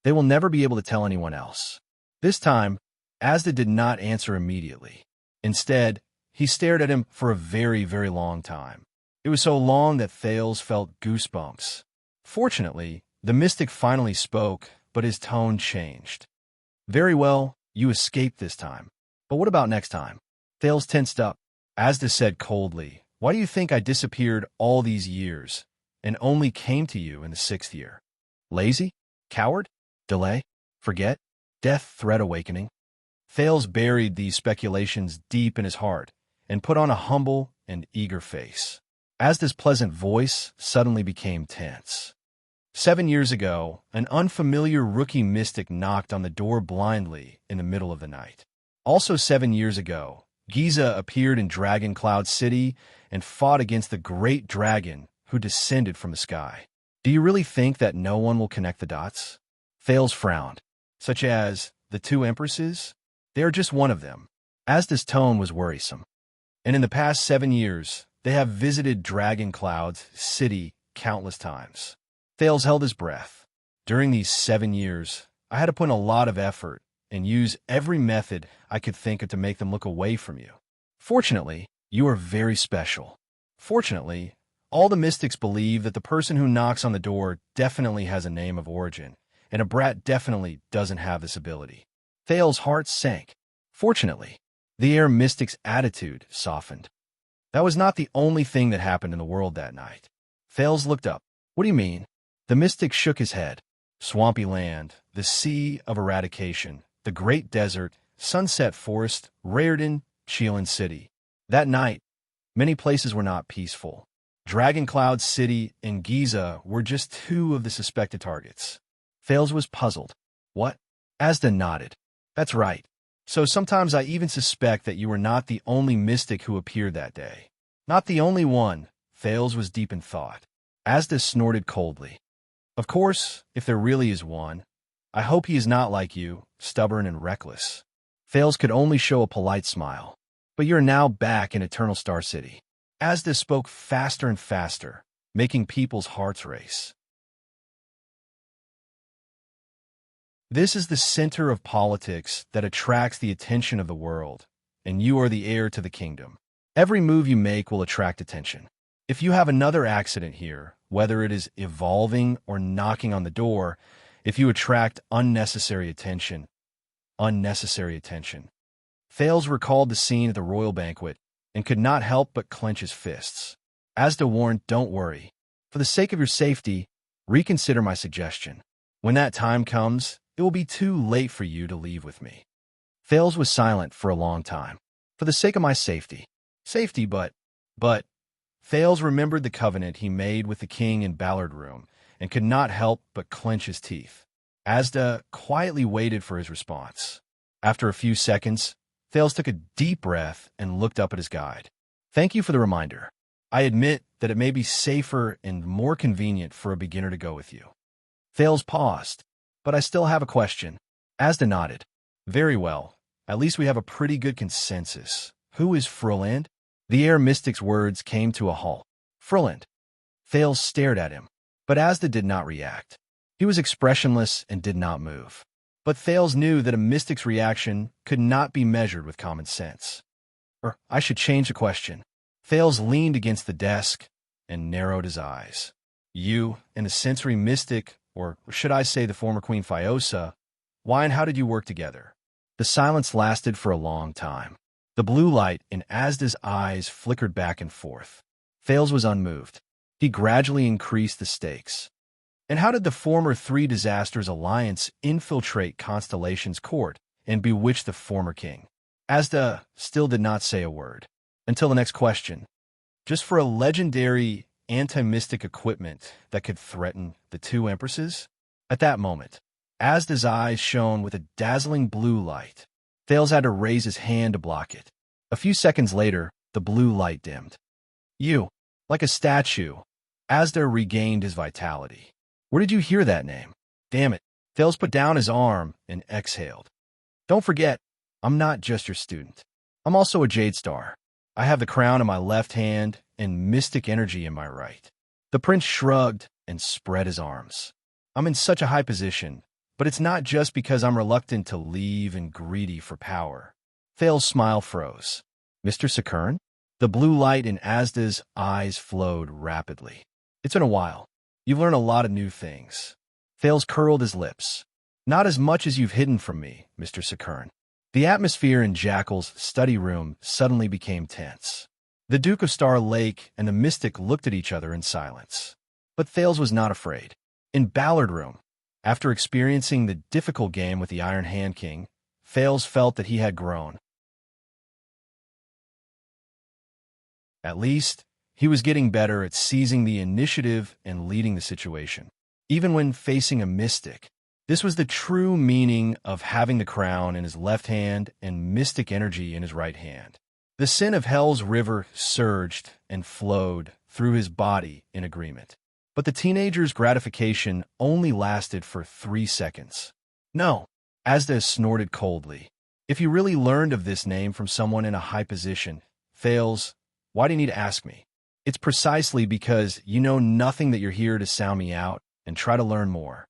They will never be able to tell anyone else. This time, Asda did not answer immediately. Instead, he stared at him for a very, very long time. It was so long that Thales felt goosebumps. Fortunately, the mystic finally spoke, but his tone changed. Very well, you escaped this time. But what about next time? Thales tensed up. Asda said coldly, why do you think I disappeared all these years and only came to you in the 6th year? Lazy? Coward? Delay? Forget? Death threat awakening? Thales buried these speculations deep in his heart and put on a humble and eager face. Asda's pleasant voice suddenly became tense. 7 years ago, an unfamiliar rookie mystic knocked on the door blindly in the middle of the night. Also 7 years ago, Giza appeared in Dragon Cloud City and fought against the great dragon who descended from the sky. Do you really think that no one will connect the dots? Thales frowned. Such as the 2 empresses? They are just one of them. Asda's tone was worrisome. And in the past 7 years, they have visited Dragon Cloud City countless times. Thales held his breath. During these 7 years, I had to put in a lot of effort and use every method I could think of to make them look away from you. Fortunately, you are very special. Fortunately, all the mystics believe that the person who knocks on the door definitely has a name of origin, and a brat definitely doesn't have this ability. Thales' heart sank. Fortunately, the air mystic's attitude softened. That was not the only thing that happened in the world that night. Thales looked up. What do you mean? The mystic shook his head. Swampy land, the sea of eradication, the great desert, Sunset Forest, Raridan, Chelan City. That night, many places were not peaceful. Dragon Cloud City and Giza were just 2 of the suspected targets. Thales was puzzled. What? Asda nodded. That's right. So sometimes I even suspect that you were not the only mystic who appeared that day. Not the only one. Thales was deep in thought. Asda snorted coldly. Of course, if there really is one, I hope he is not like you, stubborn and reckless. Thales could only show a polite smile. But you're now back in Eternal Star City. Asda spoke faster and faster, making people's hearts race. This is the center of politics that attracts the attention of the world, and you are the heir to the kingdom. Every move you make will attract attention. If you have another accident here, whether it is evolving or knocking on the door, if you attract unnecessary attention. Thales recalled the scene at the royal banquet and could not help but clench his fists. Asda warned, don't worry. For the sake of your safety, reconsider my suggestion. When that time comes, it will be too late for you to leave with me. Thales was silent for a long time. For the sake of my safety. Safety, but, Thales remembered the covenant he made with the king in Ballard Room and could not help but clench his teeth. Asda quietly waited for his response. After a few seconds, Thales took a deep breath and looked up at his guide. Thank you for the reminder. I admit that it may be safer and more convenient for a beginner to go with you. Thales paused, but I still have a question. Asda nodded. Very well. At least we have a pretty good consensus. Who is Fruland? The air mystic's words came to a halt. Fruland. Thales stared at him, but Asda did not react. He was expressionless and did not move. But Thales knew that a mystic's reaction could not be measured with common sense. I should change the question. Thales leaned against the desk and narrowed his eyes. You and the sensory mystic, or should I say the former Queen Fiosa, why and how did you work together? The silence lasted for a long time. The blue light in Asda's eyes flickered back and forth. Thales was unmoved. He gradually increased the stakes. And how did the former Three Disasters Alliance infiltrate Constellation's court and bewitch the former king? Asda still did not say a word. Until the next question. Just for a legendary anti-mystic equipment that could threaten the two empresses? At that moment, Asda's eyes shone with a dazzling blue light. Thales had to raise his hand to block it. A few seconds later, the blue light dimmed. You, like a statue. Asda regained his vitality. Where did you hear that name? Damn it. Thales put down his arm and exhaled. Don't forget, I'm not just your student. I'm also a Jade Star. I have the crown in my left hand and mystic energy in my right. The prince shrugged and spread his arms. I'm in such a high position, but it's not just because I'm reluctant to leave and greedy for power. Thales' smile froze. Mr. Sakern? The blue light in Asda's eyes flowed rapidly. It's been a while. You've learned a lot of new things. Thales curled his lips. Not as much as you've hidden from me, Mr. Sakern. The atmosphere in Jackal's study room suddenly became tense. The Duke of Star Lake and the mystic looked at each other in silence. But Thales was not afraid. In Ballard Room, after experiencing the difficult game with the Iron Hand King, Thales felt that he had grown. At least, he was getting better at seizing the initiative and leading the situation. Even when facing a mystic, this was the true meaning of having the crown in his left hand and mystic energy in his right hand. The sin of Hell's river surged and flowed through his body in agreement. But the teenager's gratification only lasted for 3 seconds. No, Asda snorted coldly. If you really learned of this name from someone in a high position, Thales, why do you need to ask me? It's precisely because you know nothing that you're here to sound me out and try to learn more.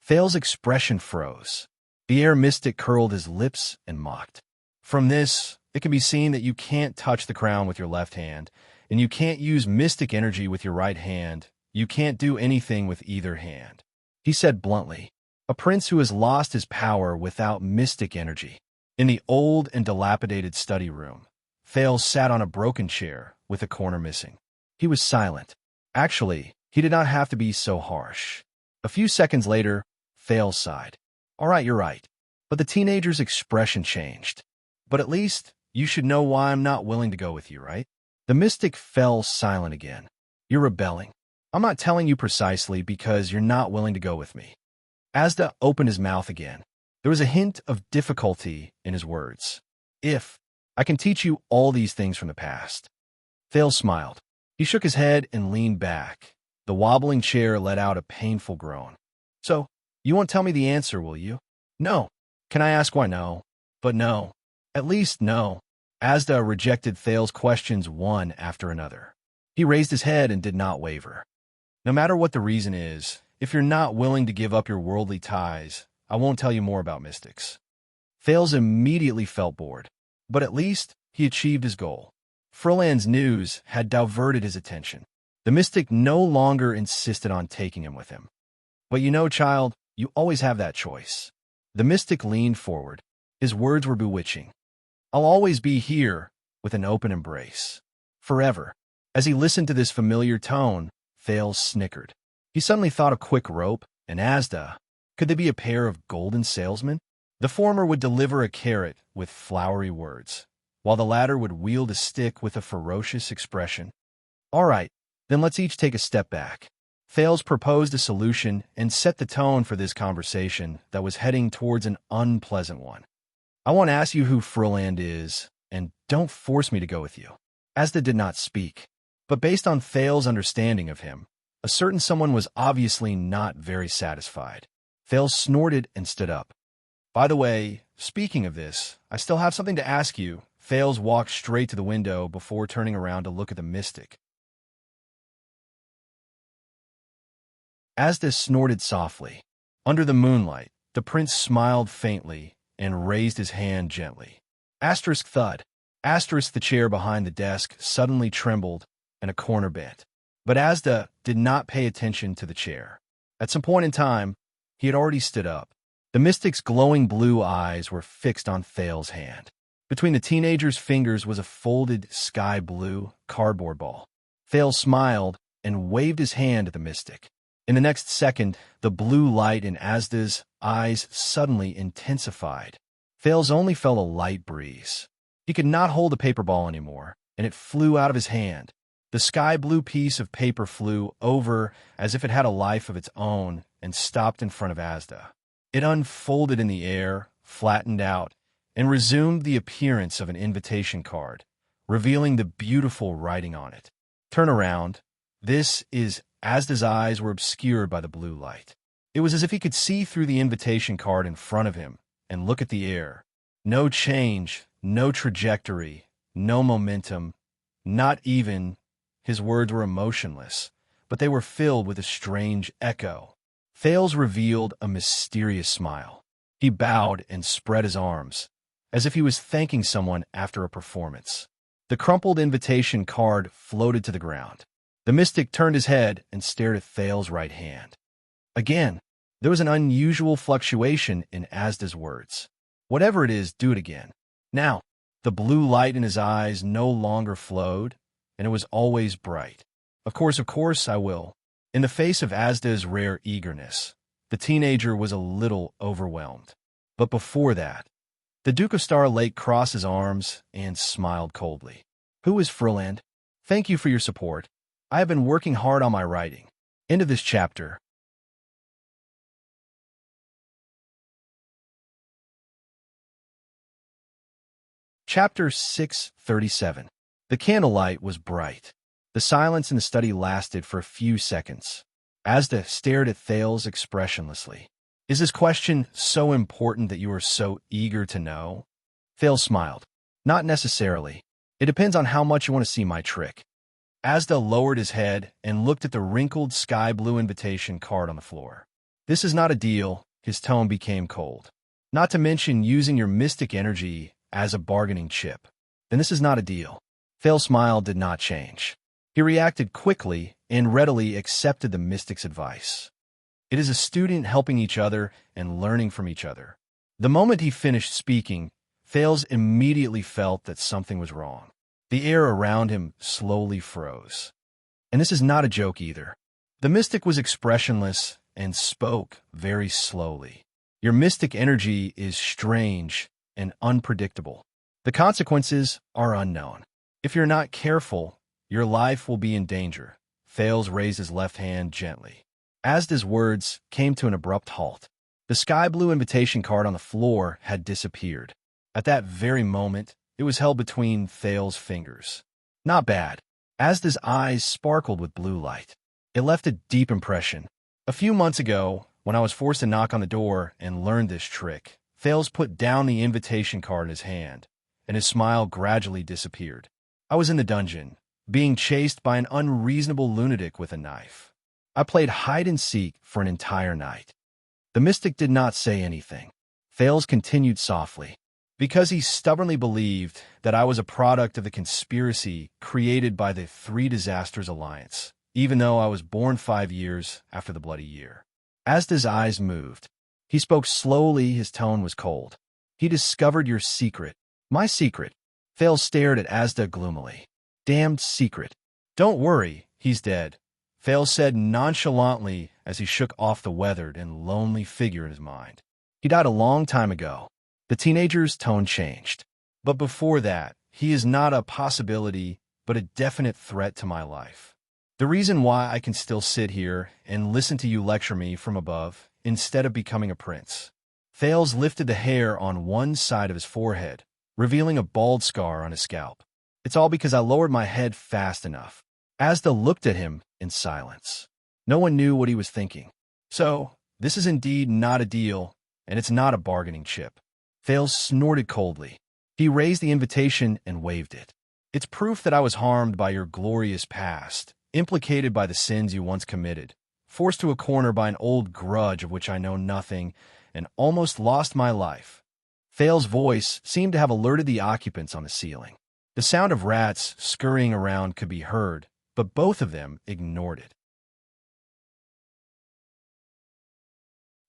Thales' expression froze. The air mystic curled his lips and mocked. From this, it can be seen that you can't touch the crown with your left hand, and you can't use mystic energy with your right hand. You can't do anything with either hand. He said bluntly, a prince who has lost his power without mystic energy. In the old and dilapidated study room, Thales sat on a broken chair with a corner missing. He was silent. Actually, he did not have to be so harsh. A few seconds later, Thales sighed. All right, you're right. But the teenager's expression changed. But at least, you should know why I'm not willing to go with you, right? The mystic fell silent again. You're rebelling. I'm not telling you precisely because you're not willing to go with me. Asda opened his mouth again. There was a hint of difficulty in his words. If I can teach you all these things from the past. Thales smiled. He shook his head and leaned back. The wobbling chair let out a painful groan. So, you won't tell me the answer, will you? No. Can I ask why no? But no. At least no. Asda rejected Thales' questions one after another. He raised his head and did not waver. No matter what the reason is, if you're not willing to give up your worldly ties, I won't tell you more about mystics. Thales immediately felt bored, but at least he achieved his goal. Fruland's news had diverted his attention. The mystic no longer insisted on taking him with him. But you know, child, you always have that choice. The mystic leaned forward. His words were bewitching. I'll always be here with an open embrace. Forever. As he listened to this familiar tone, Thales snickered. He suddenly thought of quick rope and Asda. Could they be a pair of golden salesmen? The former would deliver a carrot with flowery words, while the latter would wield a stick with a ferocious expression. All right, then let's each take a step back. Thales proposed a solution and set the tone for this conversation that was heading towards an unpleasant one. I want to ask you who Froland is, and don't force me to go with you. Asda did not speak, but based on Thales' understanding of him, a certain someone was obviously not very satisfied. Thales snorted and stood up. By the way, speaking of this, I still have something to ask you. Thales walked straight to the window before turning around to look at the mystic. Asda snorted softly. Under the moonlight, the prince smiled faintly and raised his hand gently. Asterisk thud. Asterisk the chair behind the desk suddenly trembled and a corner bent. But Asda did not pay attention to the chair. At some point in time, he had already stood up. The mystic's glowing blue eyes were fixed on Thales' hand. Between the teenager's fingers was a folded sky blue cardboard ball. Thales smiled and waved his hand at the mystic. In the next second, the blue light in Asda's eyes suddenly intensified. Thales only felt a light breeze. He could not hold the paper ball anymore, and it flew out of his hand. The sky blue piece of paper flew over as if it had a life of its own and stopped in front of Asda. It unfolded in the air, flattened out, and resumed the appearance of an invitation card, revealing the beautiful writing on it. Turn around. This is Asda's eyes were obscured by the blue light. It was as if he could see through the invitation card in front of him and look at the air. No change, no trajectory, no momentum, not even. His words were emotionless, but they were filled with a strange echo. Thales revealed a mysterious smile. He bowed and spread his arms, as if he was thanking someone after a performance. The crumpled invitation card floated to the ground. The mystic turned his head and stared at Thales' right hand. Again, there was an unusual fluctuation in Asda's words. Whatever it is, do it again. Now, the blue light in his eyes no longer flowed, and it was always bright. Of course, I will. In the face of Asda's rare eagerness, the teenager was a little overwhelmed. But before that, the Duke of Star Lake crossed his arms and smiled coldly. Who is Froland? Thank you for your support. I have been working hard on my writing. End of this chapter. Chapter 637. The candlelight was bright. The silence in the study lasted for a few seconds. Asda stared at Thales expressionlessly. Is this question so important that you are so eager to know? Thales smiled. Not necessarily. It depends on how much you want to see my trick. Asda lowered his head and looked at the wrinkled sky blue invitation card on the floor. This is not a deal. His tone became cold. Not to mention using your mystic energy as a bargaining chip. Then this is not a deal. Thales' smile did not change. He reacted quickly and readily accepted the mystic's advice. It is a student helping each other and learning from each other. The moment he finished speaking, Thales immediately felt that something was wrong. The air around him slowly froze. And this is not a joke either. The mystic was expressionless and spoke very slowly. Your mystic energy is strange and unpredictable. The consequences are unknown. If you're not careful, your life will be in danger. Thales raised his left hand gently. Asda's words came to an abrupt halt. The sky blue invitation card on the floor had disappeared. At that very moment, it was held between Thales' fingers. Not bad. Asda's eyes sparkled with blue light. It left a deep impression. A few months ago, when I was forced to knock on the door and learn this trick, Thales put down the invitation card in his hand, and his smile gradually disappeared. I was in the dungeon, being chased by an unreasonable lunatic with a knife. I played hide-and-seek for an entire night. The mystic did not say anything. Thales continued softly. Because he stubbornly believed that I was a product of the conspiracy created by the Three Disasters Alliance, even though I was born 5 years after the Bloody Year. Asda's eyes moved. He spoke slowly, his tone was cold. He discovered your secret. My secret. Thales stared at Asda gloomily. Damned secret. Don't worry, he's dead. Thales said nonchalantly as he shook off the weathered and lonely figure in his mind. He died a long time ago. The teenager's tone changed. But before that, he is not a possibility, but a definite threat to my life. The reason why I can still sit here and listen to you lecture me from above instead of becoming a prince. Thales lifted the hair on one side of his forehead, revealing a bald scar on his scalp. It's all because I lowered my head fast enough. Asda looked at him in silence. No one knew what he was thinking. So, this is indeed not a deal, and it's not a bargaining chip. Thales snorted coldly. He raised the invitation and waved it. It's proof that I was harmed by your glorious past, implicated by the sins you once committed, forced to a corner by an old grudge of which I know nothing, and almost lost my life. Thales' voice seemed to have alerted the occupants on the ceiling. The sound of rats scurrying around could be heard, but both of them ignored it.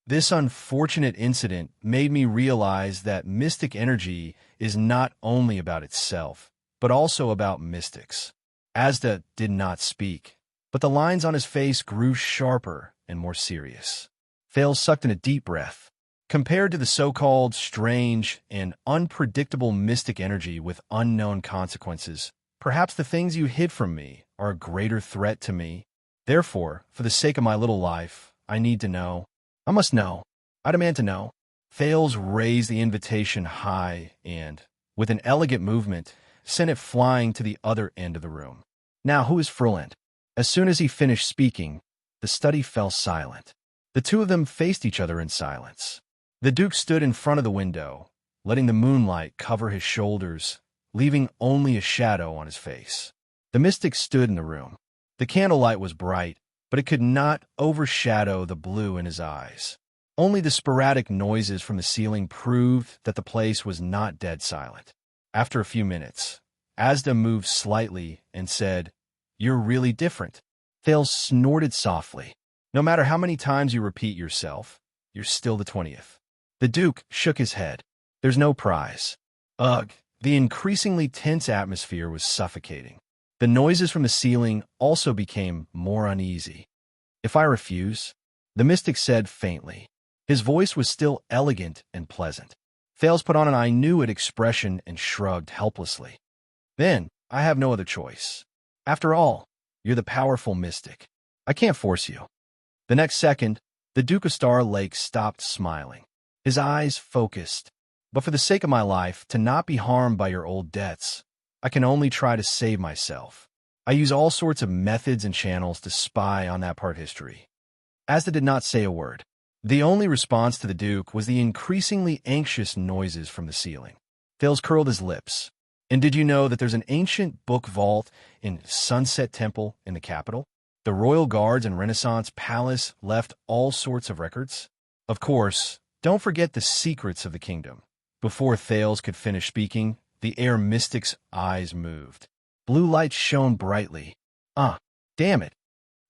This unfortunate incident made me realize that mystic energy is not only about itself, but also about mystics. Asda did not speak, but the lines on his face grew sharper and more serious. Thales sucked in a deep breath. Compared to the so-called strange and unpredictable mystic energy with unknown consequences, perhaps the things you hid from me are a greater threat to me. Therefore, for the sake of my little life, I need to know. I must know. I demand to know. Thales raised the invitation high and, with an elegant movement, sent it flying to the other end of the room. Now, who is Froland? As soon as he finished speaking, the study fell silent. The two of them faced each other in silence. The Duke stood in front of the window, letting the moonlight cover his shoulders, leaving only a shadow on his face. The mystic stood in the room. The candlelight was bright, but it could not overshadow the blue in his eyes. Only the sporadic noises from the ceiling proved that the place was not dead silent. After a few minutes, Asda moved slightly and said, "You're really different." Thales snorted softly. "No matter how many times you repeat yourself, you're still the 20th. The Duke shook his head. "There's no prize." Ugh, the increasingly tense atmosphere was suffocating. The noises from the ceiling also became more uneasy. "If I refuse?" the mystic said faintly. His voice was still elegant and pleasant. Thales put on an I-knew-it expression and shrugged helplessly. "Then, I have no other choice. After all, you're the powerful mystic. I can't force you." The next second, the Duke of Star Lake stopped smiling. His eyes focused. "But for the sake of my life, to not be harmed by your old debts, I can only try to save myself. I use all sorts of methods and channels to spy on that part history." Asda did not say a word. The only response to the Duke was the increasingly anxious noises from the ceiling. Thales curled his lips. "And did you know that there's an ancient book vault in Sunset Temple in the capital? The royal guards and Renaissance Palace left all sorts of records. Of course, don't forget the secrets of the kingdom." Before Thales could finish speaking, the air mystic's eyes moved. Blue light shone brightly. Damn it.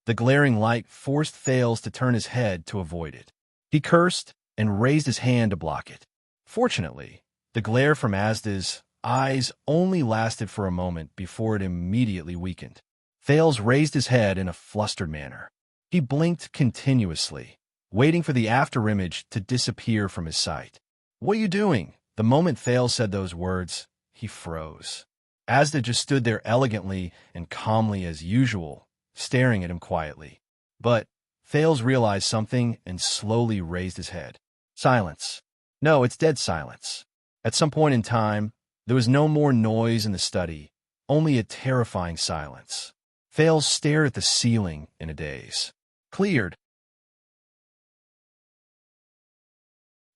The glaring light forced Thales to turn his head to avoid it. He cursed and raised his hand to block it. Fortunately, the glare from Asda's eyes only lasted for a moment before it immediately weakened. Thales raised his head in a flustered manner. He blinked continuously, waiting for the afterimage to disappear from his sight. "What are you doing?" The moment Thales said those words, he froze. Asda just stood there elegantly and calmly as usual, staring at him quietly. But Thales realized something and slowly raised his head. Silence. No, it's dead silence. At some point in time, there was no more noise in the study, only a terrifying silence. Thales stared at the ceiling in a daze. Cleared.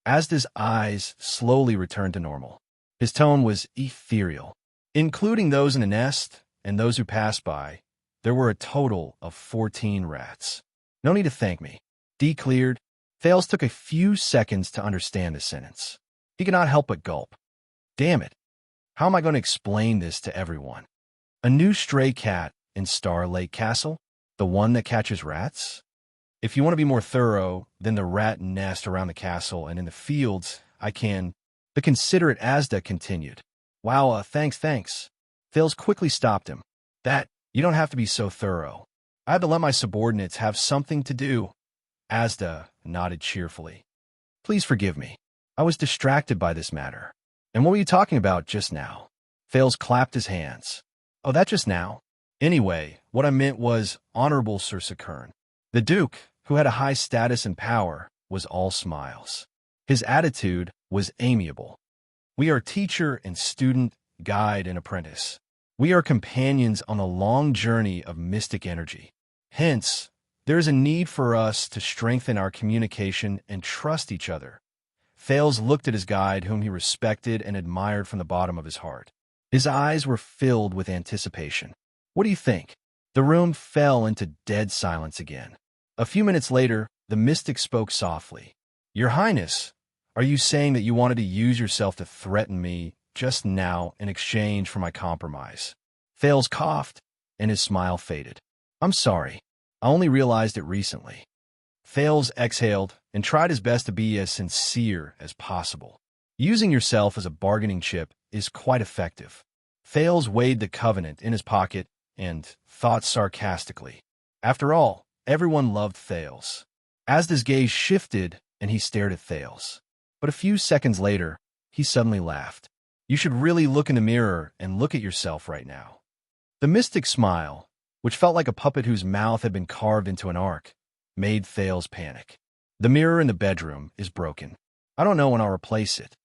Asda's eyes slowly returned to normal. His tone was ethereal. "Including those in the nest and those who passed by, there were a total of 14 rats. No need to thank me." Decleared. Thales took a few seconds to understand the sentence. He could not help but gulp. Damn it. How am I going to explain this to everyone? A new stray cat in Star Lake Castle? The one that catches rats? If you want to be more thorough than the rat nest around the castle and in the fields, I can. The considerate Asda continued. Wow, thanks. Thales quickly stopped him. You don't have to be so thorough. I had to let my subordinates have something to do. Asda nodded cheerfully. Please forgive me. I was distracted by this matter. And what were you talking about just now? Thales clapped his hands. Oh, that just now? Anyway, what I meant was Honorable Sir Securn. The Duke, who had a high status and power, was all smiles. His attitude was amiable. We are teacher and student, guide and apprentice. We are companions on a long journey of mystic energy. Hence, there is a need for us to strengthen our communication and trust each other. Thales looked at his guide, whom he respected and admired from the bottom of his heart. His eyes were filled with anticipation. What do you think? The room fell into dead silence again. A few minutes later, the mystic spoke softly. Your Highness, are you saying that you wanted to use yourself to threaten me just now in exchange for my compromise? Thales coughed, and his smile faded. I'm sorry. I only realized it recently. Thales exhaled and tried his best to be as sincere as possible. Using yourself as a bargaining chip is quite effective. Thales weighed the covenant in his pocket and thought sarcastically. After all, everyone loved Thales. Asda's gaze shifted and he stared at Thales. But a few seconds later, he suddenly laughed. You should really look in the mirror and look at yourself right now. The mystic smile, which felt like a puppet whose mouth had been carved into an arc, made Thales panic. The mirror in the bedroom is broken. I don't know when I'll replace it.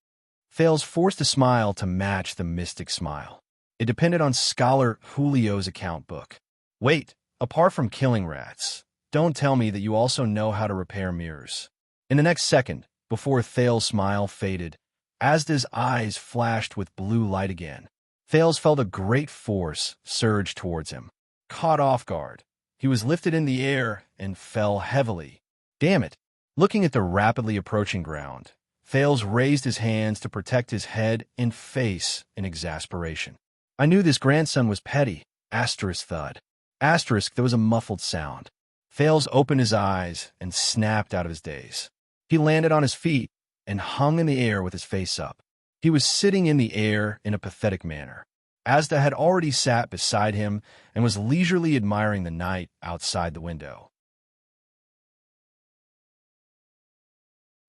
Thales forced a smile to match the mystic smile. It depended on Scholar Julio's account book. Wait, apart from killing rats, don't tell me that you also know how to repair mirrors. In the next second, before Thales' smile faded, Asda's eyes flashed with blue light again. Thales felt a great force surge towards him. Caught off guard, he was lifted in the air and fell heavily. Damn it! Looking at the rapidly approaching ground, Thales raised his hands to protect his head and face in exasperation. I knew this grandson was petty. Asterisk thud. Asterisk, there was a muffled sound. Thales opened his eyes and snapped out of his daze. He landed on his feet and hung in the air with his face up. He was sitting in the air in a pathetic manner. Asda had already sat beside him and was leisurely admiring the night outside the window.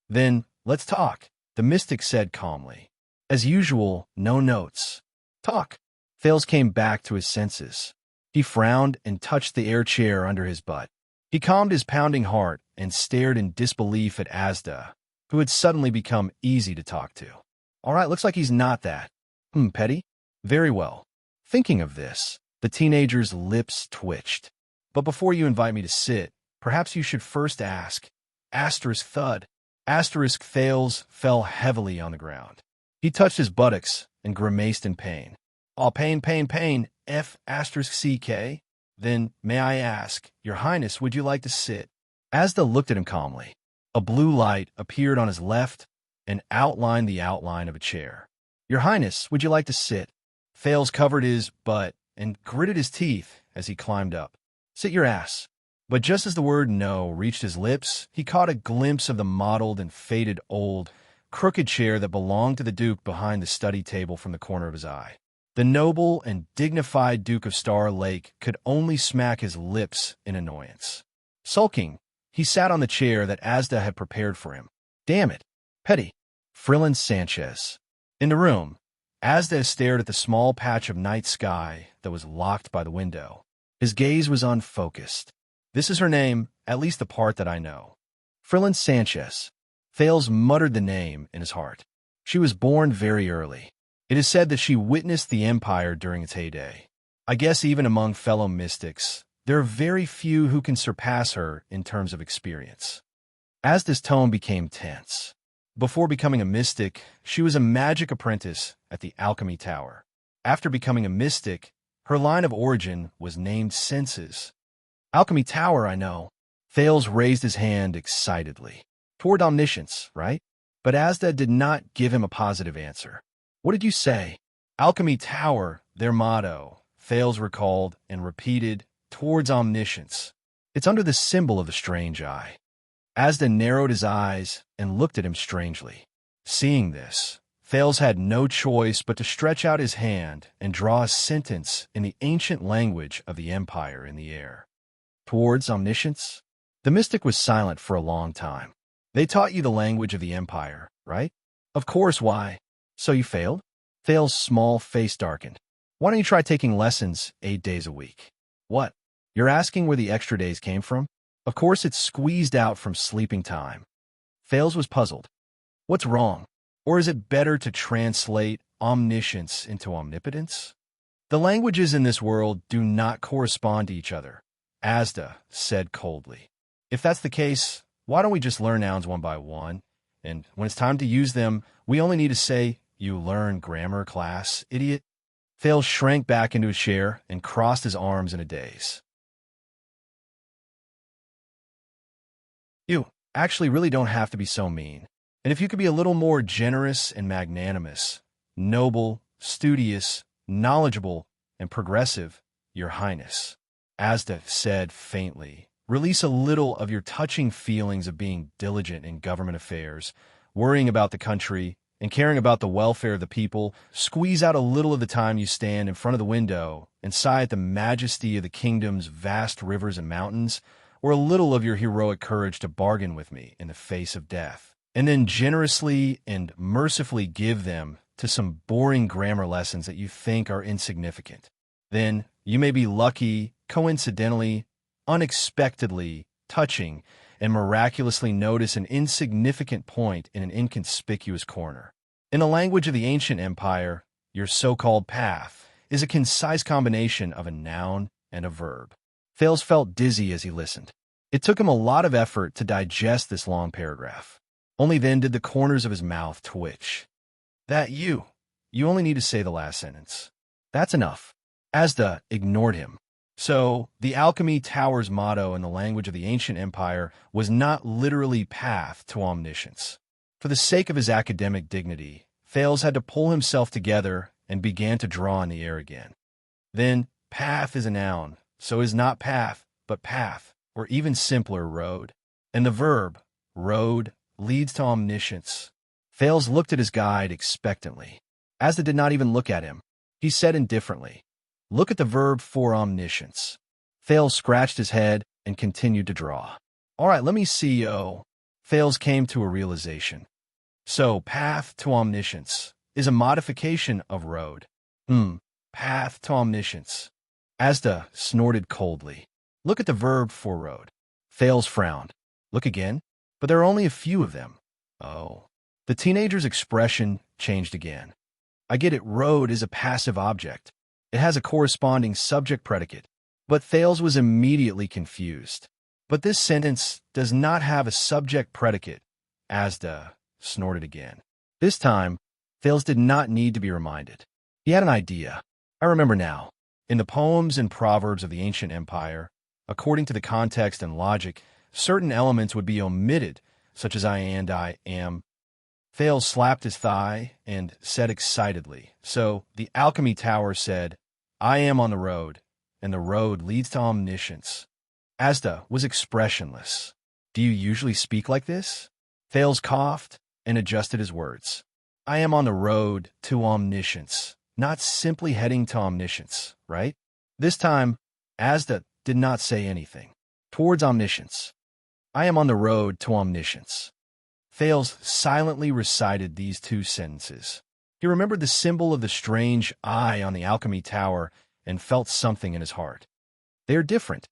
Then, let's talk, the mystic said calmly. As usual, no notes. Talk. Thales came back to his senses. He frowned and touched the air chair under his butt. He calmed his pounding heart and stared in disbelief at Asda, who had suddenly become easy to talk to. All right, looks like he's not that. Petty? Very well. Thinking of this, the teenager's lips twitched. But before you invite me to sit, perhaps you should first ask. Asterisk thud. Asterisk Thales fell heavily on the ground. He touched his buttocks and grimaced in pain. Oh, pain, F asterisk CK? Then, may I ask, Your Highness, would you like to sit? Asda looked at him calmly. A blue light appeared on his left and outlined the outline of a chair. Your Highness, would you like to sit? Thales covered his butt and gritted his teeth as he climbed up. Sit your ass. But just as the word no reached his lips, he caught a glimpse of the mottled and faded old, crooked chair that belonged to the Duke behind the study table from the corner of his eye. The noble and dignified Duke of Star Lake could only smack his lips in annoyance. Sulking, he sat on the chair that Asda had prepared for him. Damn it. Petty. Frillin Sanchez. In the room, Asda stared at the small patch of night sky that was locked by the window. His gaze was unfocused. This is her name, at least the part that I know. Frillin Sanchez. Thales muttered the name in his heart. She was born very early. It is said that she witnessed the Empire during its heyday. I guess even among fellow mystics, there are very few who can surpass her in terms of experience. Asda's tone became tense. Before becoming a mystic, she was a magic apprentice at the Alchemy Tower. After becoming a mystic, her line of origin was named Senses. Alchemy Tower, I know. Thales raised his hand excitedly. Toward omniscience, right? But Asda did not give him a positive answer. What did you say? Alchemy Tower, their motto, Thales recalled and repeated, towards omniscience. It's under the symbol of the strange eye. Asda narrowed his eyes and looked at him strangely. Seeing this, Thales had no choice but to stretch out his hand and draw a sentence in the ancient language of the Empire in the air. Towards omniscience? The mystic was silent for a long time. They taught you the language of the Empire, right? Of course, why? So you failed? Fail's small face darkened. Why don't you try taking lessons 8 days a week? What? You're asking where the extra days came from? Of course it's squeezed out from sleeping time. Fails was puzzled. What's wrong? Or is it better to translate omniscience into omnipotence? The languages in this world do not correspond to each other, Asda said coldly. If that's the case, why don't we just learn nouns one by one? And when it's time to use them, we only need to say, "You learn grammar class, idiot." Fails shrank back into his chair and crossed his arms in a daze. You actually really don't have to be so mean. And if you could be a little more generous and magnanimous, noble, studious, knowledgeable, and progressive, Your Highness, Asda said faintly, release a little of your touching feelings of being diligent in government affairs, worrying about the country, and caring about the welfare of the people. Squeeze out a little of the time you stand in front of the window and sigh at the majesty of the kingdom's vast rivers and mountains, or a little of your heroic courage to bargain with me in the face of death, and then generously and mercifully give them to some boring grammar lessons that you think are insignificant. Then you may be lucky, coincidentally, unexpectedly, touching, and miraculously notice an insignificant point in an inconspicuous corner. In the language of the ancient empire, your so-called path is a concise combination of a noun and a verb. Thales felt dizzy as he listened. It took him a lot of effort to digest this long paragraph. Only then did the corners of his mouth twitch. That you only need to say the last sentence. That's enough. Asda ignored him. So, the Alchemy Tower's motto in the language of the ancient empire was not literally path to omniscience. For the sake of his academic dignity, Thales had to pull himself together and began to draw in the air again. Then, path is a noun, so is not path, but path, or even simpler, road. And the verb, road, leads to omniscience. Thales looked at his guide expectantly. Asda did not even look at him. He said indifferently, "Look at the verb for omniscience." Thales scratched his head and continued to draw. "All right, let me see, oh." Thales came to a realization. So, path to omniscience is a modification of road. Path to omniscience. Asda snorted coldly. "Look at the verb for road." Thales frowned. "Look again? But there are only a few of them." "Oh." The teenager's expression changed again. "I get it, road is a passive object. It has a corresponding subject-predicate." But Thales was immediately confused. "But this sentence does not have a subject-predicate," Asda snorted again. This time, Thales did not need to be reminded. He had an idea. "I remember now. In the poems and proverbs of the ancient empire, according to the context and logic, certain elements would be omitted, such as I and I am." Thales slapped his thigh and said excitedly, "So the Alchemy Tower said, 'I am on the road, and the road leads to omniscience.'" Asda was expressionless. "Do you usually speak like this?" Thales coughed and adjusted his words. "I am on the road to omniscience, not simply heading to omniscience, right?" This time, Asda did not say anything. "Towards omniscience. I am on the road to omniscience." Thales silently recited these two sentences. He remembered the symbol of the strange eye on the Alchemy Tower and felt something in his heart. They are different.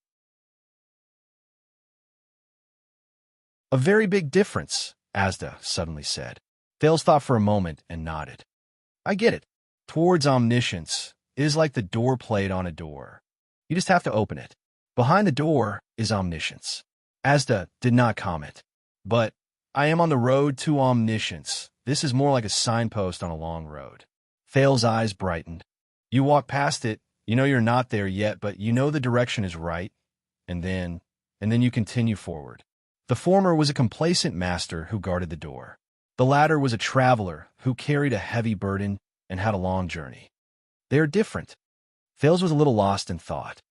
"A very big difference," Asda suddenly said. Thales thought for a moment and nodded. "I get it. Towards omniscience is like the door plate on a door. You just have to open it. Behind the door is omniscience." Asda did not comment. "But I am on the road to omniscience. This is more like a signpost on a long road." Thales' eyes brightened. "You walk past it, you know you're not there yet, but you know the direction is right, and then you continue forward." The former was a complacent master who guarded the door. The latter was a traveler who carried a heavy burden and had a long journey. They are different. Thales was a little lost in thought.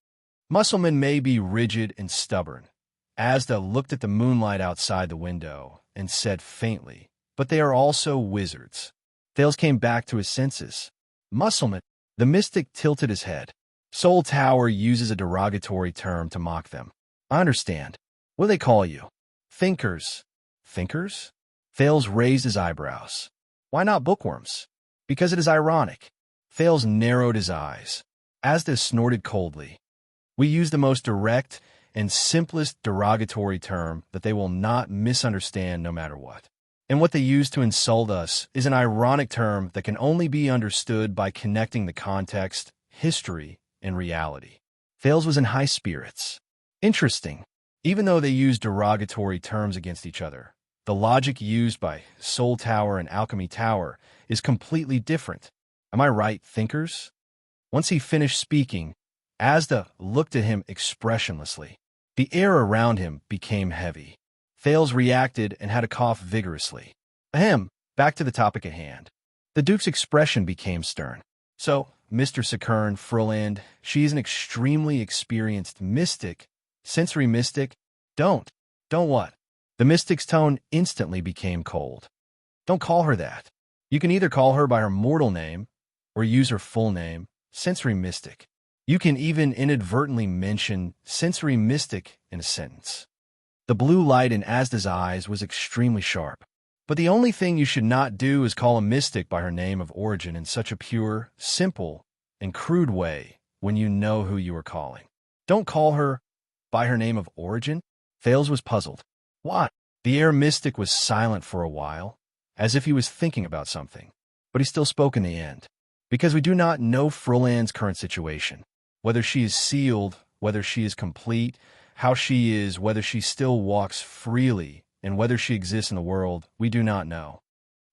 Musclemen may be rigid and stubborn. Asda looked at the moonlight outside the window and said faintly, "But they are also wizards." Thales came back to his senses. "Musclemen?" The mystic tilted his head. "Soul Tower uses a derogatory term to mock them." "I understand. What do they call you?" "Thinkers." "Thinkers?" Thales raised his eyebrows. Why not bookworms? Because it is ironic. Thales narrowed his eyes. Asda snorted coldly. We use the most direct and simplest derogatory term that they will not misunderstand no matter what. And what they use to insult us is an ironic term that can only be understood by connecting the context, history, and reality. Thales was in high spirits. Interesting. Even though they use derogatory terms against each other, the logic used by Soul Tower and Alchemy Tower is completely different. Am I right, thinkers? Once he finished speaking, Asda looked at him expressionlessly. The air around him became heavy. Thales reacted and had to cough vigorously. Ahem, back to the topic at hand. The Duke's expression became stern. So, Mr. Sakern Furland, she is an extremely experienced mystic, sensory mystic. Don't what? The mystic's tone instantly became cold. Don't call her that. You can either call her by her mortal name or use her full name, sensory mystic. You can even inadvertently mention sensory mystic in a sentence. The blue light in Asda's eyes was extremely sharp. But the only thing you should not do is call a mystic by her name of origin in such a pure, simple, and crude way when you know who you are calling. Don't call her by her name of origin? Thales was puzzled. What? The air mystic was silent for a while, as if he was thinking about something. But he still spoke in the end. Because we do not know Furland's current situation. Whether she is sealed, whether she is complete, how she is, whether she still walks freely, and whether she exists in the world, we do not know.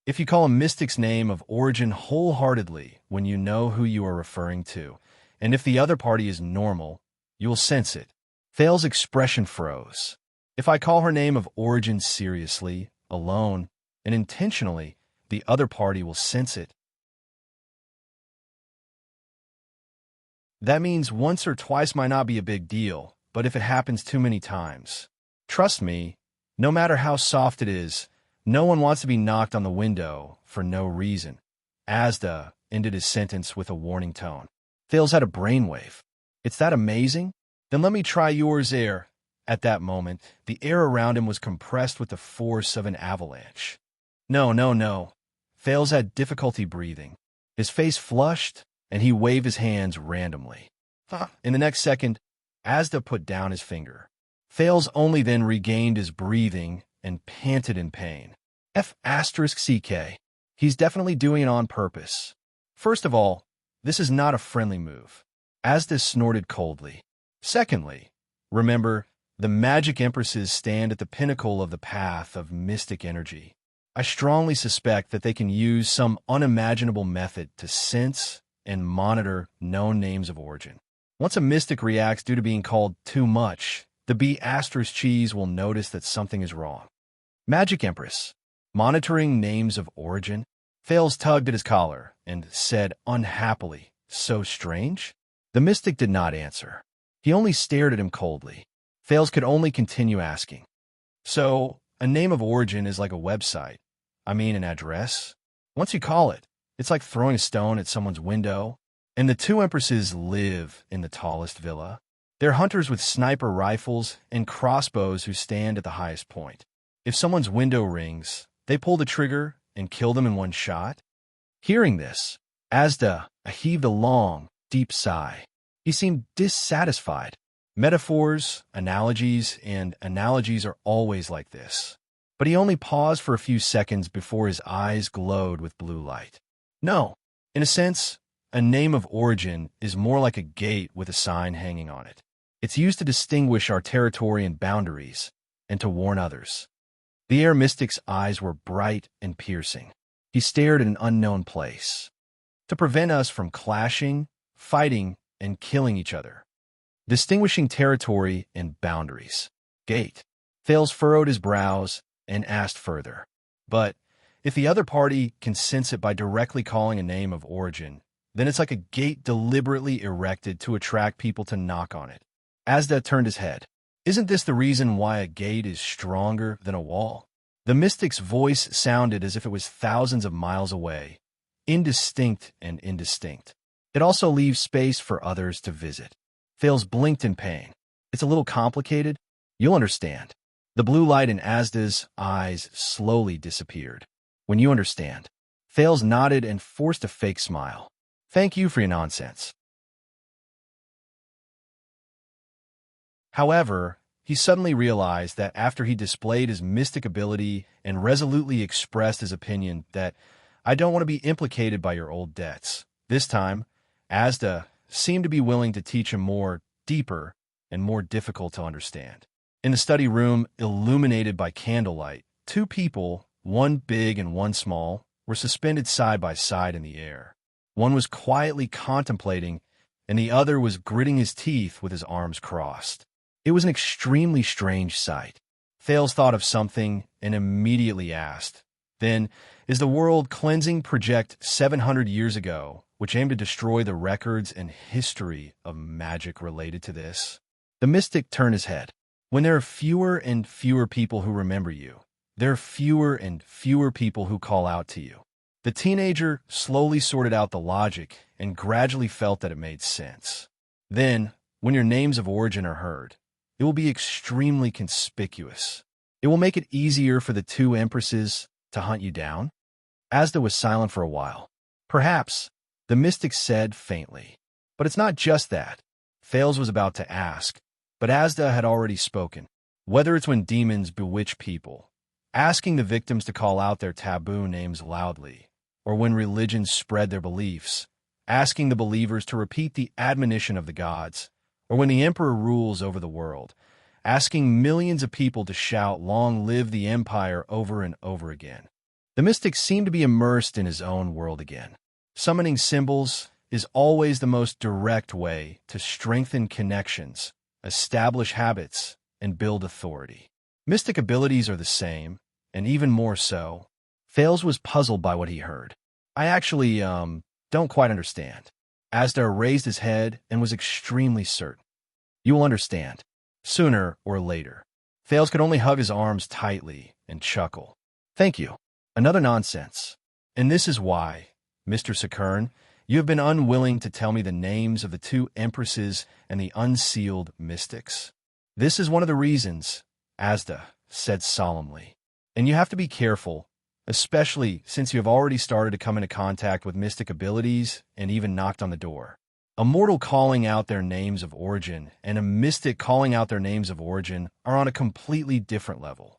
If you call a mystic's name of origin wholeheartedly when you know who you are referring to, and if the other party is normal, you will sense it. Thales' expression froze. If I call her name of origin seriously, alone, and intentionally, the other party will sense it. That means once or twice might not be a big deal, but if it happens too many times, trust me, no matter how soft it is, no one wants to be knocked on the window for no reason. Asda ended his sentence with a warning tone. Thales had a brainwave. It's that amazing? Then let me try yours air. At that moment, the air around him was compressed with the force of an avalanche. No. Thales had difficulty breathing. His face flushed, and he waved his hands randomly. In the next second, Asda put down his finger. Thales only then regained his breathing and panted in pain. F***CK. He's definitely doing it on purpose. First of all, this is not a friendly move. Asda snorted coldly. Secondly, remember, the magic empresses stand at the pinnacle of the path of mystic energy. I strongly suspect that they can use some unimaginable method to sense and monitor known names of origin. Once a mystic reacts due to being called too much, the B** cheese will notice that something is wrong. Magic Empress, monitoring names of origin? Thales tugged at his collar and said unhappily, so strange? The mystic did not answer. He only stared at him coldly. Thales could only continue asking. So, a name of origin is like a website. I mean an address? Once you call it, it's like throwing a stone at someone's window. And the two empresses live in the tallest villa. They're hunters with sniper rifles and crossbows who stand at the highest point. If someone's window rings, they pull the trigger and kill them in one shot. Hearing this, Asda heaved a long, deep sigh. He seemed dissatisfied. Metaphors, analogies are always like this. But he only paused for a few seconds before his eyes glowed with blue light. No, in a sense, a name of origin is more like a gate with a sign hanging on it. It's used to distinguish our territory and boundaries, and to warn others. The air mystic's eyes were bright and piercing. He stared at an unknown place. To prevent us from clashing, fighting, and killing each other. Distinguishing territory and boundaries. Gate. Thales furrowed his brows and asked further. But if the other party can sense it by directly calling a name of origin, then it's like a gate deliberately erected to attract people to knock on it. Asda turned his head. Isn't this the reason why a gate is stronger than a wall? The mystic's voice sounded as if it was thousands of miles away, indistinct and indistinct. It also leaves space for others to visit. Thales blinked in pain. It's a little complicated. You'll understand. The blue light in Asda's eyes slowly disappeared. When you understand. Thales nodded and forced a fake smile. Thank you for your nonsense. However, he suddenly realized that after he displayed his mystic ability and resolutely expressed his opinion that I don't want to be implicated by your old debts, this time, Asda seemed to be willing to teach him more, deeper, and more difficult to understand. In the study room, illuminated by candlelight, two people, one big and one small, were suspended side by side in the air. One was quietly contemplating, and the other was gritting his teeth with his arms crossed. It was an extremely strange sight. Thales thought of something and immediately asked, then, is the world cleansing project 700 years ago, which aimed to destroy the records and history of magic related to this? The mystic turned his head. When there are fewer and fewer people who remember you, there are fewer and fewer people who call out to you. The teenager slowly sorted out the logic and gradually felt that it made sense. Then, when your names of origin are heard, it will be extremely conspicuous. It will make it easier for the two empresses to hunt you down. Asda was silent for a while. Perhaps, the mystic said faintly. But it's not just that. Thales was about to ask, but Asda had already spoken. Whether it's when demons bewitch people, asking the victims to call out their taboo names loudly, or when religions spread their beliefs, asking the believers to repeat the admonition of the gods, or when the emperor rules over the world, asking millions of people to shout, "Long live the empire," over and over again. The mystic seemed to be immersed in his own world again. Summoning symbols is always the most direct way to strengthen connections, establish habits, and build authority. Mystic abilities are the same, and even more so. Thales was puzzled by what he heard. I actually, don't quite understand. Asda raised his head and was extremely certain. You will understand, sooner or later. Thales could only hug his arms tightly and chuckle. Thank you. Another nonsense. And this is why, Mr. Sakern, you have been unwilling to tell me the names of the two empresses and the unsealed mystics. This is one of the reasons, Asda said solemnly. And you have to be careful, especially since you have already started to come into contact with mystic abilities and even knocked on the door. A mortal calling out their names of origin and a mystic calling out their names of origin are on a completely different level.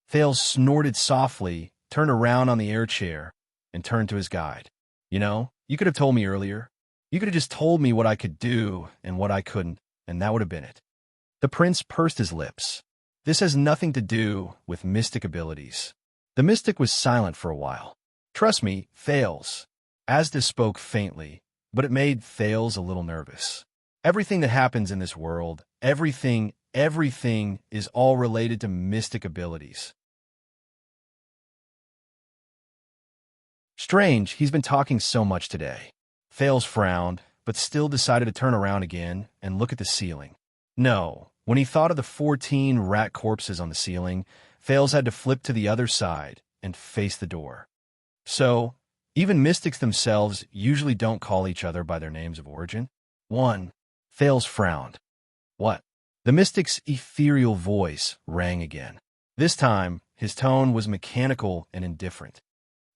Thales snorted softly, turned around on the air chair, and turned to his guide. You know, you could have told me earlier. You could have just told me what I could do and what I couldn't, and that would have been it. The prince pursed his lips. This has nothing to do with mystic abilities. The mystic was silent for a while. Trust me, Thales. Asda spoke faintly, but it made Thales a little nervous. Everything that happens in this world, everything is all related to mystic abilities. Strange, he's been talking so much today. Thales frowned, but still decided to turn around again and look at the ceiling. No, when he thought of the 14 rat corpses on the ceiling, Thales had to flip to the other side and face the door. So, even mystics themselves usually don't call each other by their names of origin. 1. Thales frowned. What? The mystic's ethereal voice rang again. This time, his tone was mechanical and indifferent.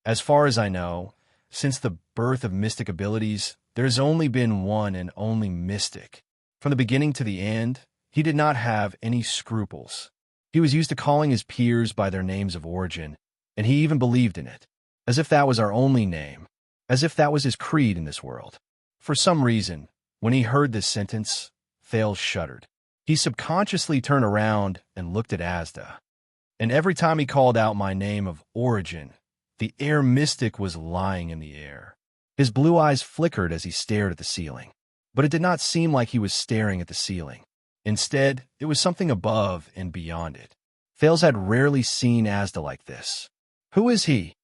As far as I know, since the birth of mystic abilities, there's only been one and only mystic. From the beginning to the end, he did not have any scruples. He was used to calling his peers by their names of origin, and he even believed in it, as if that was our only name, as if that was his creed in this world. For some reason, when he heard this sentence, Thales shuddered. He subconsciously turned around and looked at Asda. And every time he called out my name of origin, the air mystic was lying in the air. His blue eyes flickered as he stared at the ceiling. But it did not seem like he was staring at the ceiling. Instead, it was something above and beyond it. Thales had rarely seen Asda like this. Who is he?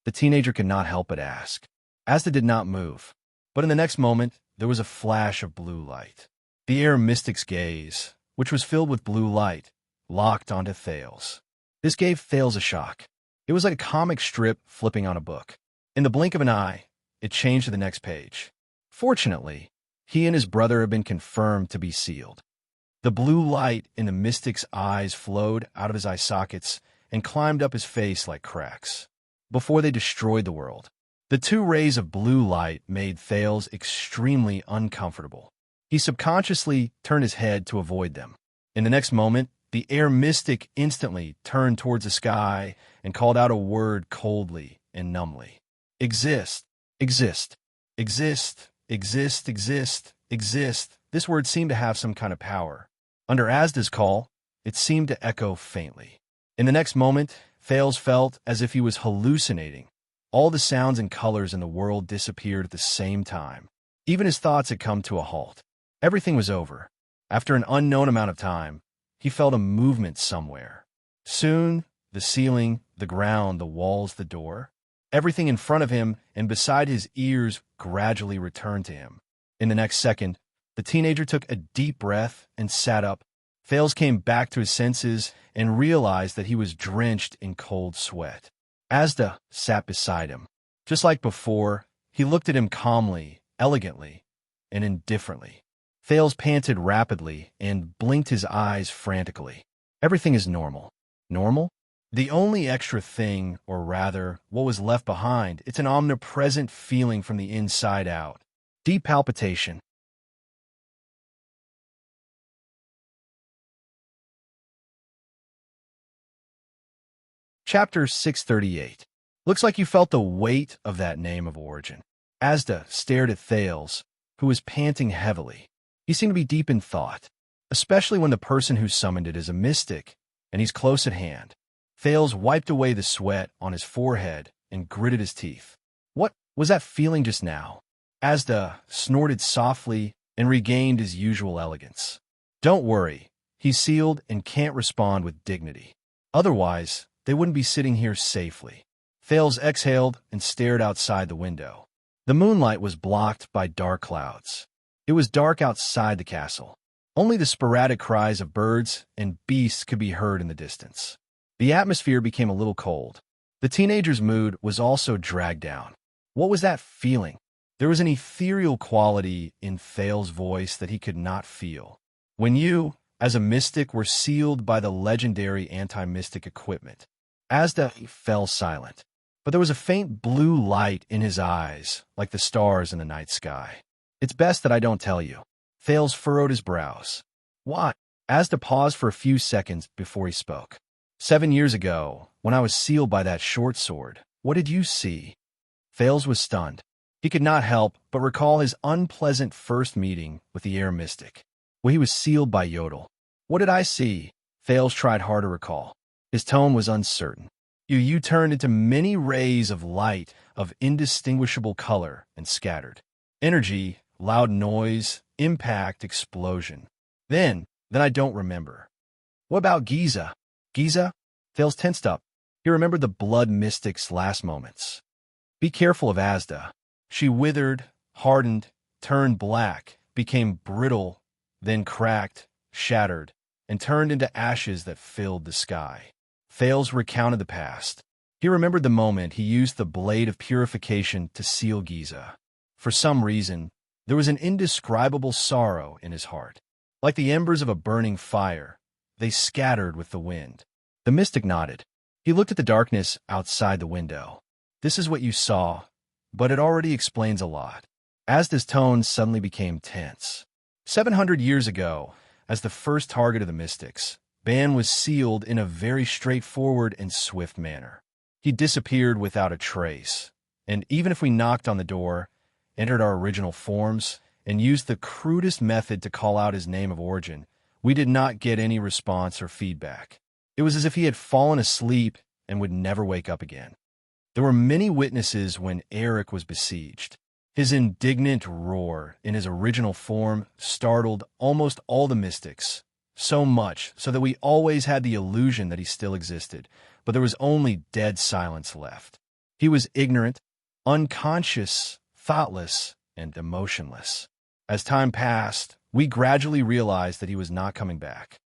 The teenager could not help but ask. Asda did not move. But in the next moment, there was a flash of blue light. The air mystic's gaze, which was filled with blue light, locked onto Thales. This gave Thales a shock. It was like a comic strip flipping on a book. In the blink of an eye, it changed to the next page. Fortunately, he and his brother had been confirmed to be sealed. The blue light in the mystic's eyes flowed out of his eye sockets and climbed up his face like cracks. Before they destroyed the world, The two rays of blue light made Thales extremely uncomfortable. He subconsciously turned his head to avoid them. In the next moment, the air mystic instantly turned towards the sky and called out a word coldly and numbly. Exist, exist, exist, exist, exist, exist. This word seemed to have some kind of power. Under Asda's call, it seemed to echo faintly. In the next moment, Thales felt as if he was hallucinating. All the sounds and colors in the world disappeared at the same time. Even his thoughts had come to a halt. Everything was over. After an unknown amount of time, he felt a movement somewhere. Soon, the ceiling, the ground, the walls, the door, everything in front of him and beside his ears gradually returned to him. In the next second, the teenager took a deep breath and sat up. Thales came back to his senses and realized that he was drenched in cold sweat. Asda sat beside him. Just like before, he looked at him calmly, elegantly, and indifferently. Thales panted rapidly and blinked his eyes frantically. Everything is normal. Normal? The only extra thing, or rather, what was left behind, it's an omnipresent feeling from the inside out. Deep palpitation. Chapter 638. Looks like you felt the weight of that name of origin. Asda stared at Thales, who was panting heavily. He seemed to be deep in thought, especially when the person who summoned it is a mystic, and he's close at hand. Thales wiped away the sweat on his forehead and gritted his teeth. What was that feeling just now? Asda snorted softly and regained his usual elegance. Don't worry, he's sealed and can't respond with dignity. Otherwise, they wouldn't be sitting here safely. Thales exhaled and stared outside the window. The moonlight was blocked by dark clouds. It was dark outside the castle. Only the sporadic cries of birds and beasts could be heard in the distance. The atmosphere became a little cold. The teenager's mood was also dragged down. What was that feeling? There was an ethereal quality in Thales' voice that he could not feel. When you, as a mystic, were sealed by the legendary anti-mystic equipment. Asda fell silent, but there was a faint blue light in his eyes, like the stars in the night sky. It's best that I don't tell you. Thales furrowed his brows. What? Asda paused for a few seconds before he spoke. 7 years ago, when I was sealed by that short sword, what did you see? Thales was stunned. He could not help but recall his unpleasant first meeting with the air mystic, where he was sealed by Yodel. What did I see? Thales tried hard to recall. His tone was uncertain. You turned into many rays of light of indistinguishable color and scattered. Energy, loud noise, impact, explosion. Then I don't remember. What about Giza? Giza? Thales tensed up. He remembered the blood mystic's last moments. Be careful of Asda. She withered, hardened, turned black, became brittle, then cracked, shattered, and turned into ashes that filled the sky. Thales recounted the past. He remembered the moment he used the blade of purification to seal Giza. For some reason, there was an indescribable sorrow in his heart. Like the embers of a burning fire, they scattered with the wind. The mystic nodded. He looked at the darkness outside the window. This is what you saw, but it already explains a lot. Asda's tone suddenly became tense. 700 years ago, as the first target of the mystics, Ban was sealed in a very straightforward and swift manner. He disappeared without a trace, and even if we knocked on the door, entered our original forms, and used the crudest method to call out his name of origin, we did not get any response or feedback. It was as if he had fallen asleep and would never wake up again. There were many witnesses when Eric was besieged. His indignant roar in his original form startled almost all the mystics, so much so that we always had the illusion that he still existed, but there was only dead silence left. He was ignorant, unconscious, thoughtless, and emotionless. As time passed, we gradually realized that he was not coming back.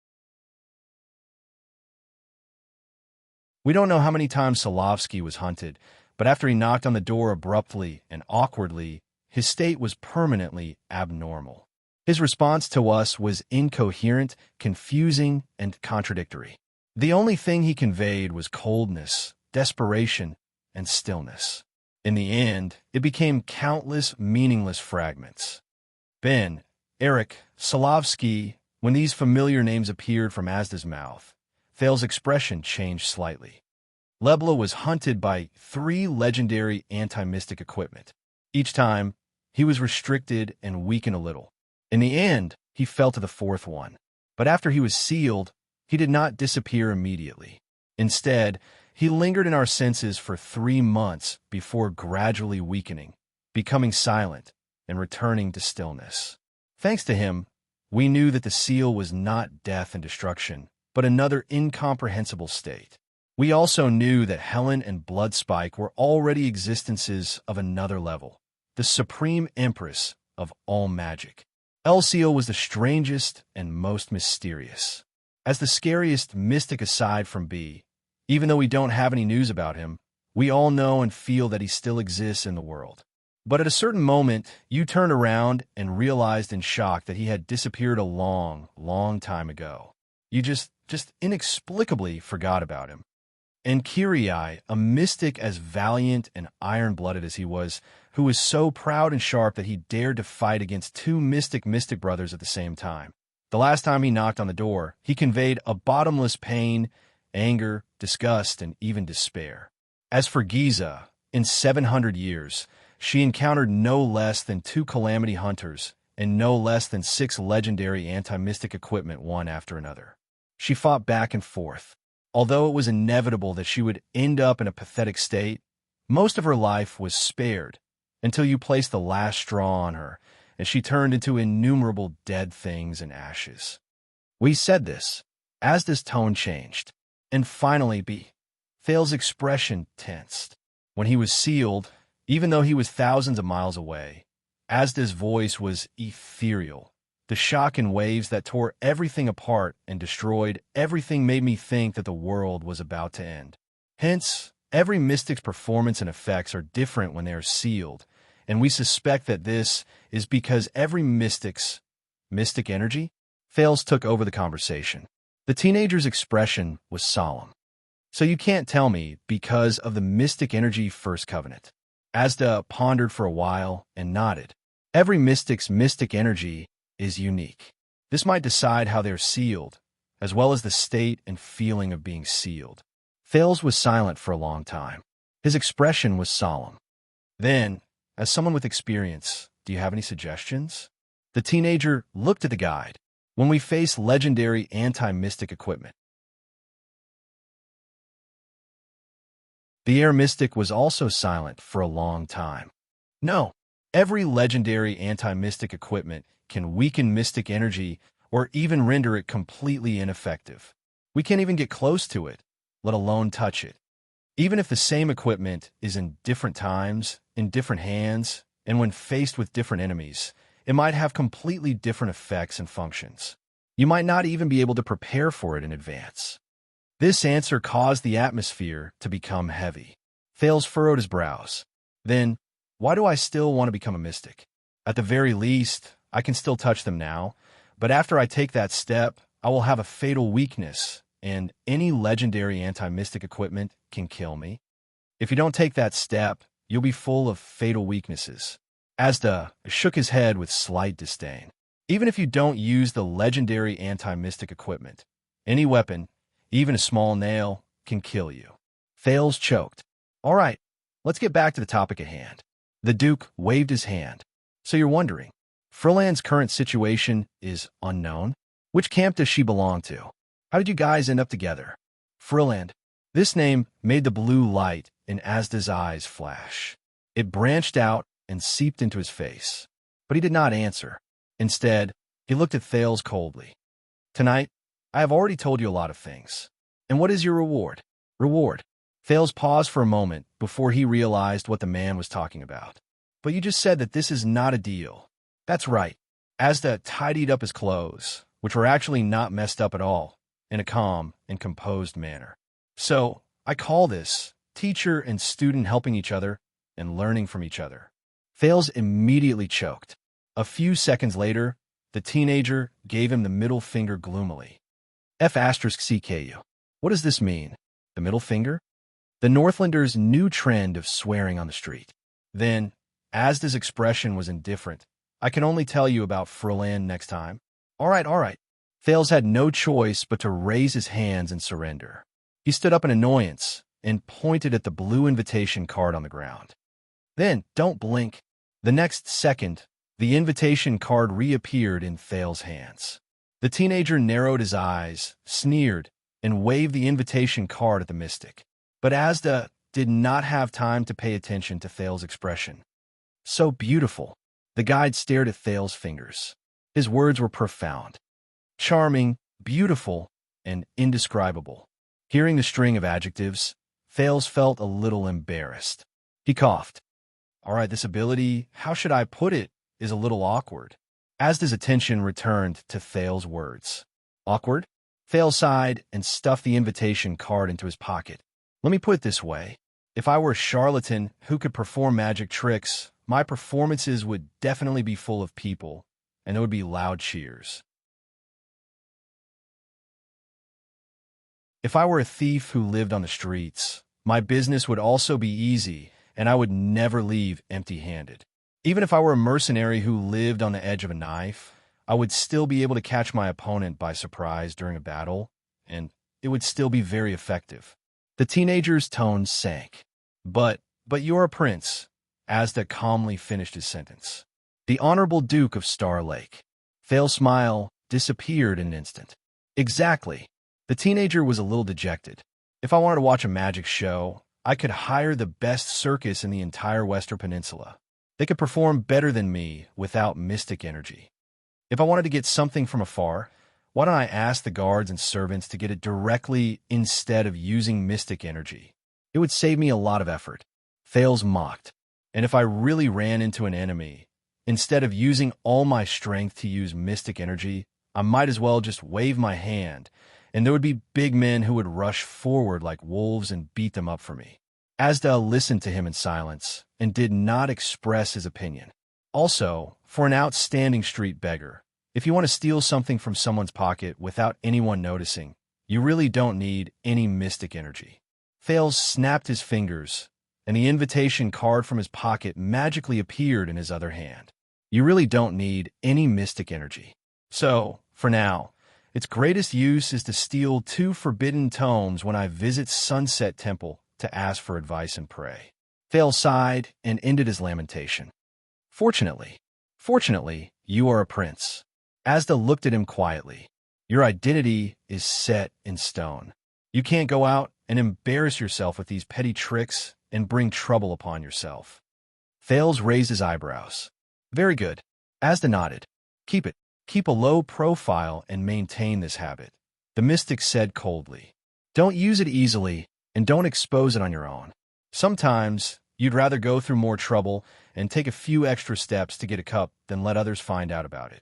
We don't know how many times Solovsky was hunted, but after he knocked on the door abruptly and awkwardly, his state was permanently abnormal. His response to us was incoherent, confusing, and contradictory. The only thing he conveyed was coldness, desperation, and stillness. In the end, it became countless meaningless fragments. Ben, Eric, Solovsky, when these familiar names appeared from Asda's mouth, Thales's expression changed slightly. Lebla was hunted by 3 legendary anti-mystic equipment. Each time, he was restricted and weakened a little. In the end, he fell to the 4th one. But after he was sealed, he did not disappear immediately. Instead, he lingered in our senses for 3 months before gradually weakening, becoming silent, and returning to stillness. Thanks to him, we knew that the seal was not death and destruction, but another incomprehensible state. We also knew that Helen and Bloodspike were already existences of another level, the supreme empress of all magic. Elseal was the strangest and most mysterious. As the scariest mystic aside from B, even though we don't have any news about him, we all know and feel that he still exists in the world. But at a certain moment, you turned around and realized in shock that he had disappeared a long, long time ago. You just inexplicably forgot about him. And Kirai, a mystic as valiant and iron-blooded as he was, who was so proud and sharp that he dared to fight against 2 mystic brothers at the same time. The last time he knocked on the door, he conveyed a bottomless pain, anger, disgust, and even despair. As for Giza, in 700 years, she encountered no less than 2 calamity hunters and no less than 6 legendary anti-mystic equipment one after another. She fought back and forth. Although it was inevitable that she would end up in a pathetic state, most of her life was spared until you placed the last straw on her, and she turned into innumerable dead things and ashes. We said this. Asda's tone changed, and finally Thales's expression tensed. When he was sealed, even though he was thousands of miles away, Asda's voice was ethereal. The shock and waves that tore everything apart and destroyed everything made me think that the world was about to end. Hence, every mystic's performance and effects are different when they are sealed, and we suspect that this is because every mystic energy. Thales took over the conversation. The teenager's expression was solemn. So you can't tell me because of the mystic energy first covenant. Asda pondered for a while and nodded. Every mystic's mystic energy is unique. This might decide how they're sealed, as well as the state and feeling of being sealed. Thales was silent for a long time. His expression was solemn. Then, as someone with experience, do you have any suggestions? The teenager looked at the guide. When we face legendary anti-mystic equipment. The air mystic was also silent for a long time. No, every legendary anti-mystic equipment can weaken mystic energy or even render it completely ineffective. We can't even get close to it, let alone touch it. Even if the same equipment is in different times, in different hands, and when faced with different enemies, it might have completely different effects and functions. You might not even be able to prepare for it in advance. This answer caused the atmosphere to become heavy. Thales furrowed his brows. Then, why do I still want to become a mystic? At the very least, I can still touch them now, but after I take that step, I will have a fatal weakness, and any legendary anti-mystic equipment can kill me. If you don't take that step, you'll be full of fatal weaknesses. Asda shook his head with slight disdain. Even if you don't use the legendary anti-mystic equipment, any weapon, even a small nail, can kill you. Thales choked. All right, let's get back to the topic at hand. The Duke waved his hand. So you're wondering, Frilland's current situation is unknown? Which camp does she belong to? How did you guys end up together? Frilland. This name made the blue light in Asda's eyes flash. It branched out and seeped into his face. But he did not answer. Instead, he looked at Thales coldly. Tonight, I have already told you a lot of things. And what is your reward? Reward. Thales paused for a moment before he realized what the man was talking about. But you just said that this is not a deal. That's right. Asda tidied up his clothes, which were actually not messed up at all, in a calm and composed manner. So, I call this teacher and student helping each other and learning from each other. Thales immediately choked. A few seconds later, the teenager gave him the middle finger gloomily. F***CKU. What does this mean? The middle finger? the Northlander's new trend of swearing on the street. Then, Asda's expression was indifferent. I can only tell you about Frolan next time. All right, all right. Thales had no choice but to raise his hands and surrender. He stood up in annoyance and pointed at the blue invitation card on the ground. Then, don't blink. The next second, the invitation card reappeared in Thales' hands. The teenager narrowed his eyes, sneered, and waved the invitation card at the mystic. But Asda did not have time to pay attention to Thales' expression. So beautiful. The guide stared at Thales' fingers. His words were profound. Charming, beautiful, and indescribable. Hearing the string of adjectives, Thales felt a little embarrassed. He coughed. All right, this ability, how should I put it, is a little awkward. Asda's attention returned to Thales' words. Awkward? Thales sighed and stuffed the invitation card into his pocket. Let me put it this way. If I were a charlatan who could perform magic tricks, my performances would definitely be full of people, and there would be loud cheers. If I were a thief who lived on the streets, my business would also be easy, and I would never leave empty-handed. Even if I were a mercenary who lived on the edge of a knife, I would still be able to catch my opponent by surprise during a battle, and it would still be very effective. The teenager's tone sank. But you're a prince, Asda calmly finished his sentence. The Honorable Duke of Star Lake. Thales' smile disappeared in an instant. Exactly. The teenager was a little dejected. If I wanted to watch a magic show, I could hire the best circus in the entire Western Peninsula. They could perform better than me without mystic energy. If I wanted to get something from afar, why don't I ask the guards and servants to get it directly instead of using mystic energy? It would save me a lot of effort. Thales mocked. And if I really ran into an enemy, instead of using all my strength to use mystic energy, I might as well just wave my hand, and there would be big men who would rush forward like wolves and beat them up for me. Asda listened to him in silence and did not express his opinion. Also, for an outstanding street beggar, if you want to steal something from someone's pocket without anyone noticing, you really don't need any mystic energy. Thales snapped his fingers, and the invitation card from his pocket magically appeared in his other hand. You really don't need any mystic energy. So, for now, its greatest use is to steal 2 forbidden tomes when I visit Sunset Temple to ask for advice and pray. Thales sighed and ended his lamentation. Fortunately, you are a prince. Asda looked at him quietly. Your identity is set in stone. You can't go out and embarrass yourself with these petty tricks and bring trouble upon yourself. Thales raised his eyebrows. Very good. Asda nodded. Keep it. Keep a low profile and maintain this habit. The mystic said coldly. Don't use it easily and don't expose it on your own. Sometimes you'd rather go through more trouble and take a few extra steps to get a cup than let others find out about it.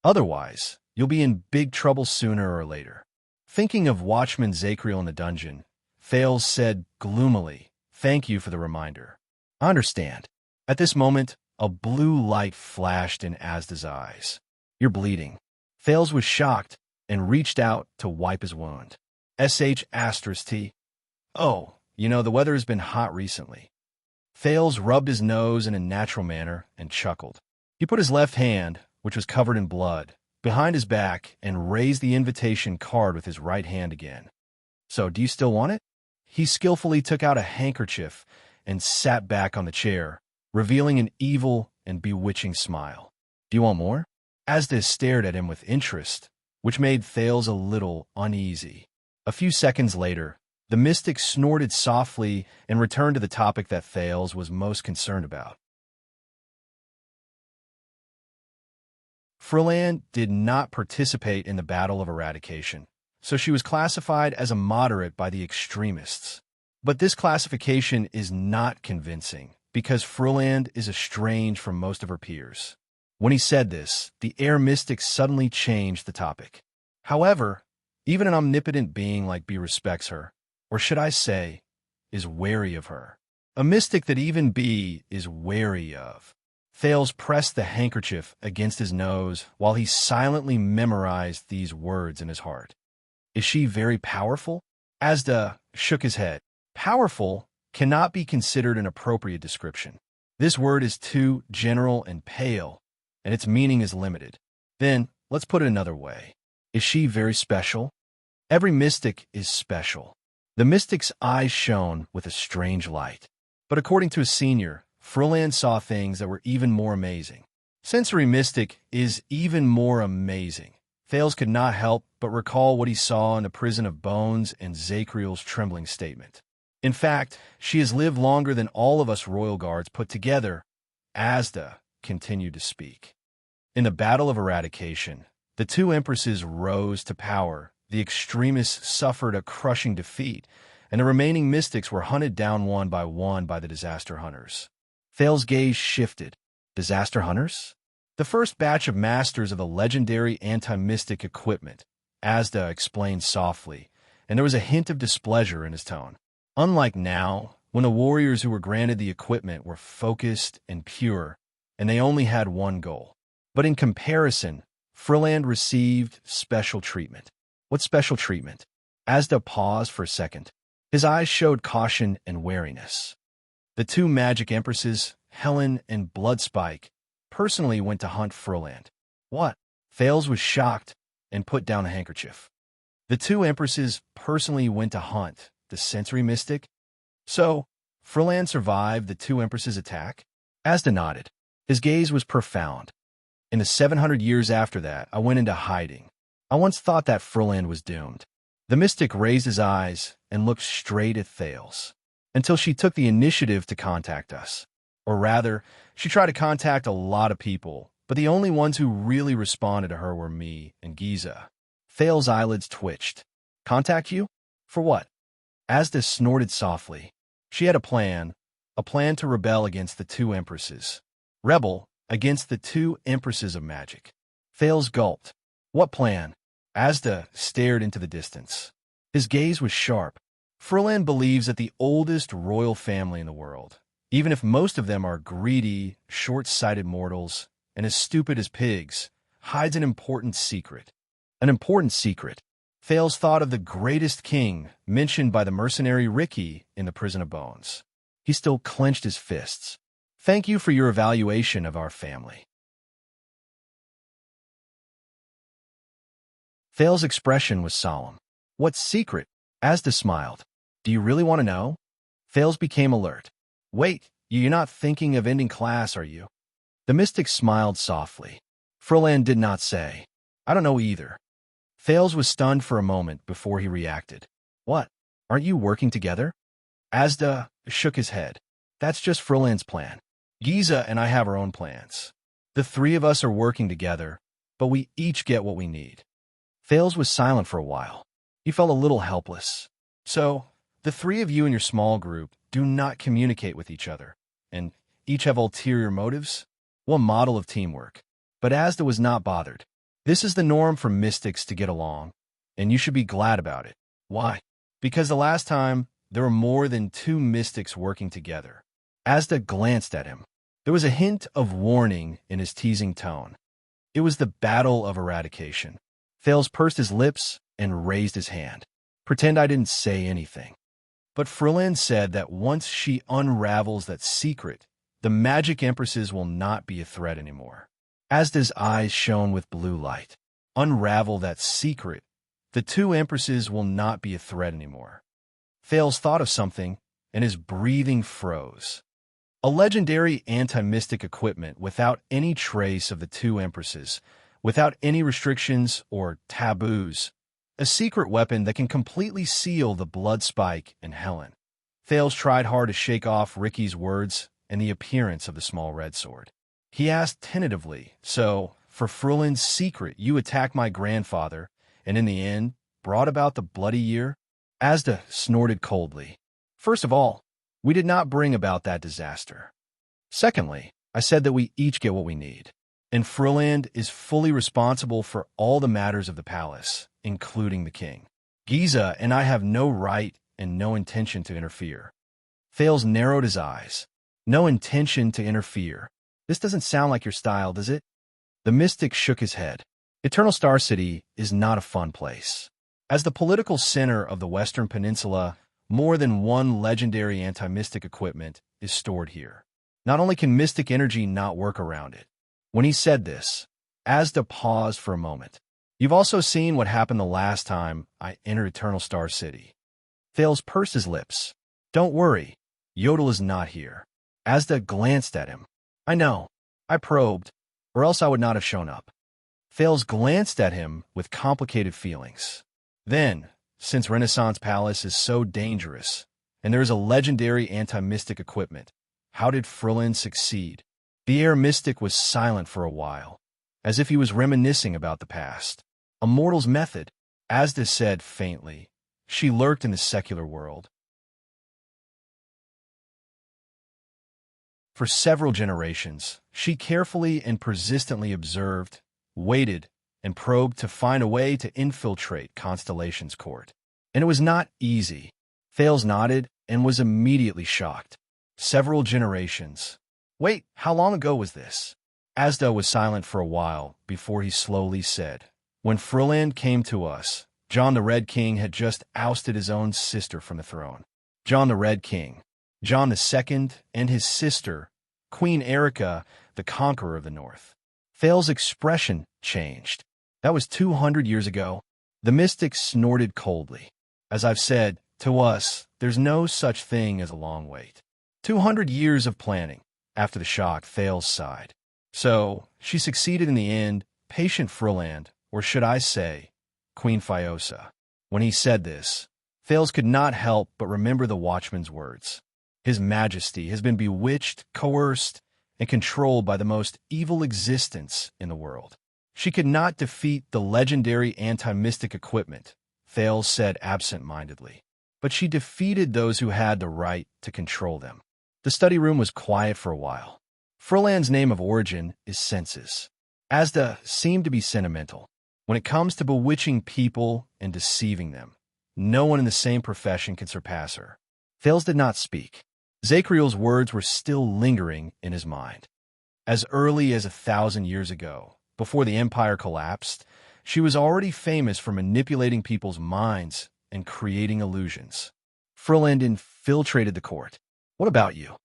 Otherwise, you'll be in big trouble sooner or later. Thinking of Watchman Zacriel in the dungeon, Thales said gloomily, Thank you for the reminder. I understand. At this moment, a blue light flashed in Asda's eyes. You're bleeding. Thales was shocked and reached out to wipe his wound. T. Oh, the weather has been hot recently. Thales rubbed his nose in a natural manner and chuckled. He put his left hand, which was covered in blood, behind his back and raised the invitation card with his right hand again. So, do you still want it? He skillfully took out a handkerchief and sat back on the chair, revealing an evil and bewitching smile. Do you want more? Asda stared at him with interest, which made Thales a little uneasy. A few seconds later, the mystic snorted softly and returned to the topic that Thales was most concerned about. Frolan did not participate in the Battle of Eradication, so she was classified as a moderate by the extremists. But this classification is not convincing, because Frolan is estranged from most of her peers. When he said this, the air mystic suddenly changed the topic. However, even an omnipotent being like B respects her, or should I say, is wary of her. A mystic that even B is wary of. Thales pressed the handkerchief against his nose while he silently memorized these words in his heart. Is she very powerful? Asda shook his head. Powerful cannot be considered an appropriate description. This word is too general and pale, and its meaning is limited. Then, let's put it another way. Is she very special? Every mystic is special. The mystic's eyes shone with a strange light. But according to a senior, Froland saw things that were even more amazing. Sensory mystic is even more amazing. Thales could not help but recall what he saw in the prison of bones and Zacriel's trembling statement. In fact, she has lived longer than all of us royal guards put together. Asda continued to speak. In the battle of eradication, the two empresses rose to power. The extremists suffered a crushing defeat, and the remaining mystics were hunted down one by the disaster hunters. Thales' gaze shifted. Disaster hunters? The first batch of masters of the legendary anti-mystic equipment, Asda explained softly, and there was a hint of displeasure in his tone. Unlike now, when the warriors who were granted the equipment were focused and pure, and they only had one goal. But in comparison, Froland received special treatment. What special treatment? Asda paused for a second. His eyes showed caution and wariness. The two magic empresses, Helen and Bloodspike, personally went to hunt Froland. What? Thales was shocked and put down the handkerchief. The two empresses personally went to hunt the sensory mystic? So, Froland survived the two empresses' attack? Asda nodded. His gaze was profound. In the 700 years after that, I went into hiding. I once thought that Froland was doomed. The mystic raised his eyes and looked straight at Thales, until she took the initiative to contact us. Or rather, she tried to contact a lot of people, but the only ones who really responded to her were me and Giza. Thales' eyelids twitched. Contact you? For what? Asda snorted softly. She had a plan to rebel against the two empresses. Rebel against the two empresses of magic. Thales gulped. What plan? Asda stared into the distance. His gaze was sharp. Froland believes that the oldest royal family in the world, even if most of them are greedy, short-sighted mortals, and as stupid as pigs, hides an important secret. An important secret. Thales thought of the greatest king mentioned by the mercenary Ricky in the Prison of Bones. He still clenched his fists. Thank you for your evaluation of our family. Thales' expression was solemn. What secret? Asda smiled. Do you really want to know? Thales became alert. Wait, you're not thinking of ending class, are you? The mystic smiled softly. Froland did not say. I don't know either. Thales was stunned for a moment before he reacted. What? Aren't you working together? Asda shook his head. That's just Froland's plan. Giza and I have our own plans. The three of us are working together, but we each get what we need. Thales was silent for a while. He felt a little helpless. So, the three of you in your small group do not communicate with each other, and each have ulterior motives? What model of teamwork? But Asda was not bothered. This is the norm for mystics to get along, and you should be glad about it. Why? Because the last time, there were more than two mystics working together. Asda glanced at him. There was a hint of warning in his teasing tone. It was the battle of eradication. Thales pursed his lips and raised his hand. Pretend I didn't say anything. But Froland said that once she unravels that secret, the magic empresses will not be a threat anymore. Asda's eyes shone with blue light. Unravel that secret. The two empresses will not be a threat anymore. Thales thought of something, and his breathing froze. A legendary anti-mystic equipment without any trace of the two empresses, without any restrictions or taboos. A secret weapon that can completely seal the Bloodspike and Helen. Thales tried hard to shake off Ricky's words and the appearance of the small red sword. He asked tentatively, so, for Froland's secret, you attacked my grandfather, and in the end, brought about the bloody year? Asda snorted coldly. First of all, we did not bring about that disaster. Secondly, I said that we each get what we need, and Froland is fully responsible for all the matters of the palace, including the king. Giza and I have no right and no intention to interfere. Thales narrowed his eyes. No intention to interfere. This doesn't sound like your style, does it? The mystic shook his head. Eternal Star City is not a fun place. As the political center of the Western Peninsula, More than one legendary anti-mystic equipment is stored here. Not only can mystic energy not work around it. When he said this, Asda paused for a moment. You've also seen what happened the last time I entered Eternal Star City. Thales pursed his lips. Don't worry, Yodel is not here. Asda glanced at him. I know. I probed, or else I would not have shown up. Thales glanced at him with complicated feelings. Then, since Renaissance Palace is so dangerous, and there is a legendary anti-mystic equipment, how did Frillin succeed? The air mystic was silent for a while, as if he was reminiscing about the past. A mortal's method, Asda said faintly. She lurked in the secular world. For several generations, she carefully and persistently observed, waited, and probed to find a way to infiltrate Constellation's court. And it was not easy. Thales nodded and was immediately shocked. Several generations. Wait, how long ago was this? Asda was silent for a while before he slowly said, When Frillin came to us, John the Red King had just ousted his own sister from the throne. John the Red King, John II, and his sister, Queen Erica, the conqueror of the North. Thales' expression changed. That was 200 years ago. The mystic snorted coldly. As I've said, to us, there's no such thing as a long wait. 200 years of planning. After the shock, Thales sighed. So, she succeeded in the end, patient Frillin, or should I say, Queen Fiosa. When he said this, Thales could not help but remember the watchman's words. His Majesty has been bewitched, coerced, and controlled by the most evil existence in the world. She could not defeat the legendary anti-mystic equipment, Thales said absent-mindedly. But she defeated those who had the right to control them. The study room was quiet for a while. Frillin's name of origin is Senses. Asda seemed to be sentimental. When it comes to bewitching people and deceiving them, no one in the same profession can surpass her. Thales did not speak. Zachriel's words were still lingering in his mind. As early as 1,000 years ago, before the empire collapsed, she was already famous for manipulating people's minds and creating illusions. Frillin infiltrated the court. What about you?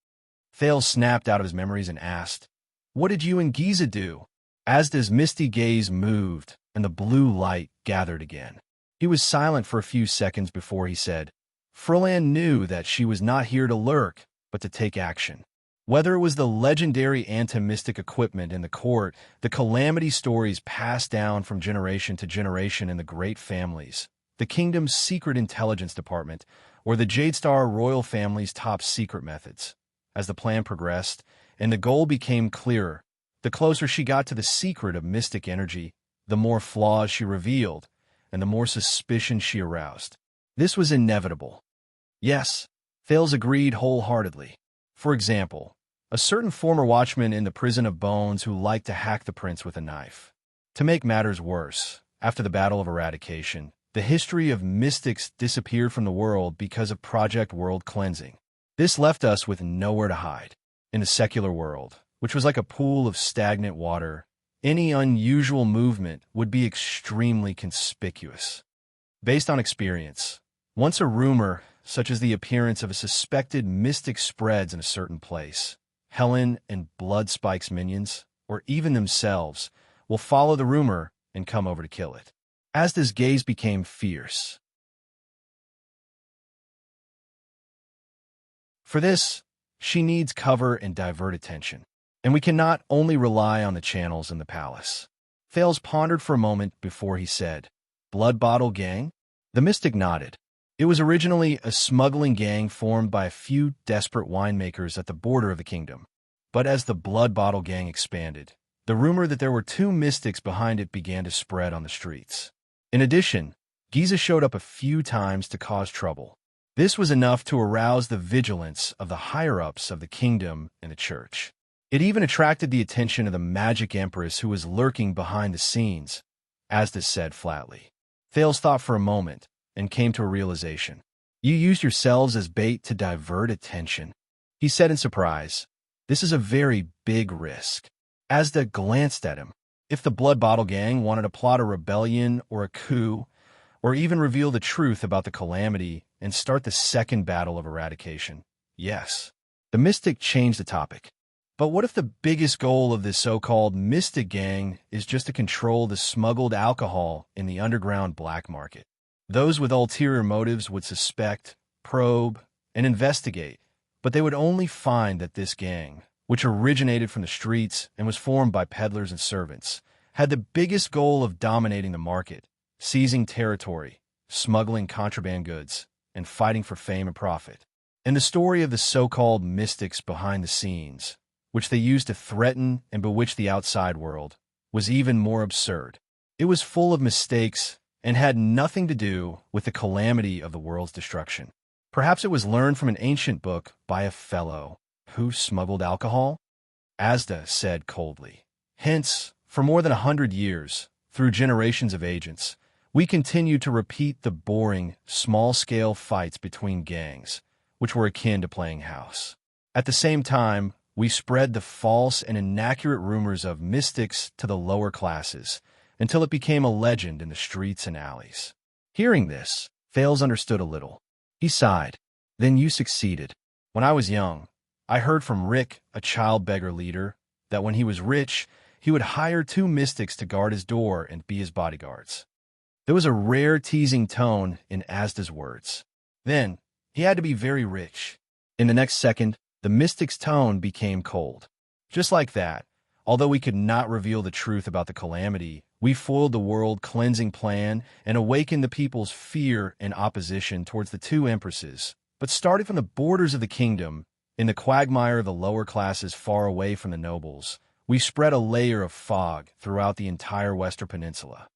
Thales snapped out of his memories and asked, What did you and Giza do? Asda's misty gaze moved, and the blue light gathered again. He was silent for a few seconds before he said, Frillin knew that she was not here to lurk, but to take action. Whether it was the legendary anti-mystic equipment in the court, the calamity stories passed down from generation to generation in the great families, the kingdom's secret intelligence department, or the Jadestar royal family's top secret methods. As the plan progressed, and the goal became clearer, the closer she got to the secret of mystic energy, the more flaws she revealed, and the more suspicion she aroused. This was inevitable. Yes, Thales agreed wholeheartedly. For example, a certain former watchman in the Prison of Bones who liked to hack the prince with a knife. To make matters worse, after the Battle of Eradication, the history of mystics disappeared from the world because of Project World Cleansing. This left us with nowhere to hide. In the secular world, which was like a pool of stagnant water, any unusual movement would be extremely conspicuous. Based on experience, once a rumor, such as the appearance of a suspected mystic spreads in a certain place, Helen and Bloodspike's minions, or even themselves, will follow the rumor and come over to kill it. Asda's gaze became fierce. For this, she needs cover and divert attention, and we cannot only rely on the channels in the palace. Thales pondered for a moment before he said, Blood Bottle Gang? The mystic nodded. It was originally a smuggling gang formed by a few desperate winemakers at the border of the kingdom. But as the Blood Bottle Gang expanded, the rumor that there were two mystics behind it began to spread on the streets. In addition, Giza showed up a few times to cause trouble. This was enough to arouse the vigilance of the higher-ups of the kingdom and the church. It even attracted the attention of the magic empress who was lurking behind the scenes, Asda said flatly. Thales thought for a moment and came to a realization. You used yourselves as bait to divert attention, he said in surprise. This is a very big risk. Asda glanced at him. If the Blood Bottle Gang wanted to plot a rebellion or a coup, or even reveal the truth about the calamity and start the second battle of eradication. Yes. The mystic changed the topic. But what if the biggest goal of this so-called mystic gang is just to control the smuggled alcohol in the underground black market? Those with ulterior motives would suspect, probe, and investigate, but they would only find that this gang, which originated from the streets and was formed by peddlers and servants, had the biggest goal of dominating the market, seizing territory, smuggling contraband goods, and fighting for fame and profit. And the story of the so-called mystics behind the scenes, which they used to threaten and bewitch the outside world, was even more absurd. It was full of mistakes and had nothing to do with the calamity of the world's destruction. Perhaps it was learned from an ancient book by a fellow who smuggled alcohol? Asda said coldly. Hence, for more than 100 years, through generations of agents, we continued to repeat the boring, small-scale fights between gangs, which were akin to playing house. At the same time, we spread the false and inaccurate rumors of mystics to the lower classes until it became a legend in the streets and alleys. Hearing this, Fales understood a little. He sighed. Then you succeeded. When I was young, I heard from Rick, a child beggar leader, that when he was rich, he would hire 2 mystics to guard his door and be his bodyguards. There was a rare teasing tone in Asda's words. Then, he had to be very rich. In the next second, the mystic's tone became cold. Just like that, although we could not reveal the truth about the calamity, we foiled the world-cleansing plan and awakened the people's fear and opposition towards the 2 empresses. But starting from the borders of the kingdom, in the quagmire of the lower classes far away from the nobles, we spread a layer of fog throughout the entire Western Peninsula.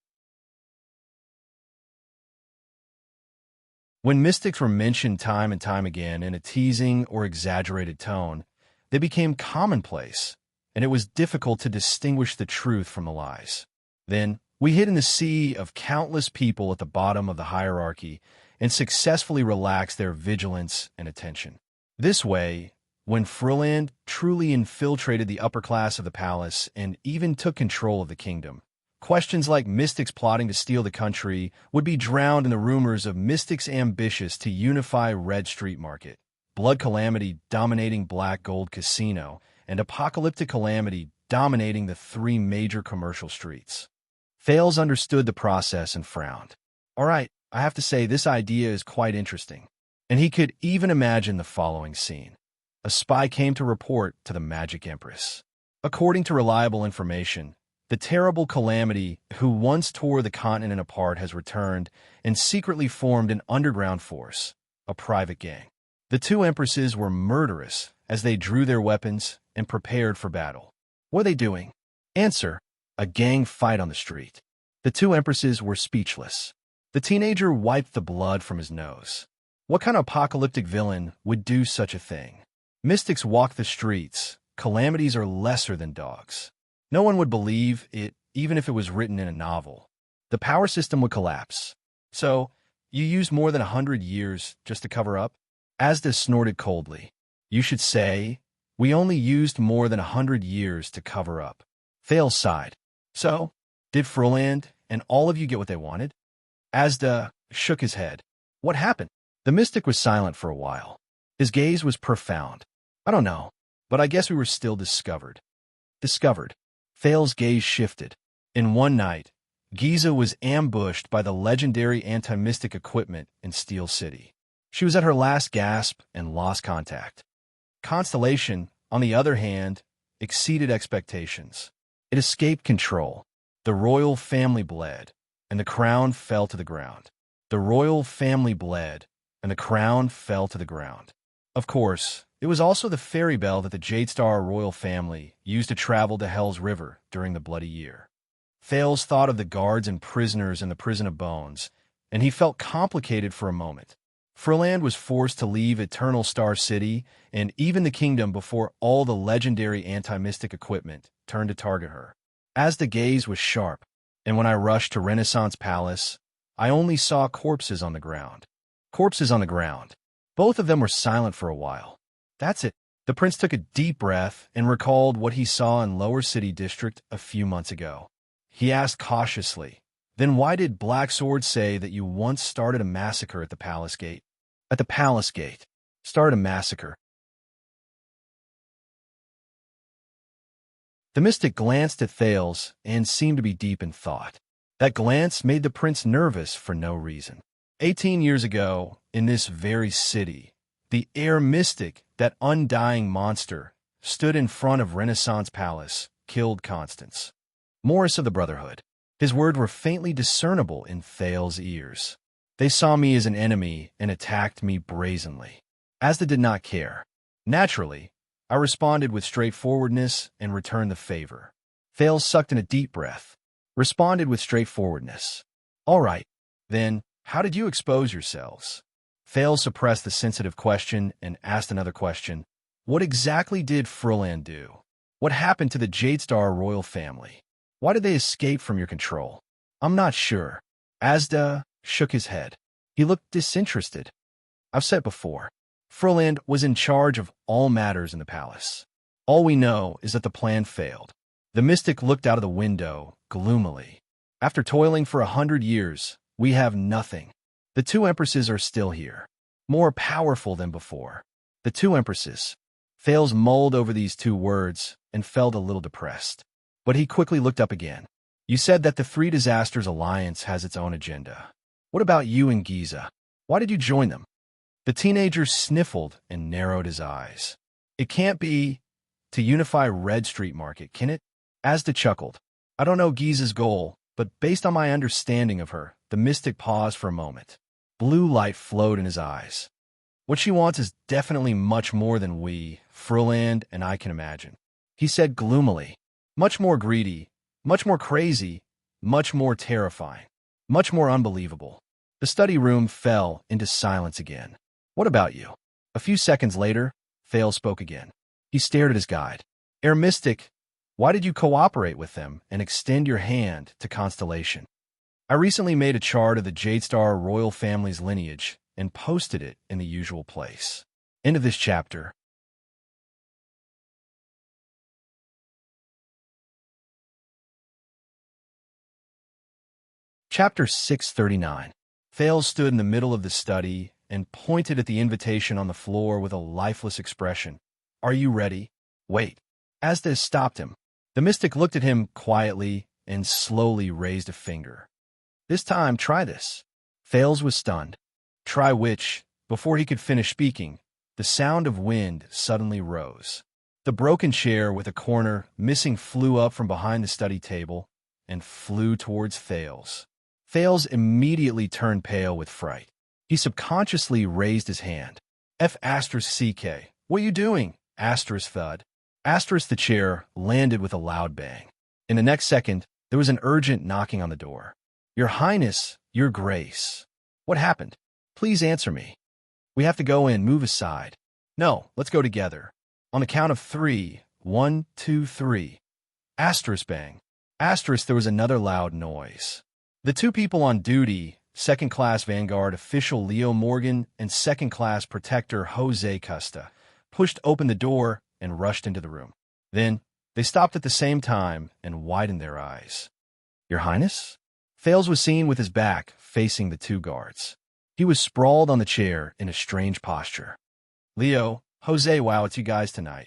When mystics were mentioned time and time again in a teasing or exaggerated tone, they became commonplace, and it was difficult to distinguish the truth from the lies. Then, we hid in the sea of countless people at the bottom of the hierarchy and successfully relaxed their vigilance and attention. This way, when Fruland truly infiltrated the upper class of the palace and even took control of the kingdom, questions like mystics plotting to steal the country would be drowned in the rumors of mystics ambitious to unify Red Street Market, blood calamity dominating Black Gold Casino, and apocalyptic calamity dominating the 3 major commercial streets. Fales understood the process and frowned. All right, I have to say this idea is quite interesting. And he could even imagine the following scene. A spy came to report to the Magic Empress. According to reliable information, the terrible calamity who once tore the continent apart has returned and secretly formed an underground force, a private gang. The 2 empresses were murderous as they drew their weapons and prepared for battle. What are they doing? Answer: a gang fight on the street. The 2 empresses were speechless. The teenager wiped the blood from his nose. What kind of apocalyptic villain would do such a thing? Mystics walk the streets. Calamities are lesser than dogs. No one would believe it, even if it was written in a novel. The power system would collapse. So, you used more than 100 years just to cover up? Asda snorted coldly. You should say, we only used more than 100 years to cover up. Fales sighed. So, did Fruland and all of you get what they wanted? Asda shook his head. What happened? The mystic was silent for a while. His gaze was profound. I don't know, but I guess we were still discovered. Discovered. Fales' gaze shifted. In one night, Giza was ambushed by the legendary anti-mystic equipment in Steel City. She was at her last gasp and lost contact. Constellation, on the other hand, exceeded expectations. It escaped control. The royal family bled, and the crown fell to the ground. The royal family bled, and the crown fell to the ground. Of course, it was also the ferry bell that the Jadestar royal family used to travel to Hell's River during the Bloody Year. Fales thought of the guards and prisoners in the Prison of Bones, and he felt complicated for a moment. Fruland was forced to leave Eternal Star City and even the kingdom before all the legendary anti-mystic equipment turned to target her. As the gaze was sharp, and when I rushed to Renaissance Palace, I only saw corpses on the ground. Corpses on the ground. Both of them were silent for a while. That's it. The prince took a deep breath and recalled what he saw in Lower City District a few months ago. He asked cautiously, "Then why did Black Sword say that you once started a massacre at the palace gate?" At the palace gate started a massacre. The mystic glanced at Thales and seemed to be deep in thought. That glance made the prince nervous for no reason. 18 years ago, in this very city, the air mystic, that undying monster, stood in front of Renaissance Palace, killed Constance. Morris of the Brotherhood. His words were faintly discernible in Thales' ears. They saw me as an enemy and attacked me brazenly. Asda did not care. Naturally, I responded with straightforwardness and returned the favor. Thales sucked in a deep breath. Responded with straightforwardness. All right, then, how did you expose yourselves? Thales suppressed the sensitive question and asked another question. What exactly did Furland do? What happened to the Jadestar royal family? Why did they escape from your control? I'm not sure. Asda shook his head. He looked disinterested. I've said before, Furland was in charge of all matters in the palace. All we know is that the plan failed. The mystic looked out of the window gloomily. After toiling for 100 years, we have nothing. The two empresses are still here, more powerful than before. The two empresses. Thales mulled over these two words and felt a little depressed. But he quickly looked up again. You said that the Three Disasters Alliance has its own agenda. What about you and Giza? Why did you join them? The teenager sniffled and narrowed his eyes. It can't be to unify Red Street Market, can it? Asda chuckled. I don't know Giza's goal, but based on my understanding of her, the mystic paused for a moment. Blue light flowed in his eyes. What she wants is definitely much more than we, Furland, and I can imagine. He said gloomily. Much more greedy, much more crazy, much more terrifying, much more unbelievable. The study room fell into silence again. What about you? A few seconds later, Thales spoke again. He stared at his guide. Air Mystic, why did you cooperate with them and extend your hand to Constellation? I recently made a chart of the Jadestar royal family's lineage and posted it in the usual place. End of this chapter. Chapter 639. Thales stood in the middle of the study and pointed at the invitation on the floor with a lifeless expression. Are you ready? Wait. Asda stopped him. The mystic looked at him quietly and slowly raised a finger. This time, try this. Thales was stunned. Try which? Before he could finish speaking, the sound of wind suddenly rose. The broken chair with a corner missing flew up from behind the study table and flew towards Thales. Thales immediately turned pale with fright. He subconsciously raised his hand. F***CK. What are you doing? Thud. The chair landed with a loud bang. In the next second, there was an urgent knocking on the door. Your Highness, Your Grace. What happened? Please answer me. We have to go in, move aside. No, let's go together. On the count of 3. 1, 2, 3. Bang. There was another loud noise. The two people on duty, second-class Vanguard official Leo Morgan and second-class protector Jose Custa, pushed open the door and rushed into the room. Then, they stopped at the same time and widened their eyes. Your Highness? Thales was seen with his back facing the two guards. He was sprawled on the chair in a strange posture. Leo, Jose, wow, it's you guys tonight.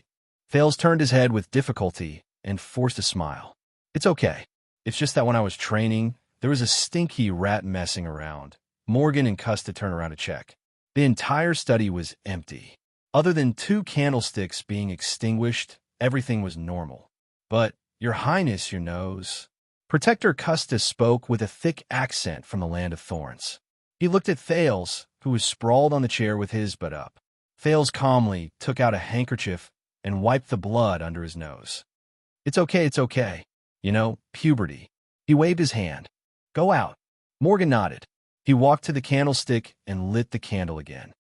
Thales turned his head with difficulty and forced a smile. It's okay. It's just that when I was training, there was a stinky rat messing around. Morgan and Custa turned around to check. The entire study was empty. Other than 2 candlesticks being extinguished, everything was normal. But, Your Highness, your nose. Protector Custis spoke with a thick accent from the land of thorns. He looked at Thales, who was sprawled on the chair with his butt up. Thales calmly took out a handkerchief and wiped the blood under his nose. It's okay. You know, puberty. He waved his hand. Go out. Morgan nodded. He walked to the candlestick and lit the candle again.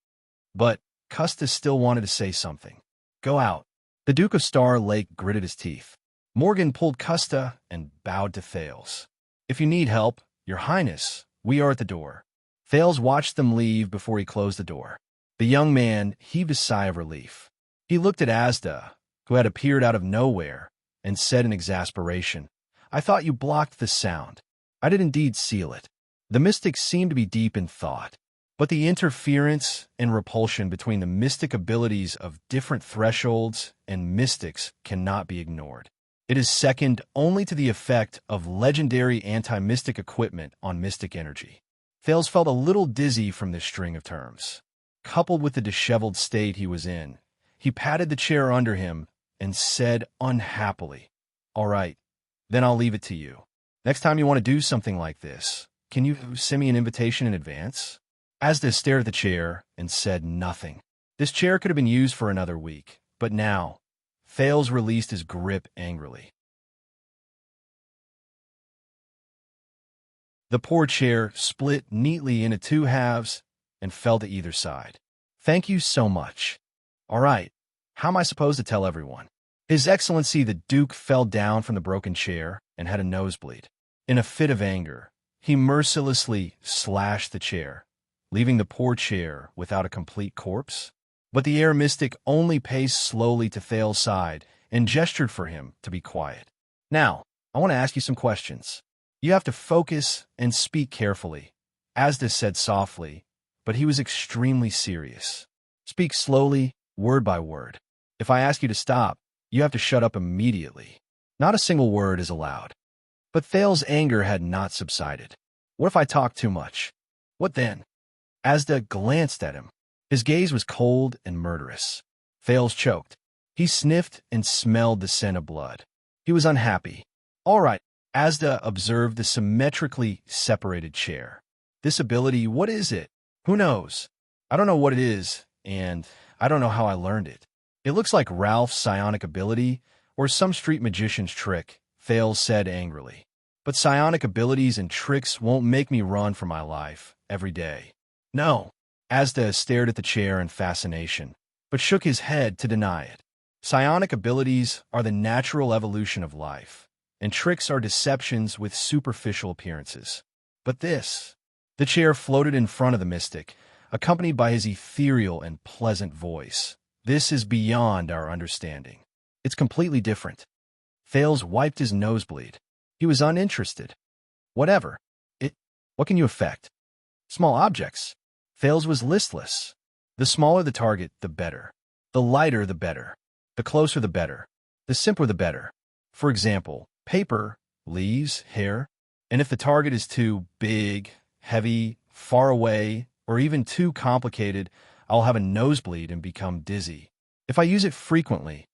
But Custis still wanted to say something. Go out. The Duke of Star Lake gritted his teeth. Morgan pulled Custa and bowed to Thales. If you need help, Your Highness, we are at the door. Thales watched them leave before he closed the door. The young man heaved a sigh of relief. He looked at Asda, who had appeared out of nowhere, and said in exasperation, I thought you blocked the sound. I did indeed seal it. The mystic seemed to be deep in thought. But the interference and repulsion between the mystic abilities of different thresholds and mystics cannot be ignored. It is second only to the effect of legendary anti-mystic equipment on mystic energy. Thales felt a little dizzy from this string of terms. Coupled with the disheveled state he was in, he patted the chair under him and said unhappily, "All right, then I'll leave it to you. Next time you want to do something like this, can you send me an invitation in advance?" Asda stared at the chair and said nothing. This chair could have been used for another week, but now, Thales released his grip angrily. The poor chair split neatly into two halves and fell to either side. "Thank you so much. All right, how am I supposed to tell everyone?" His Excellency the Duke fell down from the broken chair and had a nosebleed. In a fit of anger, he mercilessly slashed the chair, leaving the poor chair without a complete corpse. But the air mystic only paced slowly to Thales' side and gestured for him to be quiet. "Now, I want to ask you some questions. You have to focus and speak carefully," Asda said softly, but he was extremely serious. "Speak slowly, word by word. If I ask you to stop, you have to shut up immediately. Not a single word is allowed." But Thales' anger had not subsided. "What if I talk too much? What then?" Asda glanced at him. His gaze was cold and murderous. Thales choked. He sniffed and smelled the scent of blood. He was unhappy. "All right," Asda observed the symmetrically separated chair. "This ability, what is it? Who knows? I don't know what it is, and I don't know how I learned it. It looks like Ralph's psionic ability or some street magician's trick," Thales said angrily. "But psionic abilities and tricks won't make me run for my life every day." "No." Asda stared at the chair in fascination, but shook his head to deny it. "Psionic abilities are the natural evolution of life, and tricks are deceptions with superficial appearances. But this..." The chair floated in front of the mystic, accompanied by his ethereal and pleasant voice. "This is beyond our understanding. It's completely different." Thales wiped his nosebleed. He was uninterested. "Whatever. What can you affect? Small objects." Thales was listless. The smaller the target, the better. The lighter, the better. The closer, the better. The simpler, the better. For example, paper, leaves, hair. And if the target is too big, heavy, far away, or even too complicated, I'll have a nosebleed and become dizzy. If I use it frequently,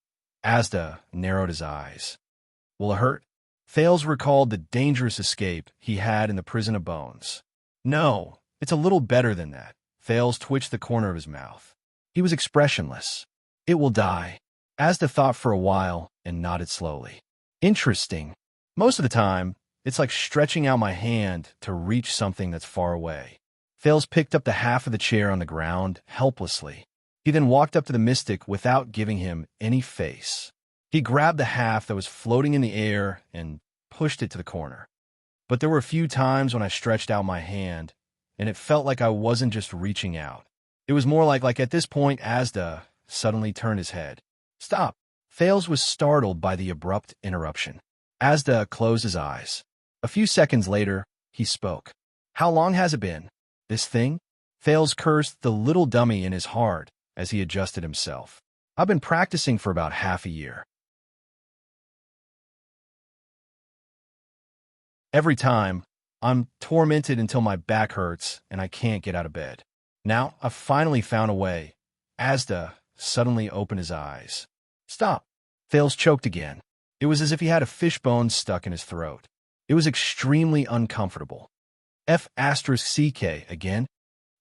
Asda narrowed his eyes. Will it hurt? Thales recalled the dangerous escape he had in the prison of bones. No, it's a little better than that. Thales twitched the corner of his mouth. He was expressionless. It will die. Asda thought for a while and nodded slowly. Interesting. Most of the time, it's like stretching out my hand to reach something that's far away. Thales picked up the half of the chair on the ground helplessly. He then walked up to the mystic without giving him any face. He grabbed the half that was floating in the air and pushed it to the corner. But there were a few times when I stretched out my hand, and it felt like I wasn't just reaching out. It was more like at this point, Asda suddenly turned his head. Stop! Thales was startled by the abrupt interruption. Asda closed his eyes. A few seconds later, he spoke. How long has it been? This thing? Thales cursed the little dummy in his heart as he adjusted himself. I've been practicing for about half a year. Every time, I'm tormented until my back hurts and I can't get out of bed. Now, I've finally found a way. Asda suddenly opened his eyes. Stop! Thales choked again. It was as if he had a fishbone stuck in his throat. It was extremely uncomfortable. F***ck again?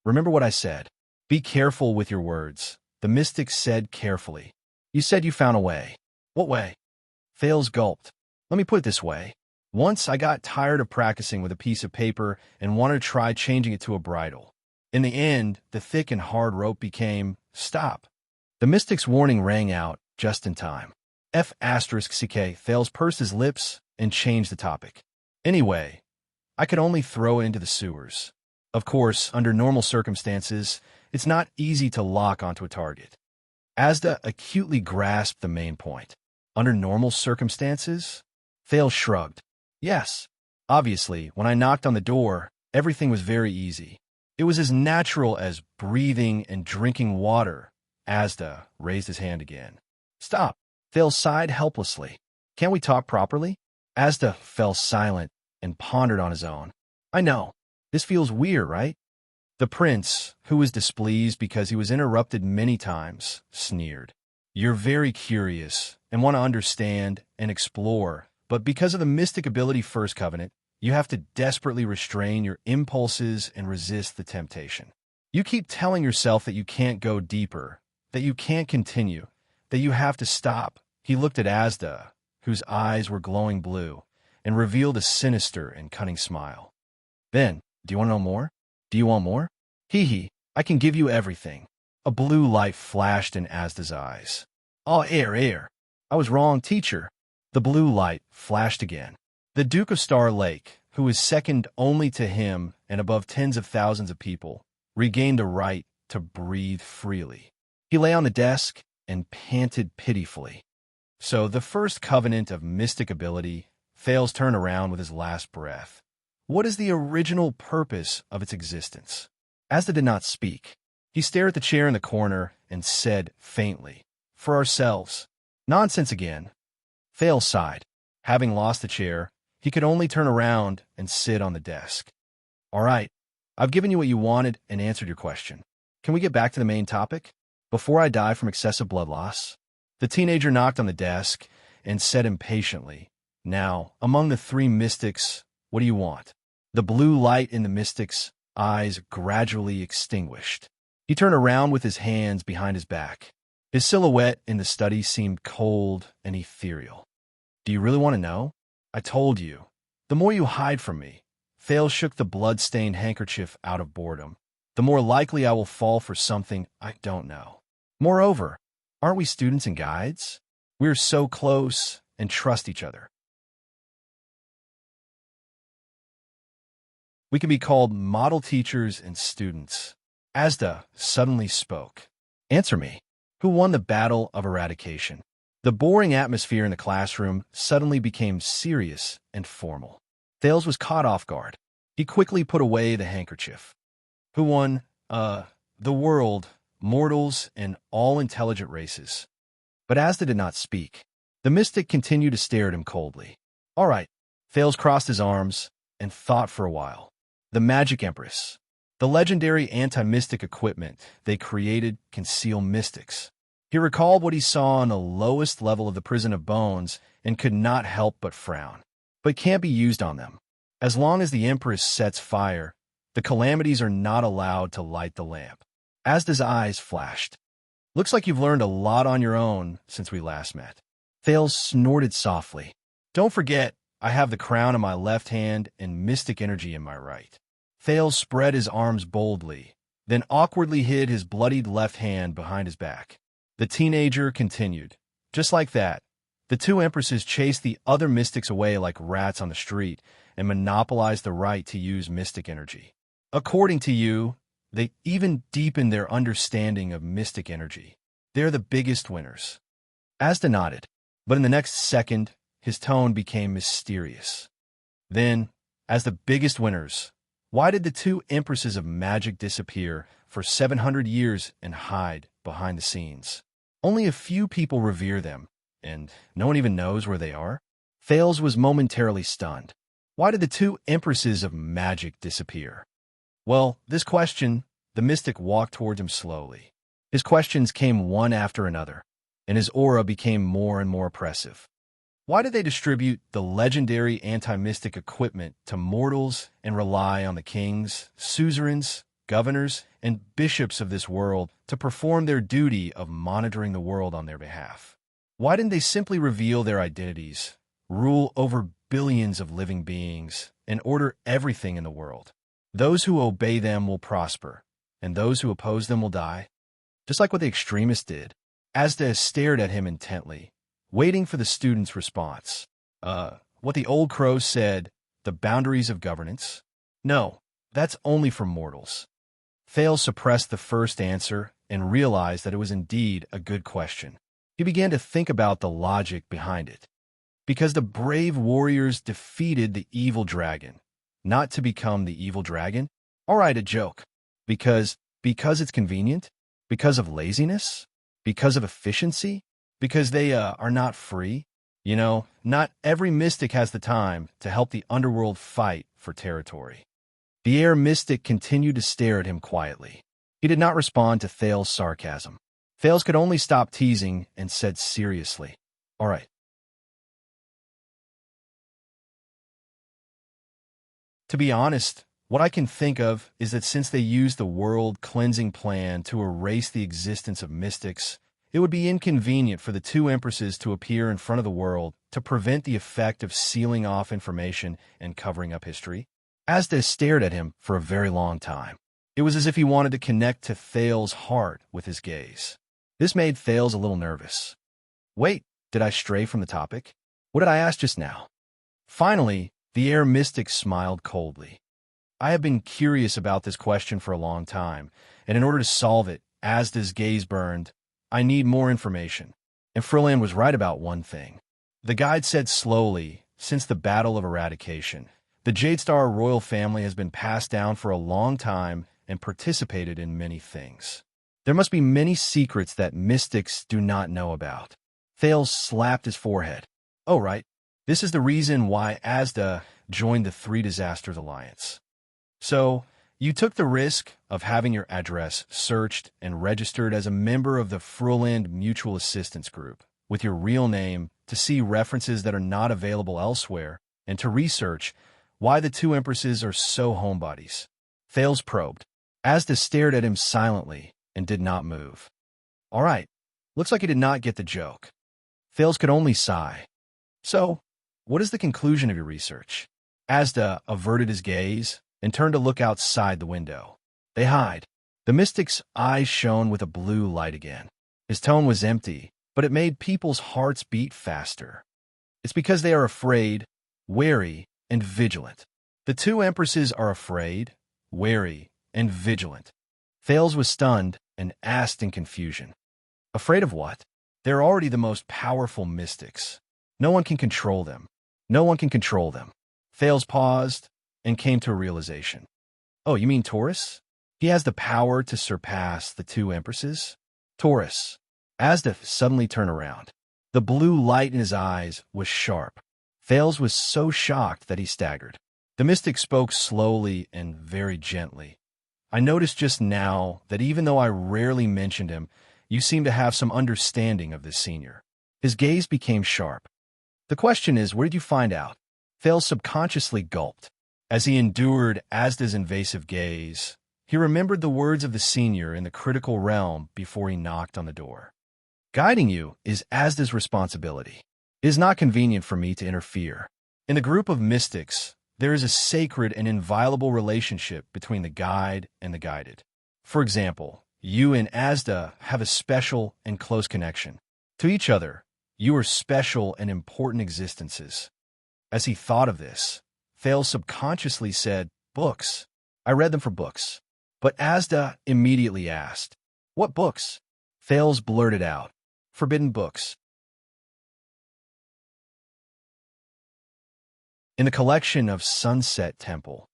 Remember what I said. Be careful with your words. The mystic said carefully. You said you found a way. What way? Thales gulped. Let me put it this way. Once I got tired of practicing with a piece of paper and wanted to try changing it to a bridle. In the end, the thick and hard rope became, stop. The mystic's warning rang out just in time. F***ck. Thales pursed his lips and changed the topic. Anyway, I could only throw it into the sewers. Of course, under normal circumstances, it's not easy to lock onto a target. Asda acutely grasped the main point. Under normal circumstances? Thales shrugged. Yes. Obviously, when I knocked on the door, everything was very easy. It was as natural as breathing and drinking water. Asda raised his hand again. Stop. Thales sighed helplessly. Can't we talk properly? Asda fell silent and pondered on his own. I know. This feels weird, right? The prince, who was displeased because he was interrupted many times, sneered. You're very curious and want to understand and explore, but because of the mystic ability First Covenant, you have to desperately restrain your impulses and resist the temptation. You keep telling yourself that you can't go deeper, that you can't continue, that you have to stop. He looked at Asda, whose eyes were glowing blue, and revealed a sinister and cunning smile. Then, do you want to know more? Do you want more? Hee, I can give you everything. A blue light flashed in Asda's eyes. Oh, air. I was wrong, teacher. The blue light flashed again. The Duke of Star Lake, who is second only to him and above tens of thousands of people, regained the right to breathe freely. He lay on the desk and panted pitifully. So the First Covenant of mystic ability fails turn around with his last breath. What is the original purpose of its existence? Asda did not speak. He stared at the chair in the corner and said faintly, For ourselves. Nonsense again. Thales sighed. Having lost the chair, he could only turn around and sit on the desk. All right, I've given you what you wanted and answered your question. Can we get back to the main topic? Before I die from excessive blood loss? The teenager knocked on the desk and said impatiently, Now, among the three mystics, what do you want? The blue light in the mystic's eyes gradually extinguished. He turned around with his hands behind his back. His silhouette in the study seemed cold and ethereal. Do you really want to know? I told you. The more you hide from me, Thales shook the blood-stained handkerchief out of boredom, the more likely I will fall for something I don't know. Moreover, aren't we students and guides? We're so close and trust each other. We can be called model teachers and students. Asda suddenly spoke. Answer me. Who won the battle of eradication? The boring atmosphere in the classroom suddenly became serious and formal. Thales was caught off guard. He quickly put away the handkerchief. Who won? The world, mortals, and all intelligent races. But Asda did not speak. The mystic continued to stare at him coldly. All right. Thales crossed his arms and thought for a while. The Magic Empress. The legendary anti-mystic equipment they created can seal mystics. He recalled what he saw on the lowest level of the prison of bones and could not help but frown. But can't be used on them. As long as the Empress sets fire, the calamities are not allowed to light the lamp. Asda's eyes flashed. Looks like you've learned a lot on your own since we last met. Thales snorted softly. Don't forget, I have the crown in my left hand and mystic energy in my right. Thales spread his arms boldly, then awkwardly hid his bloodied left hand behind his back. The teenager continued. Just like that, the two empresses chased the other mystics away like rats on the street and monopolized the right to use mystic energy. According to you, they even deepened their understanding of mystic energy. They're the biggest winners. Asda nodded, but in the next second, his tone became mysterious. Then, as the biggest winners, why did the two empresses of magic disappear for 700 years and hide behind the scenes? Only a few people revere them, and no one even knows where they are. Thales was momentarily stunned. Why did the two empresses of magic disappear? Well, this question, the mystic walked towards him slowly. His questions came one after another, and his aura became more and more oppressive. Why did they distribute the legendary anti-mystic equipment to mortals and rely on the kings, suzerains, governors, and bishops of this world to perform their duty of monitoring the world on their behalf? Why didn't they simply reveal their identities, rule over billions of living beings, and order everything in the world? Those who obey them will prosper, and those who oppose them will die. Just like what the extremists did. Asda stared at him intently, waiting for the student's response. What the old crow said, the boundaries of governance? No, that's only for mortals. Thales suppressed the first answer and realized that it was indeed a good question. He began to think about the logic behind it. Because the brave warriors defeated the evil dragon, not to become the evil dragon? All right, a joke. Because it's convenient? Because of laziness? Because of efficiency? Because they are not free? You know, not every mystic has the time to help the underworld fight for territory. The air mystic continued to stare at him quietly. He did not respond to Thales's sarcasm. Thales could only stop teasing and said seriously, "All right." To be honest, what I can think of is that since they used the world cleansing plan to erase the existence of mystics, it would be inconvenient for the two empresses to appear in front of the world to prevent the effect of sealing off information and covering up history. Asda stared at him for a very long time. It was as if he wanted to connect to Thales's heart with his gaze. This made Thales a little nervous. Wait, did I stray from the topic? What did I ask just now? Finally, the air mystic smiled coldly. I have been curious about this question for a long time, and in order to solve it, Asda's gaze burned. I need more information. And Frilland was right about one thing. The guide said slowly, since the Battle of Eradication, the Jadestar royal family has been passed down for a long time and participated in many things. There must be many secrets that mystics do not know about. Thales slapped his forehead. Oh, right. This is the reason why Asda joined the Three Disasters Alliance. So, you took the risk of having your address searched and registered as a member of the Fruland Mutual Assistance Group with your real name to see references that are not available elsewhere and to research why the two empresses are so homebodies. Thales probed. Asda stared at him silently and did not move. All right, looks like he did not get the joke. Thales could only sigh. So, what is the conclusion of your research? Asda averted his gaze and turned to look outside the window. They hide. The mystic's eyes shone with a blue light again. His tone was empty, but it made people's hearts beat faster. It's because they are afraid, wary, and vigilant. The two empresses are afraid, wary, and vigilant. Thales was stunned and asked in confusion. Afraid of what? They're already the most powerful mystics. No one can control them. No one can control them. Thales paused and came to a realization. Oh, you mean Taurus? He has the power to surpass the two empresses? Taurus. Asda suddenly turned around. The blue light in his eyes was sharp. Thales was so shocked that he staggered. The mystic spoke slowly and very gently. I noticed just now that even though I rarely mentioned him, you seem to have some understanding of this senior. His gaze became sharp. The question is, where did you find out? Thales subconsciously gulped. As he endured Asda's invasive gaze, he remembered the words of the senior in the critical realm before he knocked on the door. Guiding you is Asda's responsibility. It is not convenient for me to interfere. In the group of mystics, there is a sacred and inviolable relationship between the guide and the guided. For example, you and Asda have a special and close connection. To each other, you are special and important existences. As he thought of this, Thales subconsciously said, books. I read them for books. But Asda immediately asked, what books? Thales blurted out, forbidden books. In the collection of Sunset Temple,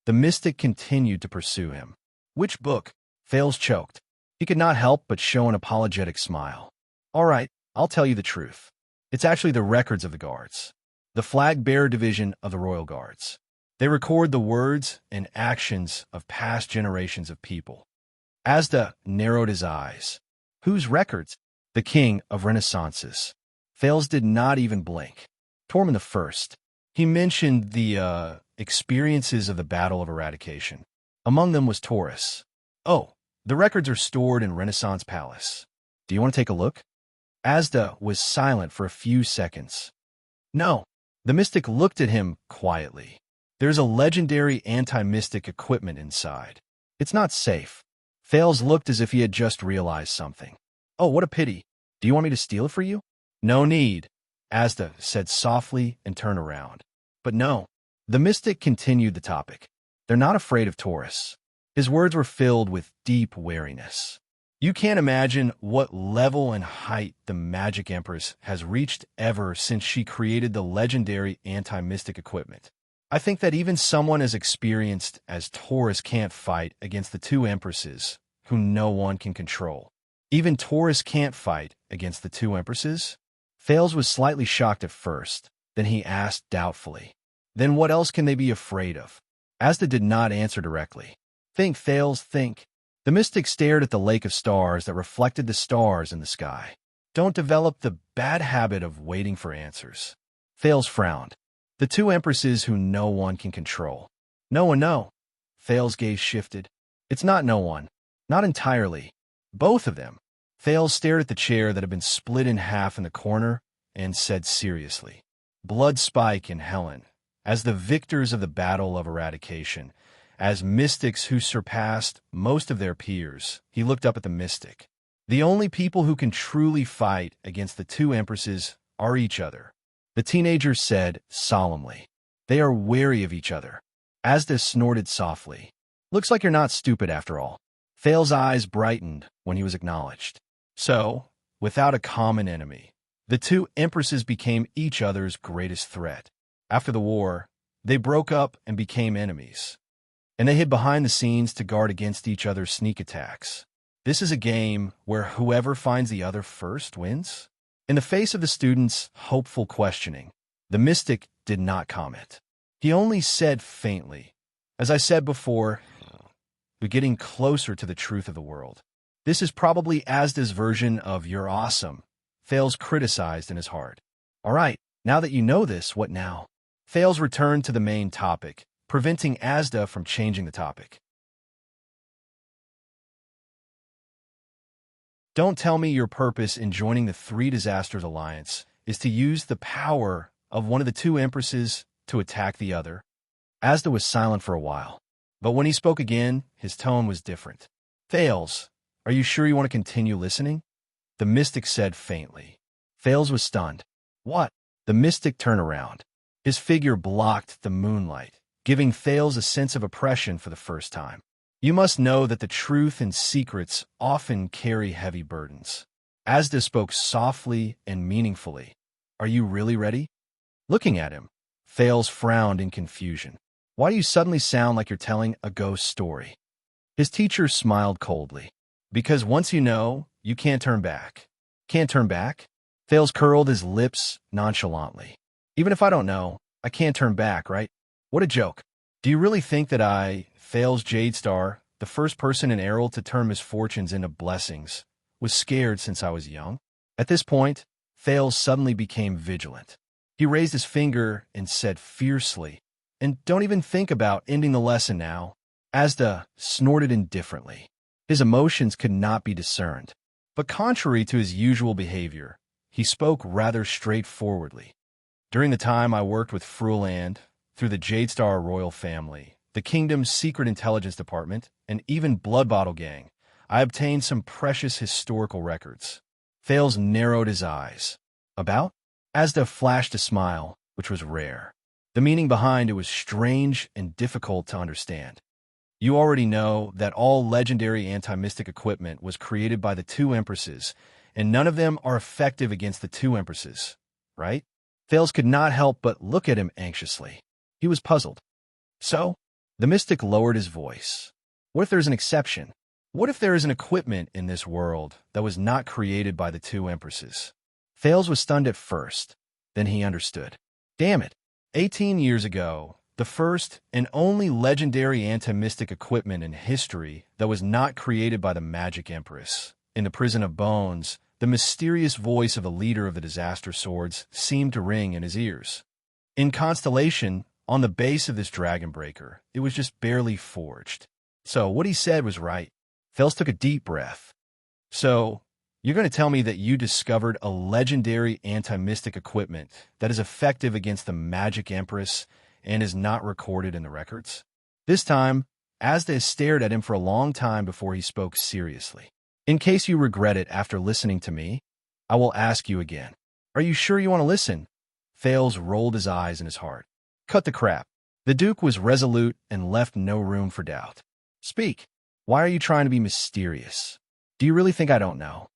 the mystic continued to pursue him. Which book? Thales choked. He could not help but show an apologetic smile. All right, I'll tell you the truth. It's actually the records of the guards. The flag-bearer division of the Royal Guards. They record the words and actions of past generations of people. Asda narrowed his eyes. Whose records? The king of Renaissances. Thales did not even blink. Tormund I. He mentioned the experiences of the Battle of Eradication. Among them was Taurus. Oh, the records are stored in Renaissance Palace. Do you want to take a look? Asda was silent for a few seconds. No. The mystic looked at him quietly. There's a legendary anti-mystic equipment inside. It's not safe. Thales looked as if he had just realized something. Oh, what a pity. Do you want me to steal it for you? No need, Asda said softly and turned around. But no. The mystic continued the topic. They're not afraid of Taurus. His words were filled with deep wariness. You can't imagine what level and height the Magic Empress has reached ever since she created the legendary anti-mystic equipment. I think that even someone as experienced as Taurus can't fight against the two empresses, who no one can control. Even Taurus can't fight against the two empresses? Thales was slightly shocked at first. Then he asked doubtfully, "Then what else can they be afraid of?" Asda did not answer directly. "Think, Thales, think." The mystic stared at the lake of stars that reflected the stars in the sky. "Don't develop the bad habit of waiting for answers." Thales frowned. "The two empresses who no one can control." "No one, no." Thales' gaze shifted. "It's not no one. Not entirely. Both of them." Thales stared at the chair that had been split in half in the corner and said seriously, "Blood Spike and Helen, as the victors of the battle of eradication, as mystics who surpassed most of their peers," he looked up at the mystic. "The only people who can truly fight against the two empresses are each other." The teenager said solemnly, "They are wary of each other." Asda snorted softly. "Looks like you're not stupid after all." Thales' eyes brightened when he was acknowledged. So, without a common enemy, the two empresses became each other's greatest threat. After the war, they broke up and became enemies. And they hid behind the scenes to guard against each other's sneak attacks. This is a game where whoever finds the other first wins? In the face of the student's hopeful questioning, the mystic did not comment. He only said faintly, "As I said before, we're getting closer to the truth of the world." This is probably Asda's version of "you're awesome," Thales criticized in his heart. "All right, now that you know this, what now?" Thales returned to the main topic, preventing Asda from changing the topic. "Don't tell me your purpose in joining the Three Disasters Alliance is to use the power of one of the two empresses to attack the other." Asda was silent for a while, but when he spoke again, his tone was different. "Thales, are you sure you want to continue listening?" The mystic said faintly. Thales was stunned. "What?" The mystic turned around. His figure blocked the moonlight, giving Thales a sense of oppression for the first time. "You must know that the truth and secrets often carry heavy burdens." Asda spoke softly and meaningfully. "Are you really ready?" Looking at him, Thales frowned in confusion. "Why do you suddenly sound like you're telling a ghost story?" His teacher smiled coldly. "Because once you know, you can't turn back." "Can't turn back?" Thales curled his lips nonchalantly. "Even if I don't know, I can't turn back, right? What a joke. Do you really think that I, Thales Jadestar, the first person in Errol to turn misfortunes into blessings, was scared since I was young?" At this point, Thales suddenly became vigilant. He raised his finger and said fiercely, "And don't even think about ending the lesson now." Asda snorted indifferently. His emotions could not be discerned. But contrary to his usual behavior, he spoke rather straightforwardly. "During the time I worked with Fruland, through the Jadestar royal family, the kingdom's secret intelligence department, and even Blood Bottle Gang, I obtained some precious historical records." Thales narrowed his eyes. "About?" Asda flashed a smile, which was rare. The meaning behind it was strange and difficult to understand. "You already know that all legendary anti-mystic equipment was created by the two empresses, and none of them are effective against the two empresses, right?" Thales could not help but look at him anxiously. He was puzzled. "So?" The mystic lowered his voice. "What if there's an exception? What if there is an equipment in this world that was not created by the two empresses?" Thales was stunned at first. Then he understood. Damn it. 18 years ago, the first and only legendary anti-mystic equipment in history that was not created by the Magic Empress. In the Prison of Bones, the mysterious voice of the leader of the Disaster Swords seemed to ring in his ears. In Constellation, on the base of this Dragon Breaker, it was just barely forged. So what he said was right. Thales took a deep breath. "So, you're going to tell me that you discovered a legendary anti-mystic equipment that is effective against the Magic Empress and is not recorded in the records?" This time, Asda stared at him for a long time before he spoke seriously. "In case you regret it after listening to me, I will ask you again. Are you sure you want to listen?" Thales rolled his eyes in his heart. "Cut the crap." The Duke was resolute and left no room for doubt. "Speak. Why are you trying to be mysterious? Do you really think I don't know?"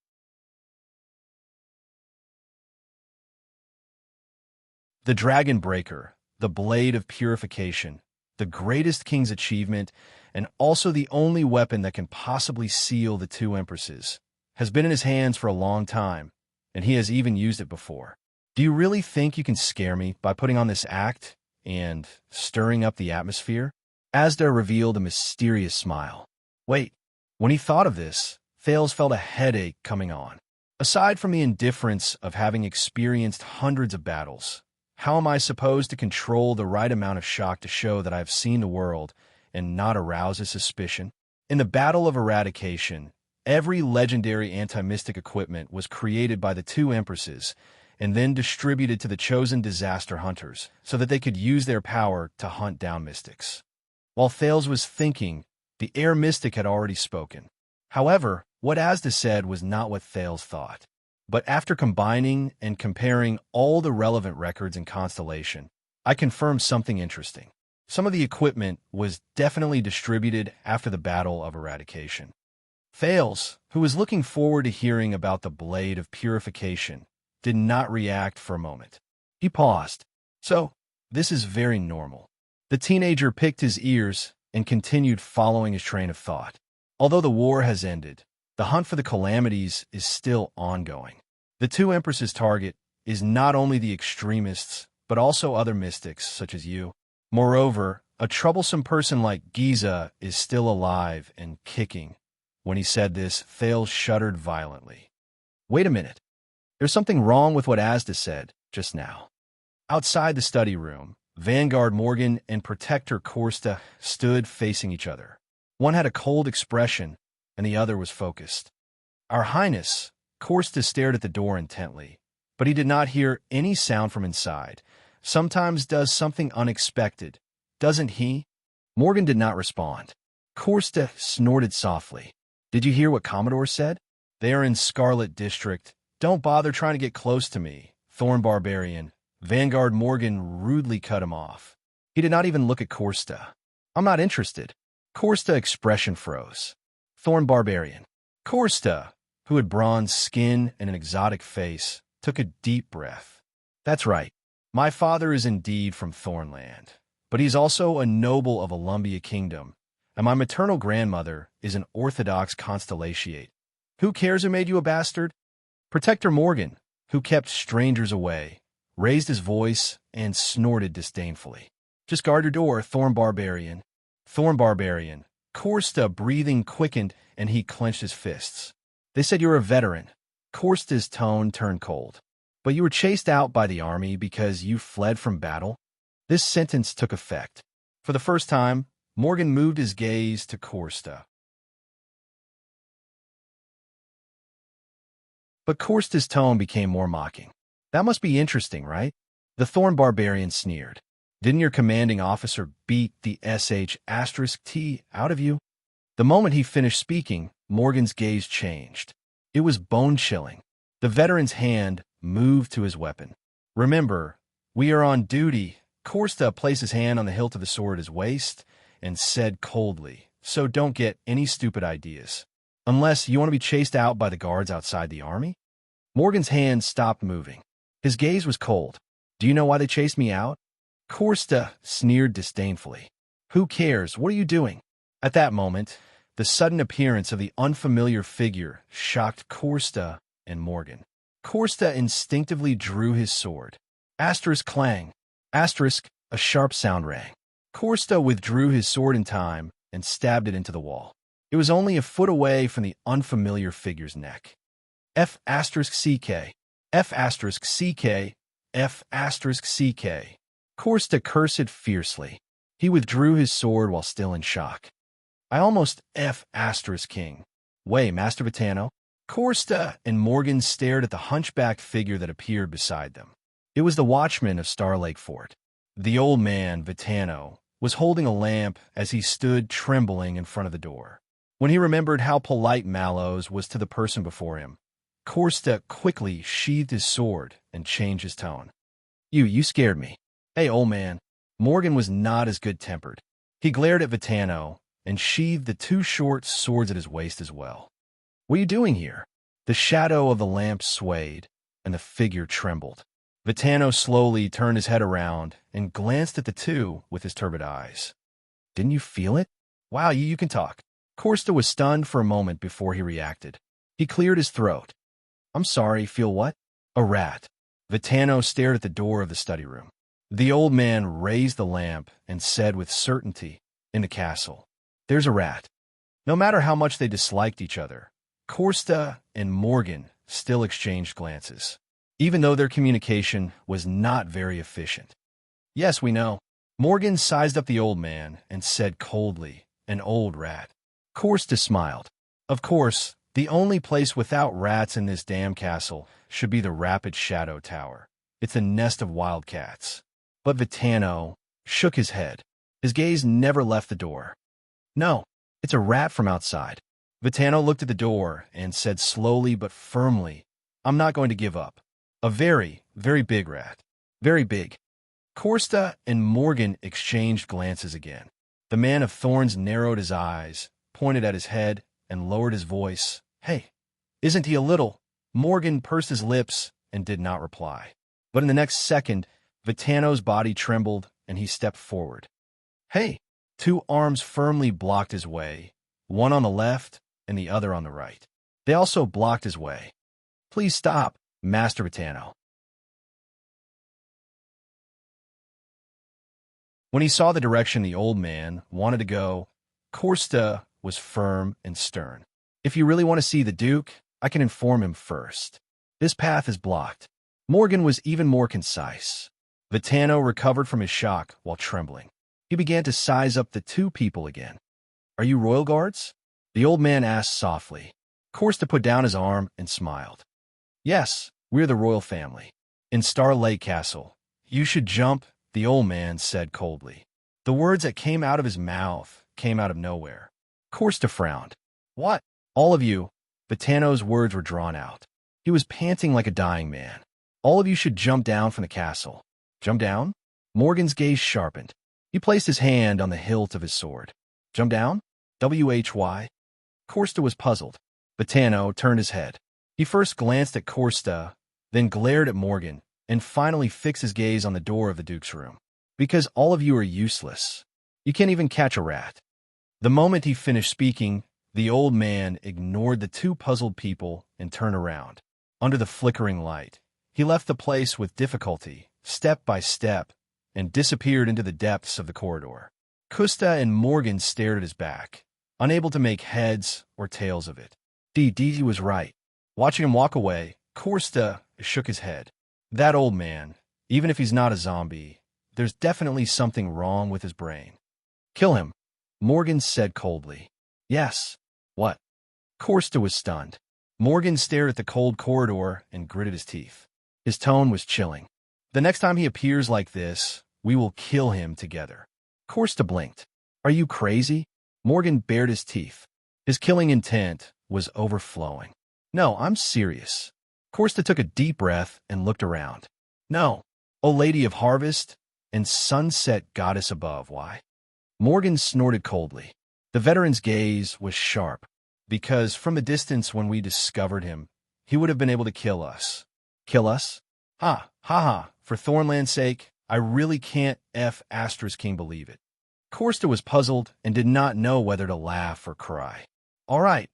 The Dragon Breaker, the blade of purification, the greatest king's achievement, and also the only weapon that can possibly seal the two empresses, has been in his hands for a long time, and he has even used it before. Do you really think you can scare me by putting on this act and stirring up the atmosphere? Asda revealed a mysterious smile. Wait, when he thought of this, Thales felt a headache coming on. Aside from the indifference of having experienced hundreds of battles, how am I supposed to control the right amount of shock to show that I have seen the world and not arouse his suspicion? In the Battle of Eradication, every legendary anti-mystic equipment was created by the two empresses and then distributed to the chosen disaster hunters so that they could use their power to hunt down mystics. While Thales was thinking, the air mystic had already spoken. However, what Asda said was not what Thales thought. But after combining and comparing all the relevant records in Constellation, I confirmed something interesting. Some of the equipment was definitely distributed after the Battle of Eradication. Thales, who was looking forward to hearing about the Blade of Purification, did not react for a moment. He paused. So, this is very normal. The teenager picked his ears and continued following his train of thought. Although the war has ended, the hunt for the calamities is still ongoing. The two empresses' target is not only the extremists, but also other mystics, such as you. Moreover, a troublesome person like Giza is still alive and kicking. When he said this, Thales shuddered violently. Wait a minute. There's something wrong with what Asda said just now. Outside the study room, Vanguard Morgan and Protector Korsta stood facing each other. One had a cold expression, and the other was focused. Our Highness, Korsta stared at the door intently, but he did not hear any sound from inside. Sometimes does something unexpected, doesn't he? Morgan did not respond. Korsta snorted softly. Did you hear what Commodore said? They are in Scarlet District. Don't bother trying to get close to me, Thorn Barbarian. Vanguard Morgan rudely cut him off. He did not even look at Korsta. I'm not interested. Korsta expression froze. Thorn Barbarian. Korsta, who had bronze skin and an exotic face, took a deep breath. That's right. My father is indeed from Thornland, but he's also a noble of Olumbia Kingdom, and my maternal grandmother is an Orthodox Constellatiate. Who cares who made you a bastard? Protector Morgan, who kept strangers away, raised his voice and snorted disdainfully. Just guard your door, Thorn Barbarian. Thorn Barbarian. Korsta breathing quickened and he clenched his fists. They said you're a veteran. Korsta's tone turned cold. But you were chased out by the army because you fled from battle? This sentence took effect. For the first time, Morgan moved his gaze to Korsta. But Korsta's tone became more mocking. That must be interesting, right? The Thorn Barbarian sneered. Didn't your commanding officer beat the sh*t out of you? The moment he finished speaking, Morgan's gaze changed. It was bone-chilling. The veteran's hand moved to his weapon. Remember, we are on duty. Korsta placed his hand on the hilt of the sword at his waist and said coldly, so don't get any stupid ideas. Unless you want to be chased out by the guards outside the army? Morgan's hand stopped moving. His gaze was cold. Do you know why they chased me out? Korsta sneered disdainfully. Who cares? What are you doing? At that moment, the sudden appearance of the unfamiliar figure shocked Korsta and Morgan. Korsta instinctively drew his sword. Asterisk clang. Asterisk, a sharp sound rang. Korsta withdrew his sword in time and stabbed it into the wall. It was only a foot away from the unfamiliar figure's neck. F****, F****, F****. Korsta cursed fiercely. He withdrew his sword while still in shock. I almost King. Way, Master Vitano. Korsta and Morgan stared at the hunchbacked figure that appeared beside them. It was the watchman of Star Lake Fort. The old man, Vitano, was holding a lamp as he stood trembling in front of the door. When he remembered how polite Mallows was to the person before him, Korsta quickly sheathed his sword and changed his tone. You scared me. Hey, old man. Morgan was not as good-tempered. He glared at Vitano and sheathed the two short swords at his waist as well. What are you doing here? The shadow of the lamp swayed, and the figure trembled. Vitano slowly turned his head around and glanced at the two with his turbid eyes. Didn't you feel it? Wow, you can talk. Korsta was stunned for a moment before he reacted. He cleared his throat. I'm sorry, feel what? A rat. Vitano stared at the door of the study room. The old man raised the lamp and said with certainty, in the castle, there's a rat. No matter how much they disliked each other, Korsta and Morgan still exchanged glances, even though their communication was not very efficient. Yes, we know. Morgan sized up the old man and said coldly, an old rat. Korsta smiled. Of course, the only place without rats in this damn castle should be the Rapid Shadow Tower. It's a nest of wildcats. But Vitano shook his head. His gaze never left the door. No, it's a rat from outside. Vitano looked at the door and said slowly but firmly, I'm not going to give up. A very, very big rat. Very big. Korsta and Morgan exchanged glances again. The man of thorns narrowed his eyes, pointed at his head, and lowered his voice. Hey, isn't he a little? Morgan pursed his lips and did not reply. But in the next second, Vitano's body trembled and he stepped forward. Hey! Two arms firmly blocked his way, one on the left and the other on the right. They also blocked his way. Please stop, Master Vitano. When he saw the direction the old man wanted to go, Korsta was firm and stern. If you really want to see the Duke, I can inform him first. This path is blocked. Morgan was even more concise. Vitano recovered from his shock while trembling. He began to size up the two people again. Are you royal guards? The old man asked softly. Korsta put down his arm and smiled. Yes, we're the royal family. In Star Lake Castle. You should jump, the old man said coldly. The words that came out of his mouth came out of nowhere. Korsta frowned. What? All of you. Vitano's words were drawn out. He was panting like a dying man. All of you should jump down from the castle. Jump down? Morgan's gaze sharpened. He placed his hand on the hilt of his sword. Jump down? Why? Korsta was puzzled. Vitano turned his head. He first glanced at Korsta, then glared at Morgan, and finally fixed his gaze on the door of the Duke's room. Because all of you are useless. You can't even catch a rat. The moment he finished speaking, the old man ignored the two puzzled people and turned around. Under the flickering light, he left the place with difficulty, step by step, and disappeared into the depths of the corridor. Korsta and Morgan stared at his back, unable to make heads or tails of it. Dee was right. Watching him walk away, Korsta shook his head. That old man, even if he's not a zombie, there's definitely something wrong with his brain. Kill him, Morgan said coldly. Yes. What? Korsta was stunned. Morgan stared at the cold corridor and gritted his teeth. His tone was chilling. The next time he appears like this, we will kill him together. Korsta blinked. Are you crazy? Morgan bared his teeth. His killing intent was overflowing. No, I'm serious. Korsta took a deep breath and looked around. No. O Lady of Harvest and Sunset Goddess above, why? Morgan snorted coldly. The veteran's gaze was sharp, because from a distance when we discovered him, he would have been able to kill us. Kill us? Ha, ha, ha. For Thornland's sake, I really can't *King believe it. Korsta was puzzled and did not know whether to laugh or cry. All right,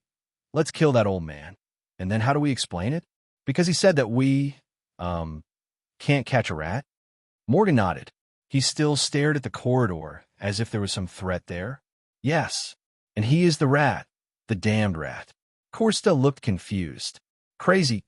let's kill that old man. And then how do we explain it? Because he said that we, can't catch a rat? Morgan nodded. He still stared at the corridor as if there was some threat there. Yes, and he is the rat, the damned rat. Korsta looked confused. Crazy.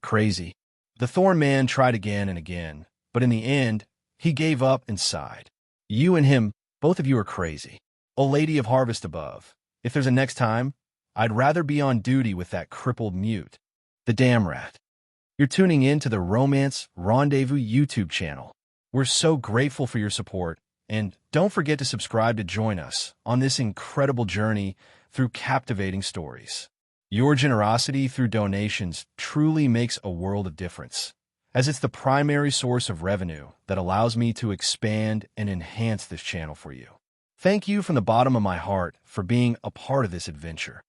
The Thorn Man tried again and again, but in the end, he gave up and sighed. You and him, both of you are crazy. O Lady of Harvest above, if there's a next time, I'd rather be on duty with that crippled mute. The damn rat. You're tuning in to the Romance Rendezvous YouTube channel. We're so grateful for your support, and don't forget to subscribe to join us on this incredible journey through captivating stories. Your generosity through donations truly makes a world of difference, as it's the primary source of revenue that allows me to expand and enhance this channel for you. Thank you from the bottom of my heart for being a part of this adventure.